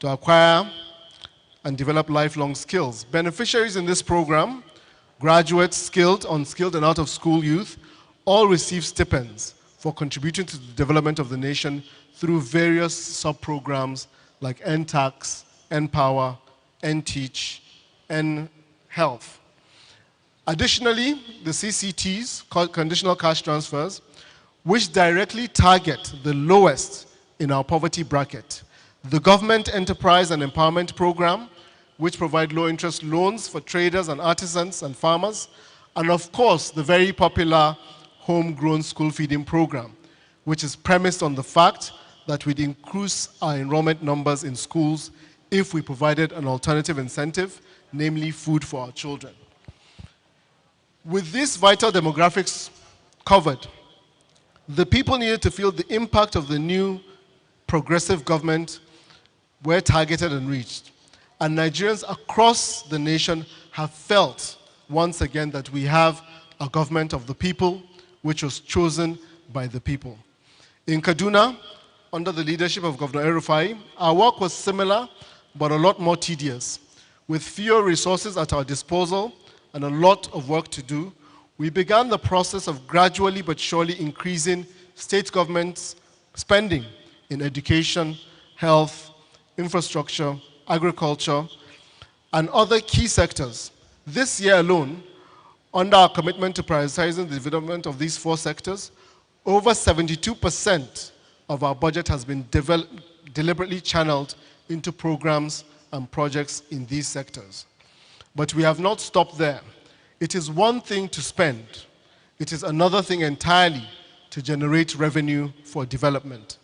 to acquire and develop lifelong skills. Beneficiaries in this program, graduates, skilled, unskilled, and out-of-school youth, all receive stipends for contributing to the development of the nation through various sub-programs like N-Tax, N-Power, N-Teach, N-Health. Additionally, the CCTs, conditional cash transfers, which directly target the lowest in our poverty bracket. The Government Enterprise and Empowerment Program, which provide low-interest loans for traders and artisans and farmers, and of course, the very popular Homegrown School Feeding Program, which is premised on the fact that we'd increase our enrollment numbers in schools if we provided an alternative incentive, namely food for our children. With these vital demographics covered, the people needed to feel the impact of the new progressive government were targeted and reached. And Nigerians across the nation have felt once again that we have a government of the people, which was chosen by the people. In Kaduna, under the leadership of Governor El-Rufai, our work was similar, but a lot more tedious. With fewer resources at our disposal and a lot of work to do, we began the process of gradually but surely increasing state government's spending in education, health, infrastructure, agriculture, and other key sectors. This year alone, under our commitment to prioritizing the development of these 4 sectors, over 72% of our budget has been deliberately channeled into programs and projects in these sectors. But we have not stopped there. It is one thing to spend. It is another thing entirely to generate revenue for development.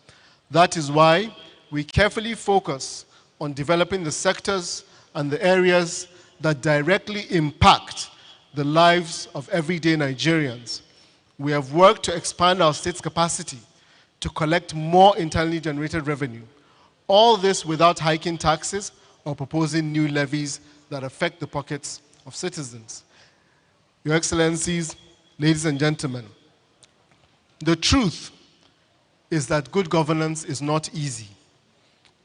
That is why we carefully focus on developing the sectors and the areas that directly impact the lives of everyday Nigerians. We have worked to expand our state's capacity to collect more internally generated revenue. All this without hiking taxes or proposing new levies that affect the pockets of citizens. Your Excellencies, ladies and gentlemen, the truth is that good governance is not easy.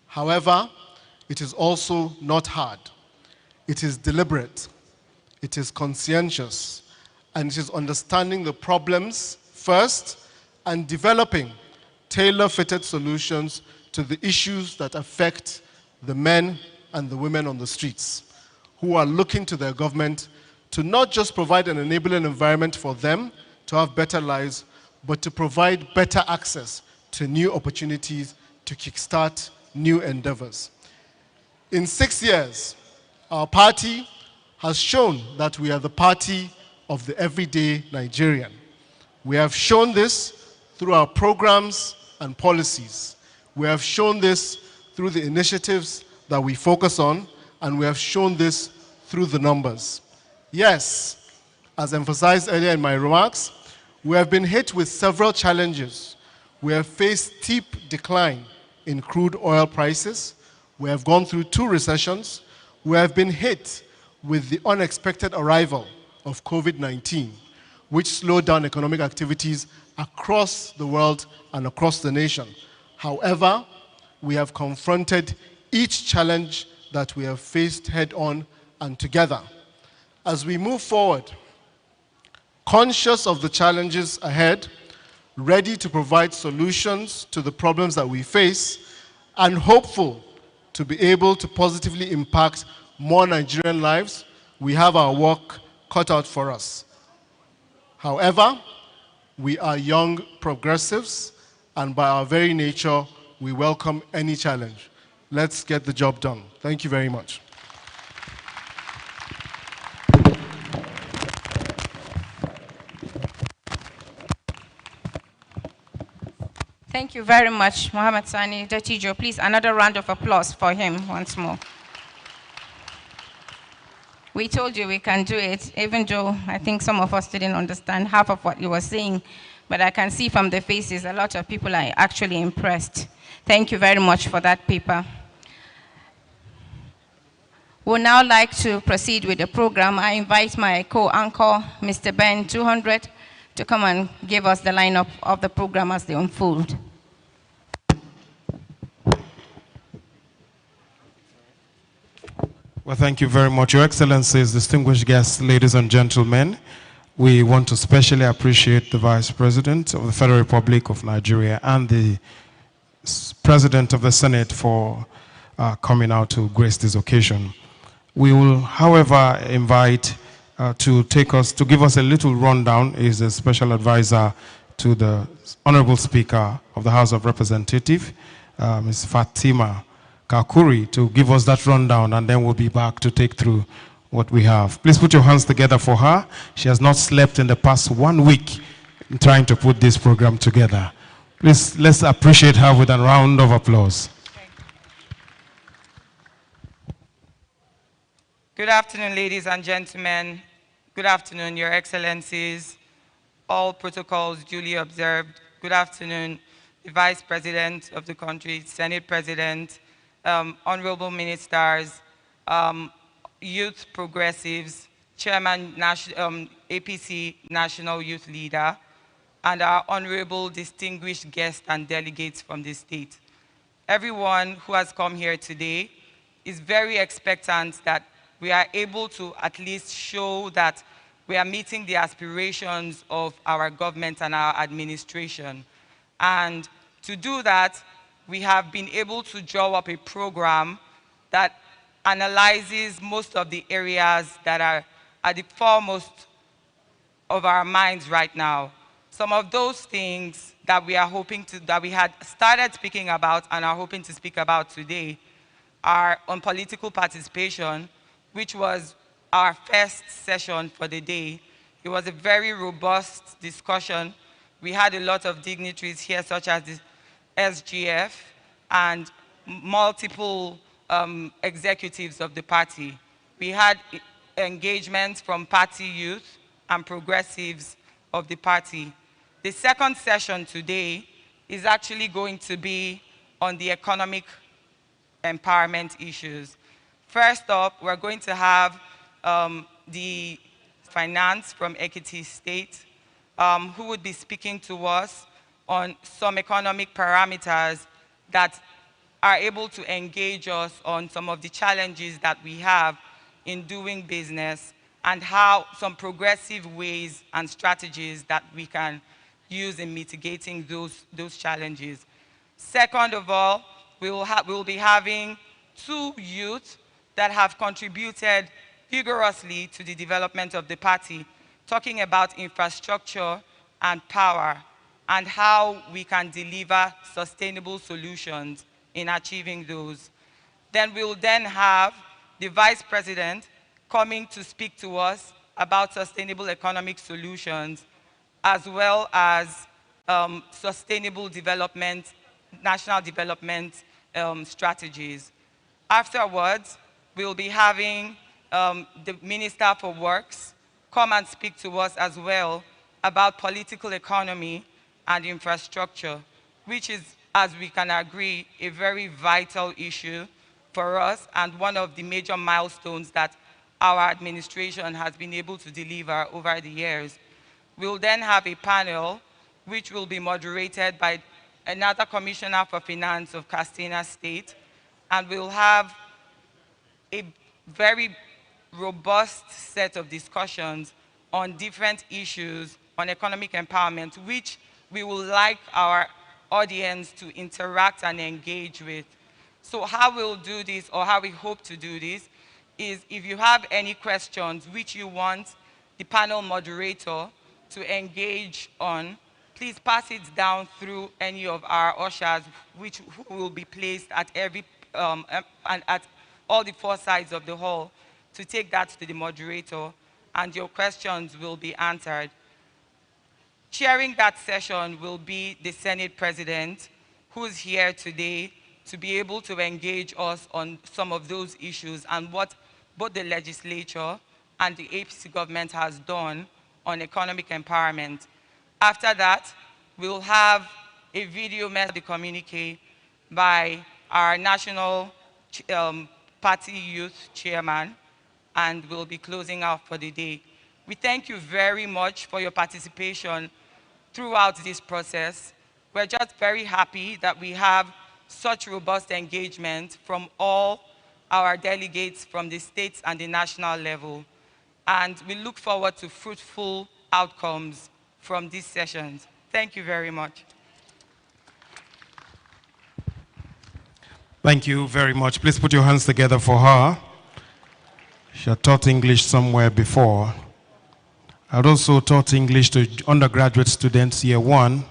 However, it is also not hard. It is deliberate, it is conscientious, and it is understanding the problems first and developing tailor-fitted solutions to the issues that affect the men and the women on the streets who are looking to their government to not just provide an enabling environment for them to have better lives, but to provide better access to new opportunities to kickstart new endeavors. In 6 years, our party has shown that we are the party of the everyday Nigerian. We have shown this through our programs and policies. We have shown this through the initiatives that we focus on, and we have shown this through the numbers. Yes, as emphasized earlier in my remarks, we have been hit with several challenges. We have faced steep decline in crude oil prices. We have gone through 2 recessions. We have been hit with the unexpected arrival of COVID-19, which slowed down economic activities across the world and across the nation. However, we have confronted each challenge that we have faced head-on and together. As we move forward, conscious of the challenges ahead, ready to provide solutions to the problems that we face, and hopeful to be able to positively impact more Nigerian lives, we have our work cut out for us. However, we are young progressives, and by our very nature, we welcome any challenge. Let's get the job done. Thank you very much. Thank you very much, Mohammed Sani Dattijo. Please, another round of applause for him once more. We told you we can do it, even though I think some of us didn't understand half of what you were saying, but I can see from the faces a lot of people are actually impressed. Thank you very much for that paper. We'd now like to proceed with the program. I invite my co-anchor, Mr. Ben 200, to come and give us the lineup of the program as they unfold. Well, thank you very much. Your Excellencies, distinguished guests, ladies and gentlemen, we want to specially appreciate the Vice President of the Federal Republic of Nigeria and the President of the Senate for coming out to grace this occasion. We will, however, invite to give us a little rundown is a special advisor to the Honorable Speaker of the House of Representatives, Ms. Fatima Kakuri, to give us that rundown, and then we'll be back to take through what we have. Please put your hands together for her. She has not slept in the past 1 week in trying to put this program together. Please, let's appreciate her with a round of applause. Good afternoon, ladies and gentlemen. Good afternoon, Your Excellencies. All protocols duly observed. Good afternoon, the Vice President of the country, Senate President, honorable ministers, youth progressives, Chairman APC National Youth Leader, and our honorable distinguished guests and delegates from the state. Everyone who has come here today is very expectant that we are able to at least show that we are meeting the aspirations of our government and our administration. And to do that, we have been able to draw up a program that analyzes most of the areas that are at the foremost of our minds right now. Some of those things that we are hoping to, that we had started speaking about and are hoping to speak about today are on political participation, which was our first session for the day. It was a very robust discussion. We had a lot of dignitaries here, such as the SGF and multiple executives of the party. We had engagement from party youth and progressives of the party. The second session today is actually going to be on the economic empowerment issues. First up, we're going to have the finance from Ekiti State, who would be speaking to us on some economic parameters that are able to engage us on some of the challenges that we have in doing business and how some progressive ways and strategies that we can use in mitigating those challenges. Second of all, we will be having 2 youth that have contributed vigorously to the development of the party, talking about infrastructure and power and how we can deliver sustainable solutions in achieving those. Then we'll then have the Vice President coming to speak to us about sustainable economic solutions as well as sustainable development, national development strategies. Afterwards, we'll be having the Minister for Works come and speak to us as well about political economy and infrastructure, which is, as we can agree, a very vital issue for us and one of the major milestones that our administration has been able to deliver over the years. We'll then have a panel which will be moderated by another Commissioner for Finance of Castina State, and we'll have a very robust set of discussions on different issues on economic empowerment, which we would like our audience to interact and engage with. So how we'll do this, or how we hope to do this, is if you have any questions which you want the panel moderator to engage on, please pass it down through any of our ushers, who will be placed at at all the four sides of the hall, to take that to the moderator, and your questions will be answered. Chairing that session will be the Senate President, who's here today to be able to engage us on some of those issues and what both the legislature and the APC government has done on economic empowerment. After that, we'll have a video message communique by our National Party Youth Chairman, and we'll be closing out for the day. We thank you very much for your participation throughout this process. We're just very happy that we have such robust engagement from all our delegates from the states and the national level. And we look forward to fruitful outcomes from these sessions. Thank you very much. Thank you very much. Please put your hands together for her. She had taught English somewhere before. I'd also taught English to undergraduate students year one.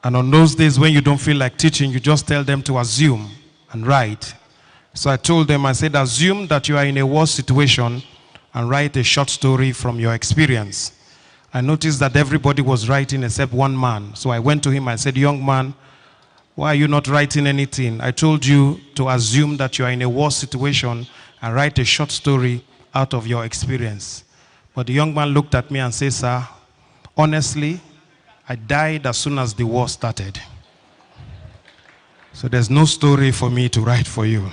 And on those days when you don't feel like teaching, you just tell them to assume and write. So I told them, I said, assume that you are in a war situation and write a short story from your experience. I noticed that everybody was writing except one man. So I went to him, I said, young man, why are you not writing anything? I told you to assume that you are in a war situation and write a short story out of your experience. But the young man looked at me and said, sir, honestly, I died as soon as the war started. So there's no story for me to write for you.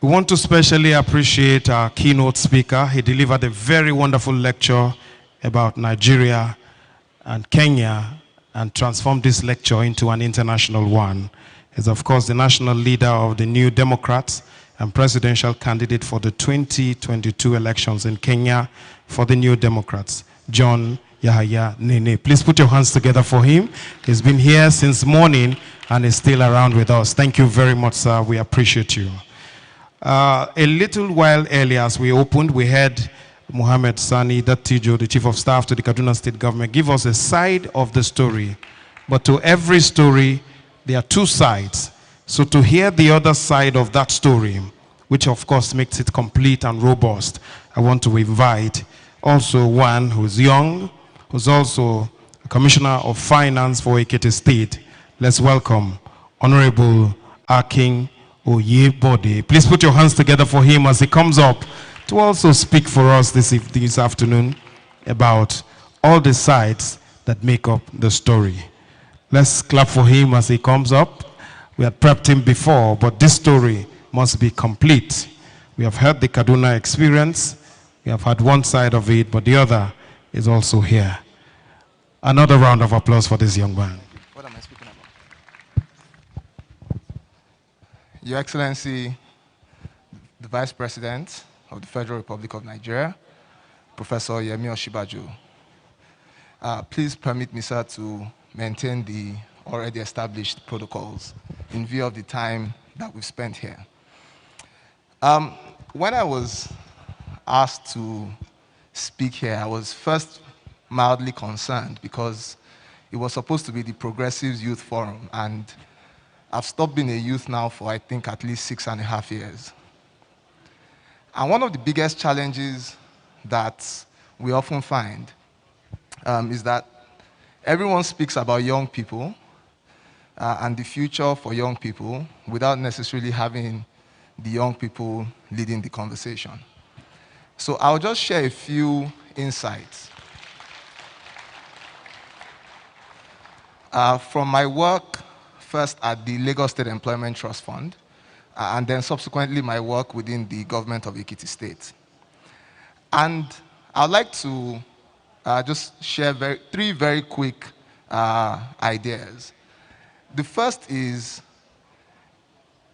We want to specially appreciate our keynote speaker. He delivered a very wonderful lecture about Nigeria and Kenya and transformed this lecture into an international one. He's, of course, the national leader of the New Democrats and presidential candidate for the 2022 elections in Kenya for the New Democrats, John Yahaya Nene. Please put your hands together for him. He's been here since morning and is still around with us. Thank you very much, sir. We appreciate you. A little while earlier, as we opened, we had Mohammed Sani Dattijo, the Chief of Staff to the Kaduna State Government, give us a side of the story. But to every story, there are two sides. So to hear the other side of that story, which of course makes it complete and robust, I want to invite also one who's young, who's also a Commissioner of Finance for Ekiti State. Let's welcome Honorable Akin Oyebode. Please put your hands together for him as he comes up to also speak for us this afternoon about all the sides that make up the story. Let's clap for him as he comes up. We had prepped him before, but this story must be complete. We have heard the Kaduna experience. We have had one side of it, but the other is also here. Another round of applause for this young man. What am I speaking about? Your Excellency, the Vice President of the Federal Republic of Nigeria, Professor Yemi Osinbajo. Please permit me, sir, to maintain the already established protocols in view of the time that we've spent here. When I was asked to speak here, I was first mildly concerned because it was supposed to be the Progressives Youth Forum, and I've stopped being a youth now for, I think, at least 6.5 years. And one of the biggest challenges that we often find is that everyone speaks about young people and the future for young people without necessarily having the young people leading the conversation. So I'll just share a few insights. From my work, first at the Lagos State Employment Trust Fund, and then subsequently my work within the government of Ekiti State. And I'd like to just share three very quick ideas. The first is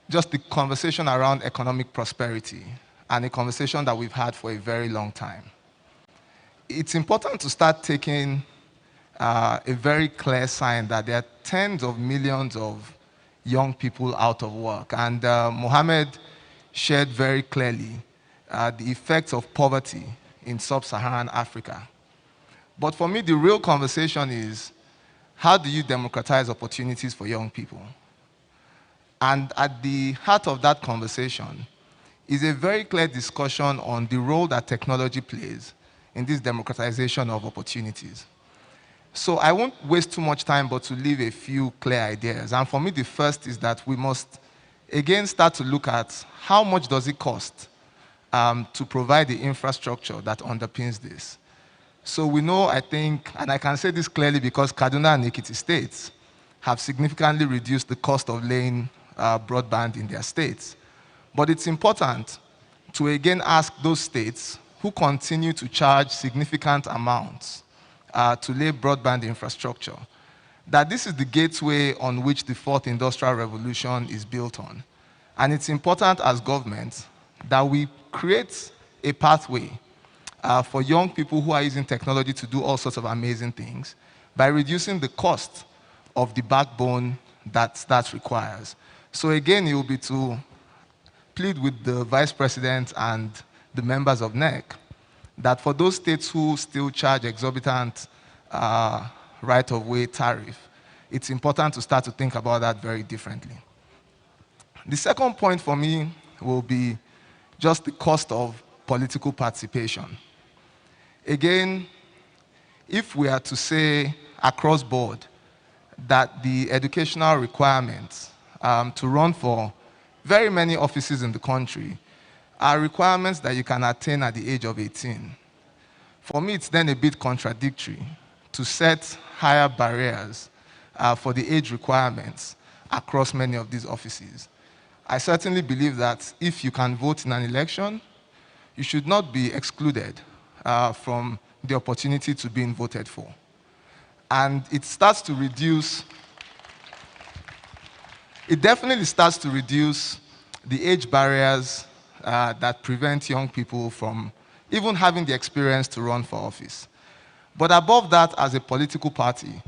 just the conversation around economic prosperity, and a conversation that we've had for a very long time. It's important to start taking a very clear sign that there are tens of millions of young people out of work. And Mohammed shared very clearly the effects of poverty in sub-Saharan Africa. But for me, the real conversation is, how do you democratize opportunities for young people? And at the heart of that conversation is a very clear discussion on the role that technology plays in this democratization of opportunities. So I won't waste too much time, but to leave a few clear ideas. And for me, the first is that we must, again, start to look at how much does it cost to provide the infrastructure that underpins this. So we know, I think, and I can say this clearly because Kaduna and Ekiti states have significantly reduced the cost of laying broadband in their states. But it's important to again ask those states who continue to charge significant amounts to lay broadband infrastructure, that this is the gateway on which the fourth industrial revolution is built on. And it's important as government that we create a pathway for young people who are using technology to do all sorts of amazing things by reducing the cost of the backbone that requires. So again, it will be to plead with the Vice President and the members of NEC that for those states who still charge exorbitant right-of-way tariff, it's important to start to think about that very differently. The second point for me will be just the cost of political participation. Again, if we are to say across board that the educational requirements to run for very many offices in the country are requirements that you can attain at the age of 18. For me, it's then a bit contradictory to set higher barriers for the age requirements across many of these offices. I certainly believe that if you can vote in an election, you should not be excluded from the opportunity to being voted for. And it starts to reduce, it definitely starts to reduce the age barriers that prevent young people from even having the experience to run for office. But above that, as a political party,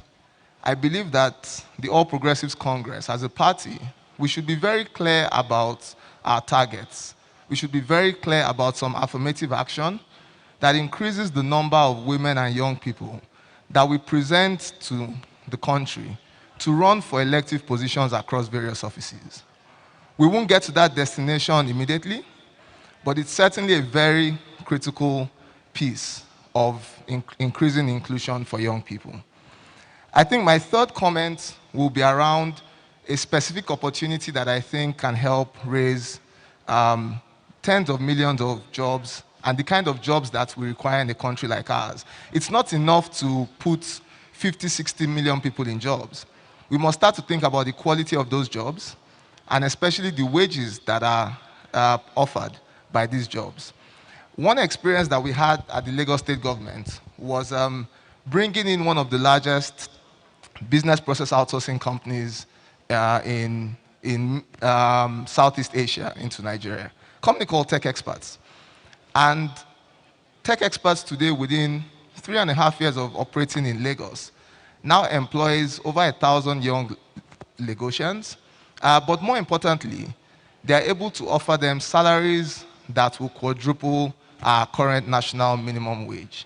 I believe that the All Progressives Congress, as a party, we should be very clear about our targets. We should be very clear about some affirmative action that increases the number of women and young people that we present to the country to run for elective positions across various offices. We won't get to that destination immediately, but it's certainly a very critical piece of increasing inclusion for young people. I think my third comment will be around a specific opportunity that I think can help raise tens of millions of jobs and the kind of jobs that we require in a country like ours. It's not enough to put 50, 60 million people in jobs. We must start to think about the quality of those jobs and especially the wages that are offered by these jobs. One experience that we had at the Lagos State government was bringing in one of the largest business process outsourcing companies in Southeast Asia into Nigeria, a company called Tech Experts. And Tech Experts today, within 3.5 years of operating in Lagos, now employs over 1,000 young Lagosians. But more importantly, they are able to offer them salaries that will quadruple our current national minimum wage.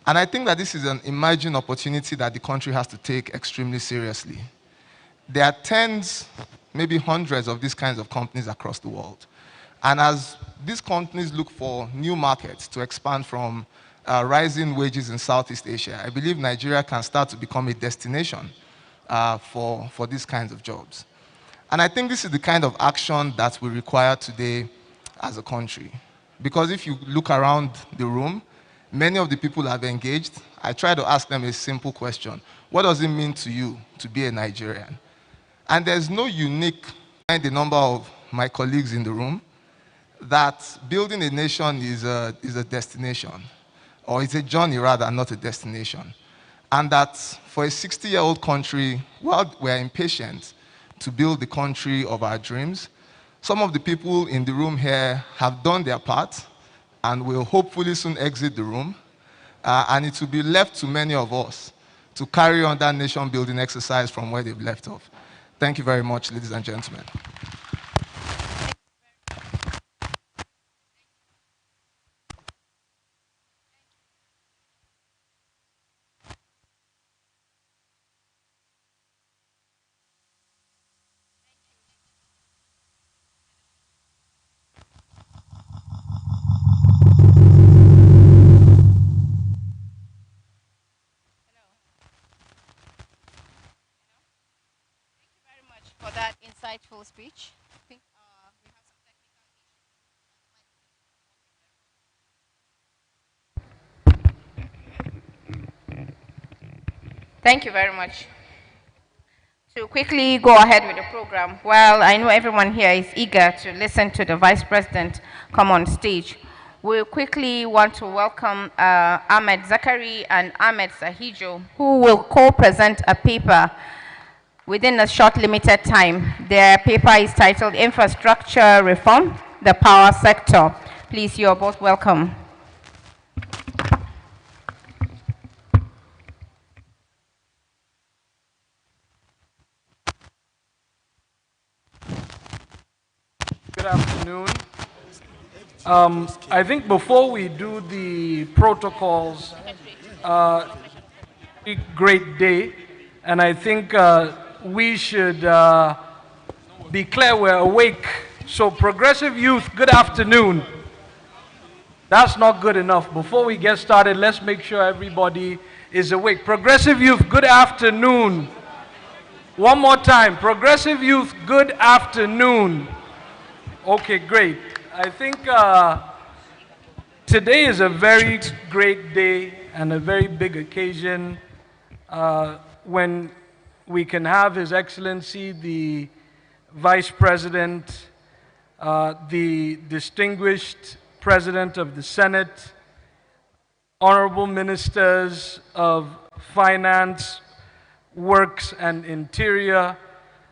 And I think that this is an emerging opportunity that the country has to take extremely seriously. There are tens, maybe hundreds of these kinds of companies across the world. And as these companies look for new markets to expand from rising wages in Southeast Asia, I believe Nigeria can start to become a destination for these kinds of jobs. And I think this is the kind of action that we require today as a country. Because if you look around the room, many of the people have engaged. I try to ask them a simple question. What does it mean to you to be a Nigerian? And there's no unique, and the number of my colleagues in the room, that building a nation is a destination, or it's a journey rather, not a destination. And that for a 60-year-old country, while we're impatient to build the country of our dreams, some of the people in the room here have done their part and will hopefully soon exit the room. And it will be left to many of us to carry on that nation-building exercise from where they've left off. Thank you very much, ladies and gentlemen. For that insightful speech. I think we have some Thank you very much. To quickly go ahead with the program, well, I know everyone here is eager to listen to the Vice President come on stage. We quickly want to welcome Ahmed Zakari and Ahmed Sahijo, who will co-present a paper within a short limited time. Their paper is titled Infrastructure Reform, the Power Sector. Please, you're both welcome. Good afternoon. I think before we do the protocols, a great day, and I think we should declare we're awake. So Progressive Youth, good afternoon. That's not good enough. Before we get started, let's make sure everybody is awake. Progressive Youth, good afternoon. One more time. Progressive Youth, good afternoon. Okay, great. I think today is a very great day and a very big occasion when we can have His Excellency, the Vice President, the distinguished President of the Senate, Honorable Ministers of Finance, Works and Interior,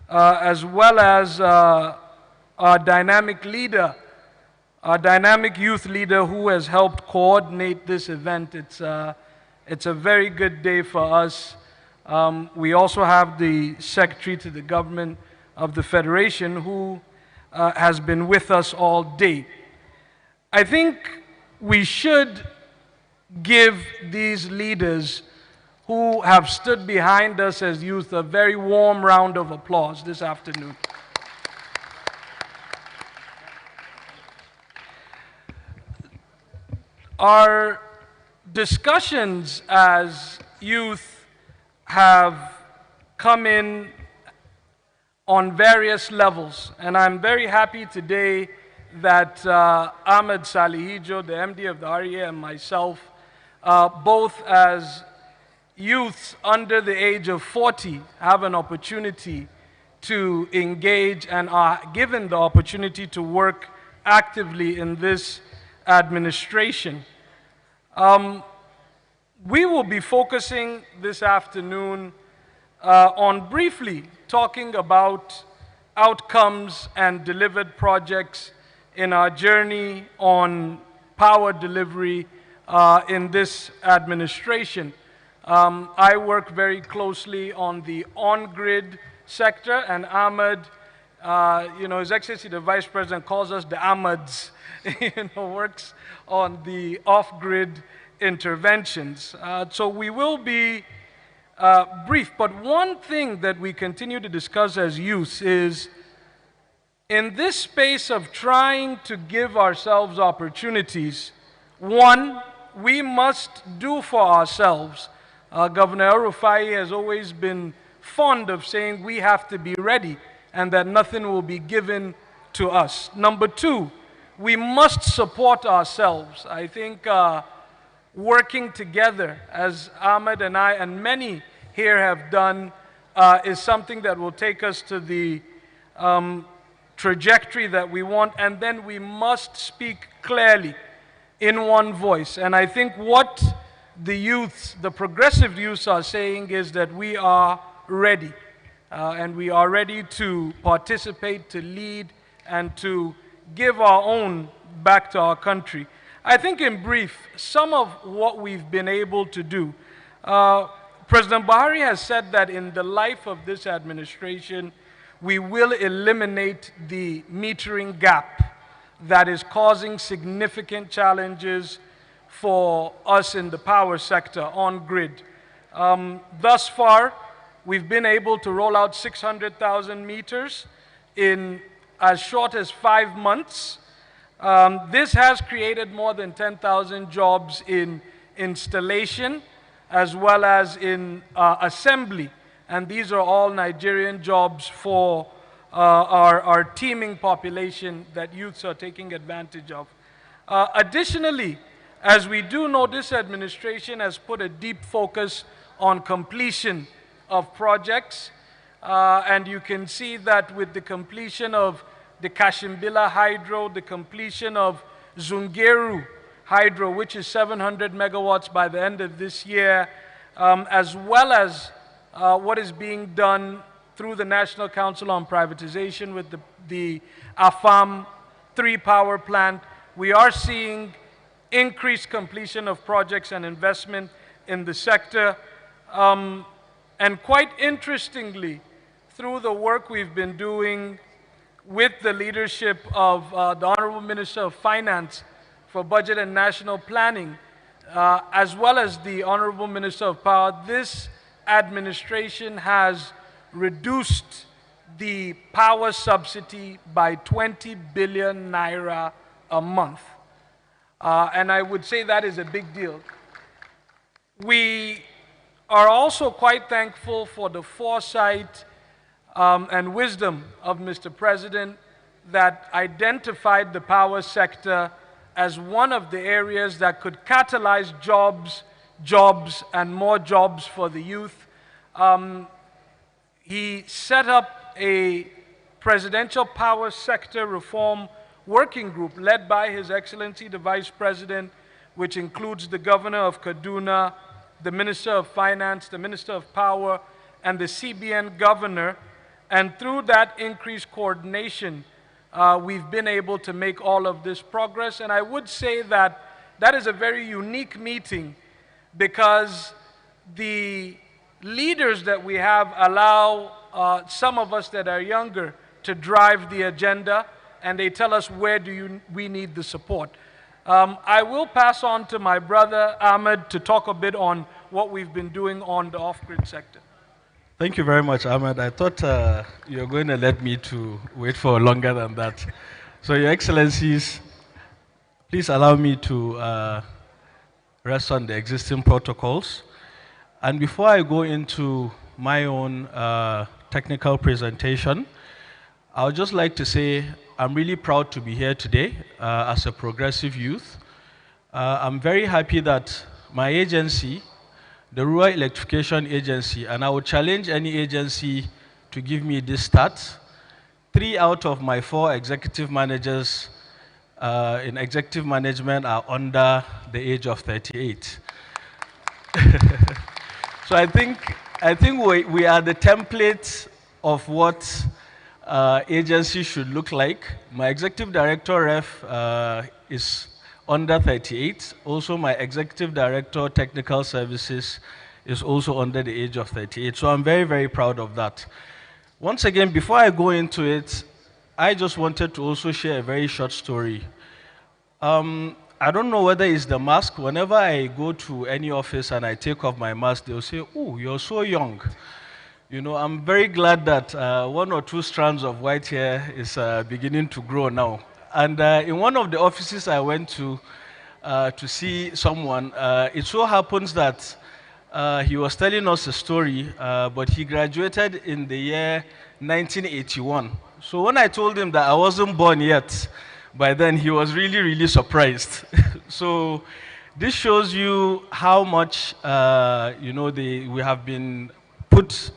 as well as our dynamic leader, our dynamic youth leader who has helped coordinate this event. It's a very good day for us. We also have the Secretary to the Government of the Federation who has been with us all day. I think we should give these leaders who have stood behind us as youth a very warm round of applause this afternoon. Our discussions as youth have come in on various levels, and I'm very happy today that Ahmed Salihijo, the MD of the REA, and myself, both as youths under the age of 40, have an opportunity to engage and are given the opportunity to work actively in this administration. We will be focusing this afternoon on briefly talking about outcomes and delivered projects in our journey on power delivery in this administration. I work very closely on the on-grid sector, and Ahmed, His Excellency the Vice President calls us the Ahmeds, works on the off-grid interventions. So we will be brief, but one thing that we continue to discuss as youth is in this space of trying to give ourselves opportunities, one, we must do for ourselves. Governor El-Rufai has always been fond of saying we have to be ready. and that nothing will be given to us. Number two, we must support ourselves. I think working together, as Ahmed and I and many here have done, is something that will take us to the trajectory that we want, and then we must speak clearly in one voice. And I think what the youths, the progressive youths, are saying is that we are ready. And we are ready to participate, to lead, and to give our own back to our country. I think in brief, some of what we've been able to do. President Buhari has said that in the life of this administration, we will eliminate the metering gap that is causing significant challenges for us in the power sector on grid. Thus far, we've been able to roll out 600,000 meters in as short as 5 months. This has created more than 10,000 jobs in installation as well as in assembly. And these are all Nigerian jobs for our teeming population that youths are taking advantage of. Additionally, as we do know, this administration has put a deep focus on completion of projects. And you can see that with the completion of the Kashimbila Hydro, the completion of Zungeru Hydro, which is 700 megawatts by the end of this year, as well as what is being done through the National Council on Privatization with the AFAM 3 power plant. We are seeing increased completion of projects and investment in the sector. And quite interestingly, through the work we've been doing with the leadership of the Honorable Minister of Finance for Budget and National Planning, as well as the Honorable Minister of Power, this administration has reduced the power subsidy by 20 billion naira a month. And I would say that is a big deal. We are also quite thankful for the foresight and wisdom of Mr. President that identified the power sector as one of the areas that could catalyze jobs, and more jobs for the youth. He set up a presidential power sector reform working group led by His Excellency the Vice President, which includes the Governor of Kaduna, the Minister of Finance, the Minister of Power, and the CBN Governor. And through that increased coordination, we've been able to make all of this progress. And I would say that that is a very unique meeting because the leaders that we have allow some of us that are younger to drive the agenda, and they tell us where we need the support. I will pass on to my brother Ahmed to talk a bit on what we've been doing on the off-grid sector. Thank you very much, Ahmed. I thought you were going to let me to wait for longer than that. So, Your Excellencies, please allow me to rest on the existing protocols. And before I go into my own technical presentation, I would just like to say I'm really proud to be here today as a progressive youth. I'm very happy that my agency, the Rural Electrification Agency, and I would challenge any agency to give me this stat. 3 out of my 4 executive managers in executive management are under the age of 38. So I think we are the template of what agency should look like. My executive director ref is under 38. Also, my executive director technical services is also under the age of 38. So I'm very, very proud of that. Once again, before I go into it, I just wanted to also share a very short story. I don't know whether it's the mask. Whenever I go to any office and I take off my mask, they'll say, "Oh, you're so young." You know, I'm very glad that 1 or 2 strands of white hair is beginning to grow now. And in one of the offices I went to see someone, it so happens that he was telling us a story, but he graduated in the year 1981. So when I told him that I wasn't born yet, by then he was really, really surprised. So this shows you how much, we have been put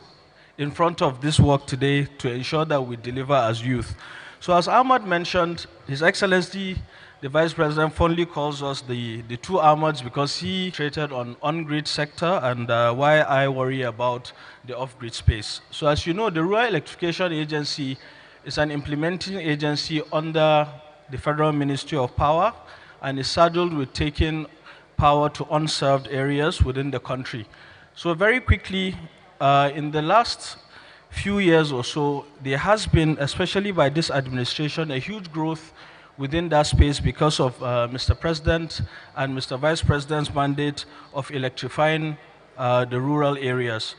in front of this work today to ensure that we deliver as youth. So as Ahmad mentioned, His Excellency, the Vice President fondly calls us the two Ahmads because he traded on-grid sector and why I worry about the off-grid space. So as you know, the Rural Electrification Agency is an implementing agency under the Federal Ministry of Power and is saddled with taking power to unserved areas within the country. So very quickly, in the last few years or so, there has been, especially by this administration, a huge growth within that space because of Mr. President and Mr. Vice President's mandate of electrifying the rural areas.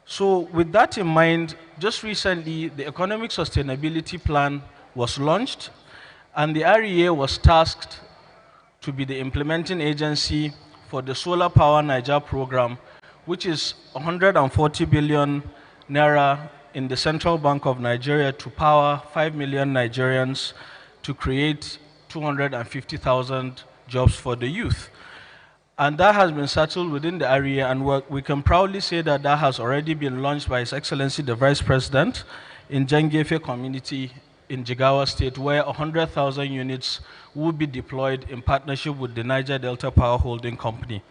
So with that in mind, just recently, the Economic Sustainability Plan was launched, and the REA was tasked to be the implementing agency for the Solar Power Niger program, which is 140 billion naira in the Central Bank of Nigeria to power 5 million Nigerians to create 250,000 jobs for the youth. And that has been settled within the area, and we can proudly say that that has already been launched by His Excellency the Vice President in Jengefe community in Jigawa State, where 100,000 units will be deployed in partnership with the Niger Delta Power Holding Company.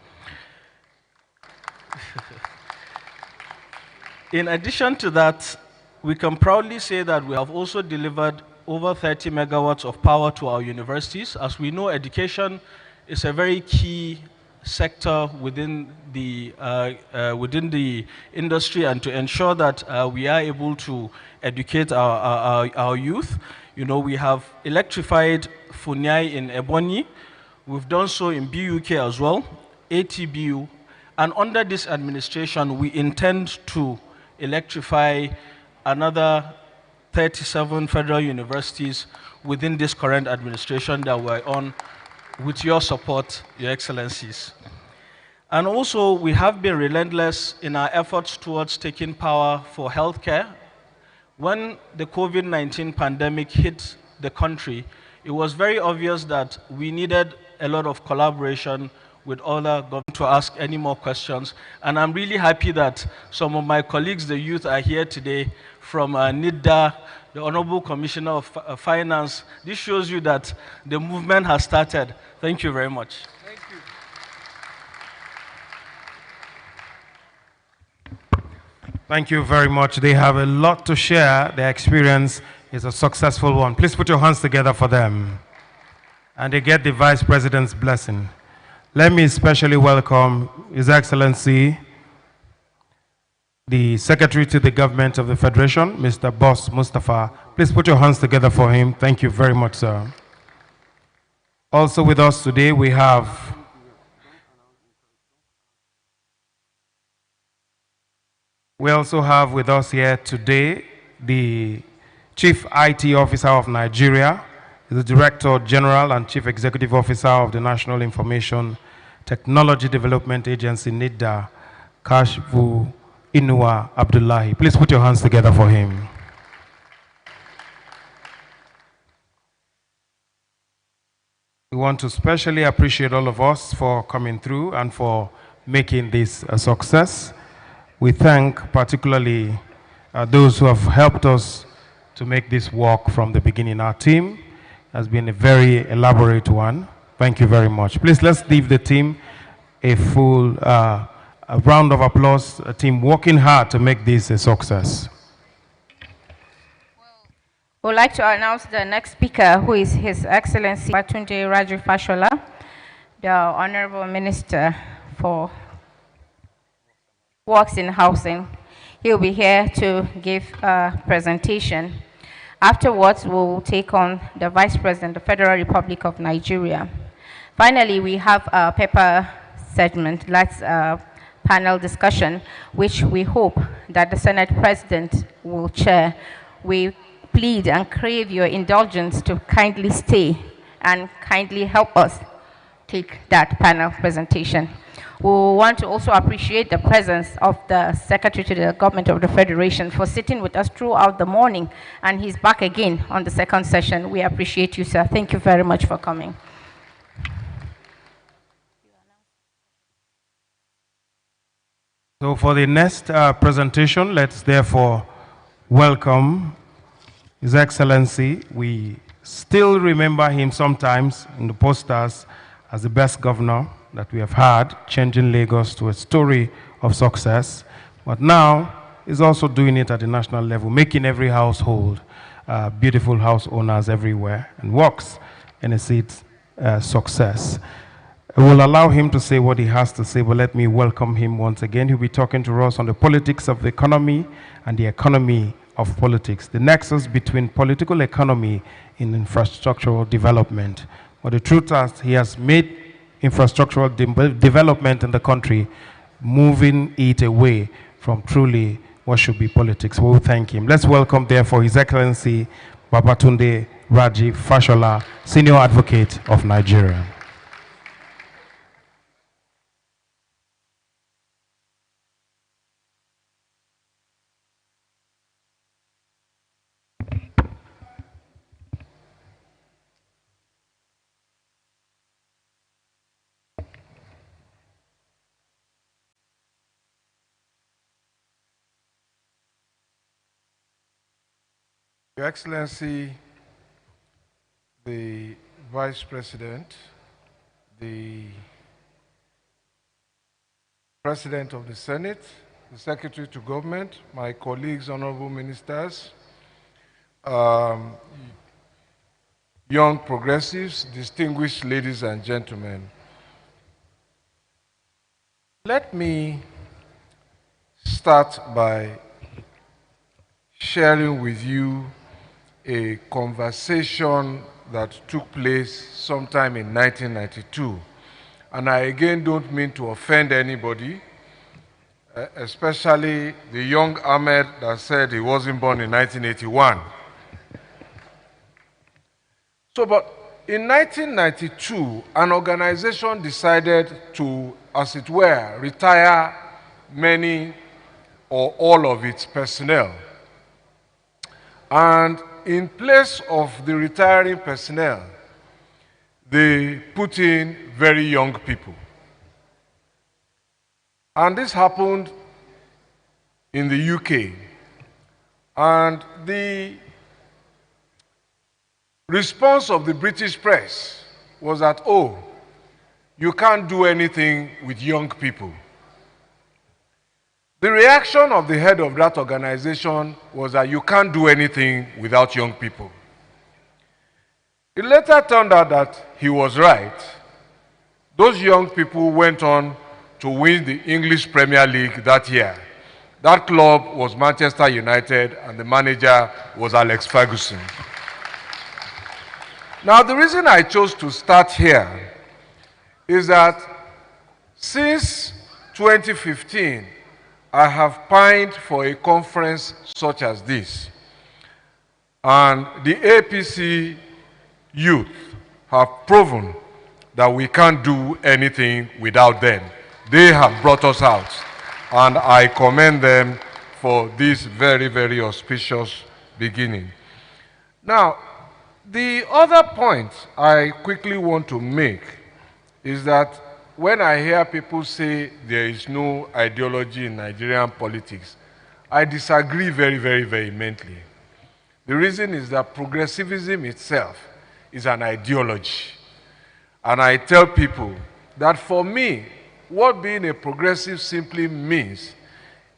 In addition to that, we can proudly say that we have also delivered over 30 megawatts of power to our universities. As we know, education is a very key sector within the industry, and to ensure that we are able to educate our youth. You know, we have electrified Funyai in Ebonyi. We've done so in BUK as well, ATBU. And under this administration, we intend to electrify another 37 federal universities within this current administration that we're on with your support, Your Excellencies. And also, we have been relentless in our efforts towards taking power for healthcare. When the COVID-19 pandemic hit the country, it was very obvious that we needed a lot of collaboration with other governments to ask any more questions. And I'm really happy that some of my colleagues, the youth, are here today from NIDA, the Honorable Commissioner of Finance. This shows you that the movement has started. Thank you very much. Thank you. Thank you very much. They have a lot to share. Their experience is a successful one. Please put your hands together for them. And they get the Vice President's blessing. Let me especially welcome His Excellency, the Secretary to the Government of the Federation, Mr. Boss Mustafa. Please put your hands together for him. Thank you very much, sir. Also with us today, we also have with us here today the Chief IT Officer of Nigeria, the Director General and Chief Executive Officer of the National Information Technology Development Agency, NIDA, Kashfu Inua Abdullahi. Please put your hands together for him. We want to specially appreciate all of us for coming through and for making this a success. We thank particularly those who have helped us to make this work from the beginning. Our team has been a very elaborate one. Thank you very much. Please, let's give the team a full a round of applause. A team working hard to make this a success. We'd like to announce the next speaker, who is His Excellency Batunde Raju Fashola, the Honorable Minister for Works in Housing. He'll be here to give a presentation. Afterwards, we'll take on the Vice President of the Federal Republic of Nigeria. Finally, we have a paper segment, that's a panel discussion, which we hope that the Senate President will chair. We plead and crave your indulgence to kindly stay and kindly help us take that panel presentation. We want to also appreciate the presence of the Secretary to the Government of the Federation for sitting with us throughout the morning, and he's back again on the second session. We appreciate you, sir. Thank you very much for coming. So for the next presentation, let's therefore welcome His Excellency. We still remember him sometimes in the posters as the best governor that we have had, changing Lagos to a story of success. But now he's also doing it at the national level, making every household beautiful house owners everywhere, and works in a seat success. I will allow him to say what he has to say, but let me welcome him once again. He'll be talking to us on the politics of the economy and the economy of politics, the nexus between political economy and infrastructural development. But the truth is, he has made infrastructural development in the country, moving it away from truly what should be politics. We'll thank him. Let's welcome, therefore, His Excellency Babatunde Raji Fashola, Senior Advocate of Nigeria. Your Excellency, the Vice President, the President of the Senate, the Secretary to Government, my colleagues, honorable ministers, young progressives, distinguished ladies and gentlemen. Let me start by sharing with you a conversation that took place sometime in 1992. And I again don't mean to offend anybody, especially the young Ahmed that said he wasn't born in 1981. So, but in 1992, an organization decided to, as it were, retire many or all of its personnel. And in place of the retiring personnel, they put in very young people. And this happened in the UK. And the response of the British press was that, oh, you can't do anything with young people. The reaction of the head of that organization was that you can't do anything without young people. It later turned out that he was right. Those young people went on to win the English Premier League that year. That club was Manchester United, and the manager was Alex Ferguson. Now, the reason I chose to start here is that since 2015, I have pined for a conference such as this. And the APC youth have proven that we can't do anything without them. They have brought us out. And I commend them for this very, very auspicious beginning. Now, the other point I quickly want to make is that when I hear people say there is no ideology in Nigerian politics, I disagree very, very vehemently. The reason is that progressivism itself is an ideology. And I tell people that for me, what being a progressive simply means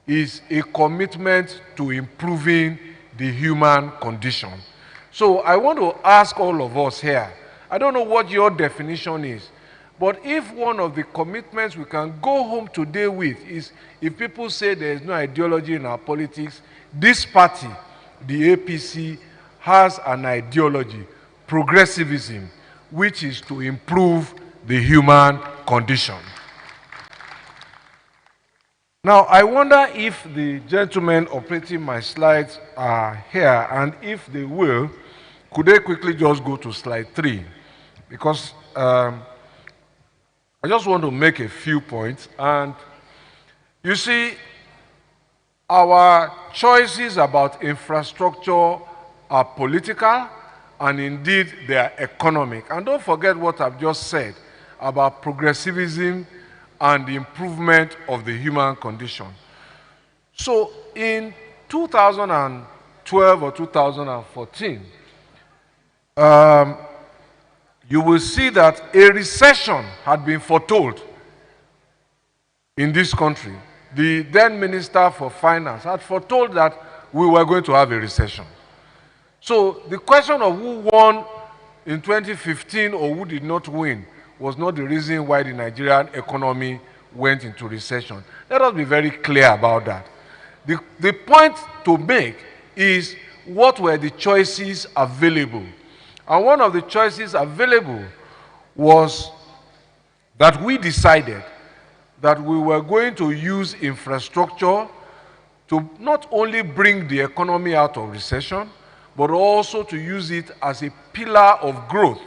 is a commitment to improving the human condition. So I want to ask all of us here, I don't know what your definition is, but if one of the commitments we can go home today with is, if people say there is no ideology in our politics, this party, the APC, has an ideology, progressivism, which is to improve the human condition. Now, I wonder if the gentlemen operating my slides are here, and if they will, could they quickly just go to slide 3? Because I just want to make a few points. And you see, our choices about infrastructure are political, and indeed they are economic. And don't forget what I've just said about progressivism and the improvement of the human condition. So in 2012 or 2014, you will see that a recession had been foretold in this country. The then Minister for Finance had foretold that we were going to have a recession. So the question of who won in 2015 or who did not win was not the reason why the Nigerian economy went into recession. Let us be very clear about that. The point to make is what were the choices available. And one of the choices available was that we decided that we were going to use infrastructure to not only bring the economy out of recession, but also to use it as a pillar of growth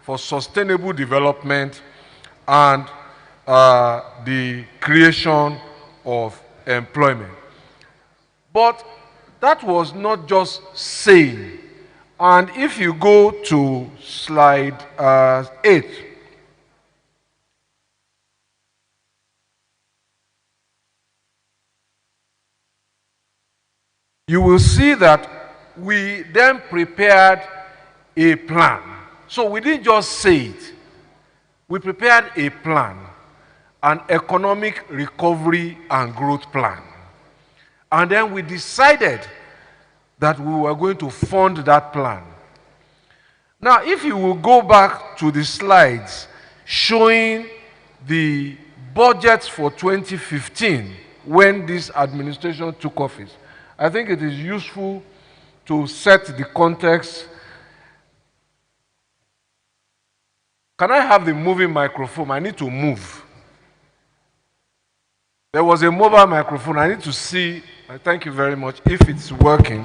for sustainable development and the creation of employment. But that was not just saying. And if you go to slide 8, you will see that we then prepared a plan. So we didn't just say it. We prepared a plan, an economic recovery and growth plan. And then we decided that we were going to fund that plan. Now, if you will go back to the slides showing the budgets for 2015 when this administration took office, I think it is useful to set the context. Can I have the moving microphone? I need to move. There was a mobile microphone. I need to see, thank you very much, if it's working.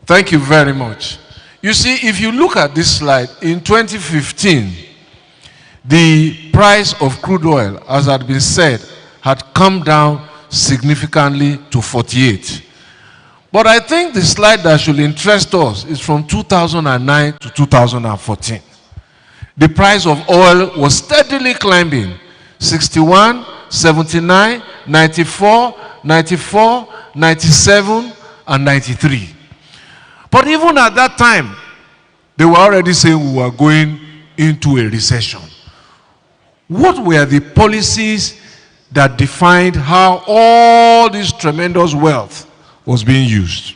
Thank you very much. You see, if you look at this slide, in 2015, the price of crude oil, as had been said, had come down significantly to 48. But I think the slide that should interest us is from 2009 to 2014. The price of oil was steadily climbing, 61, 79, 94, 94, 97, and 93. But even at that time, they were already saying we were going into a recession. What were the policies that defined how all this tremendous wealth was being used?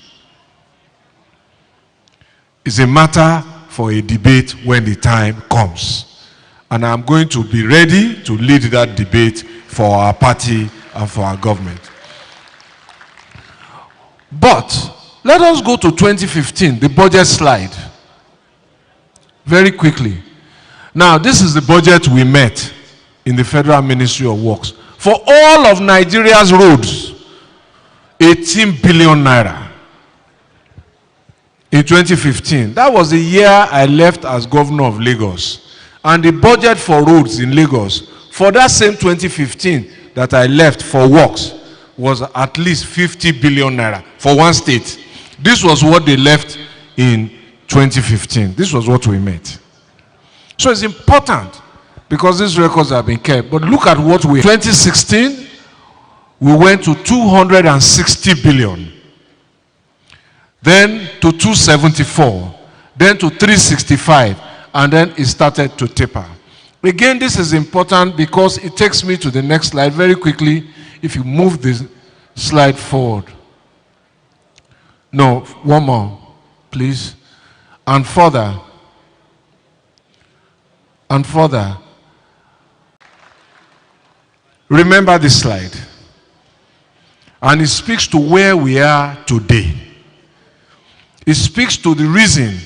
It's a matter for a debate when the time comes. And I'm going to be ready to lead that debate for our party and for our government. But let us go to 2015, the budget slide. Very quickly. Now, this is the budget we met in the Federal Ministry of Works. For all of Nigeria's roads, 18 billion naira. In 2015, that was the year I left as governor of Lagos. And the budget for roads in Lagos, for that same 2015 that I left for works, was at least 50 billion naira for one state. This was what they left in 2015. This was what we met. So it's important because these records have been kept. But look at what we... 2016, we went to 260 billion. Then to 274. Then to 365. And then it started to taper. Again, this is important because it takes me to the next slide very quickly. If you move this slide forward. No, one more, please. And further. And further. Remember this slide. And it speaks to where we are today. It speaks to the reason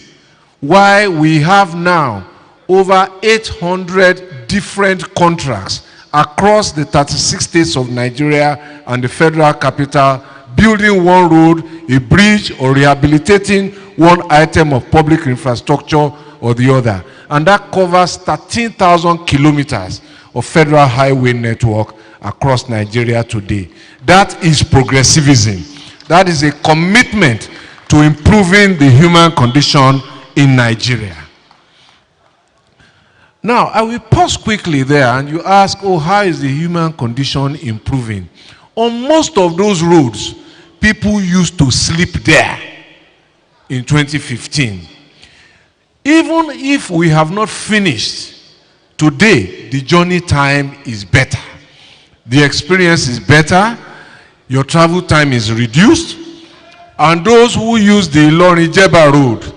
why we have now over 800 different contracts across the 36 states of Nigeria and the federal capital, building one road, a bridge, or rehabilitating one item of public infrastructure or the other. And that covers 13,000 kilometers of federal highway network across Nigeria today. That is progressivism. That is a commitment to improving the human condition in Nigeria. Now, I will pause quickly there, and you ask, oh, how is the human condition improving? On most of those roads, people used to sleep there in 2015. Even if we have not finished, today the journey time is better. The experience is better, your travel time is reduced, and those who use the Ilorin-Jeba road,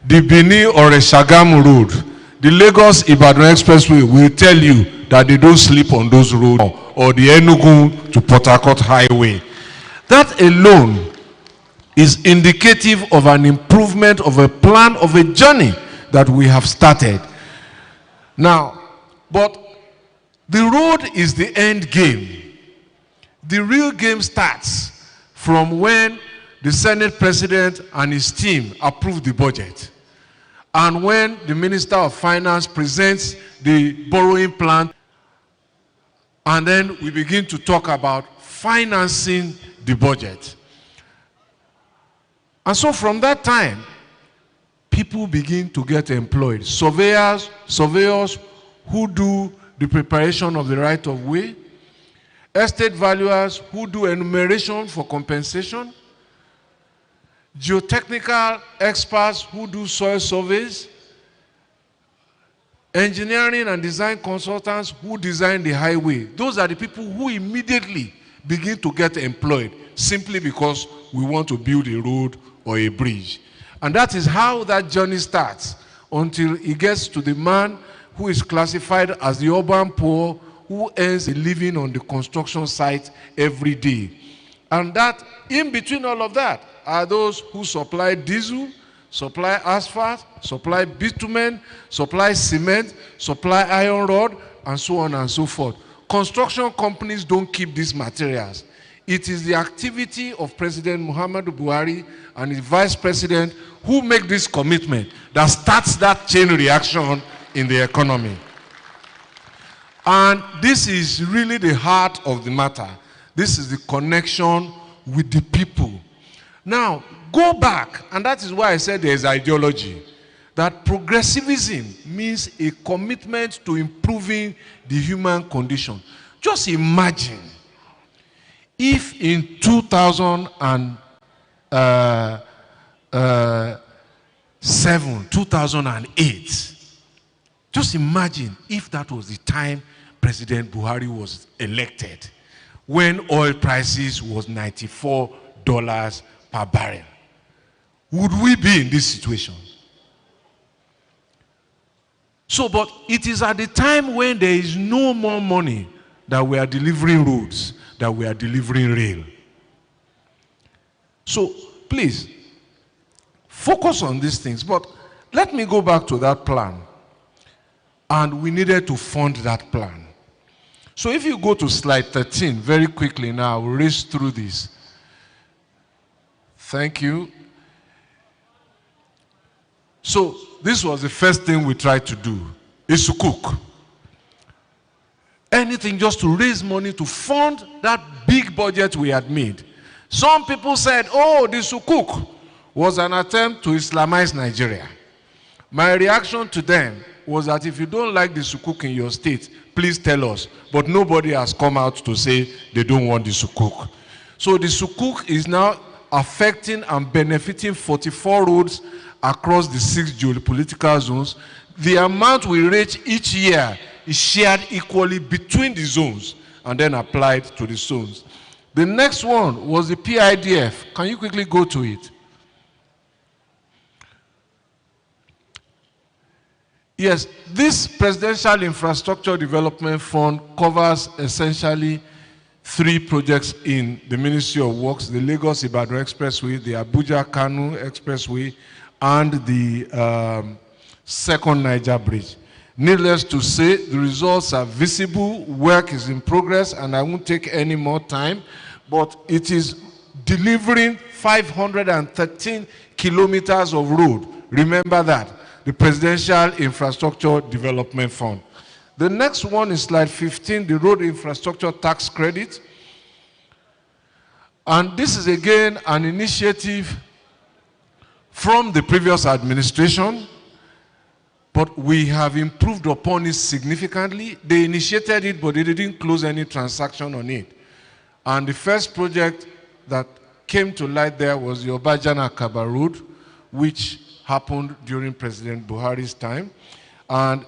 the Benin or Shagamu road, the Lagos-Ibadan Expressway will tell you that they don't sleep on those roads, or the Enugu to Port Harcourt Highway. That alone is indicative of an improvement of a plan of a journey that we have started. Now, but the road is the end game. The real game starts from when the Senate President and his team approve the budget, and when the Minister of Finance presents the borrowing plan, and then we begin to talk about financing the budget. And so from that time, people begin to get employed. Surveyors who do the preparation of the right of way, estate valuers who do enumeration for compensation, geotechnical experts who do soil surveys, engineering and design consultants who design the highway. Those are the people who immediately begin to get employed simply because we want to build a road or a bridge. And that is how that journey starts until it gets to the man who is classified as the urban poor, who earns a living on the construction site every day. And that, in between all of that, are those who supply diesel, supply asphalt, supply bitumen, supply cement, supply iron rod, and so on and so forth. Construction companies don't keep these materials. It is the activity of President Muhammadu Buhari and his Vice President who make this commitment that starts that chain reaction in the economy. And this is really the heart of the matter. This is the connection with the people. Now, go back, and that is why I said there is ideology. That progressivism means a commitment to improving the human condition. Just imagine if in 2007, 2008, just imagine if that was the time President Buhari was elected, when oil prices was $94 per barrel. Would we be in this situation? So, but it is at the time when there is no more money that we are delivering roads, that we are delivering rail. So, please, focus on these things. But let me go back to that plan. And we needed to fund that plan. So if you go to slide 13, very quickly now, we'll race through this. Thank you. So this was the first thing we tried to do, is to cook. Anything just to raise money to fund that big budget we had made. Some people said, oh, the sukuk was an attempt to Islamize Nigeria. My reaction to them was that if you don't like the sukuk in your state, please tell us. But nobody has come out to say they don't want the sukuk. So the sukuk is now affecting and benefiting 44 roads across the 6 geopolitical zones. The amount we reach each year is shared equally between the zones and then applied to the zones. The next one was the PIDF. Can you quickly go to it? Yes, this Presidential Infrastructure Development Fund covers essentially 3 projects in the Ministry of Works: the Lagos-Ibadan Expressway, the Abuja-Kano Expressway, and the second Niger Bridge. Needless to say, the results are visible, work is in progress, and I won't take any more time, but it is delivering 513 kilometers of road. Remember that. the Presidential Infrastructure Development Fund. The next one is slide 15, the Road Infrastructure Tax Credit. And this is again an initiative from the previous administration, but we have improved upon it significantly. They initiated it, but they didn't close any transaction on it. And the first project that came to light there was the Obajana-Akaba Road, which happened during President Buhari's time. And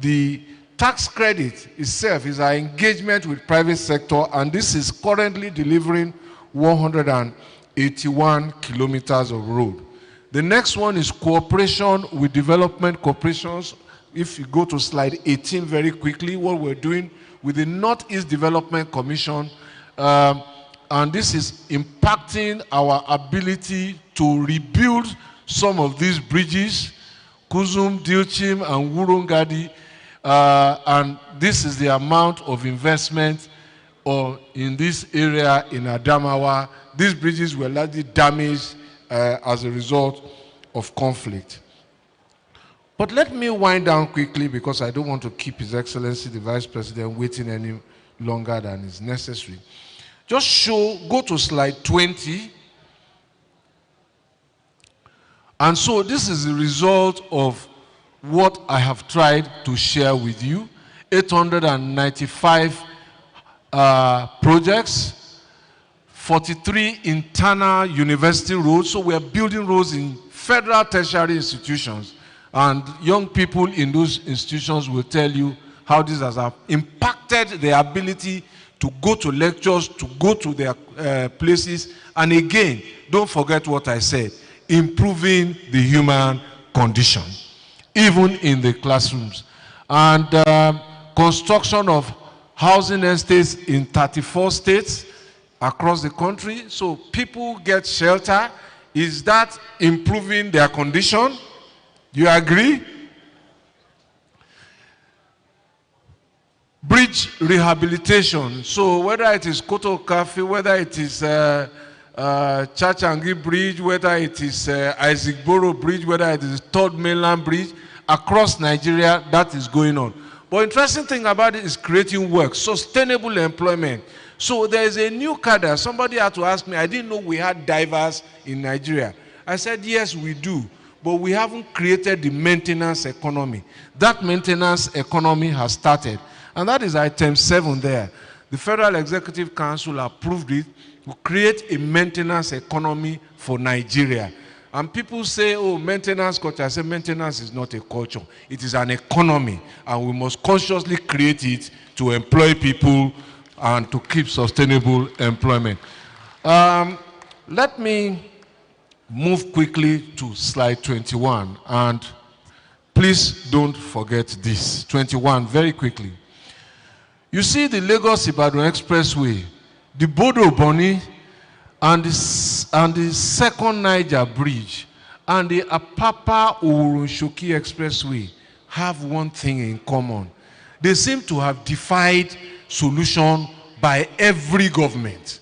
the tax credit itself is our engagement with private sector, and this is currently delivering 181 kilometers of road. The next one is cooperation with development corporations. If you go to slide 18 very quickly, what we're doing with the Northeast Development Commission, and this is impacting our ability to rebuild some of these bridges, Kuzum, Dilchim, and Wurungadi, and this is the amount of investment in this area in Adamawa. These bridges were largely damaged as a result of conflict. But let me wind down quickly because I don't want to keep His Excellency the Vice President waiting any longer than is necessary. Just go to slide 20. And so this is the result of what I have tried to share with you. 895 projects, 43 internal university roads. So we are building roads in federal tertiary institutions. And young people in those institutions will tell you how this has impacted their ability to go to lectures, to go to their places. And again, don't forget what I said, improving the human condition, even in the classrooms. And construction of housing estates in 34 states across the country, so people get shelter. Is that improving their condition? You agree? Bridge rehabilitation. So whether it is Koto Cafe, whether it is Chachangi Bridge, whether it is Isaac Boro Bridge, whether it is Third Mainland Bridge, across Nigeria, that is going on. But interesting thing about it is creating work, sustainable employment. So there is a new cadre. Somebody had to ask me, I didn't know we had divers in Nigeria. I said, yes, we do. But we haven't created the maintenance economy. That maintenance economy has started. And that is item 7 there. The Federal Executive Council approved it to create a maintenance economy for Nigeria. And people say, oh, maintenance culture. I say maintenance is not a culture. It is an economy. And we must consciously create it to employ people and to keep sustainable employment. Let me move quickly to slide 21. And please don't forget this. 21, very quickly. You see the Lagos-Ibadan Expressway, the Bodo Boni, and the second Niger Bridge, and the Apapa Orunshoki Expressway have one thing in common. They seem to have defied solution by every government.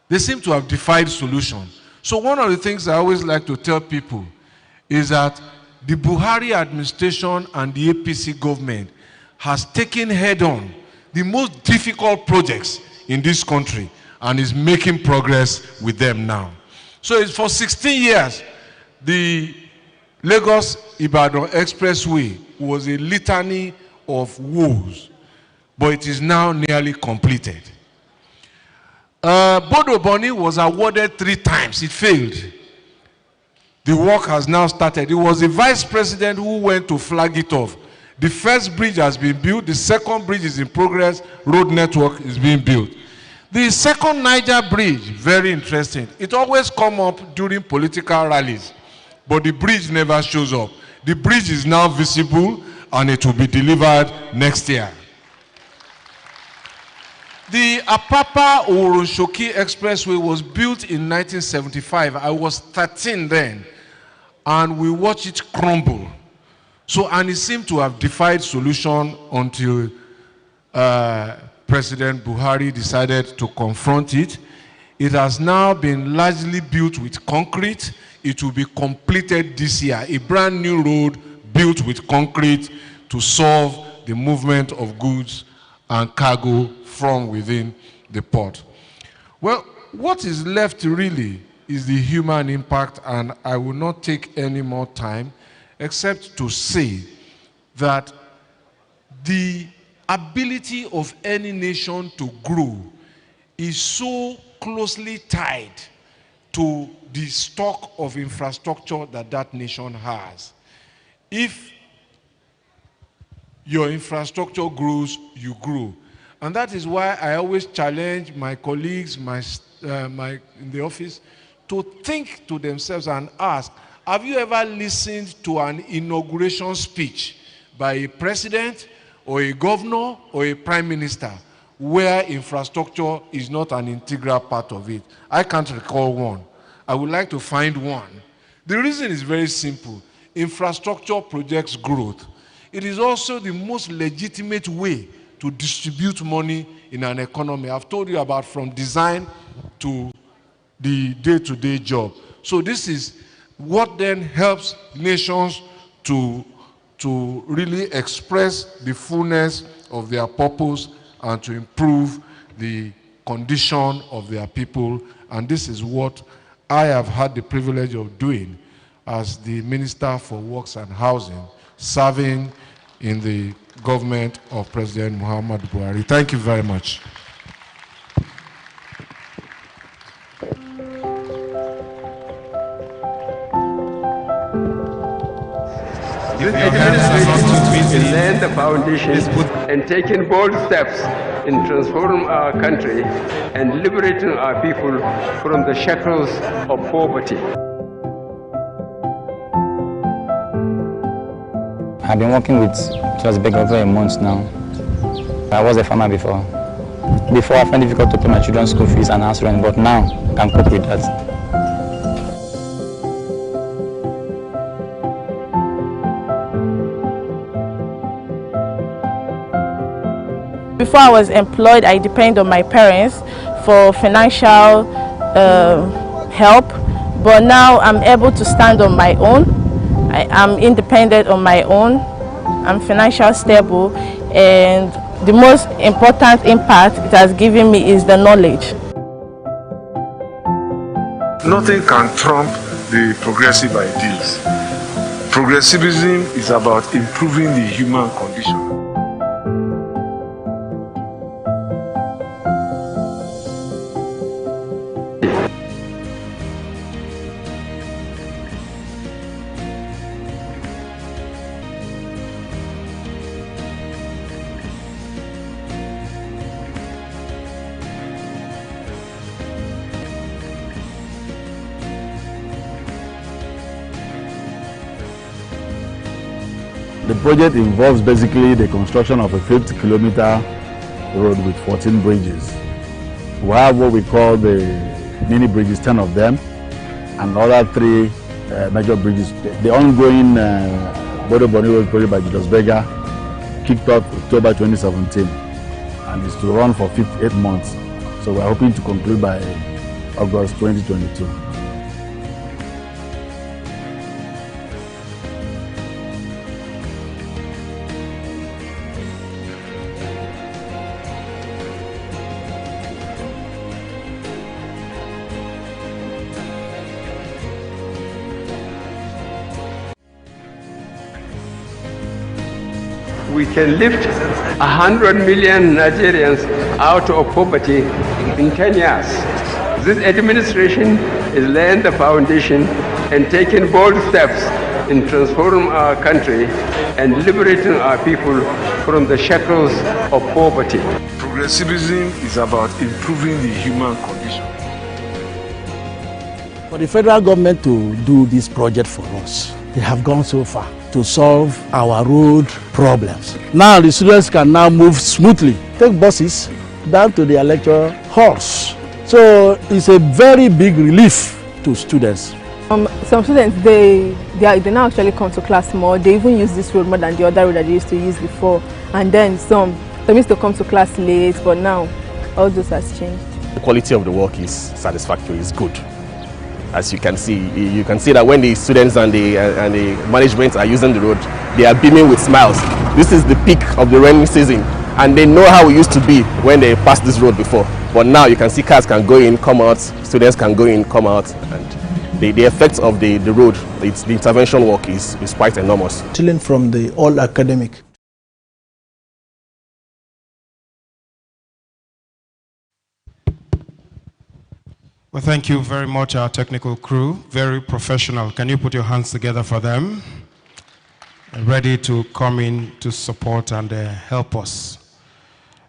They seem to have defied solution. So one of the things I always like to tell people is that the Buhari administration and the APC government has taken head-on the most difficult projects in this country and is making progress with them now. So it's for 16 years, the Lagos-Ibadan Expressway was a litany of woes, but it is now nearly completed. Bodo Boni was awarded 3 times. It failed. The work has now started. It was the vice president who went to flag it off. The first bridge has been built. The second bridge is in progress. Road network is being built. The second Niger Bridge, very interesting. It always comes up during political rallies, but the bridge never shows up. The bridge is now visible and it will be delivered next year. The Apapa Orunshoki Expressway was built in 1975. I was 13 then, and we watched it crumble. So, and it seemed to have defied solution until President Buhari decided to confront it. It has now been largely built with concrete. It will be completed this year. A brand new road built with concrete to solve the movement of goods and cargo from within the port. Well, what is left really is the human impact, and I will not take any more time except to say that the ability of any nation to grow is so closely tied to the stock of infrastructure that that nation has. If your infrastructure grows, you grow. And that is why I always challenge my colleagues in the office to think to themselves and ask, have you ever listened to an inauguration speech by a president or a governor or a prime minister where infrastructure is not an integral part of it? I can't recall one. I would like to find one. The reason is very simple. Infrastructure projects growth. It is also the most legitimate way to distribute money in an economy. I've told you about from design to the day-to-day job. So this is what then helps nations to really express the fullness of their purpose and to improve the condition of their people. And this is what I have had the privilege of doing as the Minister for Works and Housing, serving in the government of President Muhammadu Buhari. Thank you very much. This administration is laying the foundation and taking bold steps in transforming our country and liberating our people from the shackles of poverty. I've been working with Just Beggar for a month now. I was a farmer before. Before, I found it difficult to pay my children's school fees and house rent, but now I can cope with that. Before I was employed, I depended on my parents for financial help, but now I'm able to stand on my own. I'm independent on my own. I'm financially stable, and the most important impact it has given me is the knowledge. Nothing can trump the progressive ideals. Progressivism is about improving the human condition. The project involves basically the construction of a 50-kilometer road with 14 bridges. We have what we call the mini bridges, 10 of them, and other 3 major bridges. The ongoing Bodo Boni Road project by Julius Berger kicked off October 2017 and is to run for 58 months. So we're hoping to conclude by August 2022. We can lift 100 million Nigerians out of poverty in 10 years. This administration is laying the foundation and taking bold steps in transforming our country and liberating our people from the shackles of poverty. Progressivism is about improving the human condition. For the federal government to do this project for us, they have gone so far to solve our road problems. Now the students can now move smoothly, take buses down to their lecture halls. So it's a very big relief to students. Some students, they now actually come to class more. They even use this road more than the other road that they used to use before. And then some used to come to class late, but now all those has changed. The quality of the work is satisfactory, it's good. As you can see that when the students and the management are using the road, they are beaming with smiles. This is the peak of the rainy season, and they know how it used to be when they passed this road before. But now you can see cars can go in, come out, students can go in, come out, and the effects of the road, the intervention work is quite enormous. Children from the all academic. Well, thank you very much, our technical crew. Very professional. Can you put your hands together for them? Ready to come in to support and help us.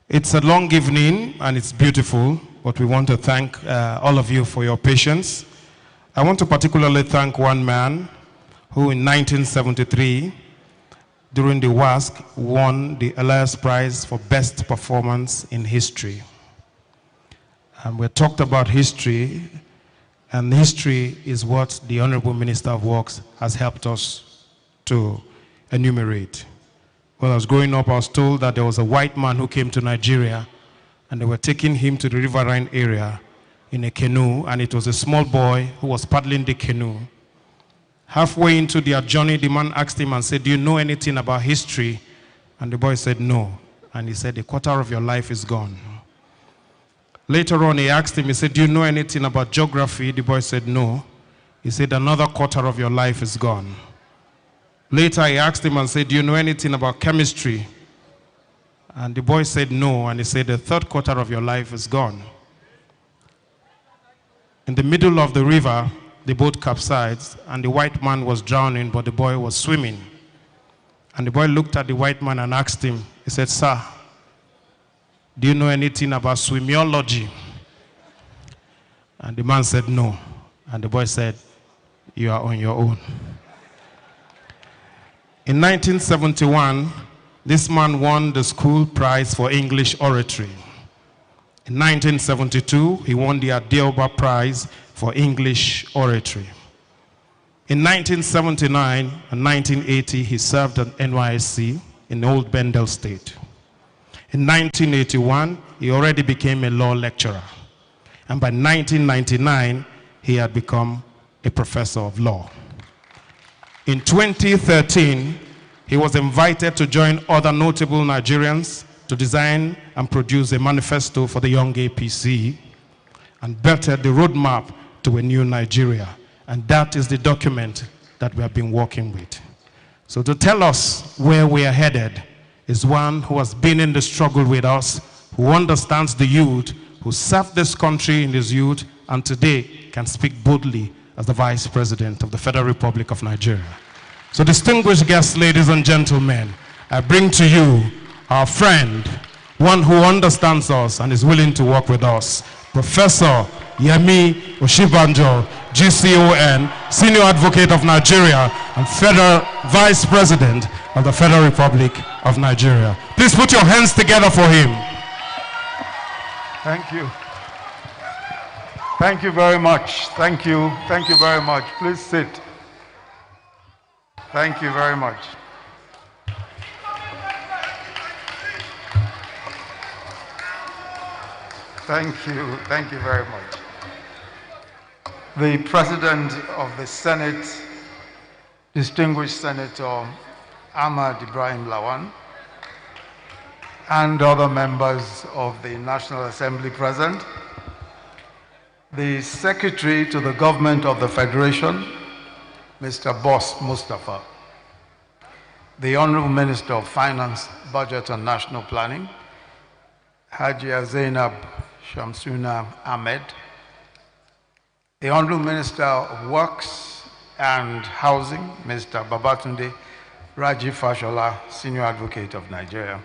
It's a long evening and it's beautiful, but we want to thank all of you for your patience. I want to particularly thank one man who in 1973, during the WASC, won the Elias Prize for Best Performance in History. And we talked about history, and history is what the Honorable Minister of Works has helped us to enumerate. When I was growing up, I was told that there was a white man who came to Nigeria, and they were taking him to the riverine area in a canoe, and it was a small boy who was paddling the canoe. Halfway into their journey, the man asked him and said, "Do you know anything about history?" And the boy said, "No." And he said, "A quarter of your life is gone." Later on, he asked him, he said, "Do you know anything about geography?" The boy said, "No." He said, "Another quarter of your life is gone." Later, he asked him and said, "Do you know anything about chemistry?" And the boy said, "No." And he said, "The third quarter of your life is gone." In the middle of the river, the boat capsized, and the white man was drowning, but the boy was swimming. And the boy looked at the white man and asked him, he said, "Sir, do you know anything about swimmiology?" And the man said, "No." And the boy said, "You are on your own." In 1971, this man won the school prize for English oratory. In 1972, he won the Adeoba Prize for English oratory. In 1979 and 1980, he served at NYSC in Old Bendel State. In 1981, he already became a law lecturer. And by 1999, he had become a professor of law. In 2013, he was invited to join other notable Nigerians to design and produce a manifesto for the young APC and bettered the roadmap to a new Nigeria. And that is the document that we have been working with. So to tell us where we are headed is one who has been in the struggle with us, who understands the youth, who served this country in his youth, and today can speak boldly as the Vice President of the Federal Republic of Nigeria. So distinguished guests, ladies and gentlemen, I bring to you our friend, one who understands us and is willing to work with us, Professor Yemi Oshibanjo, GCON, Senior Advocate of Nigeria and Federal Vice President of the Federal Republic of Nigeria. Please put your hands together for him. Thank you. Thank you very much. Thank you. Thank you very much. Please sit. Thank you very much. Thank you. Thank you very much. The President of the Senate, distinguished Senator Ahmad Ibrahim Lawan, and other members of the National Assembly present, the Secretary to the Government of the Federation, Mr. Boss Mustafa, the Honorable Minister of Finance, Budget and National Planning, Hajia Zainab Shamsuna Ahmed, the Honorable Minister of Works and Housing, Mr. Babatunde Raji Fashola, Senior Advocate of Nigeria,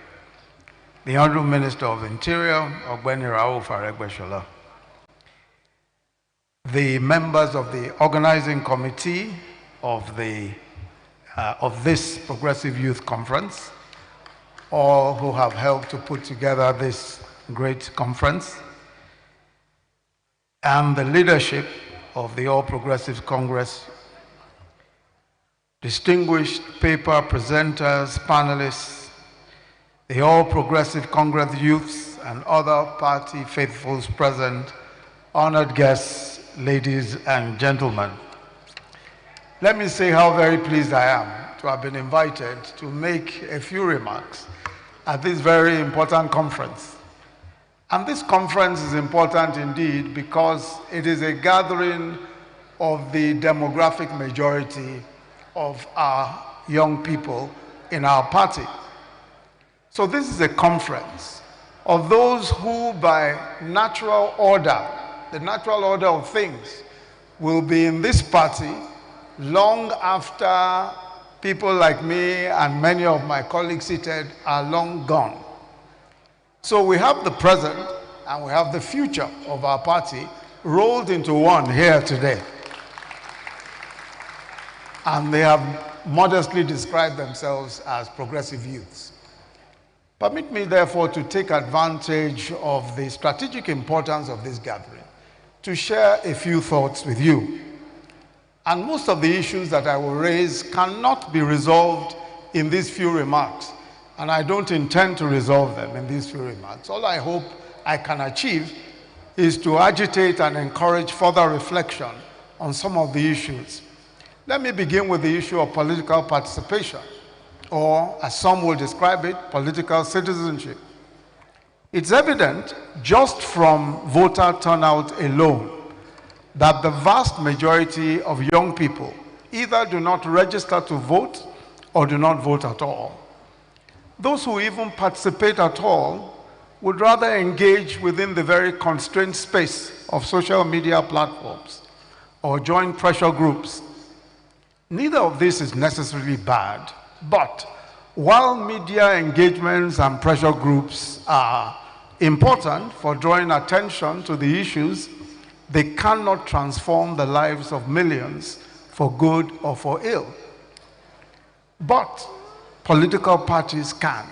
the Honorable Minister of Interior, Ogbeni Raouf Aregbesola, the members of the organizing committee of this Progressive Youth Conference, all who have helped to put together this great conference, and the leadership of the All Progressive Congress, distinguished paper presenters, panelists, the All Progressive Congress youths and other party faithfuls present, honored guests, ladies and gentlemen. Let me say how very pleased I am to have been invited to make a few remarks at this very important conference. And this conference is important indeed because it is a gathering of the demographic majority of our young people in our party. So this is a conference of those who by natural order, the natural order of things, will be in this party long after people like me and many of my colleagues seated are long gone. So we have the present and we have the future of our party rolled into one here today. And they have modestly described themselves as progressive youths. Permit me, therefore, to take advantage of the strategic importance of this gathering to share a few thoughts with you. And most of the issues that I will raise cannot be resolved in these few remarks, and I don't intend to resolve them in these few remarks. All I hope I can achieve is to agitate and encourage further reflection on some of the issues. Let me begin with the issue of political participation, or as some will describe it, political citizenship. It's evident just from voter turnout alone that the vast majority of young people either do not register to vote or do not vote at all. Those who even participate at all would rather engage within the very constrained space of social media platforms or join pressure groups. Neither of this is necessarily bad, but while media engagements and pressure groups are important for drawing attention to the issues, they cannot transform the lives of millions for good or for ill. But political parties can.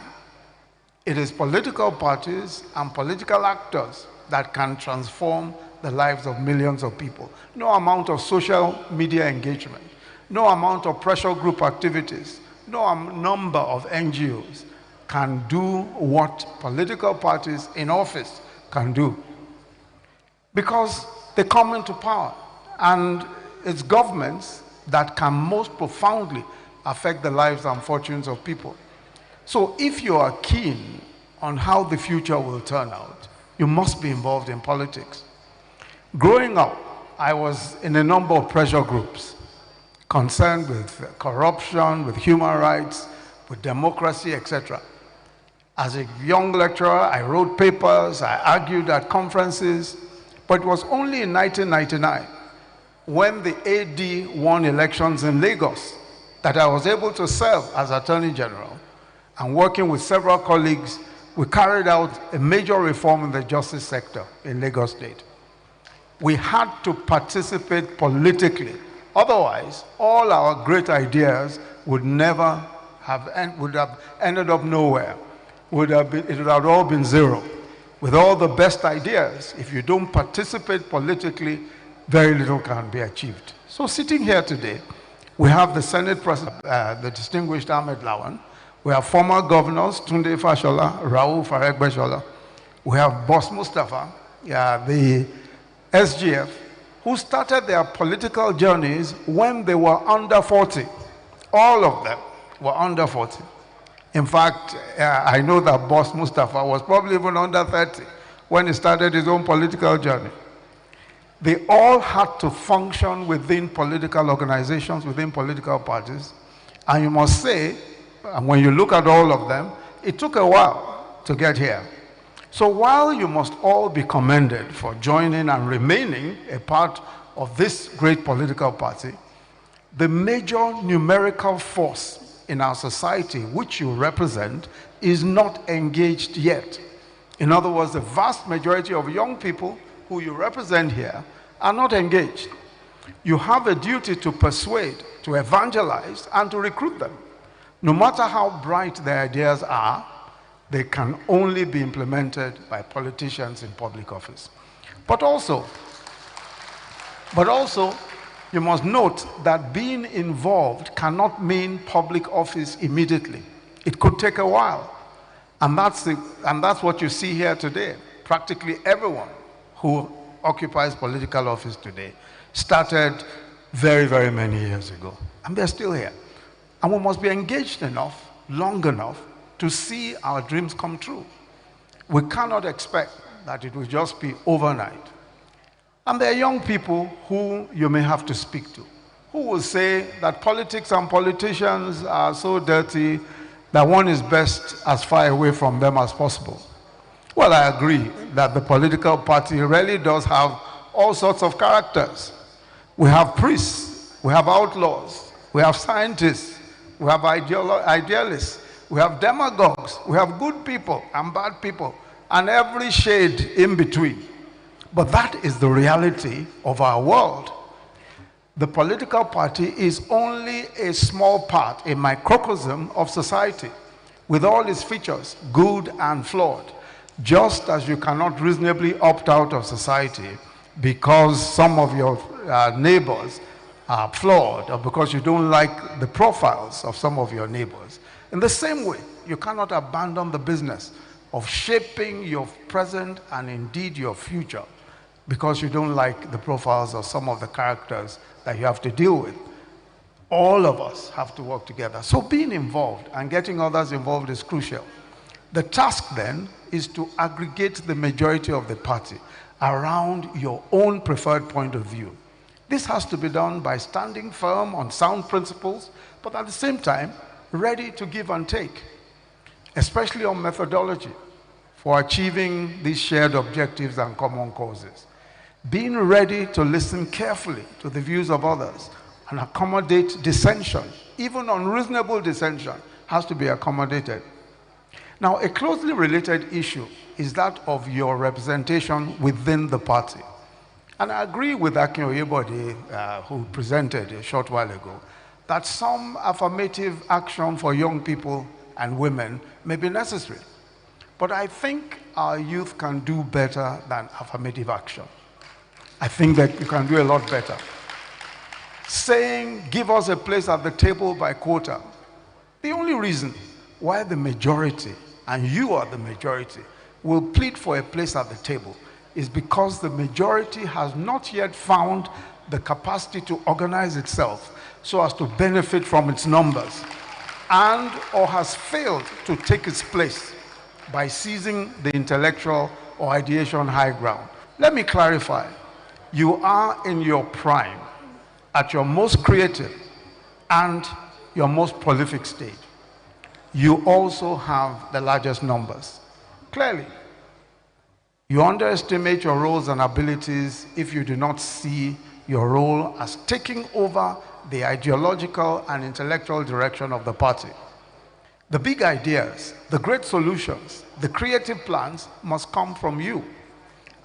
It is political parties and political actors that can transform the lives of millions of people. No amount of social media engagement, no amount of pressure group activities, no number of NGOs can do what political parties in office can do. Because they come into power, and it's governments that can most profoundly affect the lives and fortunes of people. So if you are keen on how the future will turn out, you must be involved in politics. Growing up, I was in a number of pressure groups concerned with corruption, with human rights, with democracy, etc. As a young lecturer, I wrote papers, I argued at conferences, but it was only in 1999, when the AD won elections in Lagos, that I was able to serve as Attorney General. And working with several colleagues, we carried out a major reform in the justice sector in Lagos State. We had to participate politically. Otherwise, all our great ideas would never have, would have ended up nowhere. It would have all been zero. With all the best ideas, if you don't participate politically, very little can be achieved. So sitting here today, we have the Senate President, the distinguished Ahmed Lawan. We have former governors, Tunde Fashola, Raouf Aregbesola. We have Boss Mustafa, the SGF, who started their political journeys when they were under 40. All of them were under 40. In fact, I know that Boss Mustafa was probably even under 30 when he started his own political journey. They all had to function within political organizations, within political parties. And you must say, and when you look at all of them, it took a while to get here. So while you must all be commended for joining and remaining a part of this great political party, the major numerical force in our society, which you represent, is not engaged yet. In other words, the vast majority of young people who you represent here are not engaged. You have a duty to persuade, to evangelize, and to recruit them. No matter how bright their ideas are, they can only be implemented by politicians in public office. But also, you must note that being involved cannot mean public office immediately. It could take a while. And that's what you see here today. Practically everyone who occupies political office today started very, very many years ago. And they're still here. And we must be engaged enough, long enough, to see our dreams come true. We cannot expect that it will just be overnight. And there are young people who you may have to speak to, who will say that politics and politicians are so dirty that one is best as far away from them as possible. Well, I agree that the political party really does have all sorts of characters. We have priests, we have outlaws, we have scientists, we have idealists, we have demagogues, we have good people and bad people, and every shade in between. But that is the reality of our world. The political party is only a small part, a microcosm of society, with all its features, good and flawed. Just as you cannot reasonably opt out of society because some of your neighbors are flawed, or because you don't like the profiles of some of your neighbors. In the same way, you cannot abandon the business of shaping your present and indeed your future because you don't like the profiles of some of the characters that you have to deal with. All of us have to work together. So being involved and getting others involved is crucial. The task then is to aggregate the majority of the party around your own preferred point of view. This has to be done by standing firm on sound principles, but at the same time, ready to give and take, especially on methodology for achieving these shared objectives and common causes. Being ready to listen carefully to the views of others and accommodate dissension, even unreasonable dissension, has to be accommodated. Now, a closely related issue is that of your representation within the party. And I agree with Akin Oyebode, who presented a short while ago, that some affirmative action for young people and women may be necessary. But I think our youth can do better than affirmative action. I think that you can do a lot better. Saying, give us a place at the table by quota. The only reason why the majority, and you are the majority, will plead for a place at the table is because the majority has not yet found the capacity to organize itself so as to benefit from its numbers, and or has failed to take its place by seizing the intellectual or ideation high ground. Let me clarify. You are in your prime, at your most creative and your most prolific stage. You also have the largest numbers. Clearly, you underestimate your roles and abilities if you do not see your role as taking over the ideological and intellectual direction of the party. The big ideas, the great solutions, the creative plans must come from you.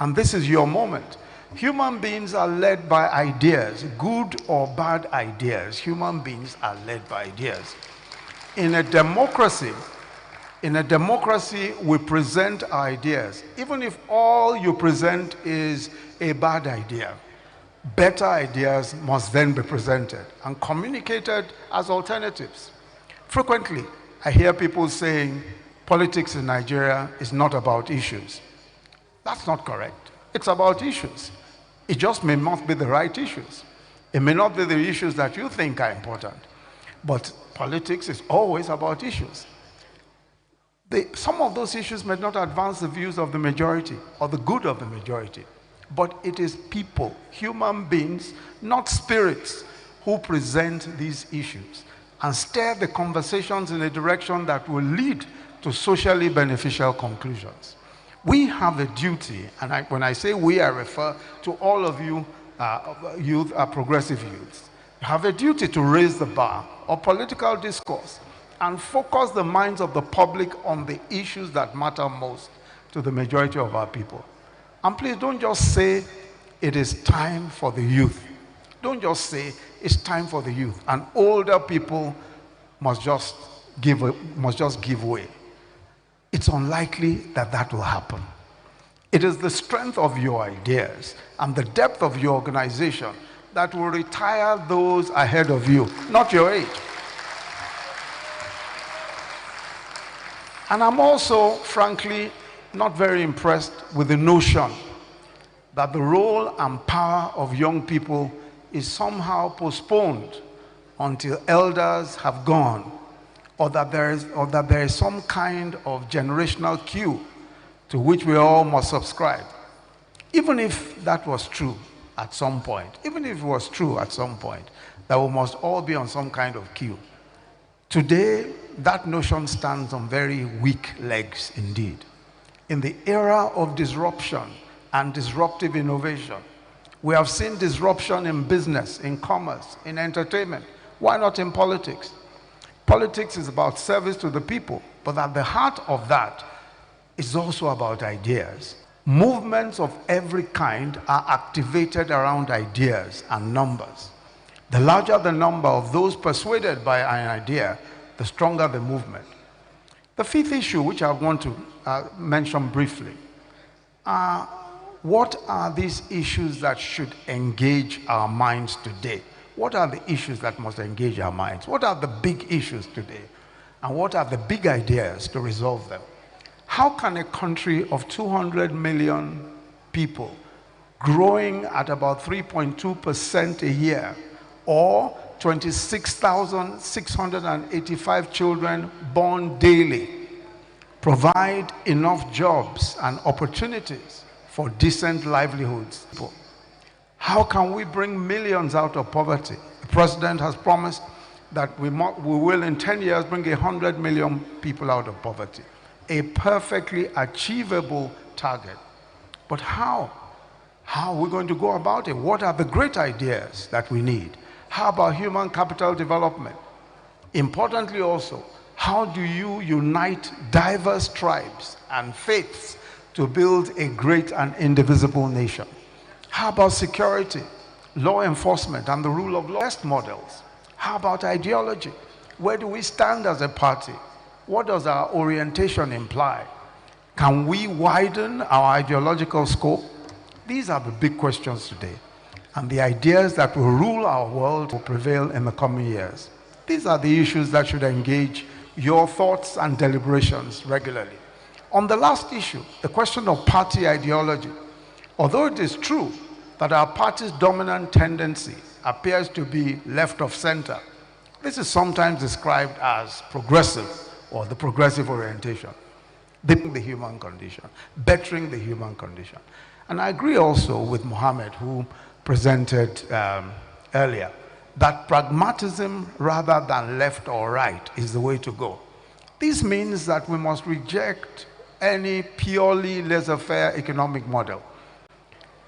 And this is your moment. Human beings are led by ideas, good or bad ideas. Human beings are led by ideas. In a democracy, we present ideas. Even if all you present is a bad idea, better ideas must then be presented and communicated as alternatives. Frequently, I hear people saying politics in Nigeria is not about issues. That's not correct. It's about issues. It just may not be the right issues. It may not be the issues that you think are important. But politics is always about issues. Some of those issues may not advance the views of the majority or the good of the majority. But it is people, human beings, not spirits, who present these issues and steer the conversations in a direction that will lead to socially beneficial conclusions. We have a duty, and when I say we, I refer to all of you progressive youths. You have a duty to raise the bar of political discourse and focus the minds of the public on the issues that matter most to the majority of our people. And please don't just say it is time for the youth. Don't just say it's time for the youth, and older people must just give way. It's unlikely that that will happen. It is the strength of your ideas and the depth of your organization that will retire those ahead of you, not your age. And I'm also, frankly, not very impressed with the notion that the role and power of young people is somehow postponed until elders have gone, or that there is some kind of generational queue to which we all must subscribe. Even if that was true at some point, that we must all be on some kind of queue. Today, that notion stands on very weak legs indeed. In the era of disruption and disruptive innovation, we have seen disruption in business, in commerce, in entertainment. Why not in politics? Politics is about service to the people, but at the heart of that is also about ideas. Movements of every kind are activated around ideas and numbers. The larger the number of those persuaded by an idea, the stronger the movement. The fifth issue, which I want to mention briefly, what are these issues that should engage our minds today? What are the issues that must engage our minds? What are the big issues today? And what are the big ideas to resolve them? How can a country of 200 million people growing at about 3.2% a year, or 26,685 children born daily, provide enough jobs and opportunities for decent livelihoods? How can we bring millions out of poverty? The president has promised that we will in 10 years bring 100 million people out of poverty. A perfectly achievable target. But how? How are we going to go about it? What are the great ideas that we need? How about human capital development? Importantly also, how do you unite diverse tribes and faiths to build a great and indivisible nation? How about security, law enforcement, and the rule of law? Best models. How about ideology? Where do we stand as a party? What does our orientation imply? Can we widen our ideological scope? These are the big questions today. And the ideas that will rule our world will prevail in the coming years. These are the issues that should engage your thoughts and deliberations regularly. On the last issue, the question of party ideology, although it is true that our party's dominant tendency appears to be left of center, this is sometimes described as progressive or the progressive orientation, the human condition, bettering the human condition. And I agree also with Mohammed, who presented earlier, that pragmatism rather than left or right is the way to go. This means that we must reject any purely laissez-faire economic model.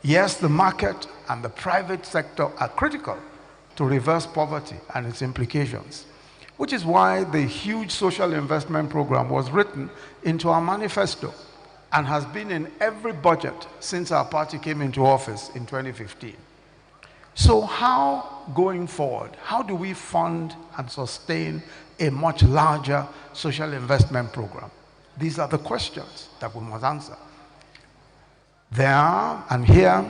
Yes, the market and the private sector are critical to reverse poverty and its implications, which is why the huge social investment program was written into our manifesto and has been in every budget since our party came into office in 2015. So how, going forward, how do we fund and sustain a much larger social investment program? These are the questions that we must answer. There are, and here,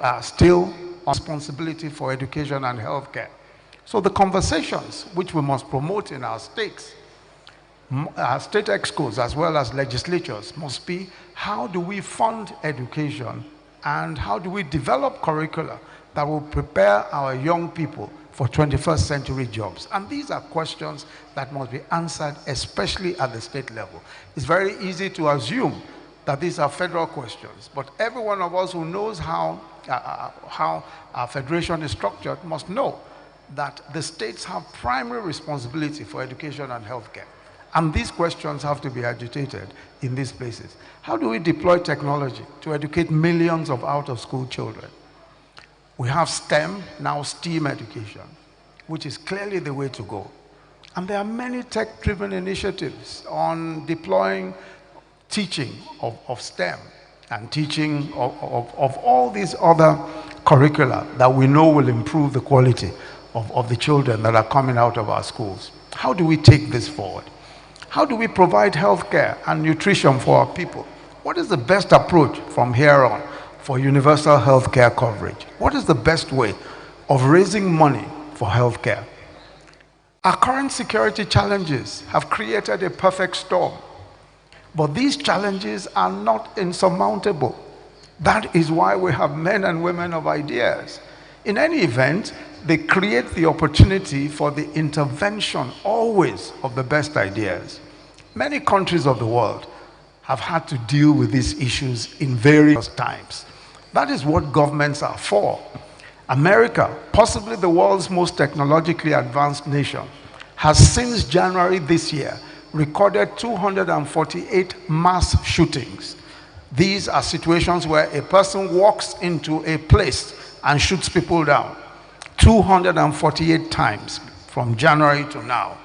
are still responsibility for education and healthcare. So the conversations which we must promote in our states, our state excos as well as legislatures, must be how do we fund education and how do we develop curricula that will prepare our young people for 21st century jobs. And these are questions that must be answered, especially at the state level. It's very easy to assume that these are federal questions, but every one of us who knows how our federation is structured must know that the states have primary responsibility for education and healthcare. And these questions have to be agitated in these places. How do we deploy technology to educate millions of out-of-school children? We have STEM, now STEAM education, which is clearly the way to go. And there are many tech-driven initiatives on deploying teaching of STEM and teaching of all these other curricula that we know will improve the quality of the children that are coming out of our schools. How do we take this forward? How do we provide health care and nutrition for our people? What is the best approach from here on for universal health care coverage? What is the best way of raising money for health care? Our current security challenges have created a perfect storm. But these challenges are not insurmountable. That is why we have men and women of ideas. In any event, they create the opportunity for the intervention always of the best ideas. Many countries of the world have had to deal with these issues in various times. That is what governments are for. America, possibly the world's most technologically advanced nation, has since January this year recorded 248 mass shootings. These are situations where a person walks into a place and shoots people down. 248 times from January to now.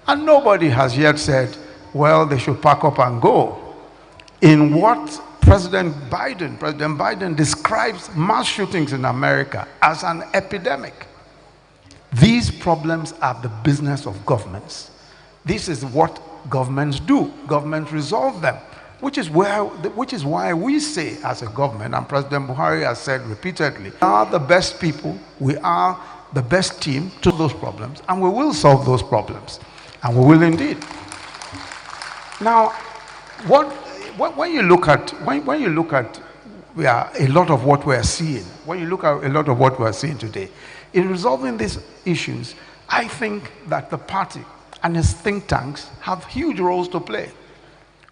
And nobody has yet said, well, they should pack up and go. In what President Biden describes mass shootings in America as an epidemic. These problems are the business of governments. This is what governments do. Governments resolve them, which is why we say as a government, and President Buhari has said repeatedly, we are the best people, we are the best team to those problems, and we will solve those problems. And we will indeed. Now, when you look at a lot of what we're seeing, when you look at a lot of what we're seeing today, in resolving these issues, I think that the party and its think tanks have huge roles to play.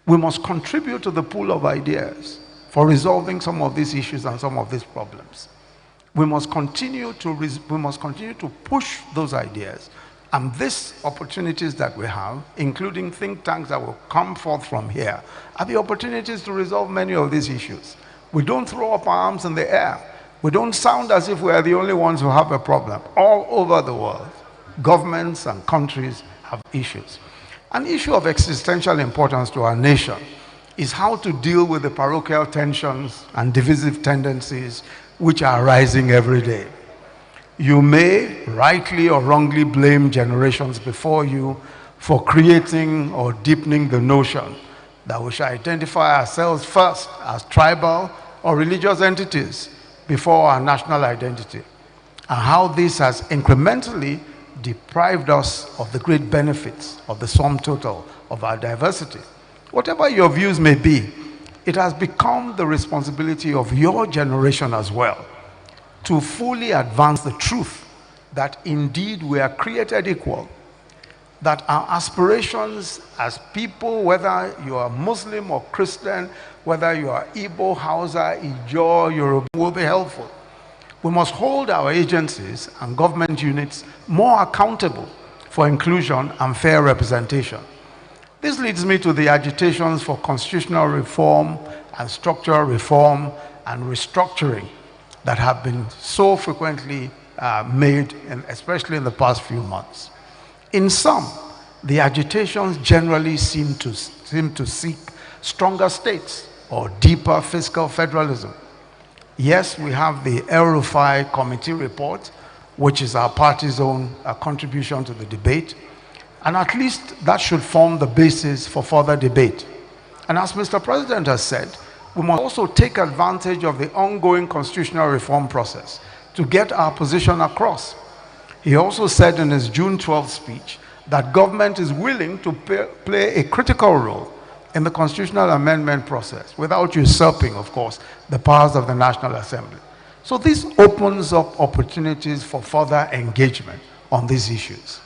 We must contribute to the pool of ideas for resolving some of these issues and some of these problems. We must continue to push those ideas. And these opportunities that we have, including think tanks that will come forth from here, are the opportunities to resolve many of these issues. We don't throw up our arms in the air. We don't sound as if we are the only ones who have a problem. All over the world, governments and countries have issues. An issue of existential importance to our nation is how to deal with the parochial tensions and divisive tendencies which are rising every day. You may rightly or wrongly blame generations before you for creating or deepening the notion that we should identify ourselves first as tribal or religious entities before our national identity, and how this has incrementally deprived us of the great benefits of the sum total of our diversity. Whatever your views may be, it has become the responsibility of your generation as well to fully advance the truth that indeed we are created equal, that our aspirations as people, whether you are Muslim or Christian, whether you are Igbo, Hausa, Ijaw, Yoruba, will be helpful. We must hold our agencies and government units more accountable for inclusion and fair representation. This leads me to the agitations for constitutional reform and structural reform and restructuring that have been so frequently made, especially in the past few months. In sum, the agitations generally seem to seek stronger states or deeper fiscal federalism. Yes, we have the El-Rufai committee report, which is our party's own contribution to the debate, and at least that should form the basis for further debate. And as Mr. President has said, we must also take advantage of the ongoing constitutional reform process to get our position across. He also said in his June 12th speech that government is willing to play a critical role in the constitutional amendment process without usurping, of course, the powers of the National Assembly. So this opens up opportunities for further engagement on these issues.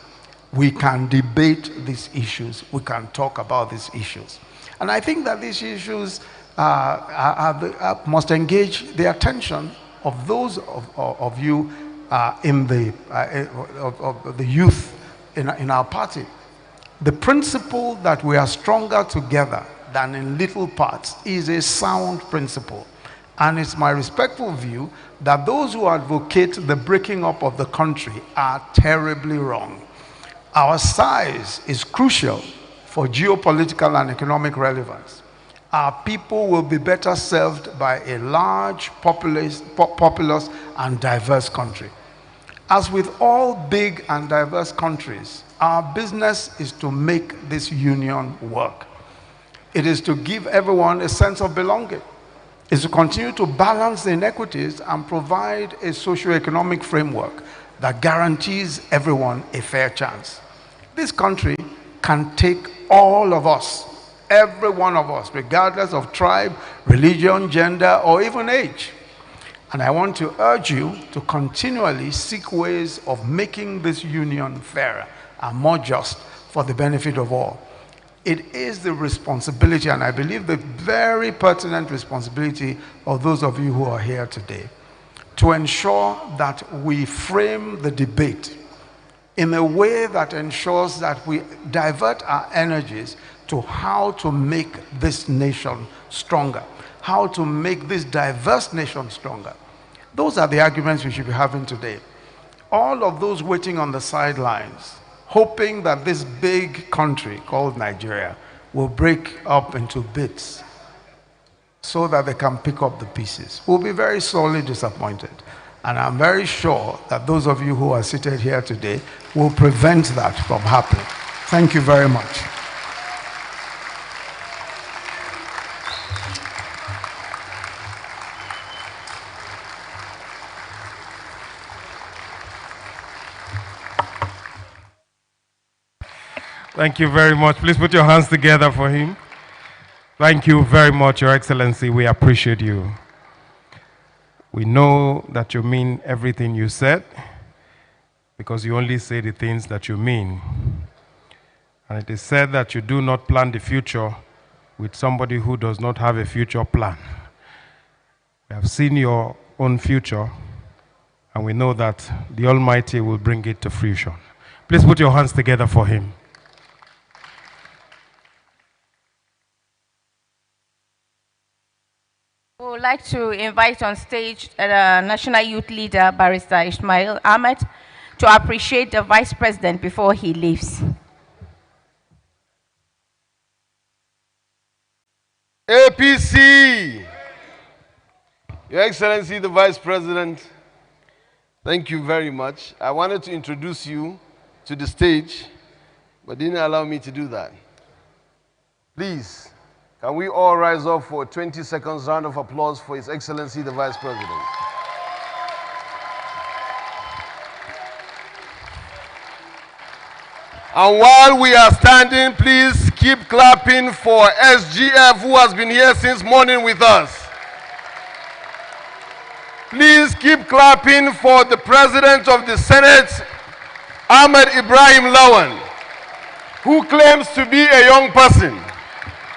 We can debate these issues. We can talk about these issues. And I think that these issues must engage the attention of those of you in the youth in our party. The principle that we are stronger together than in little parts is a sound principle. And it's my respectful view that those who advocate the breaking up of the country are terribly wrong. Our size is crucial for geopolitical and economic relevance. Our people will be better served by a large, populous and diverse country. As with all big and diverse countries, our business is to make this union work. It is to give everyone a sense of belonging. It's to continue to balance the inequities and provide a socio-economic framework that guarantees everyone a fair chance. This country can take all of us every one of us, regardless of tribe, religion, gender, or even age. And I want to urge you to continually seek ways of making this union fairer and more just for the benefit of all. It is the responsibility, and I believe the very pertinent responsibility of those of you who are here today, to ensure that we frame the debate in a way that ensures that we divert our energies to how to make this nation stronger, how to make this diverse nation stronger. Those are the arguments we should be having today. All of those waiting on the sidelines, hoping that this big country called Nigeria will break up into bits so that they can pick up the pieces, will be very sorely disappointed. And I'm very sure that those of you who are seated here today will prevent that from happening. Thank you very much. Thank you very much. Please put your hands together for him. Thank you very much, Your Excellency. We appreciate you. We know that you mean everything you said because you only say the things that you mean. And it is said that you do not plan the future with somebody who does not have a future plan. We have seen your own future, and we know that the Almighty will bring it to fruition. Please put your hands together for him. We would like to invite on stage National Youth Leader, Barrister Ismail Ahmed, to appreciate the Vice President before he leaves. APC! Your Excellency, the Vice President, thank you very much. I wanted to introduce you to the stage, but didn't allow me to do that. Please, can we all rise up for a 20 seconds round of applause for His Excellency, the Vice President. And while we are standing, please keep clapping for SGF, who has been here since morning with us. Please keep clapping for the President of the Senate, Ahmed Ibrahim Lawan, who claims to be a young person.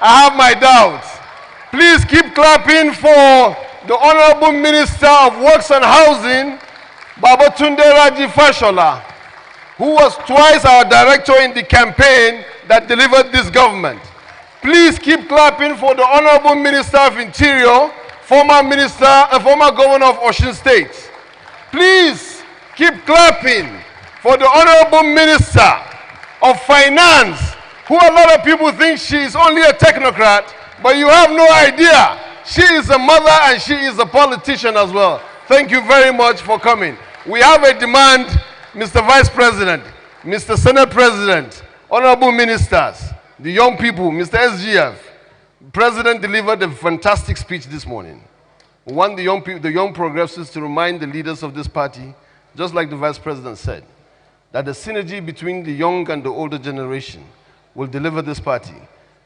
I have my doubts. Please keep clapping for the Honorable Minister of Works and Housing, Babatunde Raji Fashola, who was twice our director in the campaign that delivered this government. Please keep clapping for the Honorable Minister of Interior, former Governor of Osun State. Please keep clapping for the Honorable Minister of Finance, who a lot of people think she is only a technocrat, but you have no idea. She is a mother and she is a politician as well. Thank you very much for coming. We have a demand, Mr. Vice President, Mr. Senate President, Honorable Ministers, the young people, Mr. SGF. President delivered a fantastic speech this morning. We want the young progressives to remind the leaders of this party, just like the Vice President said, that the synergy between the young and the older generation will deliver this party.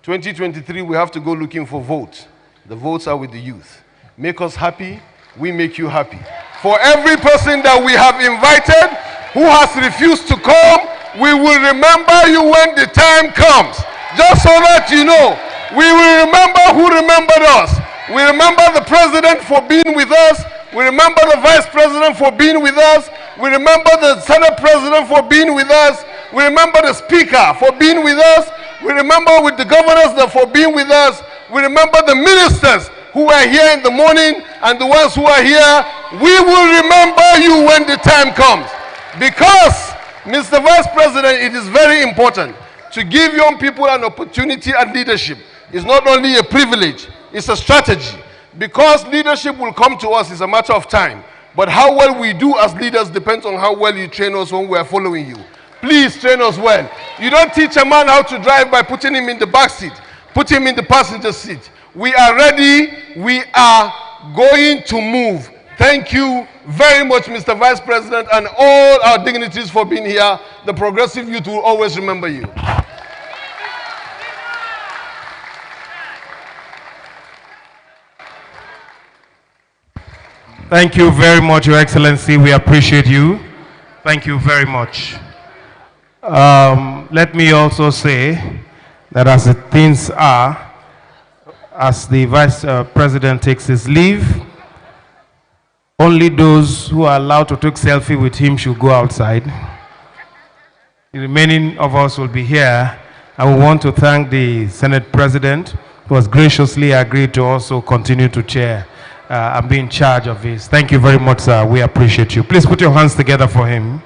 2023, we have to go looking for votes. The votes are with the youth. Make us happy, we make you happy. For every person that we have invited who has refused to come, we will remember you when the time comes. Just so that you know, we will remember who remembered us. We remember the President for being with us. We remember the Vice President for being with us. We remember the Senate President for being with us. We remember the Speaker for being with us. We remember with the governors for being with us. We remember the ministers who are here in the morning and the ones who are here. We will remember you when the time comes. Because, Mr. Vice President, it is very important to give young people an opportunity and leadership. It's not only a privilege, it's a strategy. Because leadership will come to us, it's a matter of time. But how well we do as leaders depends on how well you train us when we are following you. Please train us well. You don't teach a man how to drive by putting him in the back seat. Put him in the passenger seat. We are ready. We are going to move. Thank you very much, Mr. Vice President, and all our dignitaries for being here. The progressive youth will always remember you. Thank you very much, Your Excellency. We appreciate you. Thank you very much. Let me also say that as the things are, as the Vice President takes his leave, only those who are allowed to take selfie with him should go outside. The remaining of us will be here. And we want to thank the Senate President who has graciously agreed to also continue to chair and be in charge of this. Thank you very much, sir. We appreciate you. Please put your hands together for him.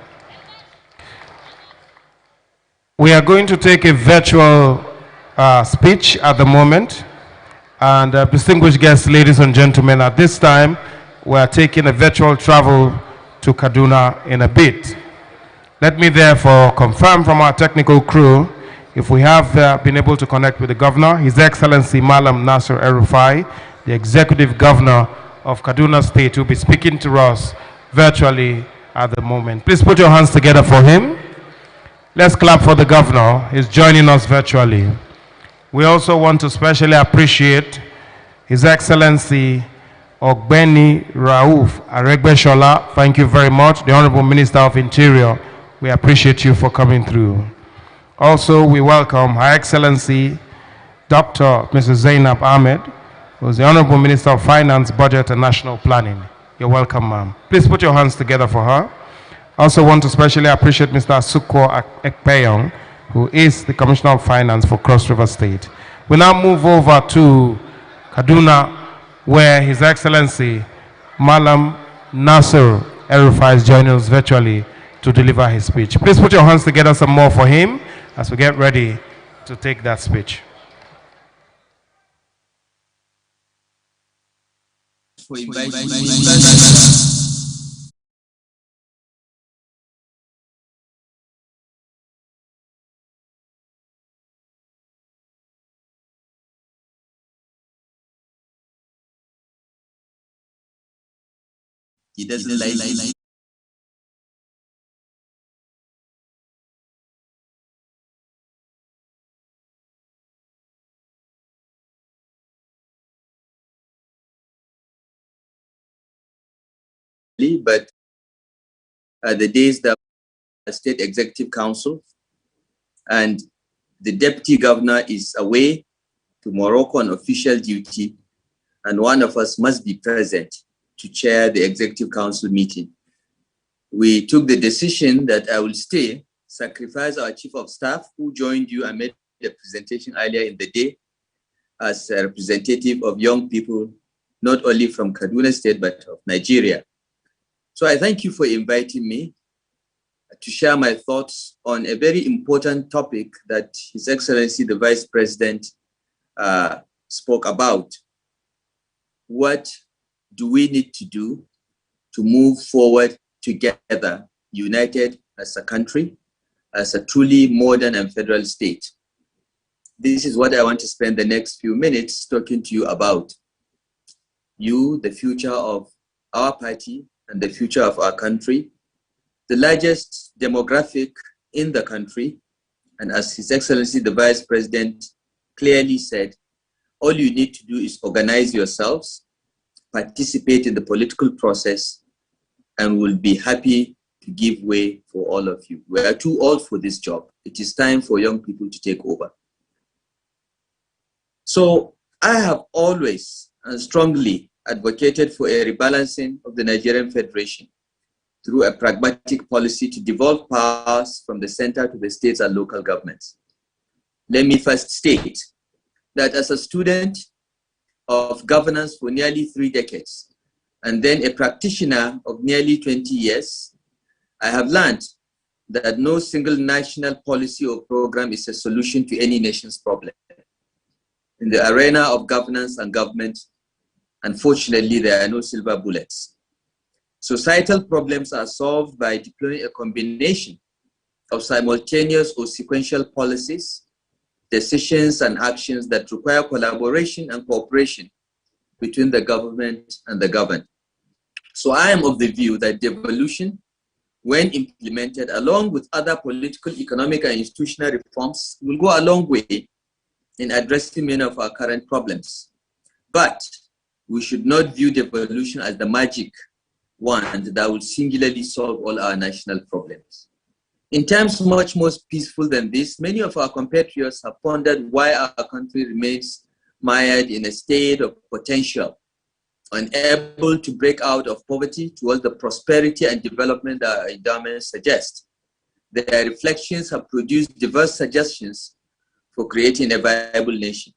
We are going to take a virtual speech at the moment. And distinguished guests, ladies and gentlemen, at this time, we are taking a virtual travel to Kaduna in a bit. Let me therefore confirm from our technical crew if we have been able to connect with the governor, His Excellency Malam Nasir El-Rufai, the executive governor of Kaduna State, who will be speaking to us virtually at the moment. Please put your hands together for him. Let's clap for the governor. He's joining us virtually. We also want to specially appreciate His Excellency Ogbeni Rauf Aregbesola. Thank you very much. The Honorable Minister of Interior, we appreciate you for coming through. Also, we welcome Her Excellency Dr. Mrs. Zainab Ahmed, who is the Honorable Minister of Finance, Budget and National Planning. You're welcome, ma'am. Please put your hands together for her. I also want to especially appreciate Mr. Asukwo Ekpeyong, who is the Commissioner of Finance for Cross River State. We now move over to Kaduna, where His Excellency Malam Nasir El-Rufai is joining us virtually to deliver his speech. Please put your hands together some more for him as we get ready to take that speech. For inviting me. He doesn't like but the days that State Executive Council and the Deputy Governor is away to Morocco on official duty, and one of us must be present to chair the Executive Council meeting. We took the decision that I will stay, sacrifice our Chief of Staff who joined you and made the presentation earlier in the day as a representative of young people, not only from Kaduna State, but of Nigeria. So I thank you for inviting me to share my thoughts on a very important topic that His Excellency the Vice President spoke about. What do we need to do to move forward together, united as a country, as a truly modern and federal state? This is what I want to spend the next few minutes talking to you about. You, the future of our party, and the future of our country, the largest demographic in the country, and as His Excellency the Vice President clearly said, all you need to do is organize yourselves, participate in the political process, and we'll be happy to give way for all of you. We are too old for this job. It is time for young people to take over. So I have always and strongly advocated for a rebalancing of the Nigerian Federation through a pragmatic policy to devolve powers from the center to the states and local governments. Let me first state that as a student of governance for nearly 3 decades, and then a practitioner of nearly 20 years, I have learned that no single national policy or program is a solution to any nation's problem. In the arena of governance and government, unfortunately, there are no silver bullets. Societal problems are solved by deploying a combination of simultaneous or sequential policies, decisions, and actions that require collaboration and cooperation between the government and the governed. So I am of the view that devolution, when implemented along with other political, economic, and institutional reforms, will go a long way in addressing many of our current problems. But we should not view devolution as the magic wand that will singularly solve all our national problems. In times much more peaceful than this, many of our compatriots have pondered why our country remains mired in a state of potential, unable to break out of poverty towards the prosperity and development that our endowments suggest. Their reflections have produced diverse suggestions for creating a viable nation.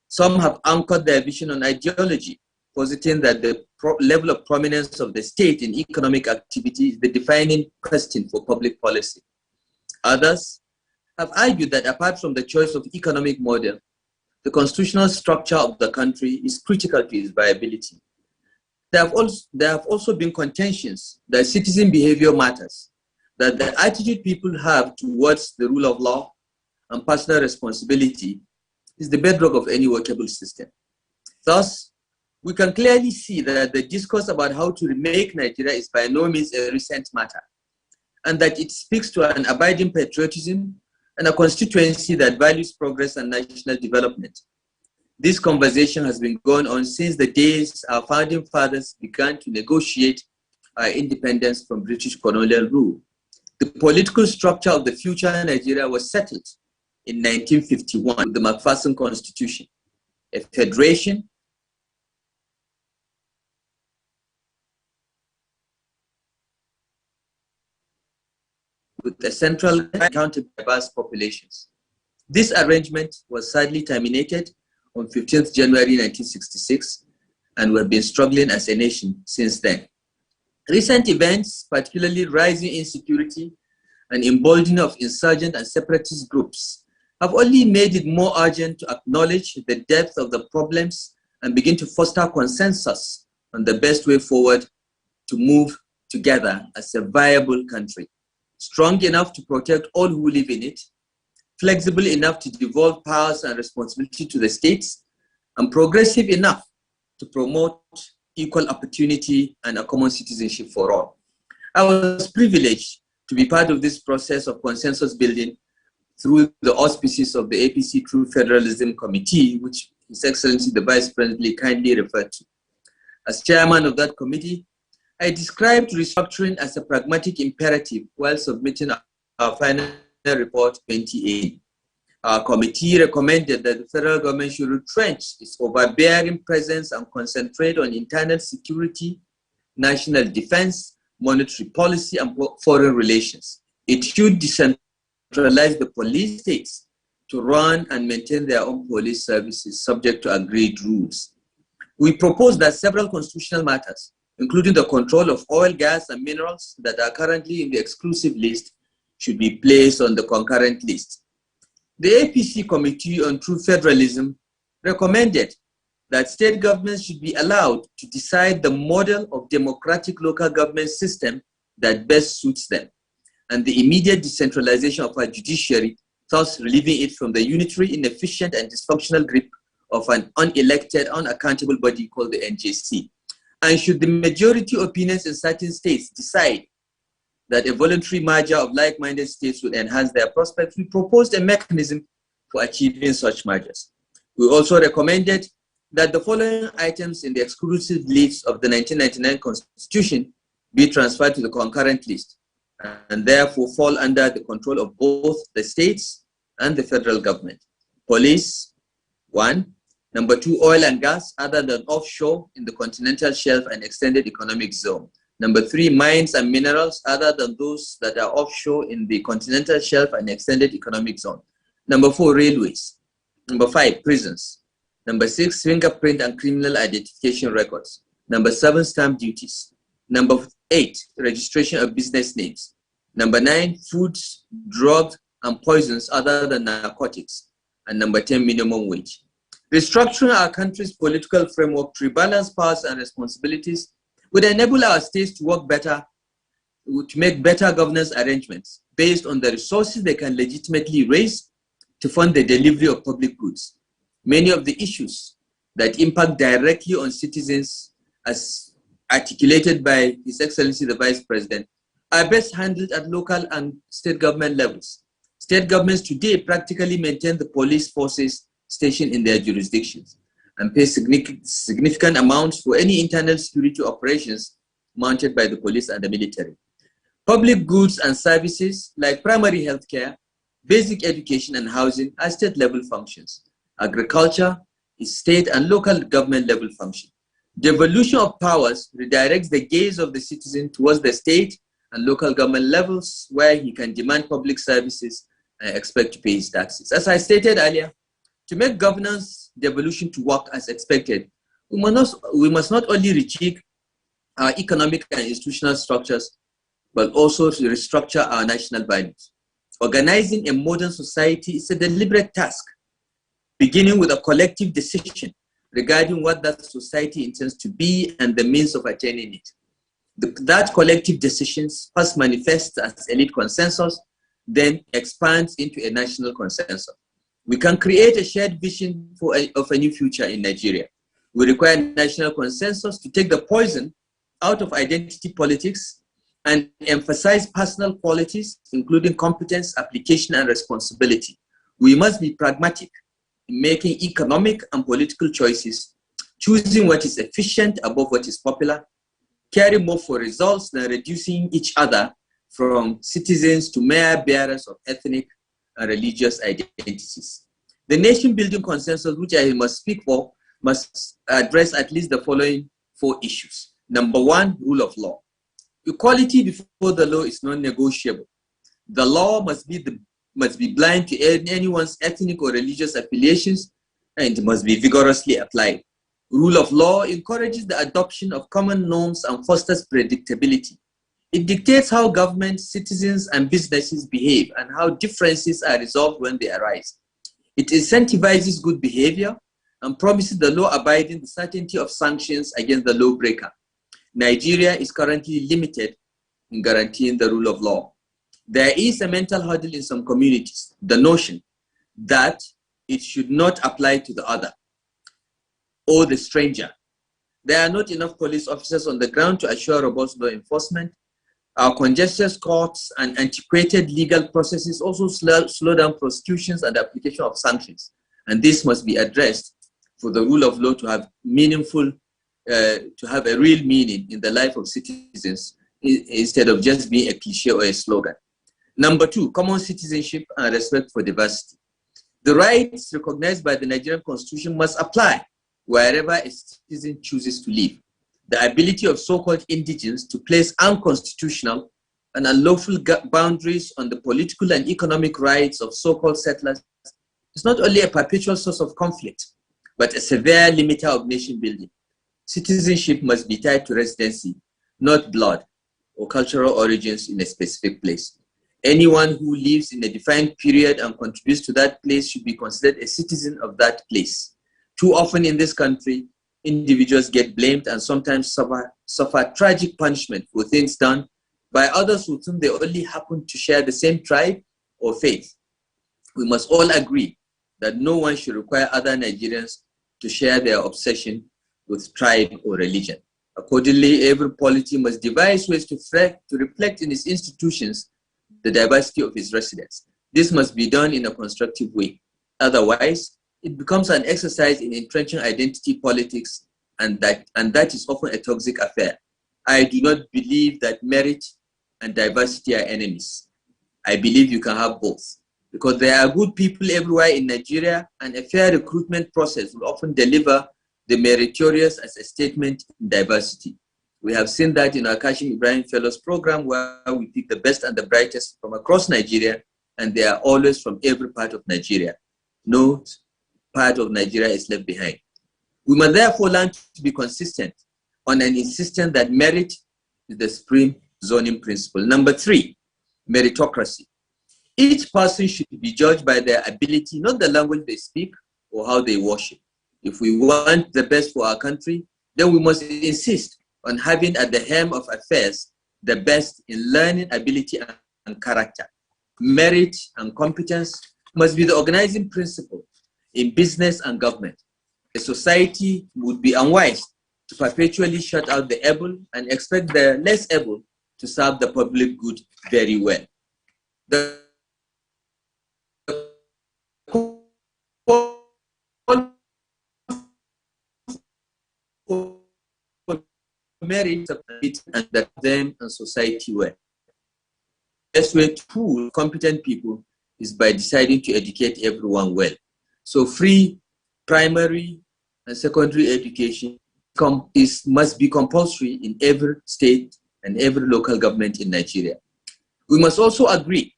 Some have anchored their vision on ideology, positing that the level of prominence of the state in economic activity is the defining question for public policy. Others have argued that apart from the choice of economic model, the constitutional structure of the country is critical to its viability. There have also been contentions that citizen behavior matters, that the attitude people have towards the rule of law and personal responsibility is the bedrock of any workable system. Thus, we can clearly see that the discourse about how to remake Nigeria is by no means a recent matter, and that it speaks to an abiding patriotism and a constituency that values progress and national development. This conversation has been going on since the days our founding fathers began to negotiate our independence from British colonial rule. The political structure of the future Nigeria was settled in 1951 with the Macpherson Constitution, a federation with a central counted by vast populations. This arrangement was sadly terminated on 15th January 1966, and we have been struggling as a nation since then. Recent events, particularly rising insecurity and emboldening of insurgent and separatist groups, have only made it more urgent to acknowledge the depth of the problems and begin to foster consensus on the best way forward to move together as a viable country, strong enough to protect all who live in it, flexible enough to devolve powers and responsibility to the states, and progressive enough to promote equal opportunity and a common citizenship for all. I was privileged to be part of this process of consensus building through the auspices of the APC True Federalism Committee, which His Excellency the Vice President kindly referred to. As chairman of that committee, I described restructuring as a pragmatic imperative while submitting our final report 2018. Our committee recommended that the federal government should retrench its overbearing presence and concentrate on internal security, national defense, monetary policy, and foreign relations. It should decentralize the police states to run and maintain their own police services subject to agreed rules. We propose that several constitutional matters, including the control of oil, gas, and minerals that are currently in the exclusive list, should be placed on the concurrent list. The APC Committee on True Federalism recommended that state governments should be allowed to decide the model of democratic local government system that best suits them, and the immediate decentralization of our judiciary, thus relieving it from the unitary, inefficient, and dysfunctional grip of an unelected, unaccountable body called the NJC. And should the majority opinions in certain states decide that a voluntary merger of like-minded states would enhance their prospects, we proposed a mechanism for achieving such mergers. We also recommended that the following items in the exclusive list of the 1999 Constitution be transferred to the concurrent list, and therefore fall under the control of both the states and the federal government. Police, 1. Number 2, oil and gas other than offshore in the continental shelf and extended economic zone. Number 3, mines and minerals other than those that are offshore in the continental shelf and extended economic zone. Number 4, railways. Number 5, prisons. Number 6, fingerprint and criminal identification records. Number 7, stamp duties. Number 8, registration of business names. Number 9, foods, drugs, and poisons other than narcotics. And number 10, minimum wage. Restructuring our country's political framework to rebalance powers and responsibilities would enable our states to work better, to make better governance arrangements based on the resources they can legitimately raise to fund the delivery of public goods. Many of the issues that impact directly on citizens, as articulated by His Excellency the Vice President, are best handled at local and state government levels. State governments today practically maintain the police forces stationed in their jurisdictions and pay significant amounts for any internal security operations mounted by the police and the military. Public goods and services like primary health care, basic education and housing are state-level functions. Agriculture is state and local government level function. Devolution of powers redirects the gaze of the citizen towards the state and local government levels where he can demand public services and expect to pay his taxes. As I stated earlier, to make governance devolution to work as expected, we must not only rejig our economic and institutional structures, but also to restructure our national values. Organizing a modern society is a deliberate task, beginning with a collective decision regarding what that society intends to be and the means of attaining it. That collective decision first manifests as elite consensus, then expands into a national consensus. We can create a shared vision of a new future in Nigeria. We require national consensus to take the poison out of identity politics and emphasize personal qualities, including competence, application, and responsibility. We must be pragmatic in making economic and political choices, choosing what is efficient above what is popular, care more for results than reducing each other from citizens to mere bearers of ethnic and religious identities. The nation-building consensus, which I must speak for, must address at least the following 4 issues. Number 1, rule of law. Equality before the law is non-negotiable. The law must be blind to anyone's ethnic or religious affiliations, and must be vigorously applied. Rule of law encourages the adoption of common norms and fosters predictability. It dictates how government, citizens, and businesses behave and how differences are resolved when they arise. It incentivizes good behavior and promises the law-abiding the certainty of sanctions against the lawbreaker. Nigeria is currently limited in guaranteeing the rule of law. There is a mental hurdle in some communities, the notion that it should not apply to the other or the stranger. There are not enough police officers on the ground to assure robust law enforcement. Our congested courts and antiquated legal processes also slow down prosecutions and application of sanctions. And this must be addressed for the rule of law to have to have a real meaning in the life of citizens instead of just being a cliche or a slogan. Number 2, common citizenship and respect for diversity. The rights recognized by the Nigerian Constitution must apply wherever a citizen chooses to live. The ability of so-called indigents to place unconstitutional and unlawful boundaries on the political and economic rights of so-called settlers is not only a perpetual source of conflict, but a severe limiter of nation building. Citizenship must be tied to residency, not blood or cultural origins in a specific place. Anyone who lives in a defined period and contributes to that place should be considered a citizen of that place. Too often in this country, individuals get blamed and sometimes suffer tragic punishment for things done by others with whom they only happen to share the same tribe or faith. We must all agree that no one should require other Nigerians to share their obsession with tribe or religion. Accordingly, every polity must devise ways to reflect in its institutions the diversity of its residents. This must be done in a constructive way. Otherwise, it becomes an exercise in entrenching identity politics, and that is often a toxic affair. I do not believe that merit and diversity are enemies. I believe you can have both, because there are good people everywhere in Nigeria, and a fair recruitment process will often deliver the meritorious as a statement in diversity. We have seen that in our Kashim Ibrahim Fellows program, where we pick the best and the brightest from across Nigeria, and they are always from every part of Nigeria. No part of Nigeria is left behind. We must therefore learn to be consistent on an insistence that merit is the supreme zoning principle. Number 3, meritocracy. Each person should be judged by their ability, not the language they speak or how they worship. If we want the best for our country, then we must insist on having at the helm of affairs the best in learning, ability, and character. Merit and competence must be the organizing principle in business and government. A society would be unwise to perpetually shut out the able and expect the less able to serve the public good very well. The merit and that them and society well. The best way to pull competent people is by deciding to educate everyone well. So free primary and secondary education must be compulsory in every state and every local government in Nigeria. We must also agree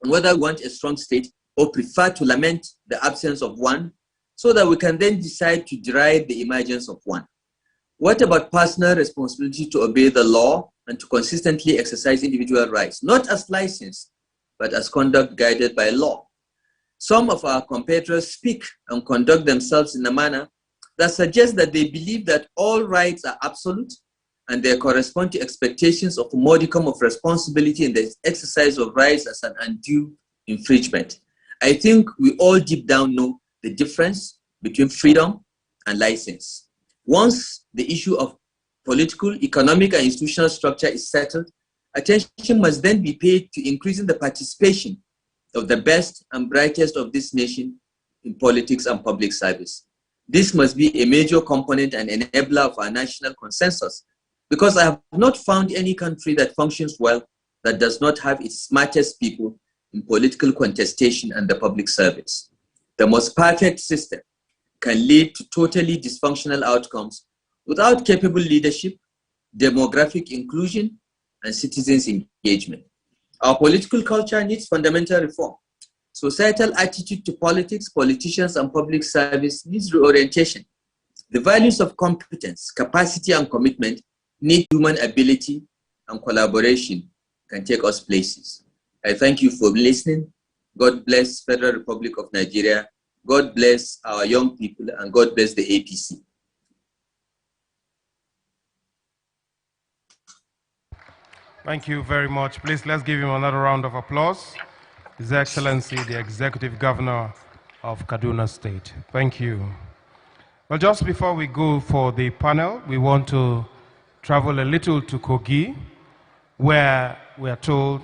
on whether we want a strong state or prefer to lament the absence of one, so that we can then decide to deride the emergence of one. What about personal responsibility to obey the law and to consistently exercise individual rights, not as license, but as conduct guided by law? Some of our competitors speak and conduct themselves in a manner that suggests that they believe that all rights are absolute and they correspond to expectations of a modicum of responsibility in the exercise of rights as an undue infringement. I think we all deep down know the difference between freedom and license. Once the issue of political, economic, and institutional structure is settled, attention must then be paid to increasing the participation of the best and brightest of this nation in politics and public service. This must be a major component and enabler of our national consensus, because I have not found any country that functions well that does not have its smartest people in political contestation and the public service. The most perfect system can lead to totally dysfunctional outcomes without capable leadership, demographic inclusion, and citizens' engagement. Our political culture needs fundamental reform. Societal attitude to politics, politicians, and public service needs reorientation. The values of competence, capacity, and commitment need human ability, and collaboration can take us places. I thank you for listening. God bless Federal Republic of Nigeria. God bless our young people, and God bless the APC. Thank you very much. Please, let's give him another round of applause. His Excellency, the Executive Governor of Kaduna State. Thank you. Well, just before we go for the panel, we want to travel a little to Kogi, where we are told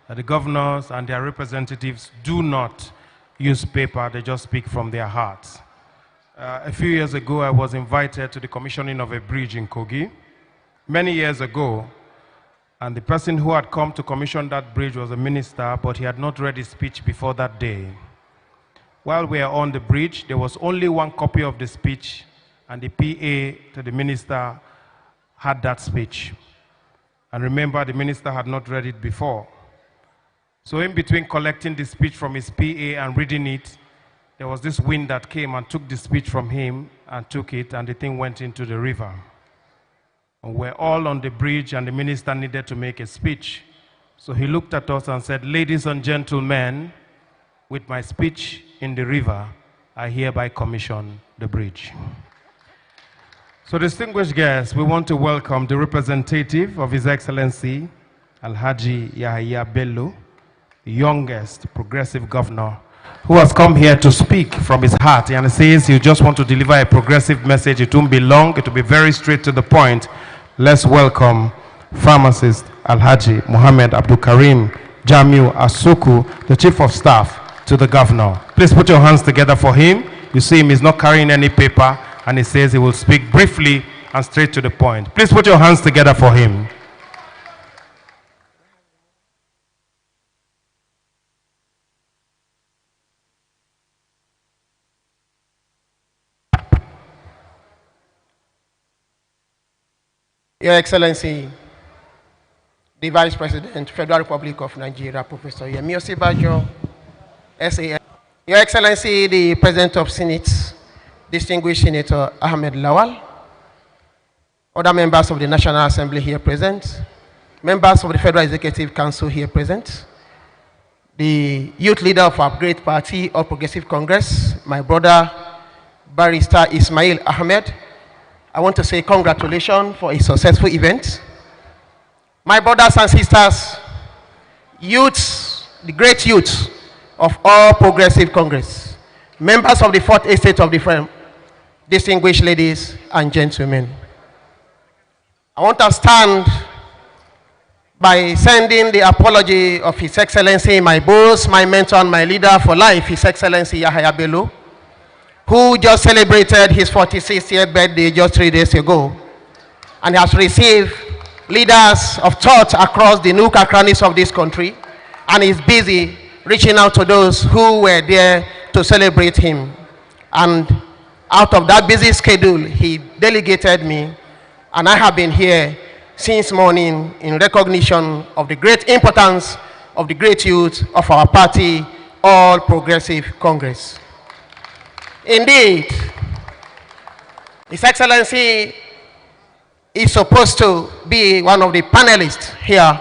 that the governors and their representatives do not use paper, they just speak from their hearts. A few years ago, I was invited to the commissioning of a bridge in Kogi, many years ago, and the person who had come to commission that bridge was a minister, but he had not read his speech before that day. While we were on the bridge, there was only one copy of the speech, and the PA to the minister had that speech. And remember, the minister had not read it before. So in between collecting the speech from his PA and reading it, there was this wind that came and took the speech from him and took it, and the thing went into the river. And we're all on the bridge, and the minister needed to make a speech. So he looked at us and said, "Ladies and gentlemen, with my speech in the river, I hereby commission the bridge." So distinguished guests, we want to welcome the representative of His Excellency, Alhaji Yahaya Bello, the youngest progressive governor, who has come here to speak from his heart. And he says he just want to deliver a progressive message. It won't be long, it will be very straight to the point. Let's welcome pharmacist Alhaji Muhammad Abdul Karim Jamiu Asuku, the Chief of Staff to the governor. Please put your hands together for him. You see him, he's not carrying any paper, and he says he will speak briefly and straight to the point. Please put your hands together for him. Your Excellency, the Vice President, Federal Republic of Nigeria, Professor Yemi Osinbajo, SAN. Your Excellency, the President of Senate, distinguished Senator Ahmed Lawal, other members of the National Assembly here present, members of the Federal Executive Council here present, the youth leader of our great party, All Progressive Congress, my brother, Barrister Ismail Ahmed. I want to say congratulations for a successful event. My brothers and sisters, youths, the great youth of All Progressive Congress, members of the Fourth Estate of the firm, distinguished ladies and gentlemen. I want to stand by sending the apology of His Excellency, my boss, my mentor, and my leader for life, His Excellency Yahaya Bello, who just celebrated his 46th birthday just 3 days ago. and he has received leaders of thought across the nook and crannies of this country, and is busy reaching out to those who were there to celebrate him. And out of that busy schedule, he delegated me, and I have been here since morning in recognition of the great importance of the great youth of our party, All Progressive Congress. Indeed, His Excellency is supposed to be one of the panelists here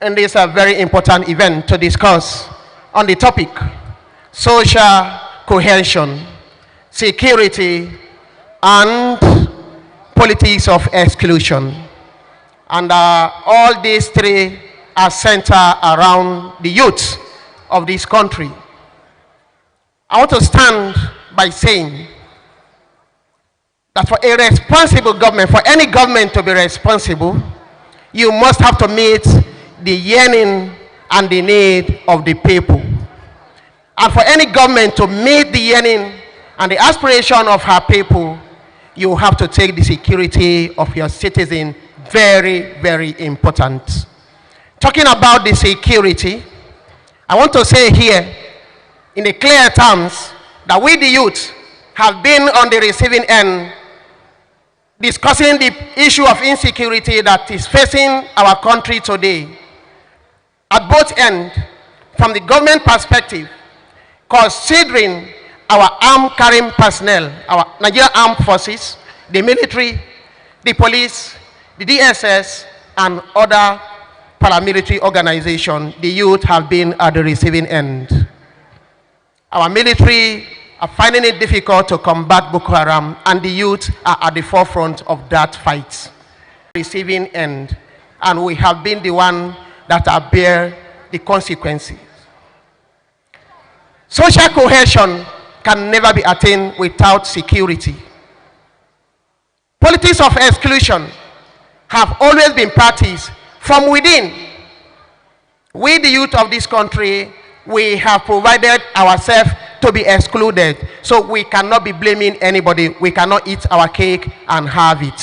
in this very important event to discuss on the topic social cohesion, security, and politics of exclusion. And all these three are centered around the youth of this country. I want to stand by saying that for a responsible government, for any government to be responsible, you must have to meet the yearning and the need of the people. And for any government to meet the yearning and the aspiration of her people, you have to take the security of your citizen very, very important. Talking about the security, I want to say here in the clear terms that we the youth have been on the receiving end discussing the issue of insecurity that is facing our country today. At both ends, from the government perspective, considering our armed carrying personnel, our Nigerian Armed Forces, the military, the police, the DSS, and other paramilitary organizations, the youth have been at the receiving end. Our military are finding it difficult to combat Boko Haram, and the youth are at the forefront of that fight. Receiving end, and we have been the one that are bear the consequences. Social cohesion can never be attained without security. Politics of exclusion have always been practiced from within. We, the youth of this country, we have provided ourselves to be excluded, so we cannot be blaming anybody. We cannot eat our cake and have it.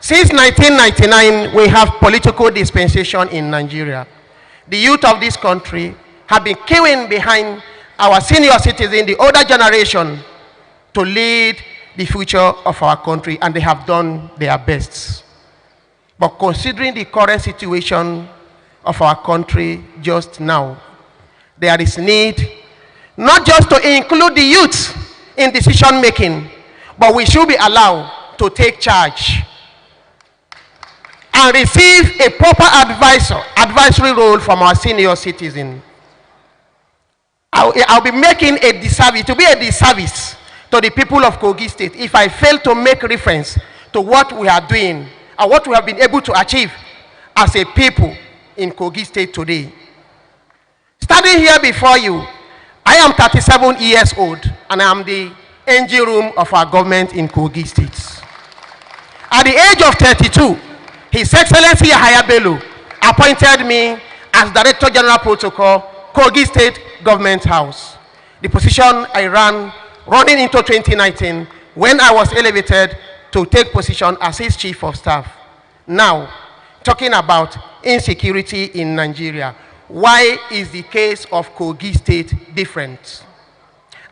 Since 1999, we have political dispensation in Nigeria. The youth of this country have been queuing behind our senior citizens, the older generation, to lead the future of our country, and they have done their best. But considering the current situation of our country just now, there is need not just to include the youth in decision making, but we should be allowed to take charge and receive a proper advisory role from our senior citizen. I'll be making a disservice, to be a disservice to the people of Kogi State if I fail to make reference to what we are doing and what we have been able to achieve as a people in Kogi State today. Standing here before you, I am 37 years old, and I am the NG room of our government in Kogi State. At the age of 32, His Excellency Yahaya Bello appointed me as Director General Protocol, Kogi State Government House. The position I ran running into 2019 when I was elevated to take position as his Chief of Staff. Now, talking about insecurity in Nigeria, why is the case of Kogi State different?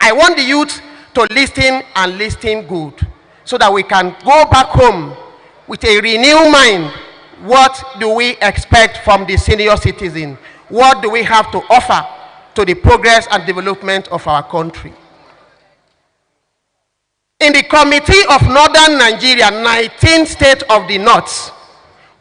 I want the youth to listen and listen good so that we can go back home with a renewed mind. What do we expect from the senior citizen? What do we have to offer to the progress and development of our country? In the Committee of Northern Nigeria, 19 states of the North,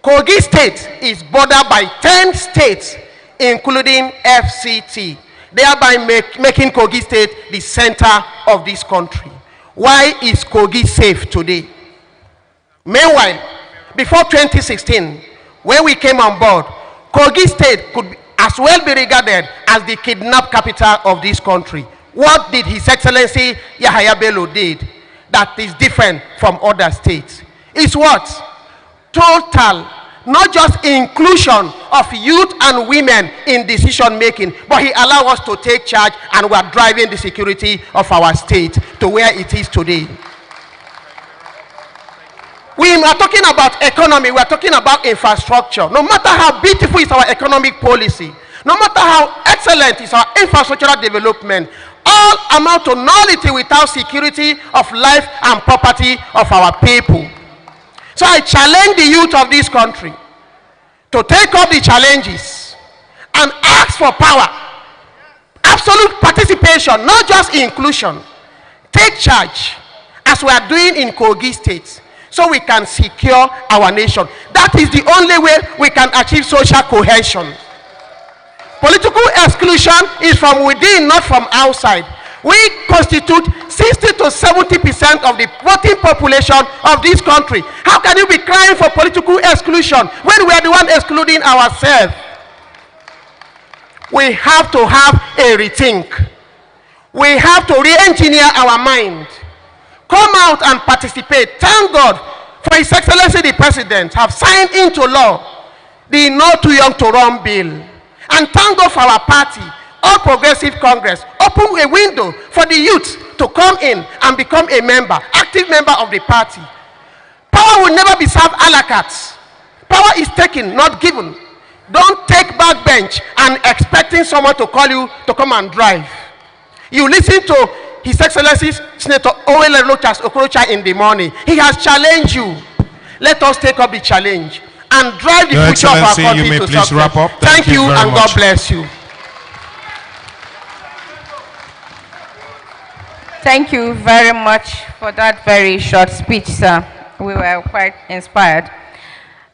Kogi State is bordered by 10 states, including FCT, thereby making Kogi State the center of this country. Why is Kogi safe today? Meanwhile, before 2016, when we came on board, Kogi State could as well be regarded as the kidnap capital of this country. What did His Excellency Yahaya Bello did that is different from other states? It's what? Total, not just inclusion of youth and women in decision making, but he allowed us to take charge, and we are driving the security of our state to where it is today. We are talking about economy, we are talking about infrastructure. No matter how beautiful is our economic policy, no matter how excellent is our infrastructural development, all amount to nullity without security of life and property of our people. So I challenge the youth of this country to take up the challenges and ask for power. Absolute participation, not just inclusion. Take charge, as we are doing in Kogi State, so we can secure our nation. That is the only way we can achieve social cohesion. Political exclusion is from within, not from outside. We constitute 60 to 70% of the voting population of this country. How can you be crying for political exclusion when we are the one excluding ourselves? We have to have a rethink. We have to re-engineer our mind. Come out and participate. Thank God for His Excellency the President have signed into law the Not Too Young to Run bill. And thank God for our party, All Progressive Congress, open a window for the youth to come in and become a member, active member of the party. Power will never be served a la carte. Power is taken, not given. Don't take backbench and expecting someone to call you to come and drive. You listen to His Excellency Senator Owele Rochas Okorocha in the morning. He has challenged you. Let us take up the challenge and drive the future of our country to success. Wrap up. Thank you and much. God bless you. Thank you very much for that very short speech, sir. We were quite inspired.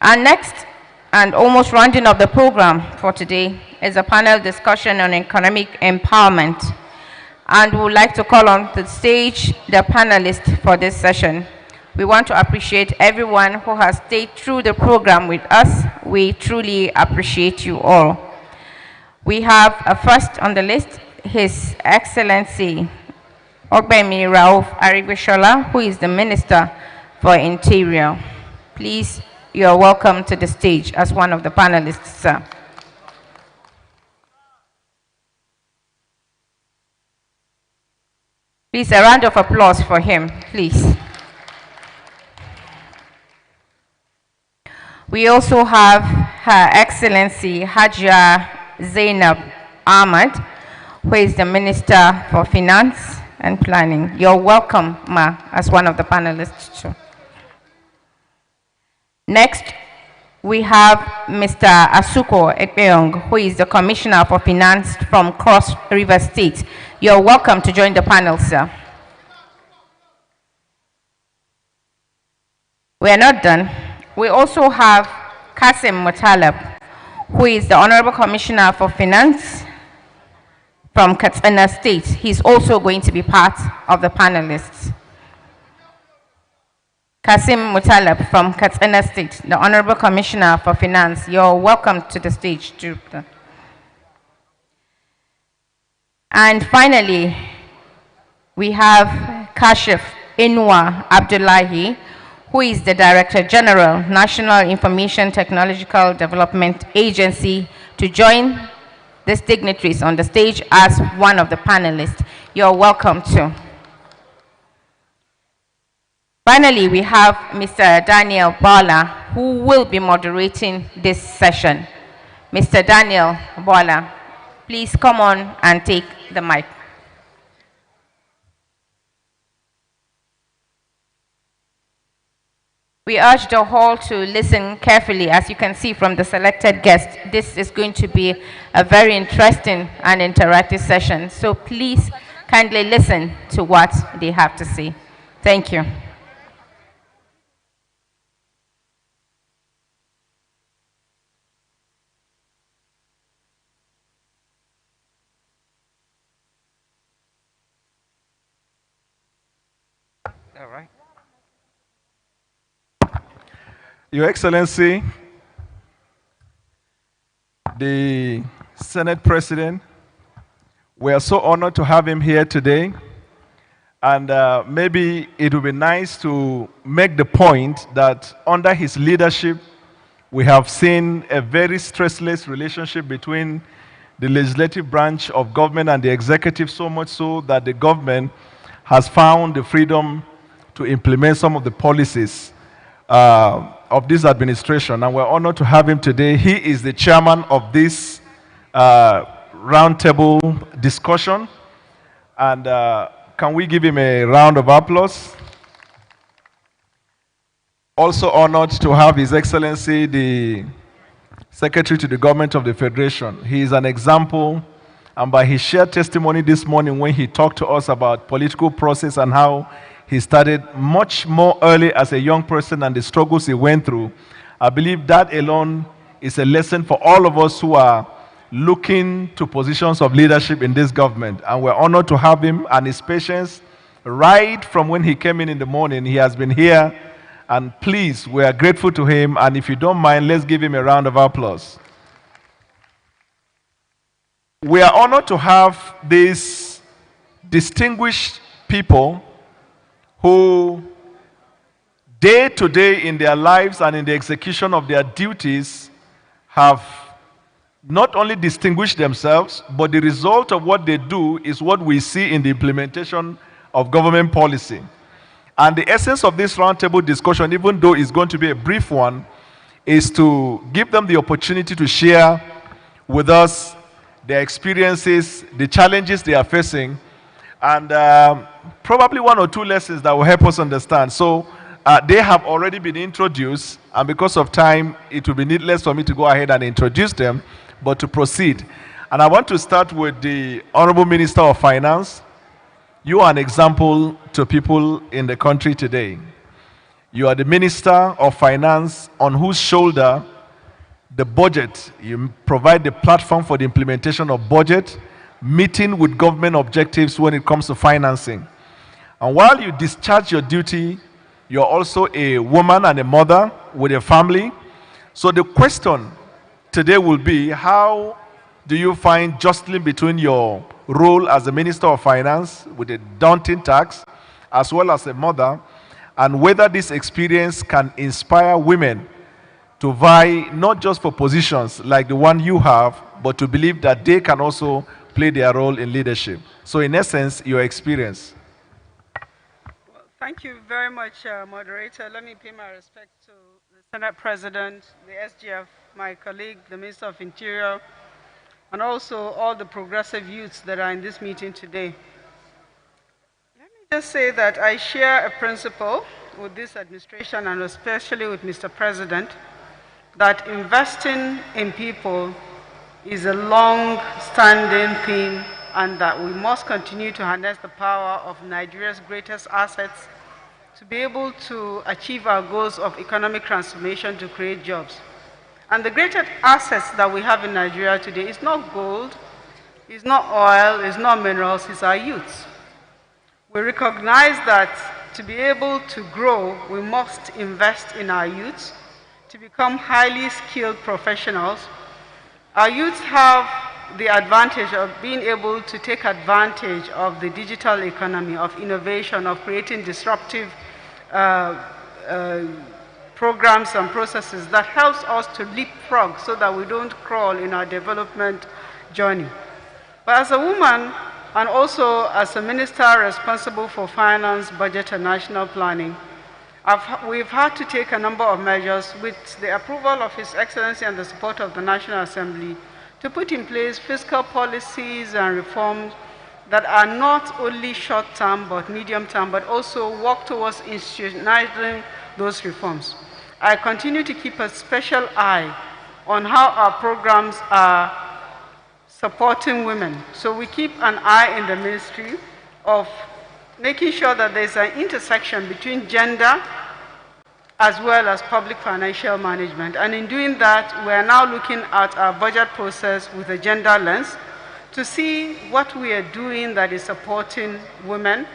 Our next and almost rounding up the program for today is a panel discussion on economic empowerment. And we would like to call on the stage the panelists for this session. We want to appreciate everyone who has stayed through the program with us. We truly appreciate you all. We have first on the list, His Excellency Ogbemi Rauf Arigweshola, who is the Minister for Interior. Please, you are welcome to the stage as one of the panelists, sir. Please, a round of applause for him, please. We also have Her Excellency Hajia Zainab Ahmad, who is the Minister for Finance and Planning. You're welcome, Ma, as one of the panelists, too. Next, we have Mr. Asuko Ekpeong, who is the Commissioner for Finance from Cross River State. You're welcome to join the panel, sir. We are not done. We also have Kasim Mutalab, who is the Honorable Commissioner for Finance from Katsina State. He's also going to be part of the panelists. Kasim Mutalab from Katsina State, the Honorable Commissioner for Finance. You're welcome to the stage, too. And finally, we have Kashif Inwa Abdullahi, who is the Director General, National Information Technological Development Agency, to join these dignitaries on the stage as one of the panelists. You're welcome too. Finally, we have Mr. Daniel Bala, who will be moderating this session. Mr. Daniel Bala, please come on and take the mic. We urge the hall to listen carefully. As you can see from the selected guests, this is going to be a very interesting and interactive session. So please kindly listen to what they have to say. Thank you. All right. Your Excellency, the Senate President, we are so honored to have him here today. And maybe it would be nice to make the point that under his leadership, we have seen a very stressless relationship between the legislative branch of government and the executive, so much so that the government has found the freedom to implement some of the policies of this administration, and we're honored to have him today. He is the chairman of this roundtable discussion. And can we give him a round of applause? Also honored to have His Excellency, the Secretary to the Government of the Federation. He is an example, and by his shared testimony this morning when he talked to us about political process and how he started much more early as a young person and the struggles he went through, I believe that alone is a lesson for all of us who are looking to positions of leadership in this government. And we're honored to have him and his patience right from when he came in the morning. He has been here, and please, we are grateful to him. And if you don't mind, let's give him a round of applause. We are honored to have these distinguished people who day to day in their lives and in the execution of their duties have not only distinguished themselves, but the result of what they do is what we see in the implementation of government policy. And the essence of this roundtable discussion, even though it's going to be a brief one, is to give them the opportunity to share with us their experiences, the challenges they are facing, and probably one or two lessons that will help us understand. So they have already been introduced, and because of time, it will be needless for me to go ahead and introduce them, but to proceed. And I want to start with the Honorable Minister of Finance. You are an example to people in the country today. You are the Minister of Finance on whose shoulder the budget, you provide the platform for the implementation of budget, meeting with government objectives when it comes to financing. And while you discharge your duty, you're also a woman and a mother with a family. So the question today will be, how do you find justly between your role as a Minister of Finance with a daunting task, as well as a mother, and whether this experience can inspire women to vie not just for positions like the one you have, but to believe that they can also play their role in leadership. So in essence, your experience. Well, thank you very much, moderator. Let me pay my respect to the Senate President, the SGF, my colleague, the Minister of Interior, and also all the progressive youths that are in this meeting today. Let me just say that I share a principle with this administration, and especially with Mr. President, that investing in people is a long-standing theme, and that we must continue to harness the power of Nigeria's greatest assets to be able to achieve our goals of economic transformation to create jobs. And the greatest assets that we have in Nigeria today is not gold, it's not oil, it's not minerals, it's our youths. We recognize that to be able to grow, we must invest in our youths to become highly skilled professionals. Our youths have the advantage of being able to take advantage of the digital economy, of innovation, of creating disruptive programs and processes that helps us to leapfrog so that we don't crawl in our development journey. But as a woman, and also as a minister responsible for finance, budget, and national planning, we've had to take a number of measures with the approval of His Excellency and the support of the National Assembly to put in place fiscal policies and reforms that are not only short-term but medium-term, but also work towards institutionalizing those reforms. I continue to keep a special eye on how our programs are supporting women. So we keep an eye in the ministry of making sure that there's an intersection between gender as well as public financial management. And in doing that, we are now looking at our budget process with a gender lens to see what we are doing that is supporting women,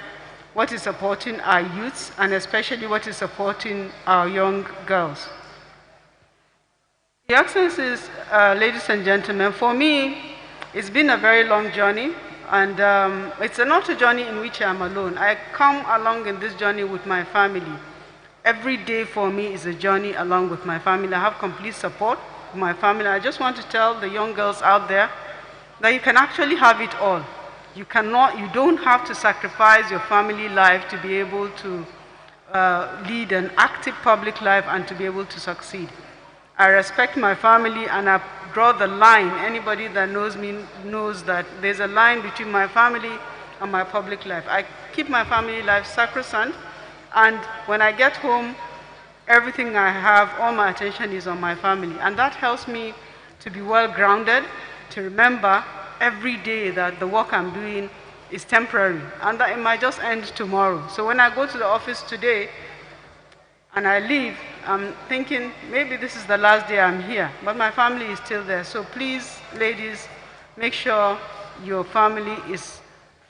what is supporting our youths, and especially what is supporting our young girls. Your Excellencies, ladies and gentlemen, for me, it's been a very long journey, and it's not a journey in which I'm alone. I come along in this journey with my family. Every day for me is a journey along with my family. I have complete support from my family. I just want to tell the young girls out there that you can actually have it all. You don't have to sacrifice your family life to be able to lead an active public life and to be able to succeed. I respect my family and I draw the line. Anybody that knows me knows that there's a line between my family and my public life. I keep my family life sacrosanct, and when I get home, everything I have, all my attention is on my family. And that helps me to be well grounded, to remember every day that the work I'm doing is temporary and that it might just end tomorrow. So when I go to the office today and I leave, I'm thinking maybe this is the last day I'm here, but my family is still there. So please, ladies, make sure your family is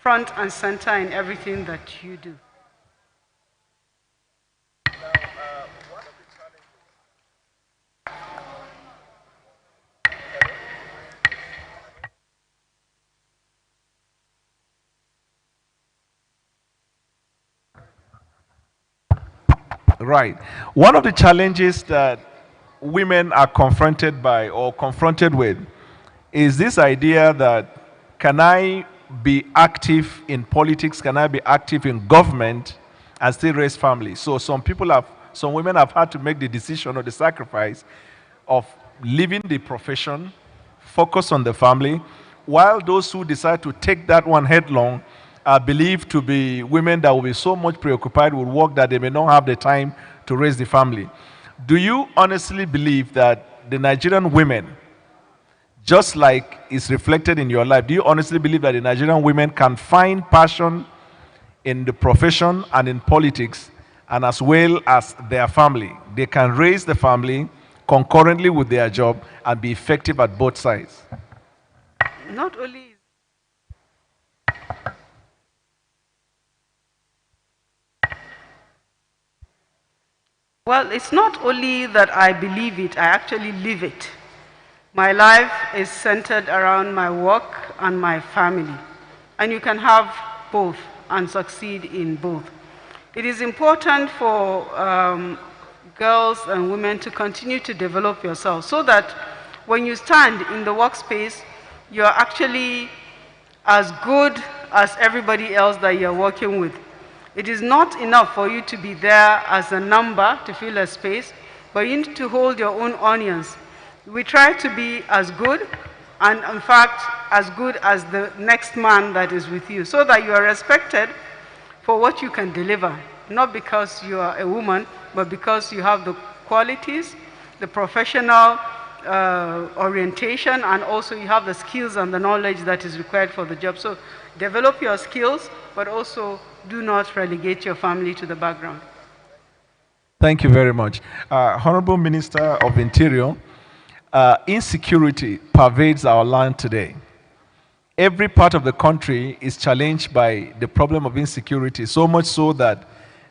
front and center in everything that you do. Right. One of the challenges that women are confronted by or confronted with is this idea that can I be active in politics, can I be active in government and still raise family? So some women have had to make the decision or the sacrifice of leaving the profession, focus on the family, while those who decide to take that one headlong are believed to be women that will be so much preoccupied with work that they may not have the time to raise the family. Do you honestly believe that the Nigerian women, just like is reflected in your life, do you honestly believe that the Nigerian women can find passion in the profession and in politics and as well as their family? They can raise the family concurrently with their job and be effective at both sides? Not only well, it's not only that I believe it, I actually live it. My life is centered around my work and my family. And you can have both and succeed in both. It is important for girls and women to continue to develop yourself so that when you stand in the workspace, you're actually as good as everybody else that you're working with. It is not enough for you to be there as a number to fill a space, but you need to hold your own onions. We try to be as good, and in fact, as good as the next man that is with you, so that you are respected for what you can deliver, not because you are a woman, but because you have the qualities, the professional orientation, and also you have the skills and the knowledge that is required for the job. So develop your skills, but also do not relegate your family to the background. Thank you very much. Honorable Minister of Interior, insecurity pervades our land today. Every part of the country is challenged by the problem of insecurity, so much so that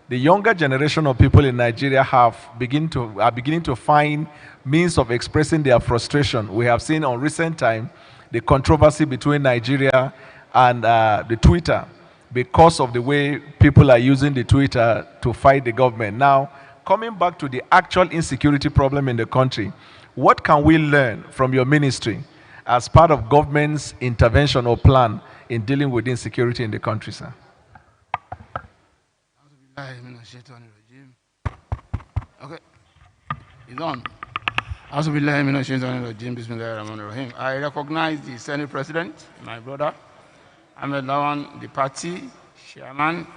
the younger generation of people in Nigeria are beginning to find means of expressing their frustration. We have seen on recent time the controversy between Nigeria and the Twitter because of the way people are using the Twitter to fight the government. Now, coming back to the actual insecurity problem in the country, what can we learn from your ministry as part of government's intervention or plan in dealing with insecurity in the country, sir? Okay, it's on. I recognize the Senate President, my brother, Ahmed Lawan, the party chairman,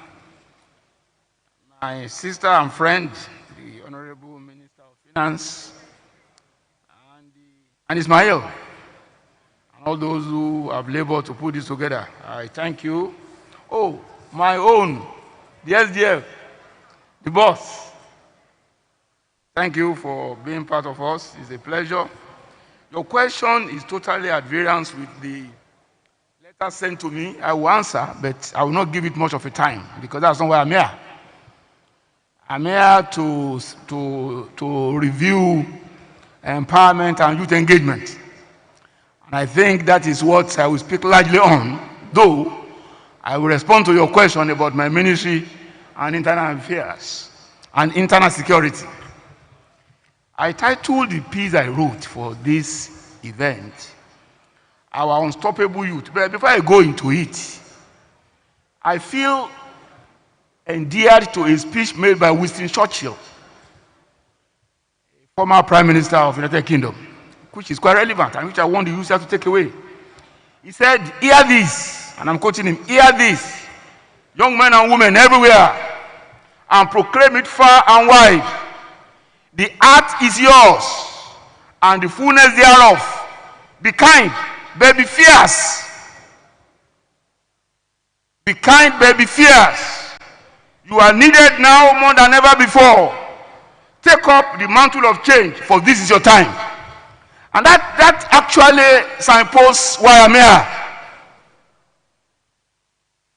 my sister and friend, the Honorable Minister of Finance, and Ismail, and all those who have labored to put this together. I thank you. Oh, my own, the SDF, the boss. Thank you for being part of us. It's a pleasure. Your question is totally at variance with the letter sent to me. I will answer, but I will not give it much of a time because that's not why I'm here. I'm here to review empowerment and youth engagement. And I think that is what I will speak largely on, though I will respond to your question about my ministry and internal affairs and internal security. I titled the piece I wrote for this event, Our Unstoppable Youth. But before I go into it, I feel endeared to a speech made by Winston Churchill, former Prime Minister of the United Kingdom, which is quite relevant and which I want the user to take away. He said, "Hear this," and I'm quoting him, "Hear this, young men and women everywhere, and proclaim it far and wide. The earth is yours, and the fullness thereof. Be kind, but be fierce. Be kind, but be fierce. You are needed now more than ever before. Take up the mantle of change, for this is your time." And that actually signposts why I'm here.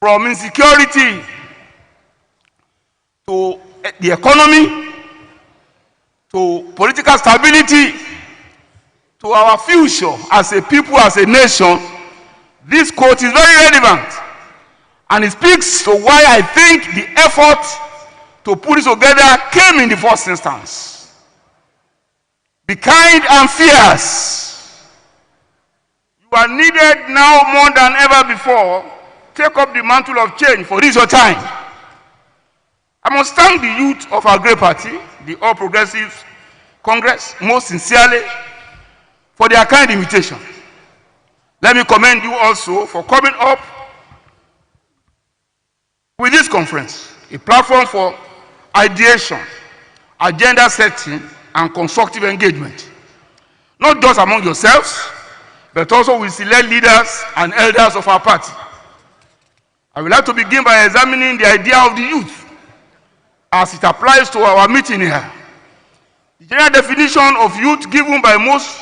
From insecurity to the economy, to political stability, to our future as a people, as a nation, this quote is very relevant. And it speaks to why I think the effort to put it together came in the first instance. Be kind and fierce. You are needed now more than ever before. Take up the mantle of change, for this is your time. I must thank the youth of our great party, the All Progressives Congress, most sincerely for their kind invitation. Let me commend you also for coming up with this conference, a platform for ideation, agenda setting, and constructive engagement, not just among yourselves, but also with select leaders and elders of our party. I would like to begin by examining the idea of the youth as it applies to our meeting here. The general definition of youth given by most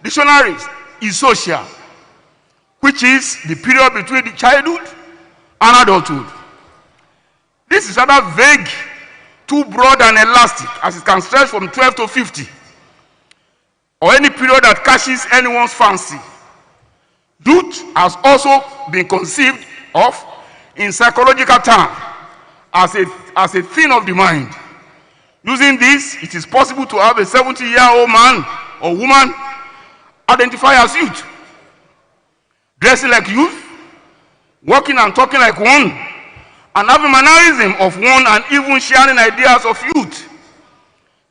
dictionaries is social, which is the period between the childhood and adulthood. This is rather vague, too broad and elastic, as it can stretch from 12 to 50, or any period that catches anyone's fancy. Youth has also been conceived of in psychological terms as a thing of the mind. Using this, it is possible to have a 70-year-old man or woman identify as youth, dressing like youth, walking and talking like one, and having mannerism of one, and even sharing ideas of youth.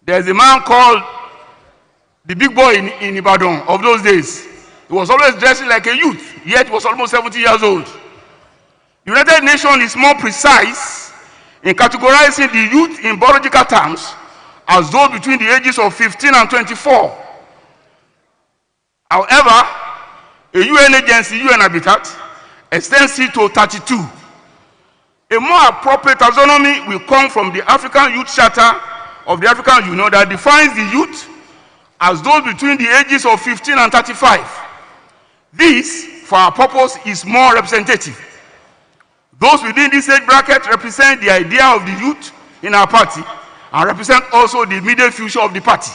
There's a man called the big boy in Ibadan of those days. He was always dressing like a youth, yet he was almost 70 years old. The United Nations is more precise in categorizing the youth in biological terms as those between the ages of 15 and 24. However, a UN agency, UN Habitat, extends it to 32. A more appropriate taxonomy will come from the African Youth Charter of the African Union that defines the youth as those between the ages of 15 and 35. This, for our purpose, is more representative. Those within this age bracket represent the idea of the youth in our party and represent also the immediate future of the party.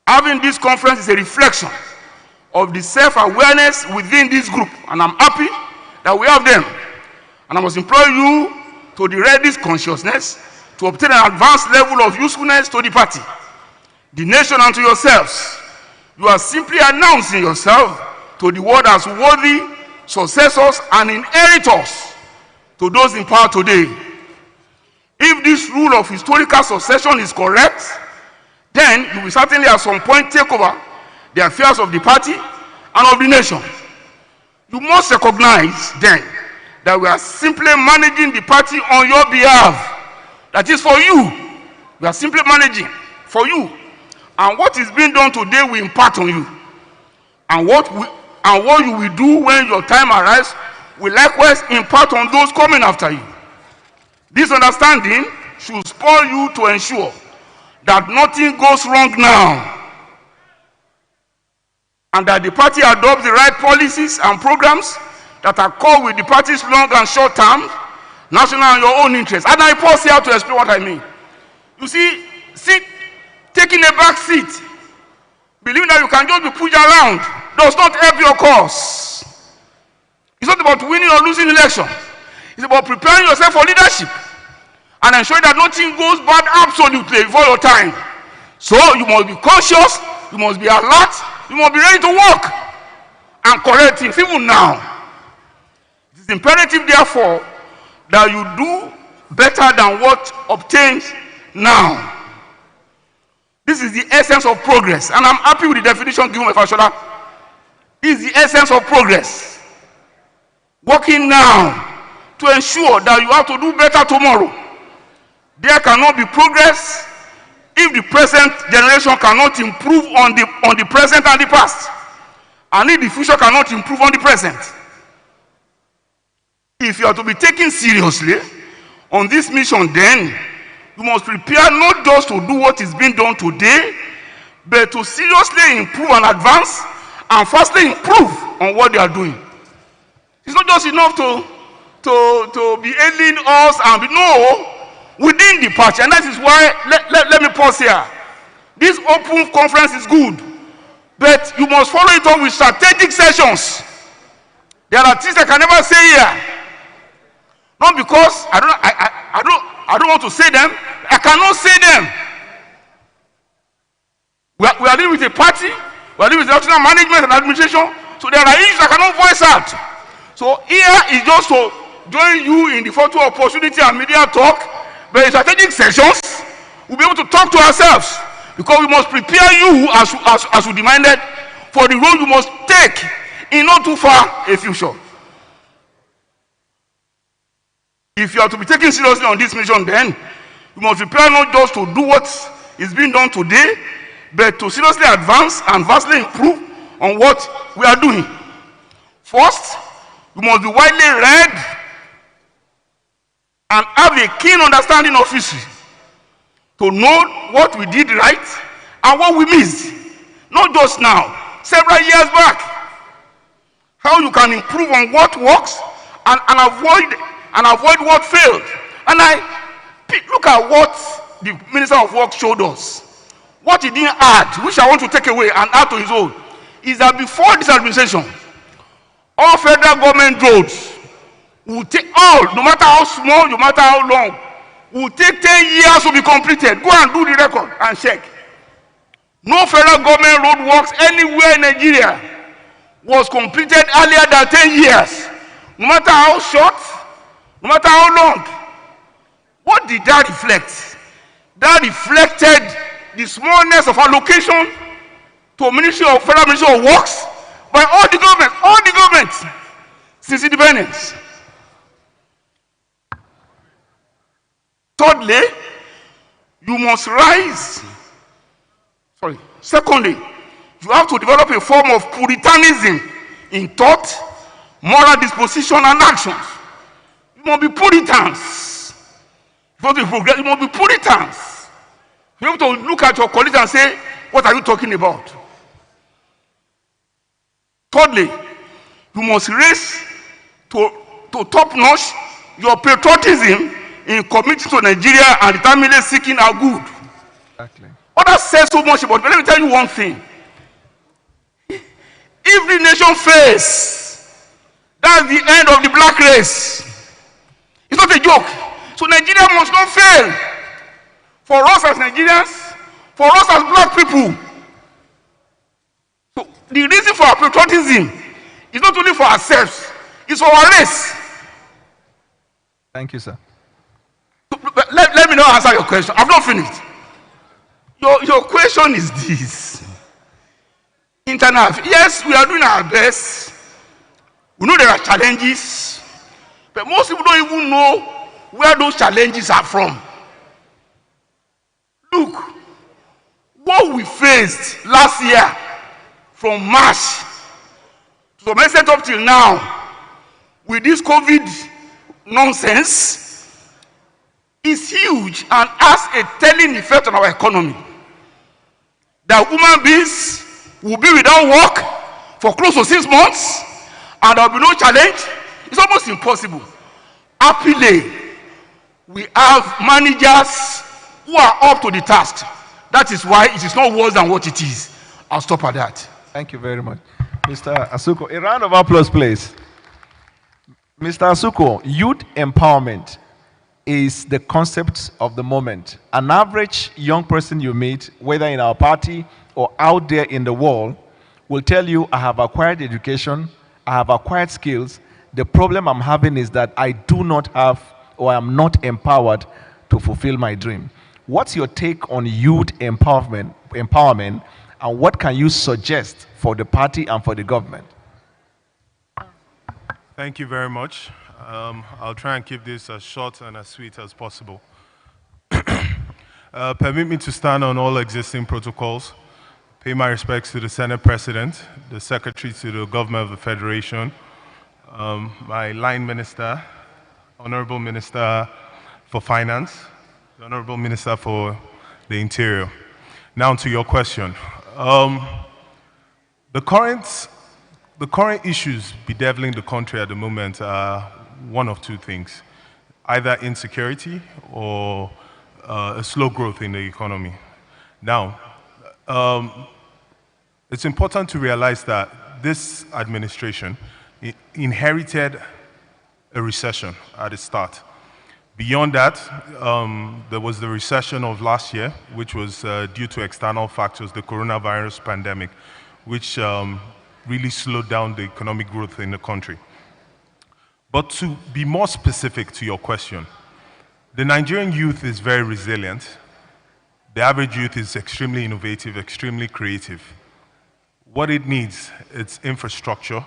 Having this conference is a reflection of the self-awareness within this group, and I'm happy that we have them. And I must implore you to direct this consciousness to obtain an advanced level of usefulness to the party, the nation, and to yourselves. You are simply announcing yourself to the world as worthy successors and inheritors to those in power today. If this rule of historical succession is correct, then you will certainly at some point take over the affairs of the party and of the nation. You must recognize then that we are simply managing the party on your behalf. That is for you. We are simply managing for you. And what is being done today will impart on you. And what you will do when your time arrives will likewise impart on those coming after you. This understanding should spur you to ensure that nothing goes wrong now, and that the party adopts the right policies and programs that are called with the party's long and short term, national and your own interests. And I pause here to explain what I mean. You see, taking a back seat, believing that you can just be pushed around, does not help your cause. It's not about winning or losing election. It's about preparing yourself for leadership and ensuring that nothing goes bad absolutely before your time. So you must be conscious, you must be alert, you must be ready to work and correct things even now. It is imperative, therefore, that you do better than what obtained now. This is the essence of progress, and I'm happy with the definition given by Fashola. This is the essence of progress. Working now to ensure that you have to do better tomorrow. There cannot be progress if the present generation cannot improve on the present and the past, and if the future cannot improve on the present. If you are to be taken seriously on this mission, then you must prepare not just to do what is being done today, but to seriously improve and advance, and firstly improve on what they are doing. It's not just enough to be ailing us and be, no, within the party. And that is why, let me pause here. This open conference is good, but you must follow it up with strategic sessions. There are things I can never say here. Not because I don't want to say them. I cannot say them. We are dealing with a party. We are dealing with national management and administration. So there are issues I cannot voice out. So here is just to join you in the photo opportunity and media talk. But in strategic sessions, we'll be able to talk to ourselves, because we must prepare you as we demanded for the role you must take in not too far a future. If you are to be taken seriously on this mission, then you must prepare not just to do what is being done today, but to seriously advance and vastly improve on what we are doing. First, you must be widely read and have a keen understanding of history to know what we did right and what we missed, not just now, several years back. How you can improve on what works and avoid what failed. And look at what the Minister of Works showed us. What he didn't add, which I want to take away and add to his own, is that before this administration, all federal government roads will take no matter how small, no matter how long, will take 10 years to be completed. Go and do the record and check. No federal government road works anywhere in Nigeria was completed earlier than 10 years. No matter how short, no matter how long. What did that reflect? That reflected the smallness of allocation to Federal Ministry of Works by all the governments since independence. Thirdly, you must rise. Secondly, you have to develop a form of Puritanism in thought, moral disposition, and actions. You must be Puritans. If you want to progress, you must be Puritans. You have to look at your colleagues and say, what are you talking about? Thirdly, you must raise to top notch your patriotism in committing to Nigeria and determinedly seeking our good. Exactly. Others say so much about it, but let me tell you one thing. If the nation fails, that's the end of the black race. It's not a joke. So Nigeria must not fail. For us as Nigerians, for us as black people. So the reason for our patriotism is not only for ourselves, it's for our race. Thank you, sir. Let me now answer your question. I've not finished. Your question is this. Internal. Yes, we are doing our best. We know there are challenges, but most people don't even know where those challenges are from. Look, what we faced last year from March to some extent up till now with this COVID nonsense is huge and has a telling effect on our economy. That human beings will be without work for close to 6 months and there will be no challenge. It's almost impossible. Happily, we have managers who are up to the task. That is why it is not worse than what it is. I'll stop at that. Thank you very much. Mr. Asuko, a round of applause, please. Mr. Asuko, youth empowerment is the concept of the moment. An average young person you meet, whether in our party or out there in the world, will tell you, I have acquired education, I have acquired skills. The problem I'm having is that I do not have or I'm not empowered to fulfill my dream. What's your take on youth empowerment, and what can you suggest for the party and for the government? Thank you very much. I'll try and keep this as short and as sweet as possible. Permit me to stand on all existing protocols, pay my respects to the Senate President, the Secretary to the Government of the Federation, my line minister, Honorable Minister for Finance, the Honorable Minister for the Interior. Now to your question. The current issues bedeviling the country at the moment are one of two things: either insecurity or a slow growth in the economy. Now, it's important to realize that this administration inherited a recession at its start. Beyond that, there was the recession of last year, which was due to external factors, the coronavirus pandemic, which really slowed down the economic growth in the country. But to be more specific to your question, the Nigerian youth is very resilient. The average youth is extremely innovative, extremely creative. What it needs is infrastructure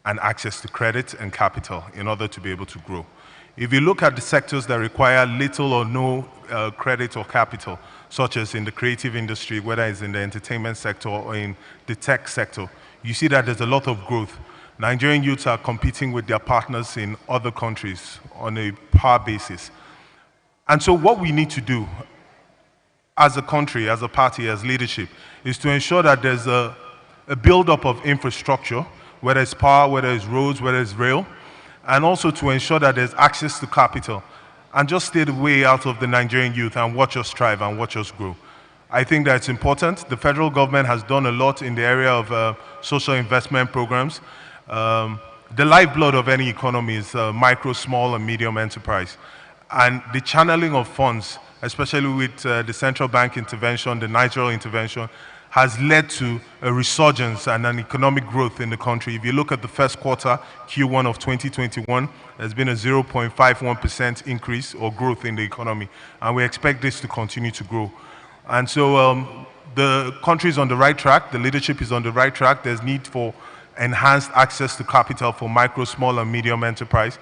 and access to credit and capital in order to be able to grow. If you look at the sectors that require little or no credit or capital, such as in the creative industry, whether it's in the entertainment sector or in the tech sector, you see that there's a lot of growth. Nigerian youths are competing with their partners in other countries on a par basis. And so what we need to do as a country, as a party, as leadership, is to ensure that there's a build-up of infrastructure, whether it's power, whether it's roads, whether it's rail, and also to ensure that there's access to capital, and just stay the way out of the Nigerian youth and watch us thrive and watch us grow. I think that's important. The federal government has done a lot in the area of social investment programs. The lifeblood of any economy is micro, small, and medium enterprise. And the channeling of funds, especially with the central bank intervention, the Nigeria intervention, has led to a resurgence and an economic growth in the country. If you look at the first quarter, Q1 of 2021, there's been a 0.51% increase or growth in the economy, and we expect this to continue to grow. And so the country is on the right track, the leadership is on the right track. There's need for enhanced access to capital for micro, small, and medium enterprise.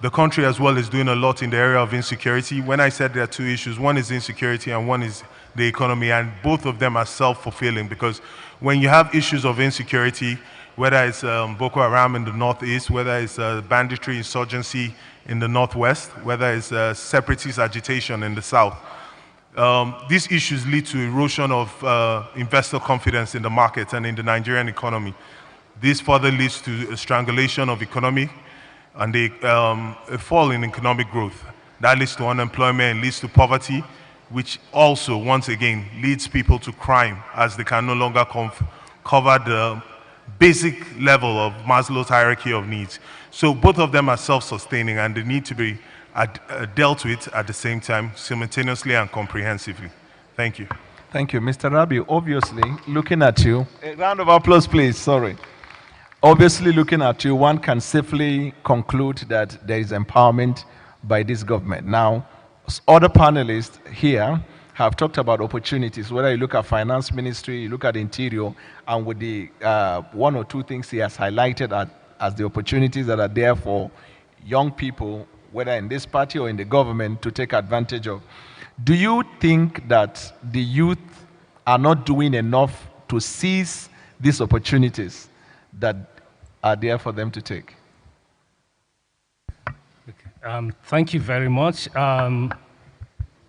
The country as well is doing a lot in the area of insecurity. When I said there are two issues, one is insecurity and one is the economy, and both of them are self-fulfilling, because when you have issues of insecurity, whether it's Boko Haram in the northeast, whether it's banditry insurgency in the northwest, whether it's separatist agitation in the south, these issues lead to erosion of investor confidence in the market and in the Nigerian economy. This further leads to a strangulation of economy and a fall in economic growth. That leads to unemployment, leads to poverty, which also, once again, leads people to crime, as they can no longer cover the basic level of Maslow's hierarchy of needs. So both of them are self-sustaining, and they need to be dealt with at the same time, simultaneously and comprehensively. Thank you. Thank you. Mr. Rabiu, obviously, looking at you, a round of applause, please, sorry. Obviously, looking at you, one can safely conclude that there is empowerment by this government. Now, other panelists here have talked about opportunities, whether you look at finance ministry, you look at interior, and with the one or two things he has highlighted as the opportunities that are there for young people, whether in this party or in the government, to take advantage of. Do you think that the youth are not doing enough to seize these opportunities that are there for them to take? Thank you very much.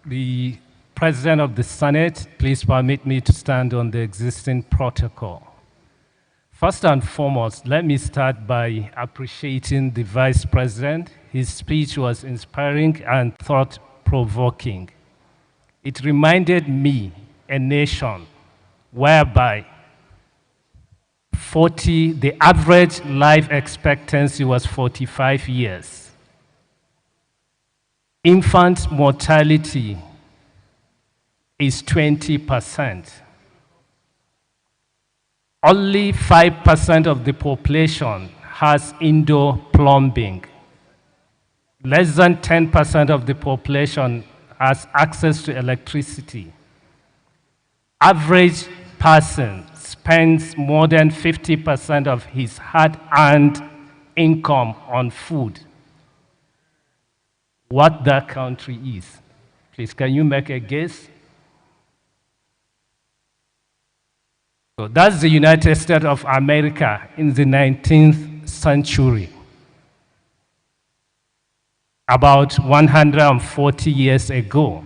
The President of the Senate, please permit me to stand on the existing protocol. First and foremost, let me start by appreciating the Vice President. His speech was inspiring and thought-provoking. It reminded me a nation whereby the average life expectancy was 45 years. Infant mortality is 20%. Only 5% of the population has indoor plumbing. Less than 10% of the population has access to electricity. Average person spends more than 50% of his hard-earned income on food. What that country is. Please, can you make a guess? So that's the United States of America in the 19th century. About 140 years ago.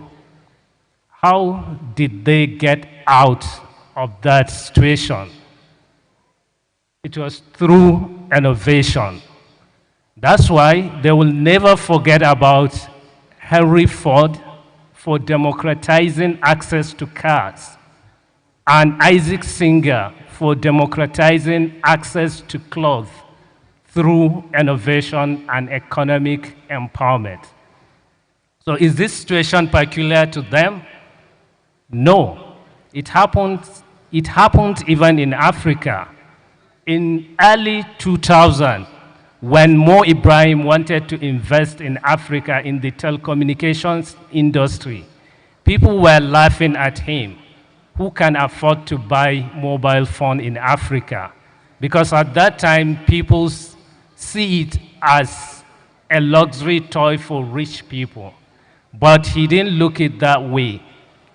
How did they get out of that situation? It was through innovation. That's why they will never forget about Henry Ford for democratizing access to cars, and Isaac Singer for democratizing access to clothes through innovation and economic empowerment. So is this situation peculiar to them? No. It happened even in Africa. In early 2000, when Mo Ibrahim wanted to invest in Africa in the telecommunications industry, people were laughing at him. Who can afford to buy mobile phone in Africa? Because at that time, people see it as a luxury toy for rich people. But he didn't look at it that way.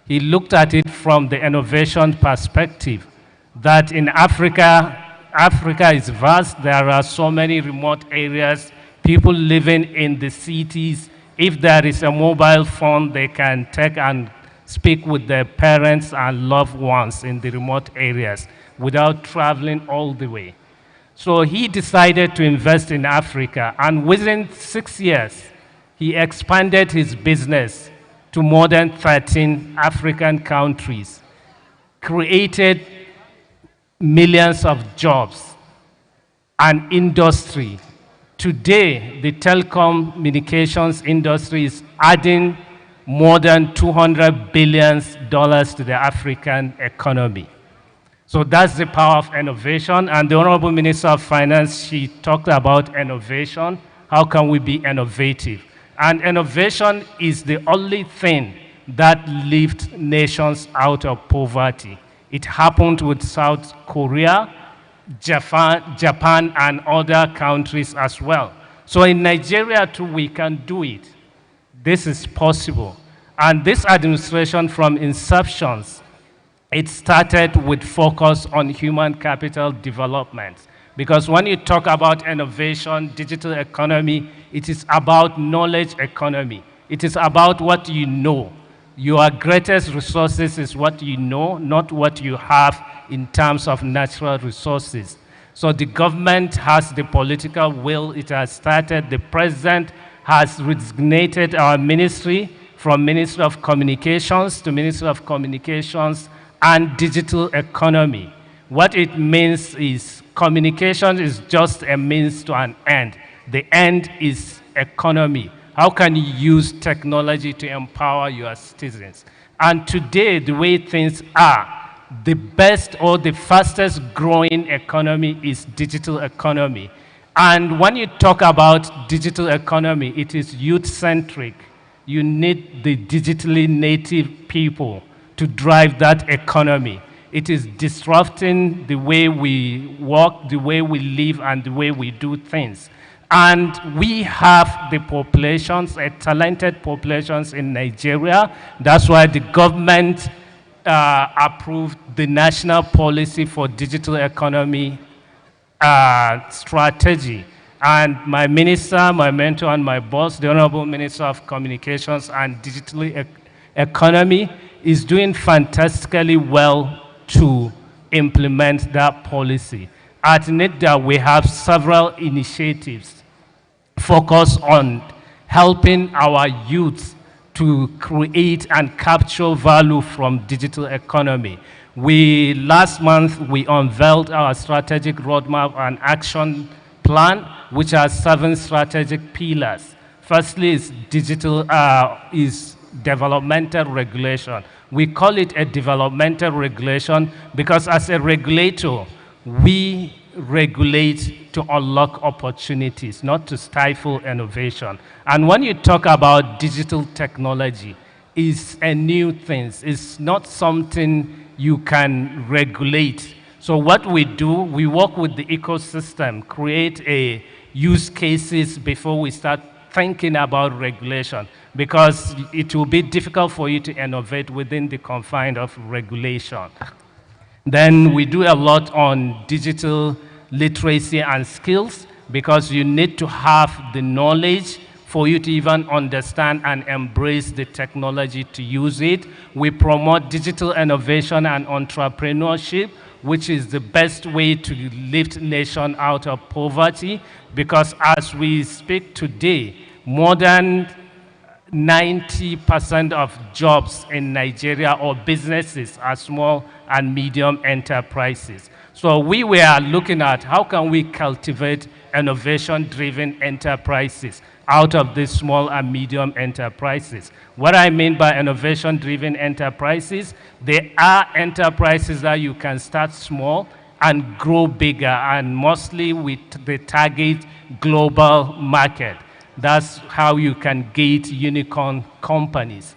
He looked at it from the innovation perspective, that in Africa is vast. There are so many remote areas, people living in the cities. If there is a mobile phone, they can take and speak with their parents and loved ones in the remote areas without traveling all the way. So he decided to invest in Africa, and within 6 years, he expanded his business to more than 13 African countries, created millions of jobs and industry. Today, the telecommunications industry is adding more than $200 billion to the African economy. So that's the power of innovation. And the Honorable Minister of Finance, she talked about innovation. How can we be innovative? And innovation is the only thing that lifts nations out of poverty. It happened with South Korea, Japan, and other countries as well. So in Nigeria too, we can do it. This is possible. And this administration from inception, it started with focus on human capital development. Because when you talk about innovation, digital economy, it is about knowledge economy. It is about what you know. Your greatest resources is what you know, not what you have in terms of natural resources. So the government has the political will. It has started. The president has resignated our ministry from Ministry of Communications to Ministry of Communications and Digital Economy. What it means is communication is just a means to an end. The end is economy. How can you use technology to empower your citizens? And today, the way things are, the best or the fastest growing economy is digital economy. And when you talk about digital economy, it is youth-centric. You need the digitally native people to drive that economy. It is disrupting the way we work, the way we live, and the way we do things. And we have the populations, talented populations in Nigeria. That's why the government approved the National Policy for Digital Economy strategy. And my minister, my mentor, and my boss, the Honorable Minister of Communications and Digital Economy, is doing fantastically well to implement that policy. At NIDA, we have several initiatives focused on helping our youth to create and capture value from digital economy. Last month, we unveiled our strategic roadmap and action plan, which has 7 strategic pillars. Firstly, is developmental regulation. We call it a developmental regulation because as a regulator, we regulate to unlock opportunities, not to stifle innovation. And when you talk about digital technology, it's a new thing. It's not something you can regulate. So what we do, we work with the ecosystem, create a use cases before we start thinking about regulation, because it will be difficult for you to innovate within the confines of regulation. Then we do a lot on digital literacy and skills, because you need to have the knowledge for you to even understand and embrace the technology to use it. We promote digital innovation and entrepreneurship, which is the best way to lift nation out of poverty, because as we speak today, more than 90% of jobs in Nigeria or businesses are small and medium enterprises. So we were looking at how can we cultivate innovation-driven enterprises out of these small and medium enterprises. What I mean by innovation-driven enterprises, they are enterprises that you can start small and grow bigger, and mostly with the target global market. That's how you can get unicorn companies.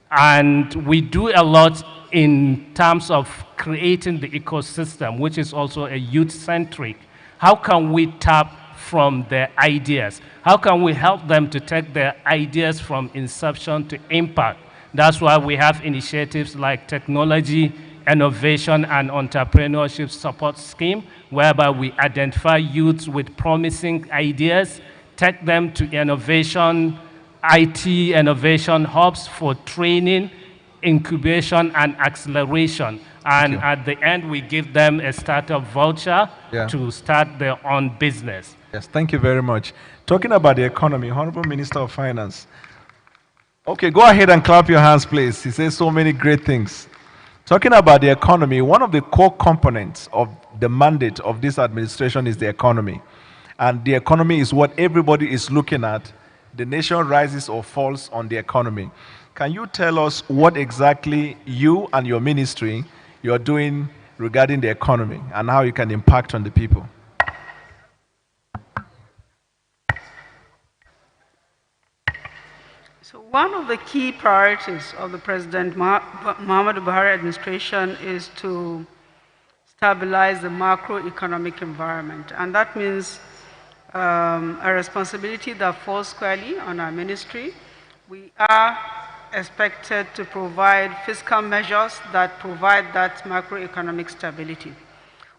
And we do a lot in terms of creating the ecosystem, which is also a youth-centric. How can we tap from their ideas? How can we help them to take their ideas from inception to impact? That's why we have initiatives like Technology, Innovation, and Entrepreneurship Support Scheme, whereby we identify youths with promising ideas, take them to innovation, IT innovation hubs for training, incubation, and acceleration. And at the end, we give them a startup voucher to start their own business. Yes, thank you very much. Talking about the economy, Honorable Minister of Finance. Okay, go ahead and clap your hands, please. He says so many great things. Talking about the economy, one of the core components of the mandate of this administration is the economy. And the economy is what everybody is looking at. The nation rises or falls on the economy. Can you tell us what exactly you and your ministry you're doing regarding the economy and how you can impact on the people? So one of the key priorities of the President Muhammadu Buhari administration is to stabilize the macroeconomic environment. And that means a responsibility that falls squarely on our ministry. We are expected to provide fiscal measures that provide that macroeconomic stability.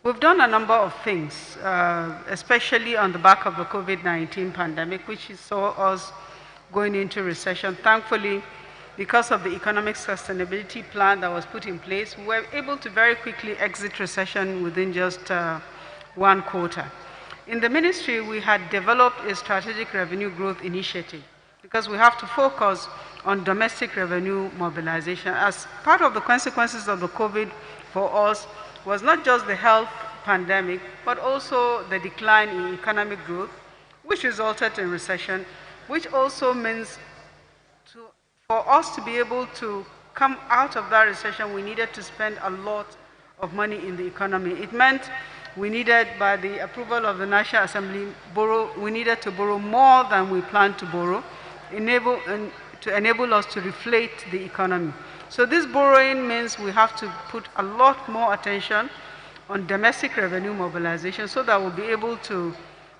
We've done a number of things, especially on the back of the COVID-19 pandemic, which saw us going into recession. Thankfully, because of the economic sustainability plan that was put in place, we were able to very quickly exit recession within just one quarter. In the ministry, we had developed a strategic revenue growth initiative because we have to focus on domestic revenue mobilization. As part of the consequences of the COVID for us was not just the health pandemic, but also the decline in economic growth, which resulted in recession, which also means for us to be able to come out of that recession, we needed to spend a lot of money in the economy. It meant we needed, by the approval of the National Assembly, we needed to borrow more than we planned to borrow, to enable us to reflate the economy. So this borrowing means we have to put a lot more attention on domestic revenue mobilization so that we'll be able to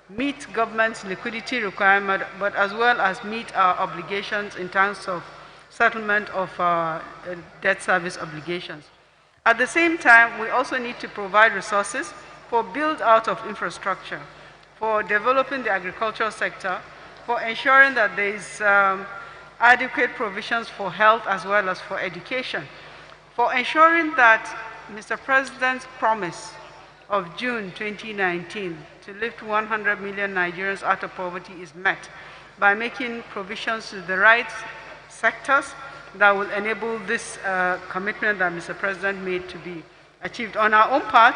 meet government's liquidity requirement, but as well as meet our obligations in terms of settlement of debt service obligations. At the same time, we also need to provide resources for build out of infrastructure, for developing the agricultural sector, for ensuring that there is adequate provisions for health as well as for education, for ensuring that Mr. President's promise of June 2019 to lift 100 million Nigerians out of poverty is met by making provisions to the right sectors that will enable this commitment that Mr. President made to be achieved. On our own part,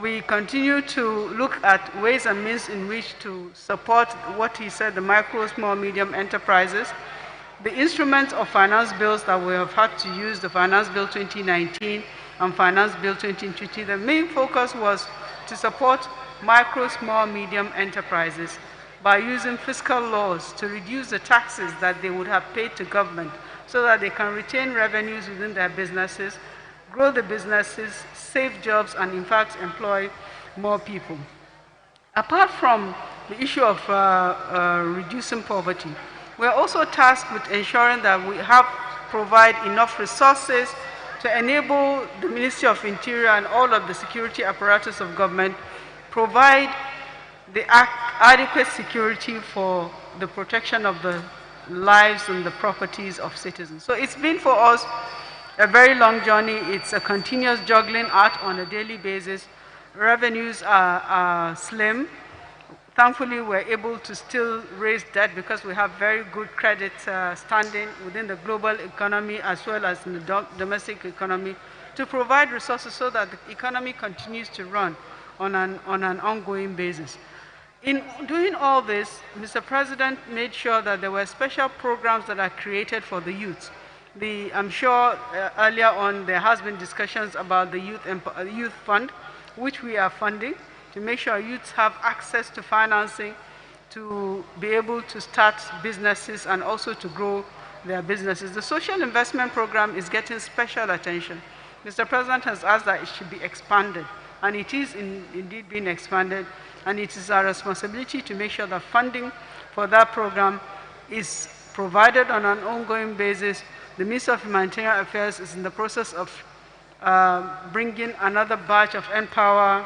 we continue to look at ways and means in which to support what he said, the micro, small, medium enterprises. The instruments of finance bills that we have had to use, the Finance Bill 2019 and Finance Bill 2020, the main focus was to support micro, small, medium enterprises by using fiscal laws to reduce the taxes that they would have paid to government so that they can retain revenues within their businesses, grow the businesses, save jobs, and in fact employ more people. Apart from the issue of reducing poverty, we are also tasked with ensuring that we provide enough resources to enable the Ministry of Interior and all of the security apparatus of government provide the adequate security for the protection of the lives and the properties of citizens. So it's been for us a very long journey. It's a continuous juggling act on a daily basis. Revenues are slim. Thankfully, we're able to still raise debt because we have very good credit standing within the global economy as well as in the domestic economy to provide resources so that the economy continues to run on an ongoing basis. In doing all this, Mr. President made sure that there were special programs that are created for the youth. I'm sure earlier on there has been discussions about the youth fund, which we are funding to make sure youths have access to financing to be able to start businesses and also to grow their businesses. The social investment program is getting special attention. Mr. President has asked that it should be expanded, and it is indeed being expanded, and it is our responsibility to make sure that funding for that program is provided on an ongoing basis. The Ministry of Humanitarian Affairs is in the process of bringing another batch of Empower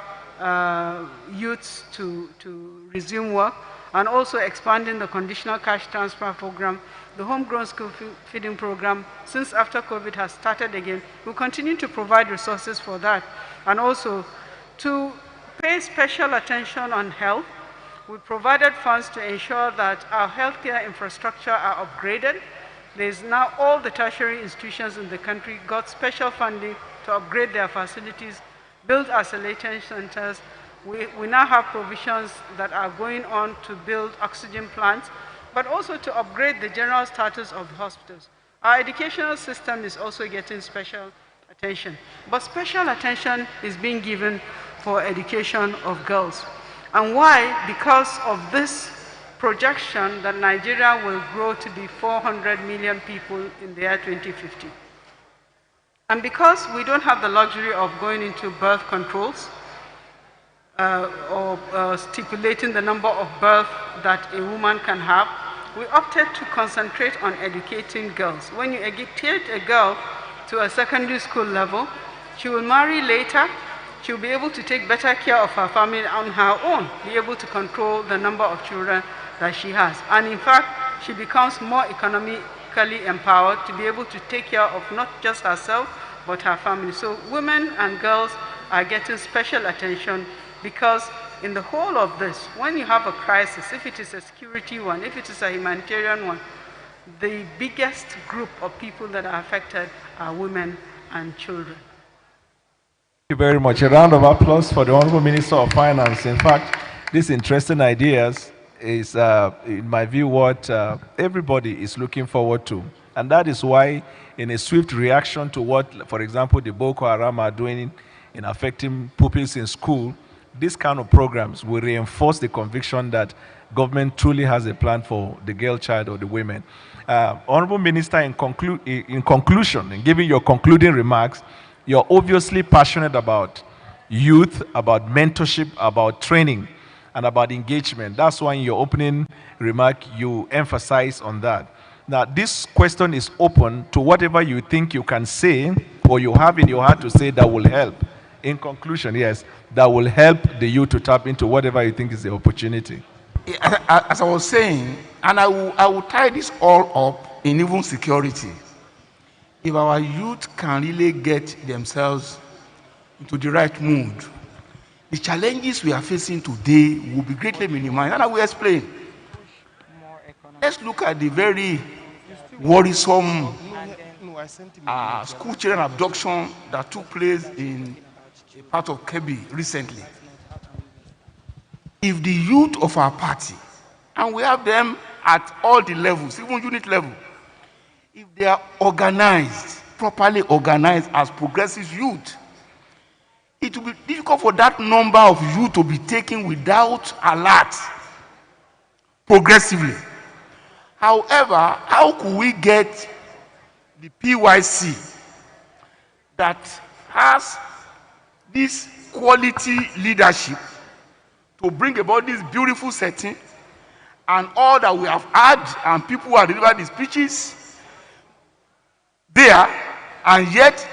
youths to resume work, and also expanding the conditional cash transfer program, the homegrown school feeding program. Since after COVID has started again, we'll continue to provide resources for that, and also to pay special attention on health. We provided funds to ensure that our healthcare infrastructure are upgraded. There's now all the tertiary institutions in the country got special funding to upgrade their facilities, build isolation centers. We now have provisions that are going on to build oxygen plants, but also to upgrade the general status of the hospitals. Our educational system is also getting special attention, but special attention is being given for education of girls. And why? Because of this projection that Nigeria will grow to be 400 million people in the year 2050. And because we don't have the luxury of going into birth controls or stipulating the number of births that a woman can have, we opted to concentrate on educating girls. When you educate a girl to a secondary school level, she will marry later, she will be able to take better care of her family on her own, be able to control the number of children that she has. And in fact, she becomes more economically empowered to be able to take care of not just herself, but her family. So women and girls are getting special attention because in the whole of this, when you have a crisis, if it is a security one, if it is a humanitarian one, the biggest group of people that are affected are women and children. Thank you very much. A round of applause for the Honorable Minister of Finance. In fact, these interesting ideas is, in my view, what everybody is looking forward to. And that is why, in a swift reaction to what, for example, the Boko Haram are doing in affecting pupils in school, these kind of programs will reinforce the conviction that government truly has a plan for the girl child or the women. Honorable Minister, in conclusion, in giving your concluding remarks, you're obviously passionate about youth, about mentorship, about training, and about engagement. That's why in your opening remark, you emphasize on that. Now, this question is open to whatever you think you can say or you have in your heart to say that will help. In conclusion, yes, that will help the youth to tap into whatever you think is the opportunity. As I was saying, and I will tie this all up in even security. If our youth can really get themselves into the right mood, the challenges we are facing today will be greatly minimized. And I will explain. Let's look at the very worrisome school children abduction that took place in a part of Kebbi recently. If the youth of our party, and we have them at all the levels, even unit level, if they are organized, properly organized as progressive youth, it will be difficult difficult for that number of youth to be taken without alert progressively. However, how could we get the PYC that has this quality leadership to bring about this beautiful setting and all that we have had and people who have delivered the speeches there, and yet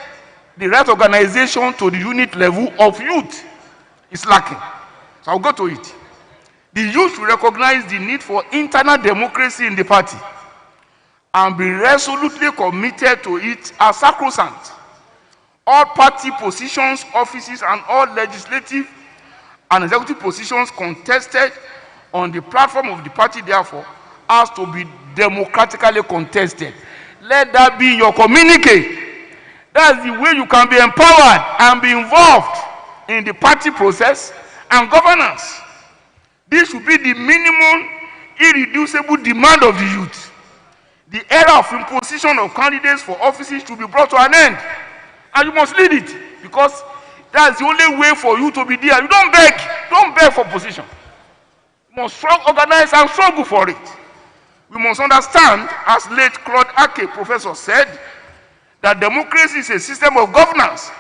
the right organization to the unit level of youth is lacking. So I'll go to it. The youth should recognize the need for internal democracy in the party and be resolutely committed to it as sacrosanct. All party positions, offices, and all legislative and executive positions contested on the platform of the party, therefore, has to be democratically contested. Let that be your communique. That's the way you can be empowered and be involved in the party process and governance. This should be the minimum irreducible demand of the youth. The era of imposition of candidates for offices should be brought to an end. And you must lead it, because that's the only way for you to be there. You don't beg for position. You must organize and struggle for it. We must understand, as late Claude Ake, professor, said, that democracy is a system of governance,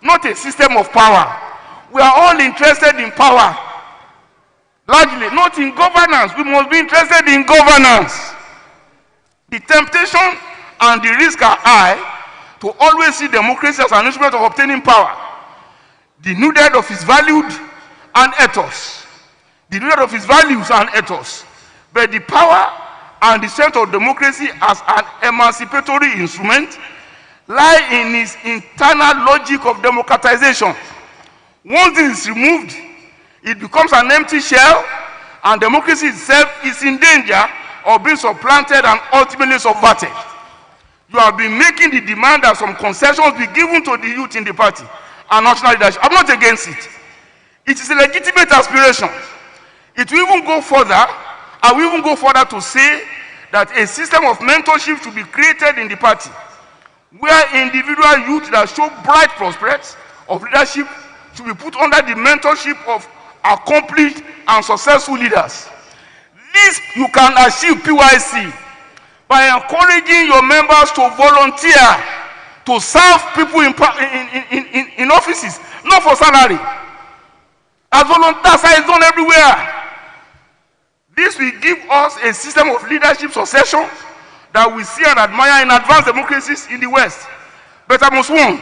not a system of power. We are all interested in power, largely, not in governance. We must be interested in governance. The temptation and the risk are high to always see democracy as an instrument of obtaining power, denuded of its values and ethos. Denuded of its values and ethos. But the power and the strength of democracy as an emancipatory instrument lie in its internal logic of democratization. Once this is removed, it becomes an empty shell, and democracy itself is in danger of being supplanted and ultimately subverted. You have been making the demand that some concessions be given to the youth in the party and national leadership. I'm not against it. It is a legitimate aspiration. It will even go further. I will even go further to say that a system of mentorship should be created in the party, where individual youth that show bright prospects of leadership should be put under the mentorship of accomplished and successful leaders. This you can achieve PYC by encouraging your members to volunteer to serve people in offices, not for salary. As volunteers are done everywhere. This will give us a system of leadership succession that we see and admire in advanced democracies in the West. But I must warn,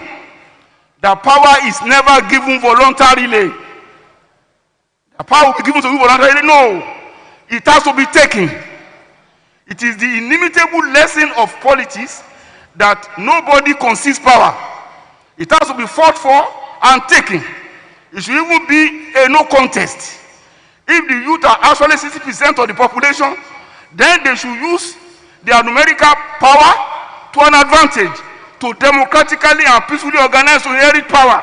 the power is never given voluntarily. The power will be given to you voluntarily. No, it has to be taken. It is the inimitable lesson of politics that nobody concedes power. It has to be fought for and taken. It should even be a no contest. If the youth are actually 60% of the population, then they should use their numerical power to an advantage to democratically and peacefully organize to inherit power.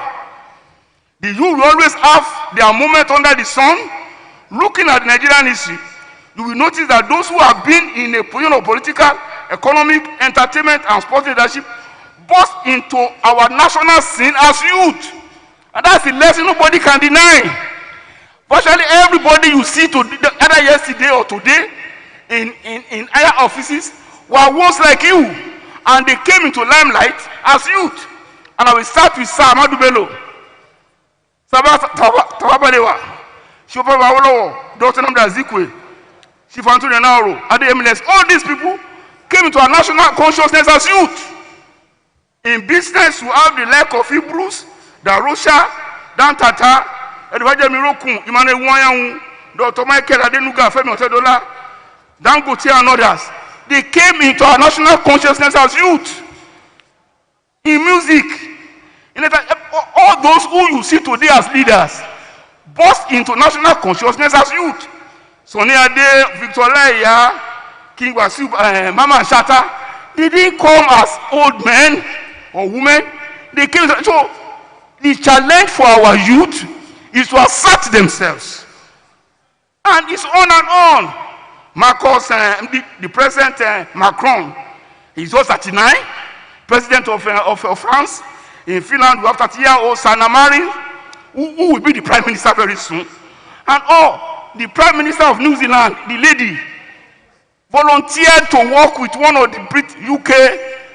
The youth will always have their moment under the sun. Looking at Nigerian history, you will notice that those who have been in a position of political, economic, entertainment, and sports leadership burst into our national scene as youth. And that's the lesson nobody can deny. Virtually everybody you see today, either yesterday or today in higher offices were once like you, and they came into limelight as youth. And I will start with Sir Ahmadu Bello, Tafawa Balewa, Shofar Awolowo, Dr. Nnamdi Azikiwe, Chief Anthony Enahoro, Ade Eminence. All these people came into our national consciousness as youth. In business, you have the like of Hebrews, Darosha, Dan Tata, Edwaja Mirokun, Emmanuel Nwanyanwu, Dr. Michael Adenuga, Femi Otedola, Dangote, and others. They came into our national consciousness as youth. In music, in all those who you see today as leaders burst into national consciousness as youth. Sonny Ade, Victor Laya, King Wasiu, Mama Shata, they didn't come as old men or women. They came. So the challenge for our youth is to assert themselves. And it's on and on. Marcos, the President Macron, he's also 39, President of France. In Finland, we have 30-year-old Sanna Marin, who will be the Prime Minister very soon. And the Prime Minister of New Zealand, the lady, volunteered to work with one of the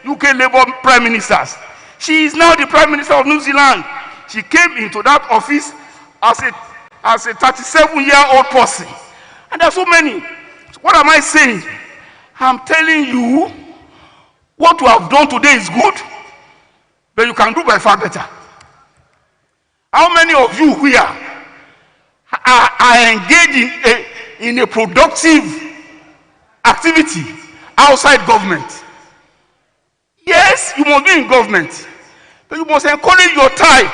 UK Labour Prime Ministers. She is now the Prime Minister of New Zealand. She came into that office as a 37-year-old person. And there are so many. So what am I saying? I'm telling you, what you have done today is good, but you can do by far better. How many of you here are engaged in a productive activity outside government? Yes, you must be in government, but you must encourage your type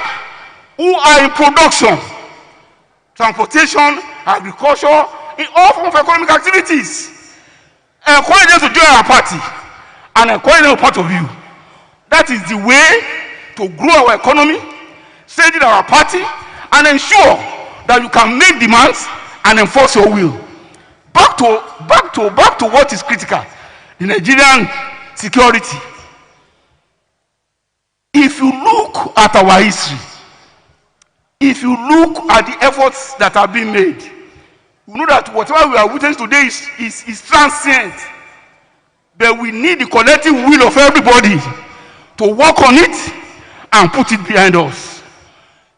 who are in production, transportation, agriculture, in all forms of economic activities. Encourage them to join our party and encourage them to be part of you. That is the way to grow our economy, strengthen our party, and ensure that you can make demands and enforce your will. Back to what is critical, the Nigerian security. If you look at our history, if you look at the efforts that have been made, you know that whatever we are witnessing today is transient. But we need the collective will of everybody to work on it and put it behind us.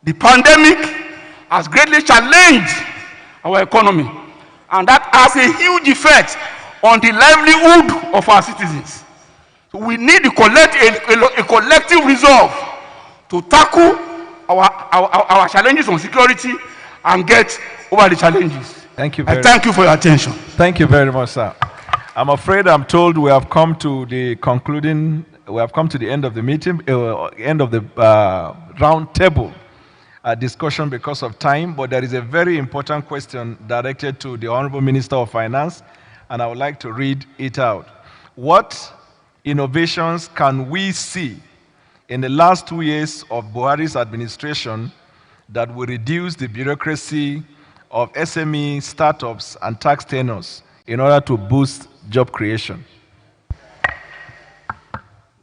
The pandemic has greatly challenged our economy, and that has a huge effect on the livelihood of our citizens. So we need a collective resolve to tackle our challenges on security and get over the challenges. Thank you. Thank you for your attention. Thank you very much, sir. I'm afraid I'm told we have come to the end of the meeting, end of the round table discussion because of time, but there is a very important question directed to the Honorable Minister of Finance, and I would like to read it out. What innovations can we see in the last 2 years of Buhari's administration that will reduce the bureaucracy of SME, startups, and tax tenures in order to boost job creation?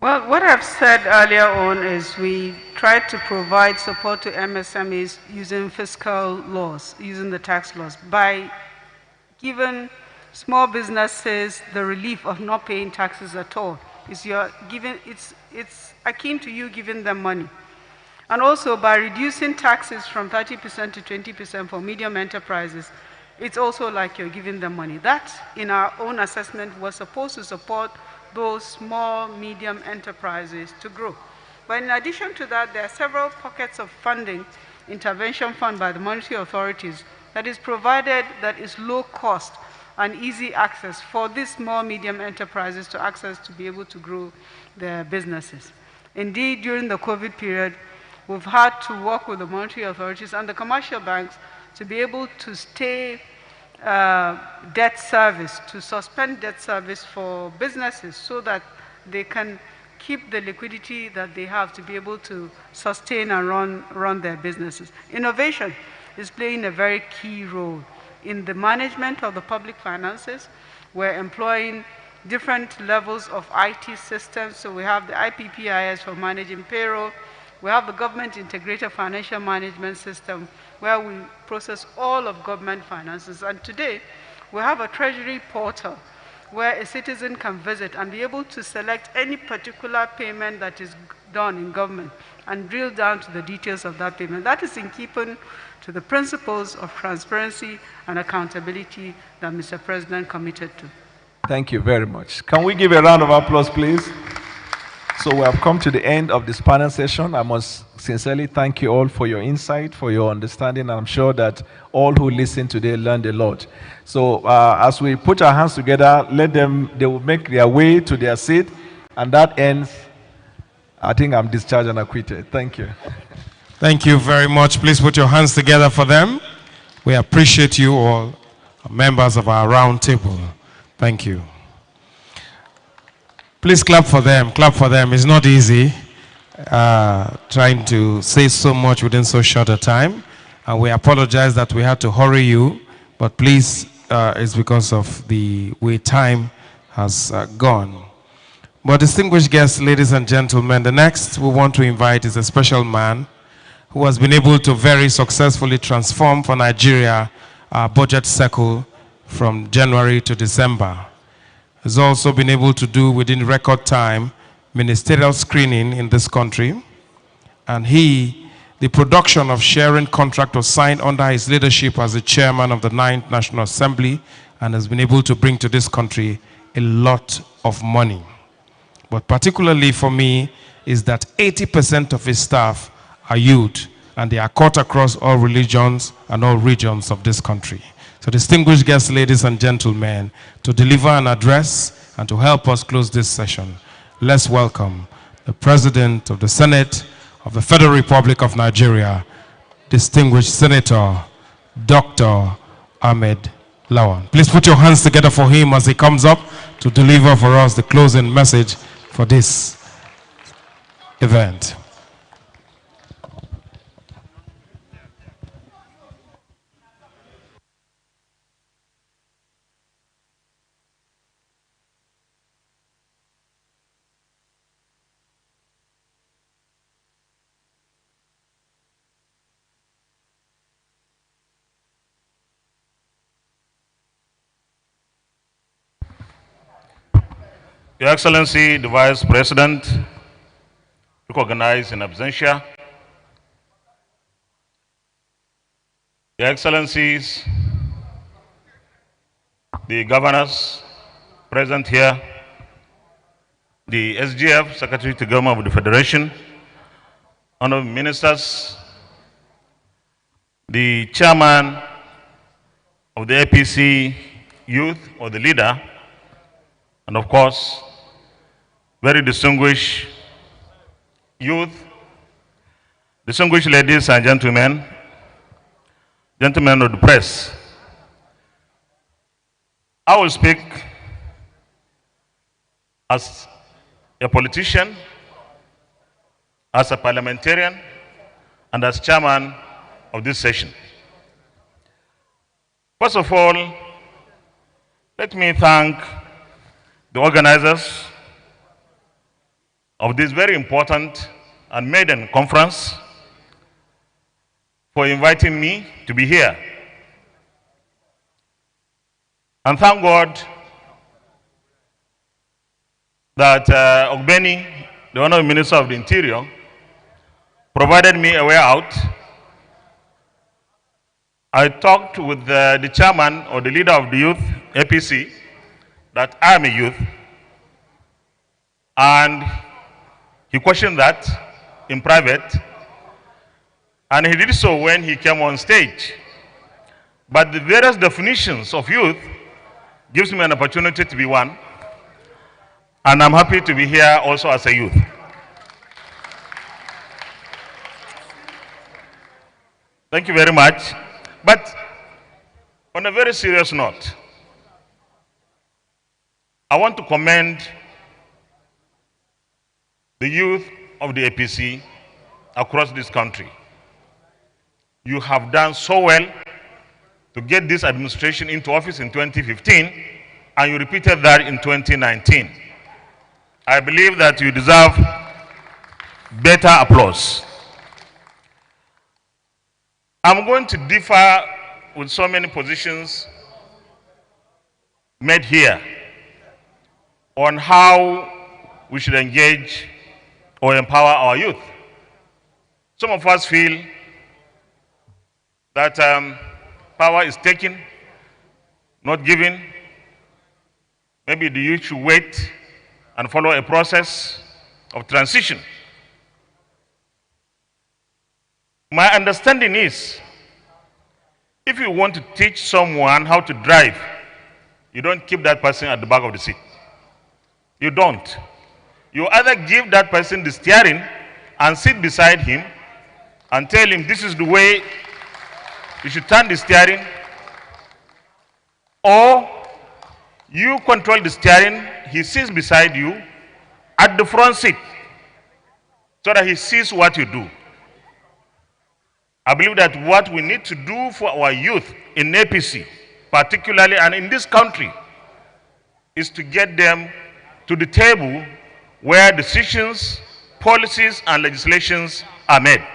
Well, what I've said earlier on is we try to provide support to MSMEs using fiscal laws, using the tax laws, by giving small businesses the relief of not paying taxes at all. It's akin to you giving them money. And also by reducing taxes from 30% to 20% for medium enterprises, it's also like you're giving them money. That, in our own assessment, was supposed to support those small, medium enterprises to grow. But in addition to that, there are several pockets of funding, intervention fund by the monetary authorities, that is provided that is low cost and easy access for these small, medium enterprises to access to be able to grow their businesses. Indeed, during the COVID period, we've had to work with the monetary authorities and the commercial banks to be able to stay debt service, to suspend debt service for businesses so that they can keep the liquidity that they have to be able to sustain and run their businesses. Innovation is playing a very key role in the management of the public finances. We're employing different levels of IT systems. So we have the IPPIS for managing payroll. We have the Government Integrated Financial Management System, where we process all of government finances. And today, we have a Treasury portal where a citizen can visit and be able to select any particular payment that is done in government and drill down to the details of that payment. That is in keeping to the principles of transparency and accountability that Mr. President committed to. Thank you very much. Can we give a round of applause, please? So we have come to the end of this panel session. I must sincerely thank you all for your insight, for your understanding. I'm sure that all who listened today learned a lot. So as we put our hands together, they will make their way to their seat, and that ends. I think I'm discharged and acquitted. Thank you. Thank you very much. Please put your hands together for them. We appreciate you all, members of our round table. Thank you. Please clap for them. Clap for them. It's not easy trying to say so much within so short a time. And we apologize that we had to hurry you, but please, it's because of the way time has gone. But distinguished guests, ladies and gentlemen, the next we want to invite is a special man who has been able to very successfully transform for Nigeria our budget cycle from January to December. Has also been able to do within record time ministerial screening in this country. And the production of sharing contract was signed under his leadership as the chairman of the 9th National Assembly, and has been able to bring to this country a lot of money. But particularly for me is that 80% of his staff are youth, and they are cut across all religions and all regions of this country. So distinguished guests, ladies and gentlemen, to deliver an address and to help us close this session, let's welcome the President of the Senate of the Federal Republic of Nigeria, distinguished Senator Dr. Ahmed Lawan. Please put your hands together for him as he comes up to deliver for us the closing message for this event. Your Excellency, the Vice President, recognized in absentia, Your Excellencies, the governors present here, the SGF, Secretary to Government of the Federation, honorable ministers, the chairman of the APC youth, or the leader, and of course, very distinguished youth, distinguished ladies and gentlemen, gentlemen of the press. I will speak as a politician, as a parliamentarian, and as chairman of this session. First of all, let me thank the organizers of this very important and maiden conference for inviting me to be here. And thank God that Ogbeni, the Honorable Minister of the Interior, provided me a way out. I talked with the chairman or the leader of the youth, APC, that I am a youth, and he questioned that in private, and he did so when he came on stage. But the various definitions of youth gives me an opportunity to be one, and I'm happy to be here also as a youth. Thank you very much. But on a very serious note, I want to commend the youth of the APC across this country. You have done so well to get this administration into office in 2015, and you repeated that in 2019. I believe that you deserve better applause. I'm going to differ with so many positions made here on how we should engage or empower our youth. Some of us feel that power is taken, not given. Maybe the youth should wait and follow a process of transition. My understanding is, if you want to teach someone how to drive, you don't keep that person at the back of the seat. You don't. You either give that person the steering and sit beside him and tell him this is the way you should turn the steering, or you control the steering, he sits beside you at the front seat so that he sees what you do. I believe that what we need to do for our youth in APC, particularly and in this country, is to get them to the table where decisions, policies, and legislations are made.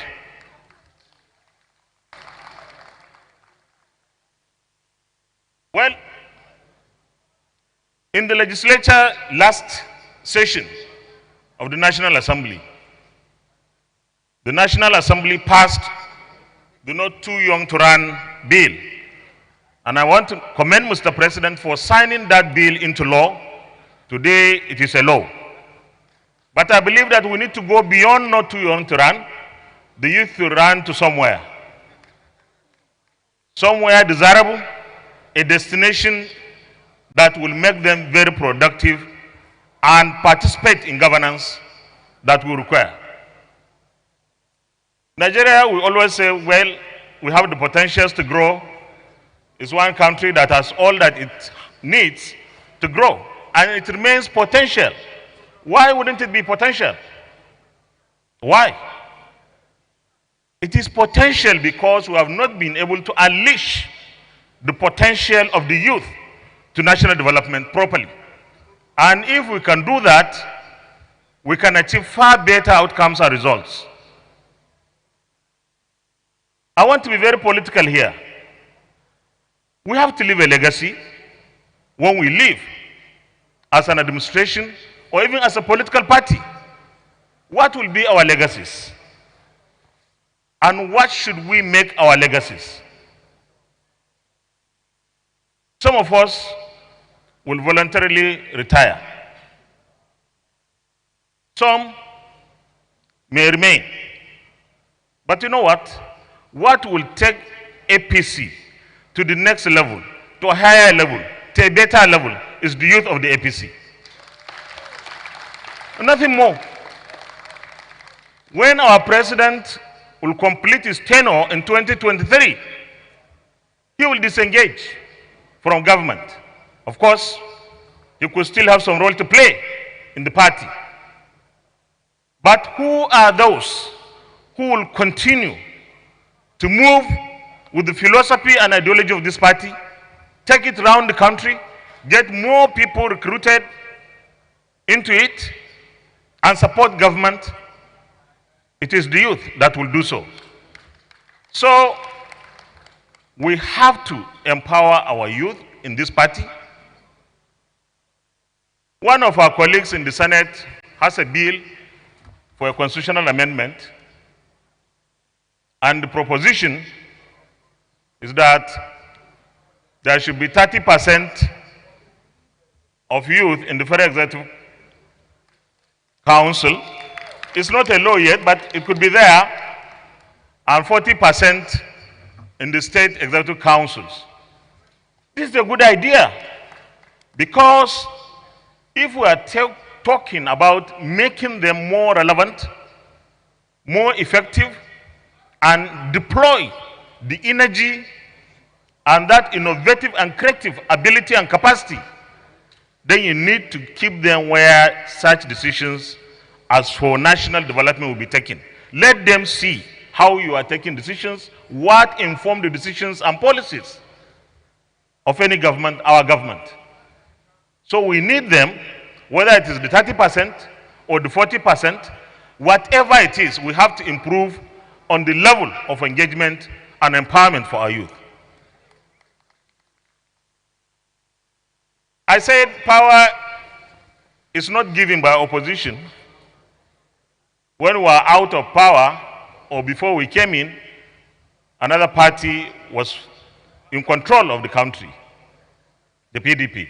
In the legislature last session of the National Assembly, the National Assembly passed the Not Too Young to Run bill. And I want to commend Mr. President for signing that bill into law. Today it is a law. But I believe that we need to go beyond Not Too Young to Run, the youth to run to somewhere. Somewhere desirable, a destination that will make them very productive and participate in governance that we require. Nigeria, we always say, well, we have the potentials to grow. It's one country that has all that it needs to grow, and it remains potential. Why wouldn't it be potential? Why? It is potential because we have not been able to unleash the potential of the youth to national development properly. And if we can do that, we can achieve far better outcomes and results. I want to be very political here. We have to leave a legacy when we leave as an administration or even as a political party. What will be our legacies? And what should we make our legacies? Some of us will voluntarily retire. Some may remain. But you know what? What will take APC to the next level, to a higher level, to a better level, is the youth of the APC. Nothing more. When our president will complete his tenure in 2023, he will disengage from government. Of course, he could still have some role to play in the party. But who are those who will continue to move with the philosophy and ideology of this party, take it around the country, get more people recruited into it, and support government? It is the youth that will do so. So, we have to empower our youth in this party. One of our colleagues in the Senate has a bill for a constitutional amendment, and the proposition is that there should be 30% of youth in the Federal Executive Council. It's not a law yet, but it could be there, and 40% in the state executive councils. This is a good idea, because if we are talking about making them more relevant, more effective, and deploy the energy and that innovative and creative ability and capacity, then you need to keep them where such decisions as for national development will be taken. Let them see how you are taking decisions, what inform the decisions and policies of any government, our government. So we need them, whether it is the 30% or the 40%, whatever it is, we have to improve on the level of engagement and empowerment for our youth. I said power is not given by opposition. When we were out of power, or before we came in, another party was in control of the country, the PDP.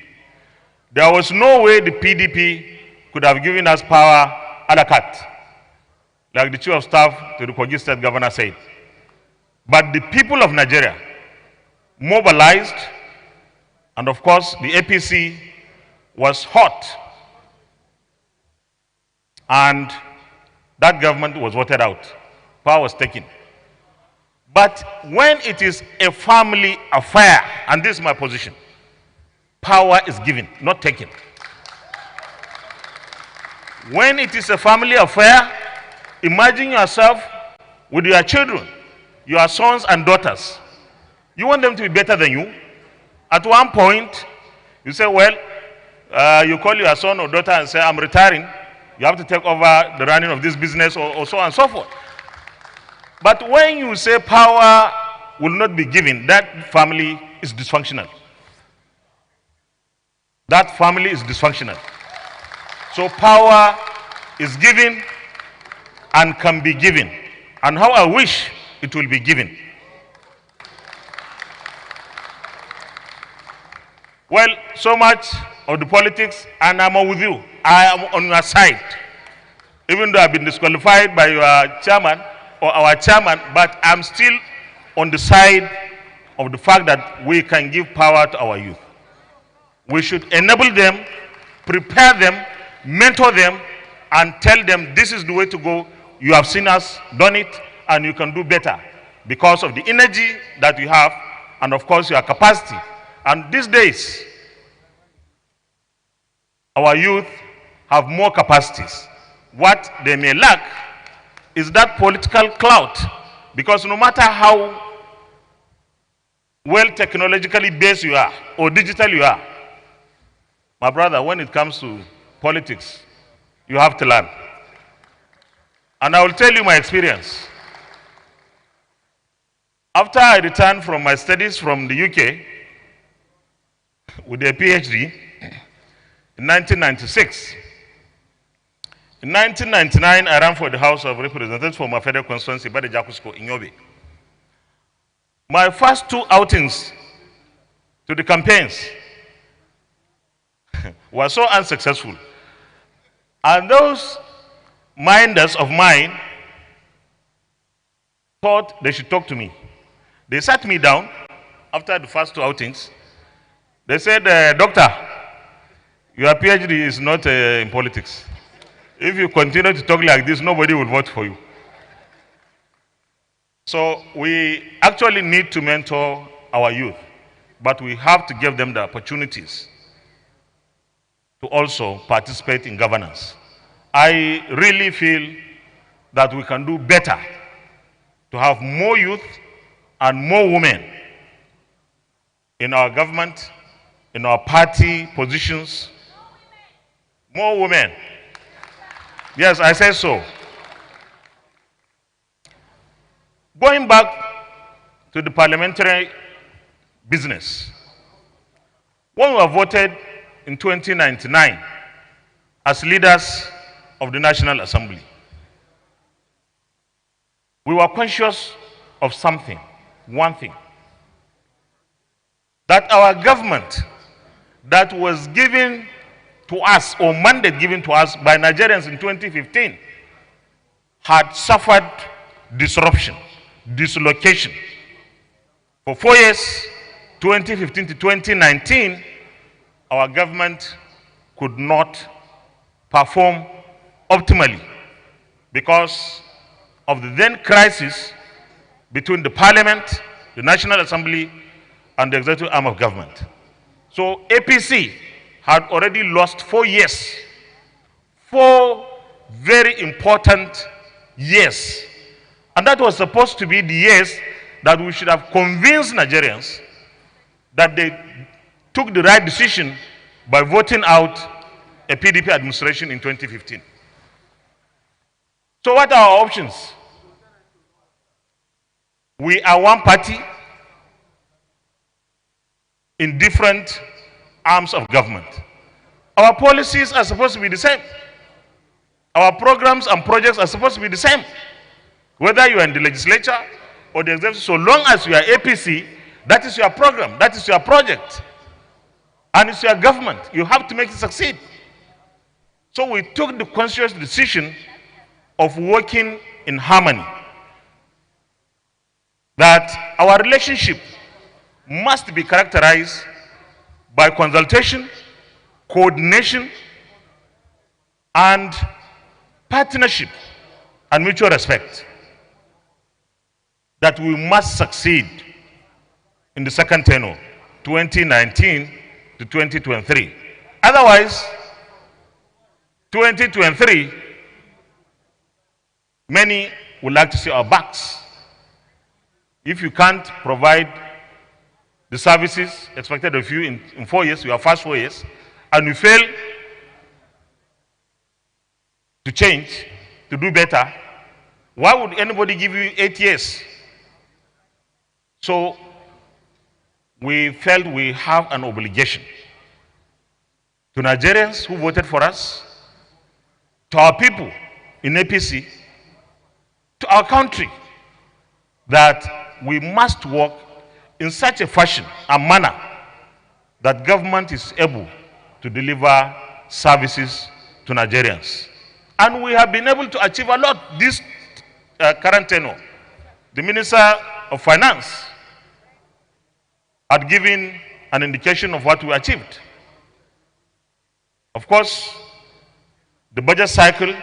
There was no way the PDP could have given us power a la carte, like the Chief of Staff to the Kogi State Governor said. But the people of Nigeria mobilized, and of course the APC was hot, and that government was voted out. Power was taken. But when it is a family affair, and this is my position, power is given, not taken. When it is a family affair, imagine yourself with your children, your sons and daughters. You want them to be better than you. At one point, you say, well, you call your son or daughter and say, I'm retiring. You have to take over the running of this business, or so on and so forth. But when you say power will not be given, that family is dysfunctional. that family is dysfunctional. So power is given and can be given. And how I wish it will be given. Well, so much of the politics, and I'm with you. I am on your side. Even though I've been disqualified by your chairman or our chairman, but I'm still on the side of the fact that we can give power to our youth. We should enable them, prepare them, mentor them, and tell them this is the way to go. You have seen us done it, and you can do better because of the energy that you have, and of course your capacity. And these days, our youth have more capacities. What they may lack is that political clout, because no matter how well technologically based you are or digital you are, my brother, when it comes to politics, you have to learn. And I will tell you my experience. After I returned from my studies from the UK with a PhD in 1996, in 1999, I ran for the House of Representatives for my federal constituency, Bade Jakusko, in Yobe. My first two outings to the campaigns were so unsuccessful. And those minders of mine thought they should talk to me. They sat me down after the first two outings. They said, Doctor, your PhD is not in politics. If you continue to talk like this, nobody will vote for you. So we actually need to mentor our youth, but we have to give them the opportunities to also participate in governance. I really feel that we can do better to have more youth and more women in our government, in our party positions. More women. Yes, I say so. Going back to the parliamentary business, when we were voted in 2099 as leaders of the National Assembly, we were conscious of something, one thing, that our government that was given to us, or mandate given to us by Nigerians in 2015, had suffered disruption, dislocation. For 4 years, 2015 to 2019, our government could not perform optimally because of the then crisis between the Parliament, the National Assembly, and the executive arm of government. So APC had already lost 4 years, 4 very important years. And that was supposed to be the years that we should have convinced Nigerians that they took the right decision by voting out a PDP administration in 2015. So what are our options? We are one party in different arms of government. Our policies are supposed to be the same. Our programs and projects are supposed to be the same. Whether you are in the legislature or the executive, so long as you are APC, that is your program, that is your project. And it's your government. You have to make it succeed. So we took the conscious decision of working in harmony. That our relationship must be characterized by consultation, coordination, and partnership and mutual respect. That we must succeed in the second tenure, 2019 to 2023. Otherwise, 2023, many would like to see our backs. If you can't provide the services expected of you in 4 years, your first 4 years, and you fail to change, to do better, why would anybody give you 8 years? So we felt we have an obligation to Nigerians who voted for us, to our people in APC, to our country, that we must work in such a fashion and manner that government is able to deliver services to Nigerians. And we have been able to achieve a lot this current tenure. The Minister of Finance had given an indication of what we achieved. Of course, the budget cycle,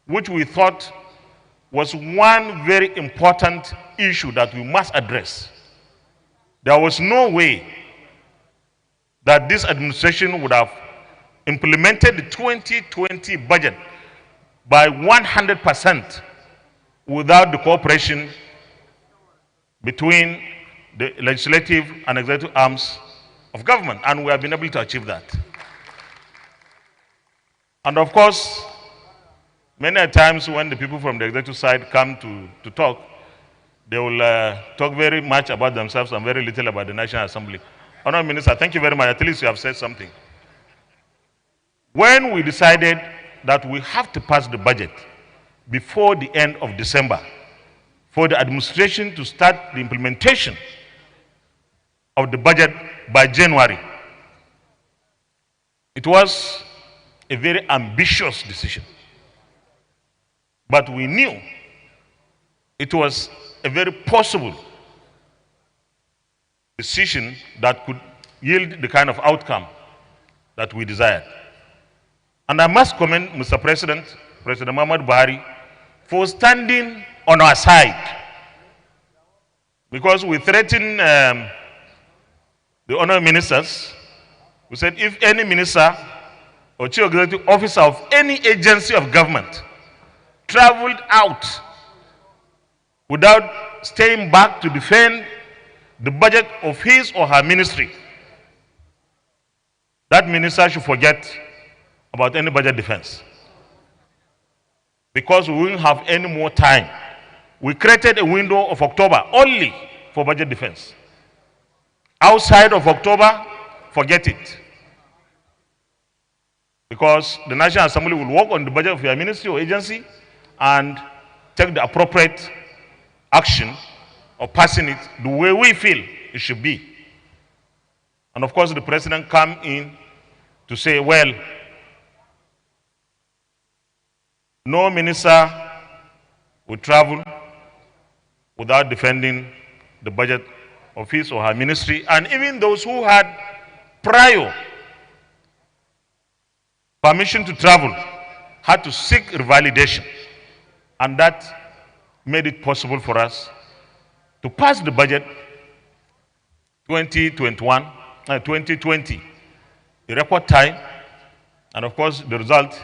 which we thought was one very important issue that we must address. There was no way that this administration would have implemented the 2020 budget by 100% without the cooperation between the legislative and executive arms of government, and we have been able to achieve that. And of course, many times when the people from the executive side come to talk, they will talk very much about themselves and very little about the National Assembly. Honourable Minister, thank you very much. At least you have said something. When we decided that we have to pass the budget before the end of December for the administration to start the implementation of the budget by January, it was a very ambitious decision. But we knew it was a very possible decision that could yield the kind of outcome that we desired. And I must commend Mr. President, President Muhammadu Buhari, for standing on our side. Because we threatened the honourable ministers. We said if any minister or chief executive officer of any agency of government traveled out without staying back to defend the budget of his or her ministry, that minister should forget about any budget defense. Because we won't have any more time. We created a window of October only for budget defense. Outside of October, forget it. Because the National Assembly will work on the budget of your ministry or agency and take the appropriate action of passing it the way we feel it should be. And of course, the president come in to say, well, no minister will travel without defending the budget of his or her ministry, and even those who had prior permission to travel had to seek revalidation. And that made it possible for us to pass the budget 2020 in record time. And of course, the result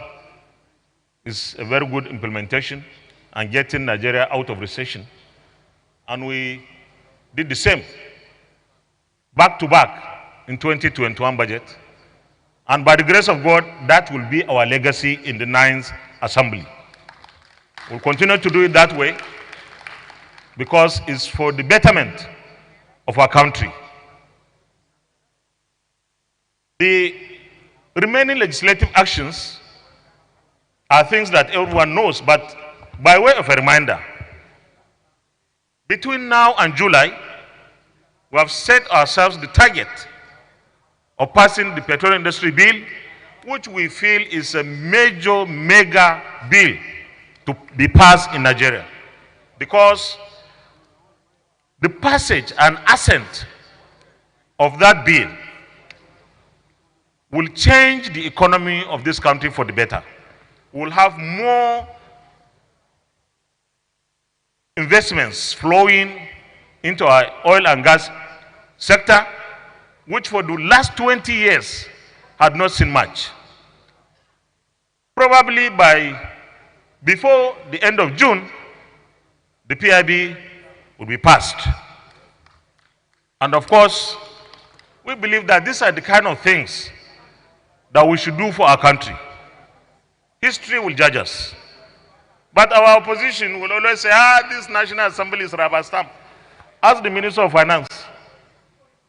is a very good implementation and getting Nigeria out of recession. And we did the same, back to back in 2021 budget. And by the grace of God, that will be our legacy in the 9th Assembly. We'll continue to do it that way because it's for the betterment of our country. The remaining legislative actions are things that everyone knows, but by way of a reminder, between now and July, we have set ourselves the target of passing the petroleum industry bill, which we feel is a major, mega bill to be passed in Nigeria. Because the passage and assent of that bill will change the economy of this country for the better. We'll have more investments flowing into our oil and gas sector, which for the last 20 years had not seen much. Probably before the end of June, the PIB will be passed. And of course, we believe that these are the kind of things that we should do for our country. History will judge us. But our opposition will always say, this National Assembly is rubber stamp. Ask the Minister of Finance,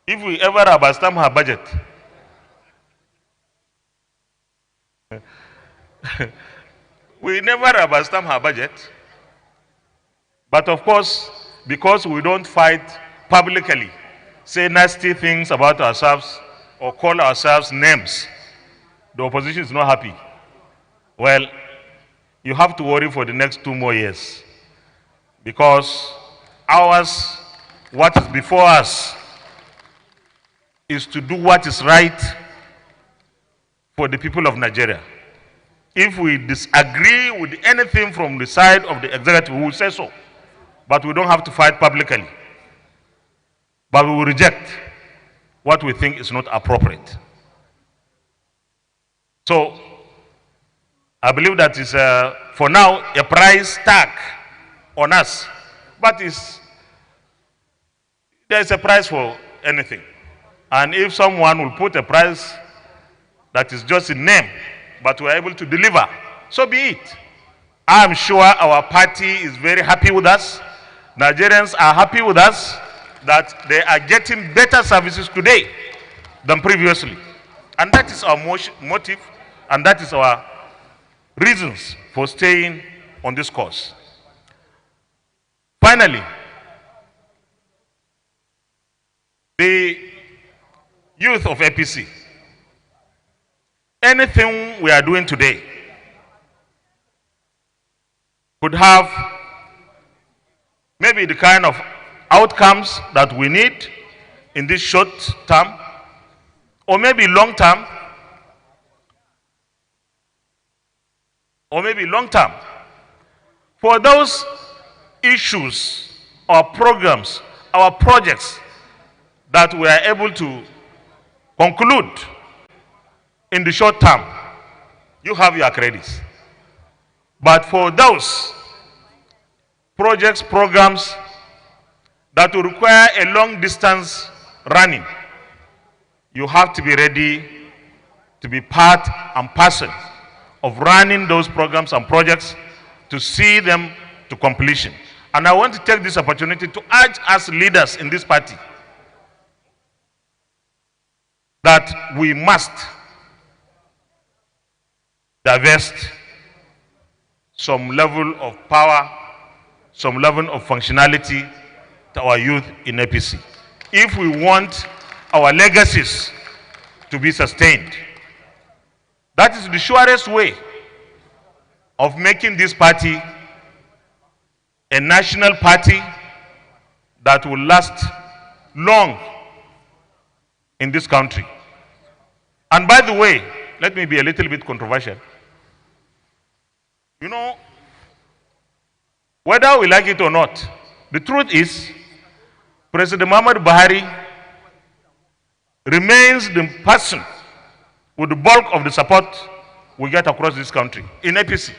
if we ever rubber stamp her budget, We never rubber stamp her budget. But of course, because we don't fight publicly, say nasty things about ourselves or call ourselves names, the opposition is not happy. Well, you have to worry for the next 2 more years. Because ours, what is before us, is to do what is right for the people of Nigeria. If we disagree with anything from the side of the executive, we will say so. But we don't have to fight publicly. But we will reject what we think is not appropriate. So, I believe that is, for now, a price tag on us. But there's a price for anything. And if someone will put a price that is just in name, but we are able to deliver, so be it. I am sure our party is very happy with us. Nigerians are happy with us that they are getting better services today than previously. And that is our motive, and that is our reasons for staying on this course. Finally, the youth of APC, anything we are doing today could have maybe the kind of outcomes that we need in this short term, or maybe long term, For those issues or programs, our projects that we are able to conclude in the short term, you have your credits. But for those projects, programs that will require a long distance running, you have to be ready to be part and parcel of running those programs and projects to see them to completion. And I want to take this opportunity to urge us leaders in this party that we must divest some level of power, some level of functionality to our youth in APC, if we want our legacies to be sustained. That is the surest way of making this party a national party that will last long in this country. And by the way, let me be a little bit controversial. You know, whether we like it or not, the truth is, President Muhammadu Buhari remains the person with the bulk of the support we get across this country in APC.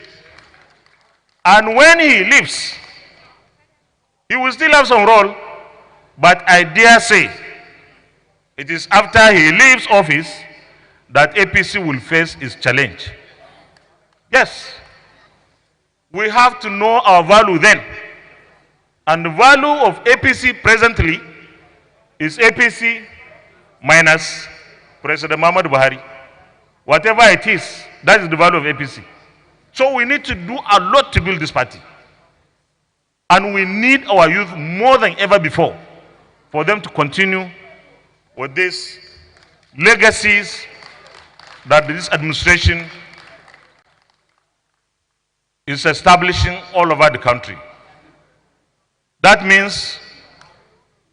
And when he leaves, he will still have some role, but I dare say it is after he leaves office that APC will face its challenge. Yes, we have to know our value then. And the value of APC presently is APC minus President Muhammadu Buhari. Whatever it is, that is the value of APC. So we need to do a lot to build this party. And we need our youth more than ever before for them to continue with these legacies that this administration is establishing all over the country. That means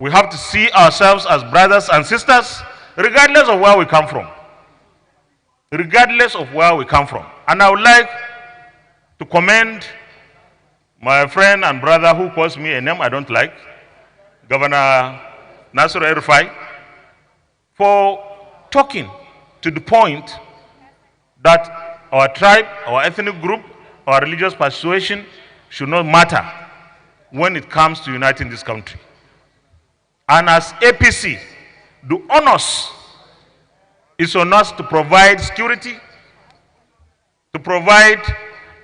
we have to see ourselves as brothers and sisters, regardless of where we come from. Regardless of where we come from. And I would like to commend my friend and brother who calls me a name I don't like, Governor Nasir El-Rufai, for talking to the point that our tribe, our ethnic group, our religious persuasion should not matter when it comes to uniting this country. And as APC, the onus is on us to provide security, to provide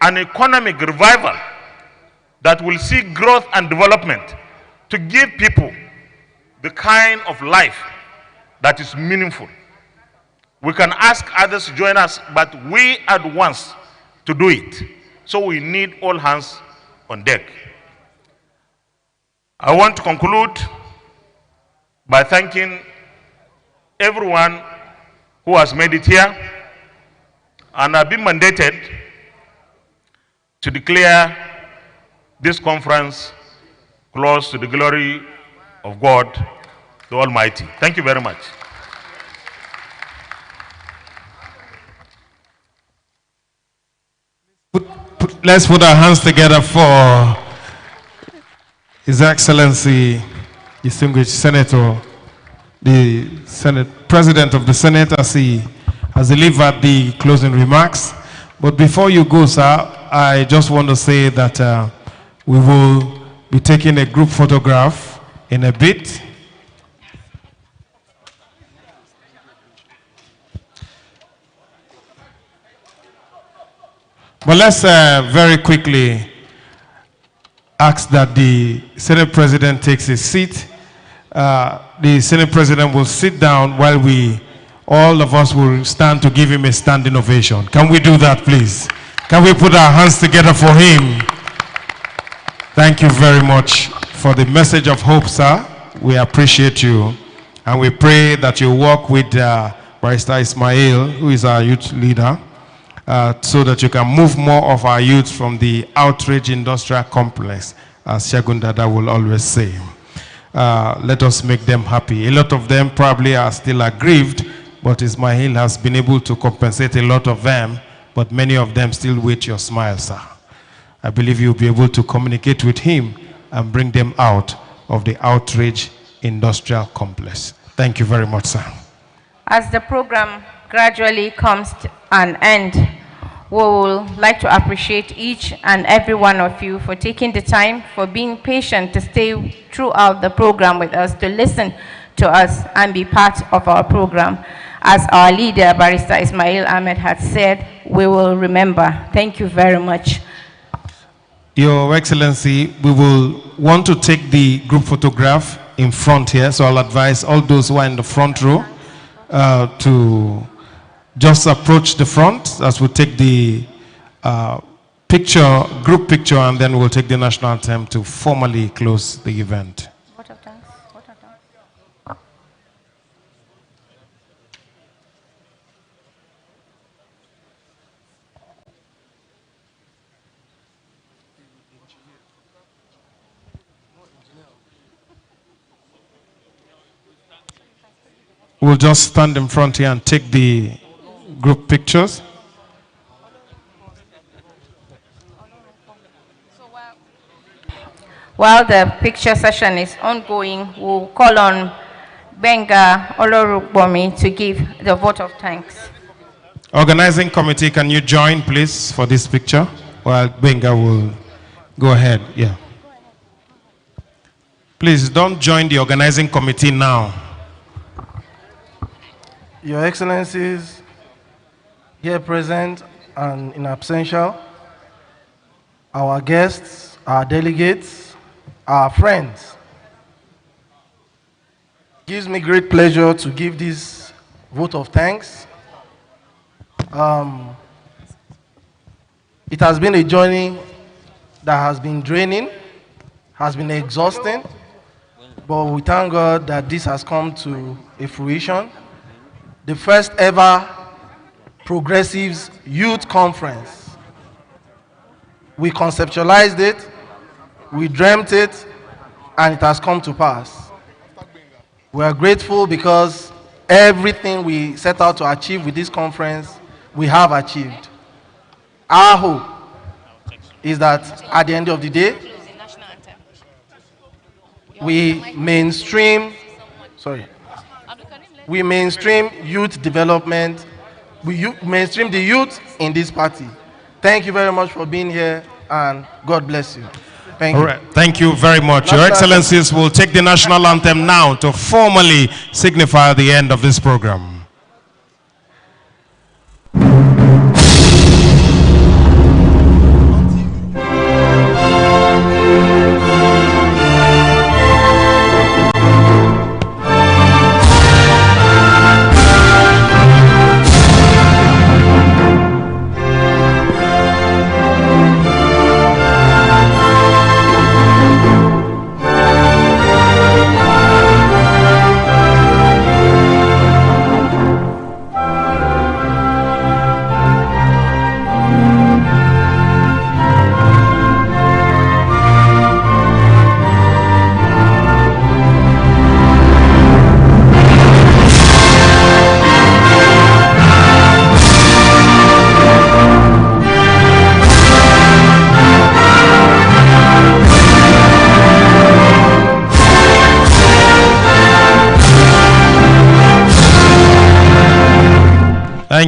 an economic revival that will see growth and development, to give people the kind of life that is meaningful. We can ask others to join us, but we are the ones to do it. So we need all hands on deck. I want to conclude by thanking everyone who has made it here, and I've been mandated to declare this conference closed to the glory of God, the Almighty. Thank you very much. Let's put our hands together for His Excellency, distinguished Senator, the President of the Senate, as he has delivered the closing remarks. But before you go, sir, I just want to say that we will be taking a group photograph in a bit. But let's very quickly ask that the Senate President takes his seat. The Senate President will sit down while all of us will stand to give him a standing ovation. Can we do that, please? Can we put our hands together for him? Thank you very much for the message of hope, sir. We appreciate you. And we pray that you work with Barrister Ismail, who is our youth leader, so that you can move more of our youth from the outrage industrial complex, as Segun Dada will always say. Let us make them happy. A lot of them probably are still aggrieved, but Ismail has been able to compensate a lot of them, but many of them still wait your smile, sir. I believe you'll be able to communicate with him and bring them out of the outrage industrial complex. Thank you very much, sir. As the program gradually comes to an end, we would like to appreciate each and every one of you for taking the time, for being patient to stay throughout the program with us, to listen to us and be part of our program. As our leader, Barrister Ismail Ahmed, had said, we will remember. Thank you very much. Your Excellency, we will want to take the group photograph in front here, so I'll advise all those who are in the front row to just approach the front as we take the group picture, and then we'll take the national anthem to formally close the event. We'll just stand in front here and take the group pictures. While the picture session is ongoing, we'll call on Benga Olorukbomi to give the vote of thanks. Organizing committee, can you join, please, for this picture? While Benga will go ahead. Yeah. Please don't join the organizing committee now. Your Excellencies, here present and in absentia, our guests, our delegates, our friends. It gives me great pleasure to give this vote of thanks. It has been a journey that has been draining, has been exhausting, but we thank God that this has come to a fruition. The first ever Progressives Youth Conference. We conceptualized it, we dreamt it, and it has come to pass. We are grateful because everything we set out to achieve with this conference, we have achieved. Our hope is that at the end of the day, we mainstream youth development. We mainstream the youth in this party. Thank you very much for being here, and God bless you. Thank you. All right. Thank you very much. Your Excellencies will take the national anthem now to formally signify the end of this program.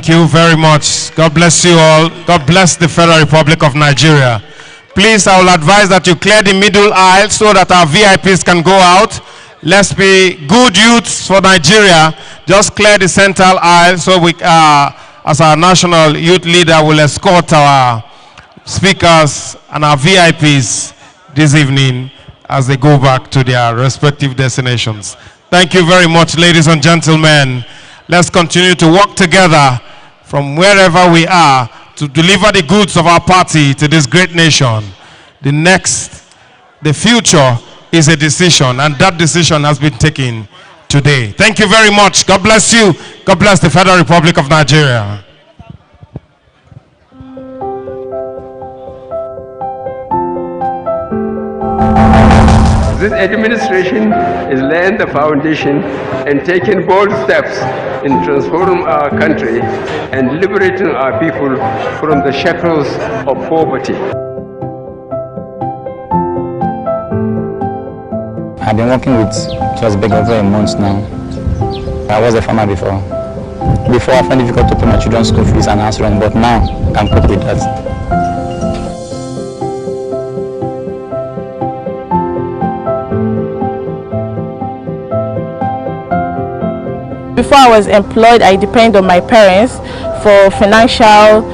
Thank you very much. God bless you all. God bless the Federal Republic of Nigeria. Please, I will advise that you clear the middle aisle so that our VIPs can go out. Let's be good youths for Nigeria. Just clear the central aisle so we, as our national youth leader, will escort our speakers and our VIPs this evening as they go back to their respective destinations. Thank you very much, ladies and gentlemen. Let's continue to work together from wherever we are to deliver the goods of our party to this great nation. The future is a decision, and that decision has been taken today. Thank you very much. God bless you. God bless the Federal Republic of Nigeria. This administration is laying the foundation and taking bold steps in transforming our country and liberating our people from the shackles of poverty. I've been working with Just Beg over a month now. I was a farmer before. Before, I found it difficult to pay my children's school fees and house rent, but now I can cope with that. Before I was employed, I depend on my parents for financial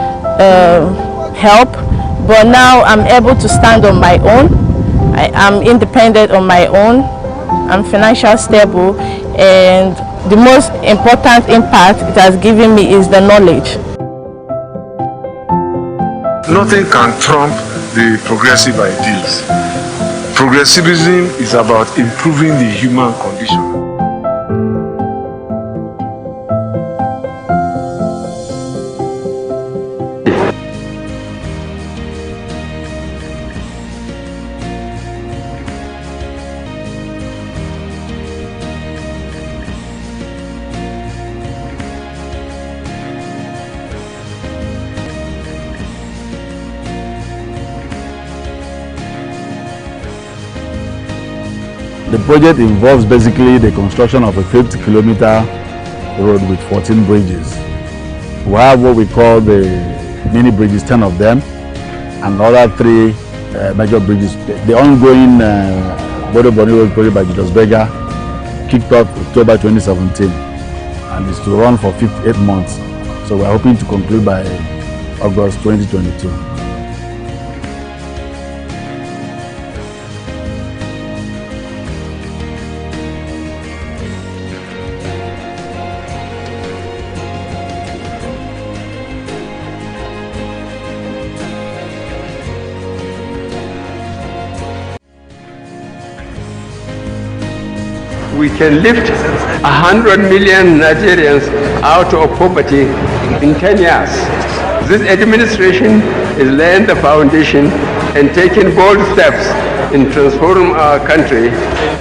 help, but now I'm able to stand on my own. I'm independent on my own. I'm financially stable, and the most important impact it has given me is the knowledge. Nothing can trump the progressive ideals. Progressivism is about improving the human condition. The project involves basically the construction of a 50-kilometer road with 14 bridges. We have what we call the mini bridges, 10 of them, and other 3 major bridges. The ongoing Bodo-Bonny Road project by Julius Berger kicked off October 2017 and is to run for 58 months. So we're hoping to conclude by August 2022. We can lift 100 million Nigerians out of poverty in 10 years. This administration is laying the foundation and taking bold steps in transforming our country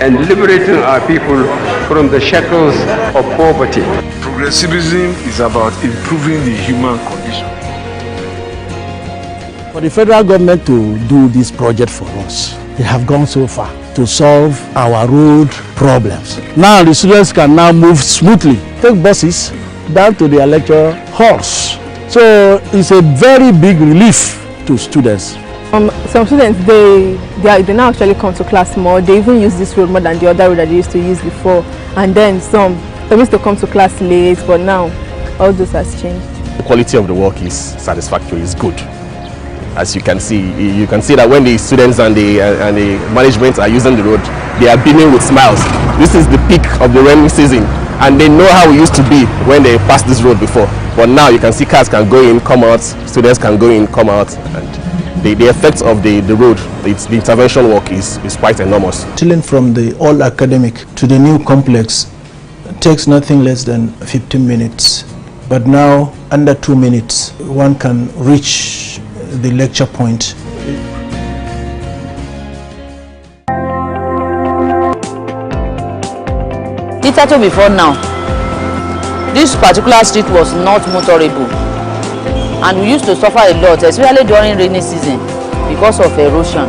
and liberating our people from the shackles of poverty. Progressivism is about improving the human condition. For the federal government to do this project for us, they have gone so far to solve our road problems. Now the students can now move smoothly, take buses down to their lecture halls. So it's a very big relief to students. Some students, they now actually come to class more. They even use this road more than the other road that they used to use before. And then some used to come to class late, but now all this has changed. The quality of the work is satisfactory, is good. As you can see that when the students and the management are using the road, they are beaming with smiles. This is the peak of the rainy season, and they know how it used to be when they passed this road before. But now you can see cars can go in, come out, students can go in, come out, and the effect of the road, the intervention work is quite enormous. Chilling from the old academic to the new complex takes nothing less than 15 minutes. But now, under 2 minutes, one can reach the lecture point. Hitherto before now, this particular street was not motorable, and we used to suffer a lot, especially during rainy season, because of erosion.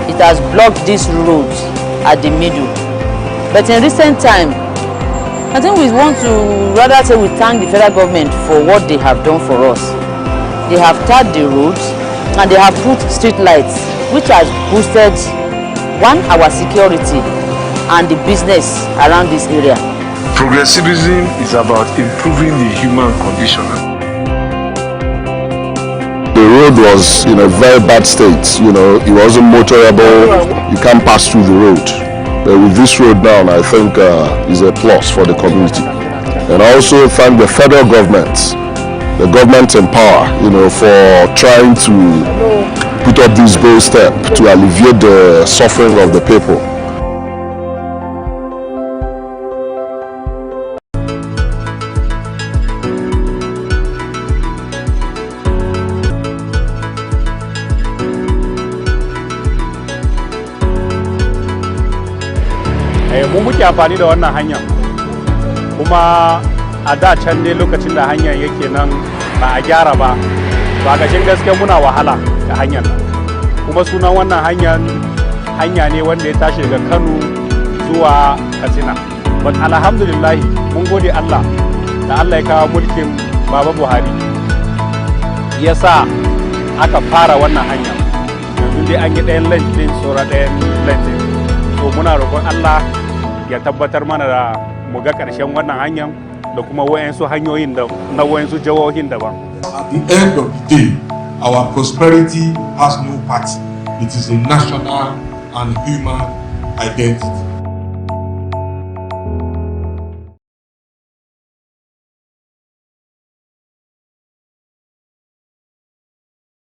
It has blocked these roads at the middle. But in recent time, I think we want to rather say we thank the federal government for what they have done for us. They have tarred the roads and they have put street lights, which has boosted, one, our security and the business around this area. Progressivism is about improving the human condition. The road was in a very bad state, it wasn't motorable, you can't pass through the road. But with this road now, I think is a plus for the community. And I also thank the federal government, the government in power, for trying to put up this bold step to alleviate the suffering of the people. Mun muke amfani da wannan hanyar, kuma a da can dai lokacin da hanyar yake nan ba a gyara ba, to a gashin gaske muna wahala da hanyar nan. Kuma sunan wannan hanya ne wanda ya tashi daga Kano zuwa Katsina. But alhamdulillah mun gode Allah da Allah ya kawo mulkin Baba Buhari ya sa aka fara wannan hanya. Yanzu dai an yi ɗayan lantin saura ɗayan lantin. To muna roƙon Allah ya tabbatar mana da mu ga ƙarshen wannan hanyar da kuma wayansu hanyoyin da na wayansu jihohin daban. At the end of the day, our prosperity has no party. It is a national and human identity.